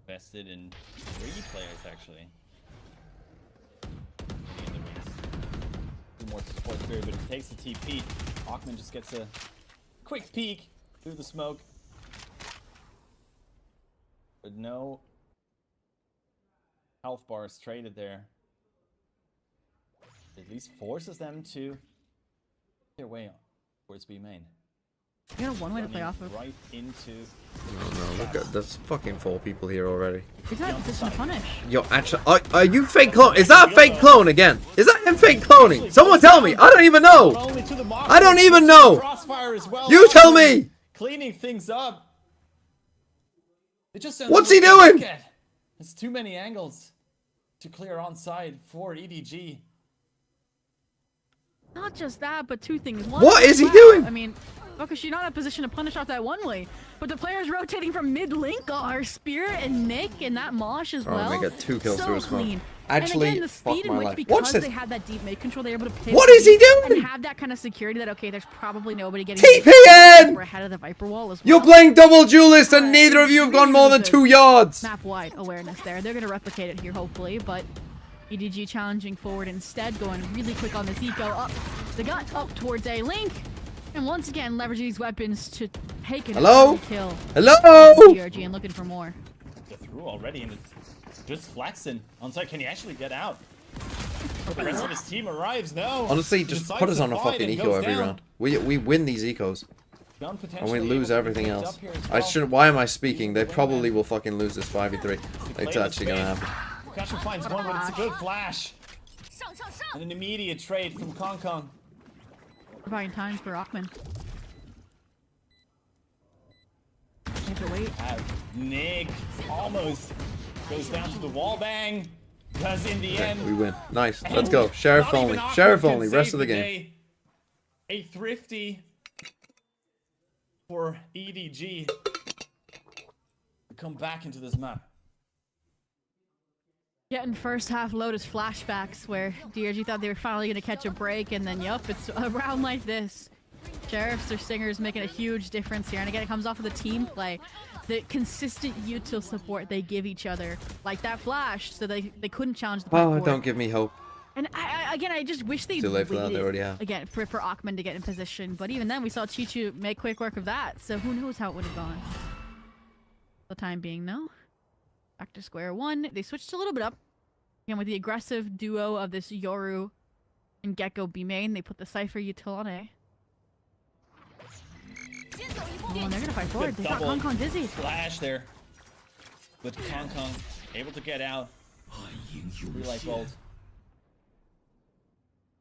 Invested in 3 players, actually. In the wings. 2 more to support Spirit, but it takes the TP. Hawkman just gets a quick peek through the smoke. But no health bars traded there. At least forces them to their way on towards B main. You got a one way to play off of. Right into. Oh no, look at there's fucking 4 people here already. Is that position to punish? You're actually. Are you fake clone? Is that a fake clone again? Is that him fake cloning? Someone tell me! I don't even know! I don't even know! Crossfire as well. You tell me! Cleaning things up. It just What's he doing? There's too many angles to clear on side for EDG. Not just that, but 2 things. One, What is he wow, doing? I mean, because she's not in a position to punish off that one way. But the players rotating from mid link are Spirit and Nick and that Mosh as Oh, well. they got 2 kills so through a smoke. clean. Actually, and again, the fuck speed in my which, life. because Watch this. they had that deep mid control, they're able to pivot What is he doing? and have that kind of security that, okay, there's probably nobody getting TPN! We're ahead of the Viper wall as well. You're playing double duelist and neither of you have gone more than 2 yards! Map wide awareness there. They're going to replicate it here, hopefully, but EDG challenging forward instead, going really quick on this eco up the gut, up towards A link, and once again leveraging these weapons to take an Hello? kill. Hello? DRG and looking for more. Get through already, and it's just flexing. On side, can he actually get out? The rest of his team arrives. No. Honestly, He just decides put us to on a fight fucking and eco goes every down. round. We win these ecos. Gun And we potentially lose able to everything pick it else. up here as I well. should. Why am I speaking? They probably will fucking lose this 5v3. It's Play actually gonna the happen. space. Kasha finds one, but it's a good flash. And an immediate trade from Kong Kong. Providing times for Rockman. Have to wait. Nick almost goes down to the wall bang. Does in the end. We win. Nice. And Let's go. Sheriff not even only. Aqua Sheriff can only. save Rest of the game. day. A thrifty for EDG to come back into this map. Getting first half Lotus flashbacks where DRG thought they were finally going to catch a break, and then yup, it's a round like this. Sheriffs or Singers making a huge difference here, and again it comes off of the team play. The consistent util support they give each other. Like that flash, so they couldn't challenge the Oh, parkour. don't give me hope. And I just wish they Too late for that, they already have. again for Achman to get in position. But even then, we saw Chi-Chu make quick work of that. So who knows how it would have gone. For the time being, though. Back to square one. They switched a little bit up. Again, with the aggressive duo of this Yoru and Gecko B main, they put the Cypher util on A. Oh, and they're gonna fight forward. They got Double Kong Kong dizzy. Flash there. With Kong Kong able to get out. Relight bolt.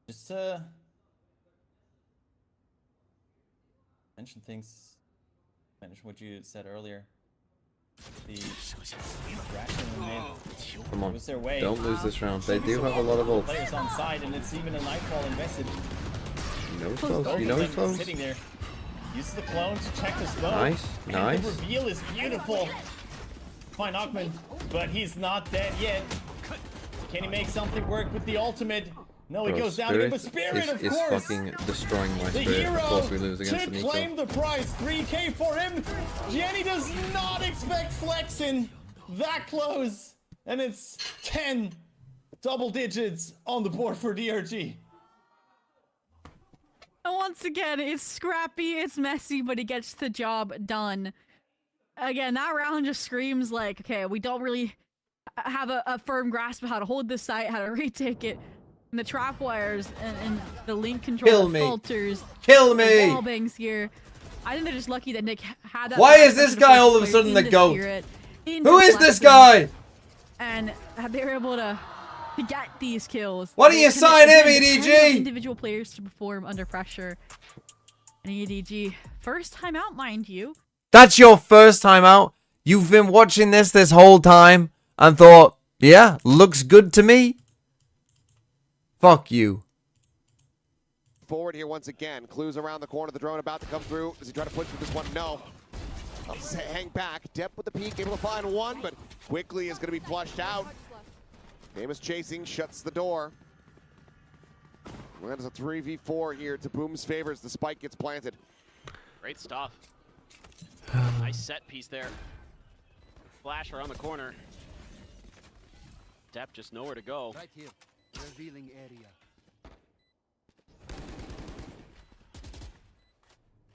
Just mention things. Mention what you said earlier. The Thrashing in the mid. Come on. Was their way. Don't lose this round. They do have a lot of ults. Players on side, and it's even a Nightfall invested. You know he's Both close. You know of he's them close. sitting there. Uses the clone to check the smoke. Nice, And nice. the reveal is beautiful. Fine Augment, but he's not dead yet. Can he make something work with the ultimate? No, he Bro, goes down again, but Spirit Spirit, of is course. fucking destroying my The Spirit. hero Of course we lose against to the claim Nico. the prize. 3K for him. Jenny does not expect flexing that close. And it's 10 double digits on the board for DRG. And once again, it's scrappy, it's messy, but it gets the job done. Again, that round just screams like, okay, we don't really have a firm grasp of how to hold this site, how to retake it. And the trap wires and the link control Kill that me. falters. Kill The me! wall bangs here. I think they're just lucky that Nick had that. Why is this guy all of a sudden the GOAT? Who is this guy? And they were able to get these kills. Why do you sign him, EDG? Individual players to perform under pressure. And EDG, first time out, mind you. That's your first time out? You've been watching this whole time and thought, yeah, looks good to me? Fuck you. Forward here once again. Clues around the corner. The drone about to come through. Does he try to push with this one? No. Hang back. Depp with the peek, able to find one, but quickly is going to be flushed out. Famous chasing, shuts the door. That is a 3v4 here to Boom's favor as the spike gets planted. Great stuff. Nice set piece there. Flash around the corner. Depp just nowhere to go. Right here. Revealing area.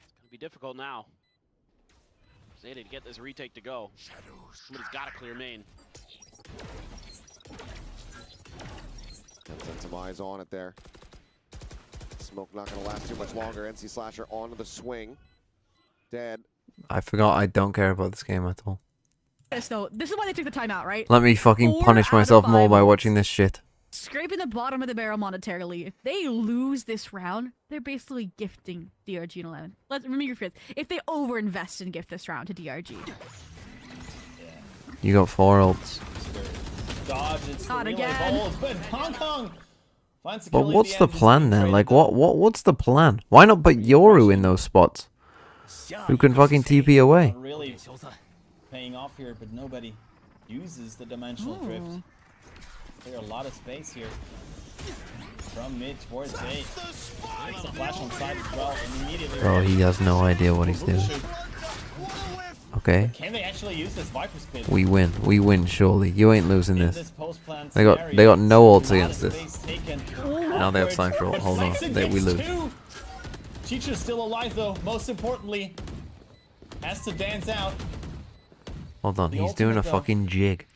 It's gonna be difficult now. Zeta to get this retake to go. Somebody's got to clear main. Set some eyes on it there. Smoke not going to last too much longer. NC Slasher onto the swing. Dead. I forgot I don't care about this game at all. So this is why they took the timeout, right? Let me fucking 4 punish out of myself 5 more by ults. watching this shit. Scraping the bottom of the barrel monetarily. If they lose this round, they're basically gifting DRG in 11. Let's remember your friends. If they overinvest and gift this round to DRG. You got 4 ults. Dodge, it's Not the relay again. balls, but Hong Kong finds But Achilles what's at the end, just plan being then? traded Like, though. what's the plan? Why not put Yoru in those spots? Who can fucking TP away? Not really paying off here, but nobody uses the dimensional drift. There's a lot of space here. From mid towards A. It's a flash on side as well, and immediately. Bro, he has no idea what he's doing. Okay, Can they actually use this Viper's Pit? we win surely. You ain't losing In this. post-plan They got scenario? no ults A lot against of this. space taken. Now they have Cypher ult. But Hold on, Flexen we gets lose. 2. Chicha's still alive though. Most importantly, has to dance out. Hold on, The he's doing a ultimate, though. fucking jig.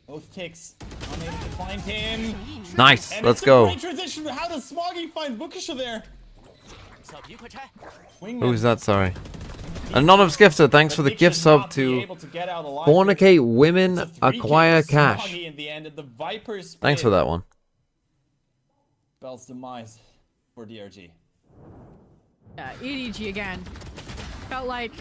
Both ticks unable to find him. Nice, And let's it's a go. great transition. How does Smoggy find Bukisha there? Wingman. Who's that? Sorry. Anonymous Gifter, thanks for the But gift Bukisha's sub not be to able to get out alive. Fornicate Women, It's a 3-kill Acquire for Cash. Smoggy in the end, and the Viper's Thanks for Pit that one. spells demise for DRG. Yeah, EDG again. Felt like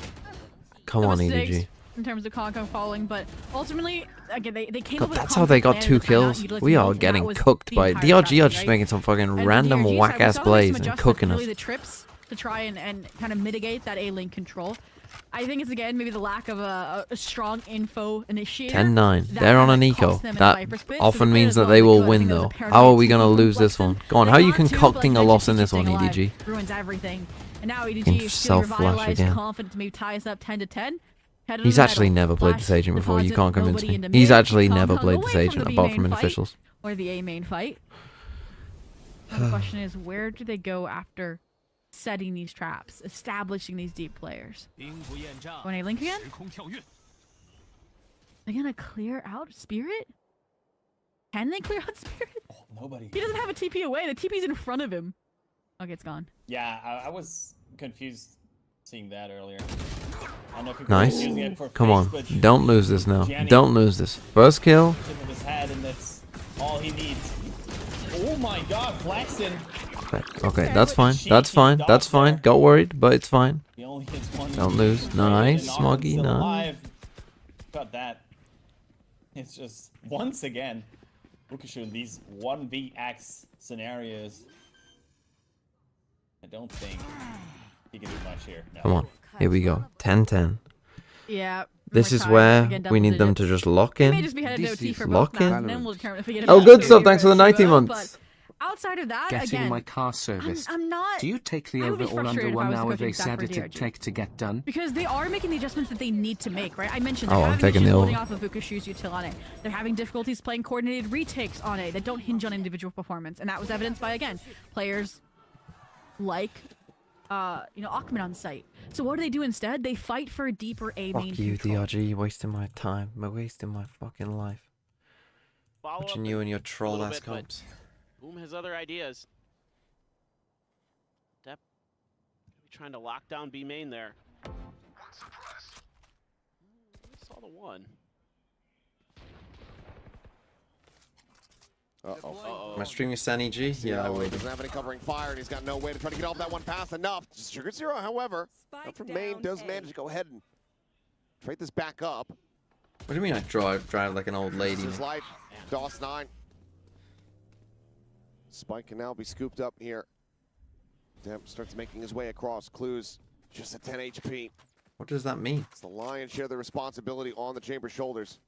Come the on, mistakes EDG. in terms of Hong Kong falling, but ultimately, again, they came God, up with a that's how they got confident 2 plan of timeout, kills. utilizing We are both, and that getting was cooked the by entire DRG. Are strategy, just right? making some fucking And the random DRG side, whack we ass saw plays some and adjustments, cooking us. really the trips to try and kind of mitigate that A-lane control. I think it's again maybe the lack of a strong info initiator. 10-9. that They're on an kinda eco. cost them in That Viper's Pit, so often they played means as that well they as will could. I win think there was though. a pair of How are we games gonna from lose this Flexen. one? Go on, They how are you want to, but concocting a like loss in mentioned, this one, staying alive EDG? ruins everything. And now Can EDG is feeling self-flash revitalized, again. confident to maybe tie us up 10-10. Headed He's to the actually middle. never played Flash, this agent before, you deposit, can't convince nobody me. into He's mid, actually Hong never Kong played away this from agent the B apart main from in fight officials. or the A main fight. Now the question is, where do they go after setting these traps, establishing these deep players? Going A link again? They're gonna clear out Spirit? Can they clear out Spirit? Nobody. He doesn't have a TP away. The TP's in front of him. Okay, it's gone. Yeah, I was confused seeing that earlier. I don't know if people were Nice. using it for Come face, on. but Don't lose this now. Gianni- Don't lose this. First kill. tip of his head, and that's all he needs. Oh my God, Flaxton! Okay, that's fine. That's fine. That's fine. Got worried, but it's fine. He only hits one. Don't lose. And Nice, Ogden's Smoggy. still Nice. alive. Got that. It's just once again, Bukishu, these 1vx scenarios. I don't think he can do much here. No. Come on. Here we go. 10-10. Yeah. This we're is tied. where Again, we double need them to digits. just lock We may in. just be headed to This OT is for lock both in. maps, and then we'll determine if we get Oh, a good match stuff. or Thanks for the a 90 duo, months. But outside of that, Getting again, my car serviced. I'm not. Do you take the I would be over or under frustrated if I 1 was hour coaching they staff said for it'd DRG. take to get done? Because they are making the adjustments that they need to make, right? I mentioned Oh, they're I'm having taking issues the loading over. off of Vukushu's util on A. They're having difficulties playing coordinated retakes on A that don't hinge on individual performance, and that was evidenced by, again, players like Achman on site. So what do they do instead? They fight for a deeper A main Fuck you, control. DRG. You're wasting my time. You're wasting my fucking life. Follow Watching up you and your a troll little ass bit, but comps. Boom has other ideas. Depp trying to lock down B main there. Saw the one. Uh-oh. Am I streaming Sunny G? Yeah, I He will. doesn't have any covering fire, and he's got no way to try to get off that one pass enough. Sugar Zero, however, up from main, does manage to go ahead and trade this back up. What do you mean I drive like an old lady? This is his life. DOS 9. Spike can now be scooped up here. Demp starts making his way across. Clues just at 10 HP. What does that mean? It's the lion's share of the responsibility on the Chamber's shoulders.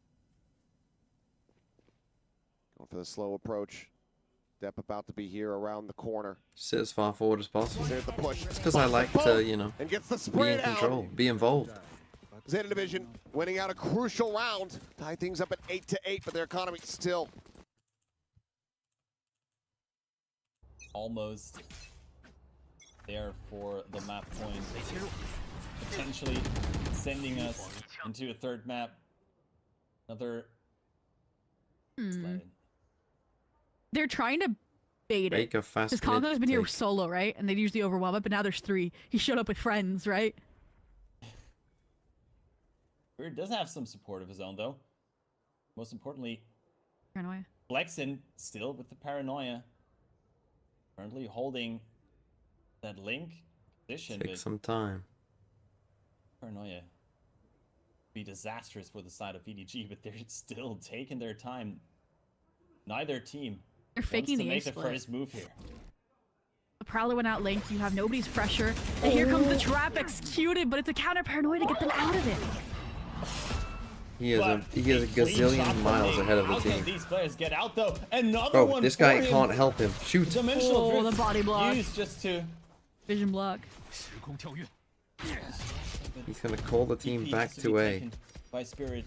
Going for the slow approach. Depp about to be here around the corner. Sit as far forward as possible. There's the push. It's because I like to, you know, And gets the be spray in control, be involved. Zeta Division winning out a crucial round. Tie things up at 8-8, but their economy still. Almost there for the map point. Potentially sending us into a third map. Another. They're trying to bait it. Make a fast Because Congo's been here take. solo, right? And they usually overwhelm it, but now there's 3. He showed up with friends, right? Weird does have some support of his own, though. Most importantly, Paranoia. Flexen still with the paranoia. Currently holding that link position, Take but some time. paranoia be disastrous for the side of EDG, but they're still taking their time. Neither team They're wants faking to the make the A-split. first move here. The Prowler went out link. You have nobody's pressure. And here comes the trap executed, but it's a counter paranoia to get them out of it. He is But a clean gazillion shot from miles Nate. ahead of the How can team. these players get out though? Another Bro, one this for guy him. can't help him. Shoot. Dimensional Oh, drift the body block. used just to Vision block. He's gonna call the team EP back has be to A. taken by Spirit.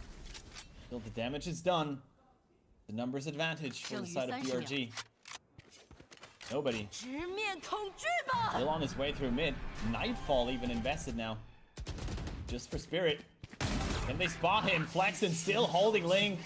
Still, the damage is done. The numbers advantage for the side of DRG. Nobody. Still on his way through mid. Nightfall even invested now. Just for Spirit. Can they spot him? Flexen still holding Link.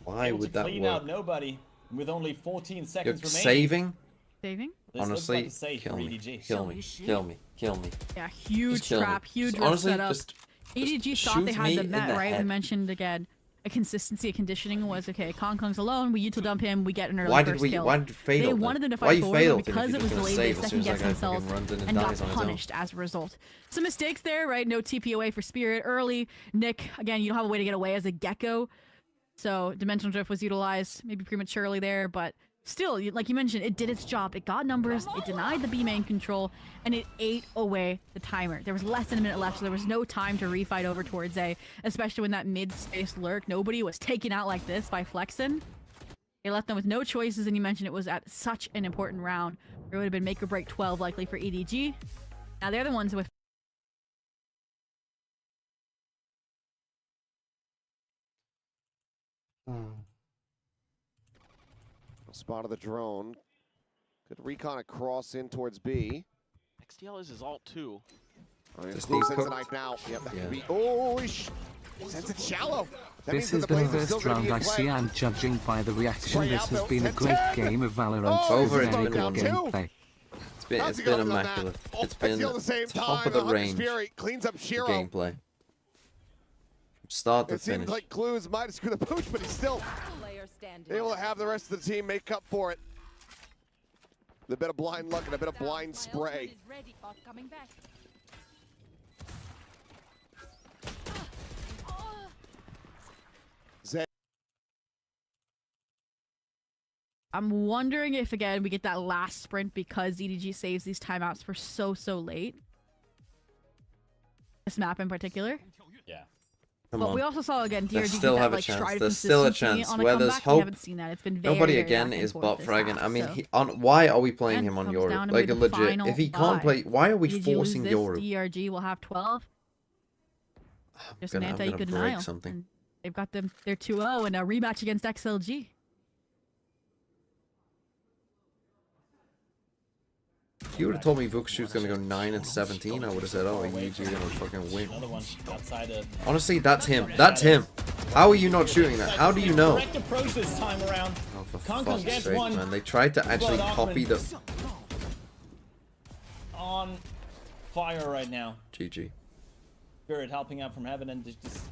Why Able would to that clean work? out nobody with only 14 You're seconds remaining. saving? Saving? This looks Honestly, like a save kill for me. EDG. Kill me. Kill me. Kill me. Yeah, huge Just kill me. trap, huge Just risk honestly, setup. just EDG thought shoot they had me them in met, the right? We head. mentioned again, a consistency of conditioning was okay. Kong's alone, we util dump him, we get an early Why first did we? kill. Why did fail? They then? wanted them to Why fight you forward, failed but because then it if was you're just delayed, gonna they save as soon second as that guessed guy themselves fucking runs in and and got dies on his own? punished as a result. Some mistakes there, right? No TPOA for Spirit early. Nick, again, you don't have a way to get away as a Gecko, so Dimensional Drift was utilized maybe prematurely there, but still, like you mentioned, it did its job. It got numbers, it denied the B main control, and it ate away the timer. There was less than a minute left, so there was no time to refight over towards A, especially when that mid-space lurk, nobody was taken out like this by Flexen. They left them with no choices, and you mentioned it was at such an important round. There would have been make or break 12 likely for EDG. Now they're the ones with Spot of the drone. Good recon across in towards B. XDL is his alt too. Just Clue need sends cook. a knife now. Yep, that Yeah. could be. Oh, sends it shallow. That This means has that the been the Blades are still first gonna round be I in see, play. and judging by the reaction, Spray this out, has though. been a 10-10. great game of Valorant. Oh, Over, Very it's been good one. gameplay. It's How's he been going on that? immaculate. Oh, It's been XDL at the same top time. of the Hunter's range Fury cleans up Shiro. gameplay. From start to It seems finish. like Clues might have screwed the pooch, but he's still able to have the rest of the team make up for it. A bit of blind luck and a bit of blind spray. Zay. I'm wondering if, again, we get that last sprint because EDG saves these timeouts for so late. This map in particular. Yeah. Come But on. we also saw, again, They DRG still get have that, a like, chance. stride of There's still a consistency chance. on a Where there's comeback. hope, We haven't seen that. It's been very, Nobody very again back and is forth butt this fragging. half, I mean, so. why are we playing And him on comes Yoru? down to Like maybe legit. final If he can't five. play, why are we EDG lose forcing this, Yoru? DRG will have 12. Just an I'm anti gonna good break denial. something. And they've got them. They're 2-0 and a rematch against XLG. If you would have told me Vukshoot's gonna go 9 and 17, I would have said, oh, EDG gonna fucking win. Another one outside of. Honestly, that's him. That's him. How are you not shooting that? How do you know? Correct approach this time around. Oh, for Concon fuck's gets sake, one. man. They tried to actually Blood copy the... on fire right now. GG. Spirit helping out from heaven and just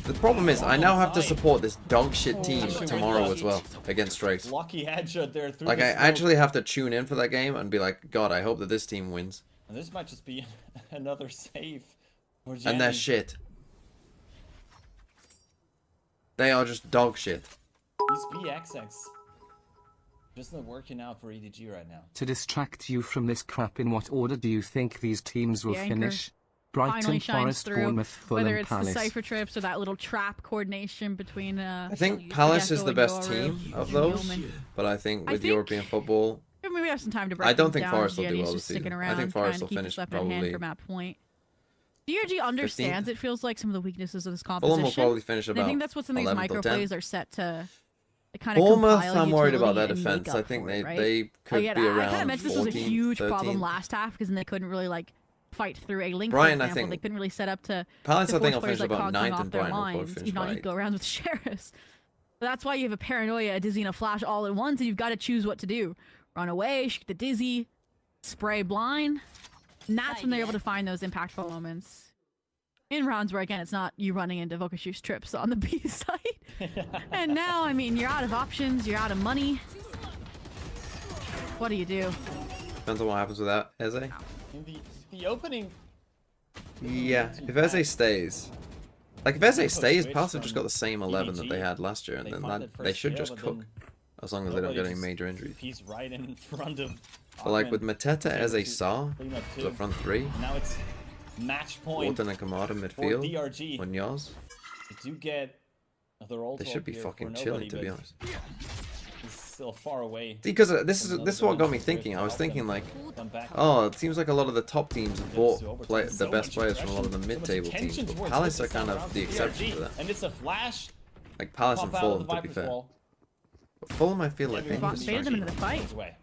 The problem is, I now have to support this dog shit team tomorrow as well against Trace. lucky headshot there through Like, the I smoke. actually have to tune in for that game and be like, God, I hope that this team wins. And this might just be another save for And Jenny. they're shit. They are just dog shit. These BXX just not working out for EDG right now. To distract you from this crap, in what order do you think these teams will The anchor finish? Finally Brighton, shines Forest, through, Bournemouth, whether Fulham, it's the Palace. cipher trips or that little trap coordination between. I think Palace is the best team of those, Yeoman. but I think I with think- European football, Maybe we have some time to break I don't things think down. Forest will do GNE's well just this sticking season. I around, think trying Forest to will keep finish his weapon in hand probably for map point. DRG understands. 15th. It feels like some of the weaknesses of this Fulham composition. will probably finish And I about think that's what some of these 11th or micro 10th. plays are set to kind of Bournemouth, compile I'm worried about utility their and make defense. up I think for they it, right? they could Again, be I kind around of mentioned this was a 14th, huge 13th. problem last half because then they couldn't really like fight through a link. Brighton, for I example. think- they couldn't really set up to Palace, I force think, will players finish like about Kong coming 9th off and their Brighton will probably lines, finish even on about eco rounds with Sheriffs. But that's why you have a Paranoia, a Dizzy, and a Flash all at once, and you've got to choose what to do. Run away, shoot the Dizzy, spray blind. And that's when they're able to find those impactful moments. In rounds where, again, it's not you running into Vokashu's trips on the B side. And now, I mean, you're out of options, you're out of money. What do you do? Depends on what happens with that, Eze. In the opening, Yeah, if Eze stays. Like, if Eze stays, switch Palace have just from got the same 11 that they EDG. had last year, and They then find that, that they first should kill, just but cook. then As long as they don't nobody get any just- major injuries. He's right in front of. But like with Augment. Mateta, Able Eze, to Sa, clean up the two. front three, Now it's match point Wharton and Kamada for midfield, DRG. Munoz, They do get their ult they should be here fucking for chilling, nobody, to be but honest. It's still far away. Because this is what got me thinking. I was thinking like, oh, it seems like a lot of the top teams have bought the best players from a lot of the mid-table teams, but Palace are kind of the exception to that. And it's a flash. Like Palace and Pop out of the Fulham, to be Viper's fair. wall. But Fulham, I feel like they Bought- need to baited them start. into the fight. His way.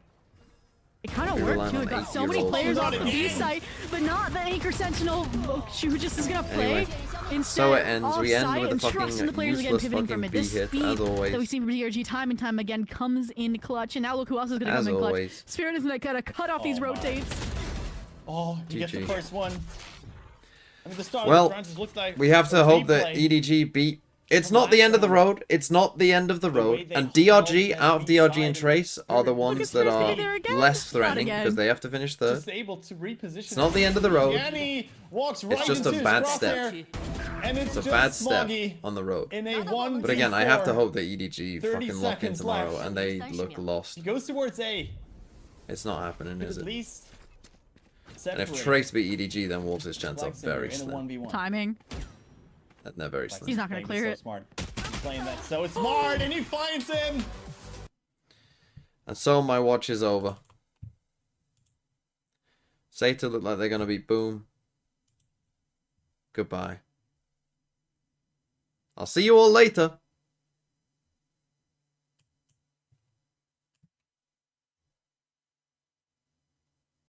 It kind of Be worked relying too. on It got so many 8-year-olds. players off the Again. B site, but not the Anchor Sentinel who just is gonna play. Anyway, Instead, so it ends. off We end site with a and trusting the fucking players again, useless pivoting from fucking it. This B hit, speed as always. that we see from DRG time and time again comes in clutch. And now look who else is gonna As come in clutch. always. Spirit is gonna cut off these Oh my. rotates. Oh, you get the GG. first one. I mean, the start Well, of the Francis looks like We have to a hope that replay. EDG beat. It's From not the last end of the round. road. It's not the end of the The way road. they And held DRG, that out of B DRG side and Trace, are the Look ones at that Spirit are there again. less Not threatening again. because they have to finish third. Just able to reposition. It's not the end of the road. Yanni walks right just a into his bad crosshair, step. and it's It's a just bad step Smoggy on the road. in a 1v4. But again, I have to hope that EDG 30 fucking lock in seconds tomorrow left. and they look lost. He goes towards A. It's not happening, Could is at it? least And separate. if Trace beat EDG, then Wolves' chance are Flexinger very in a slim. 1v1. Timing. They're very Flexinger slim. He's not gonna playing clear so it. Smart. He's playing that so smart, and he finds him. And so my watch is over. Sata look like they're gonna beat Boom. Goodbye. I'll see you all later.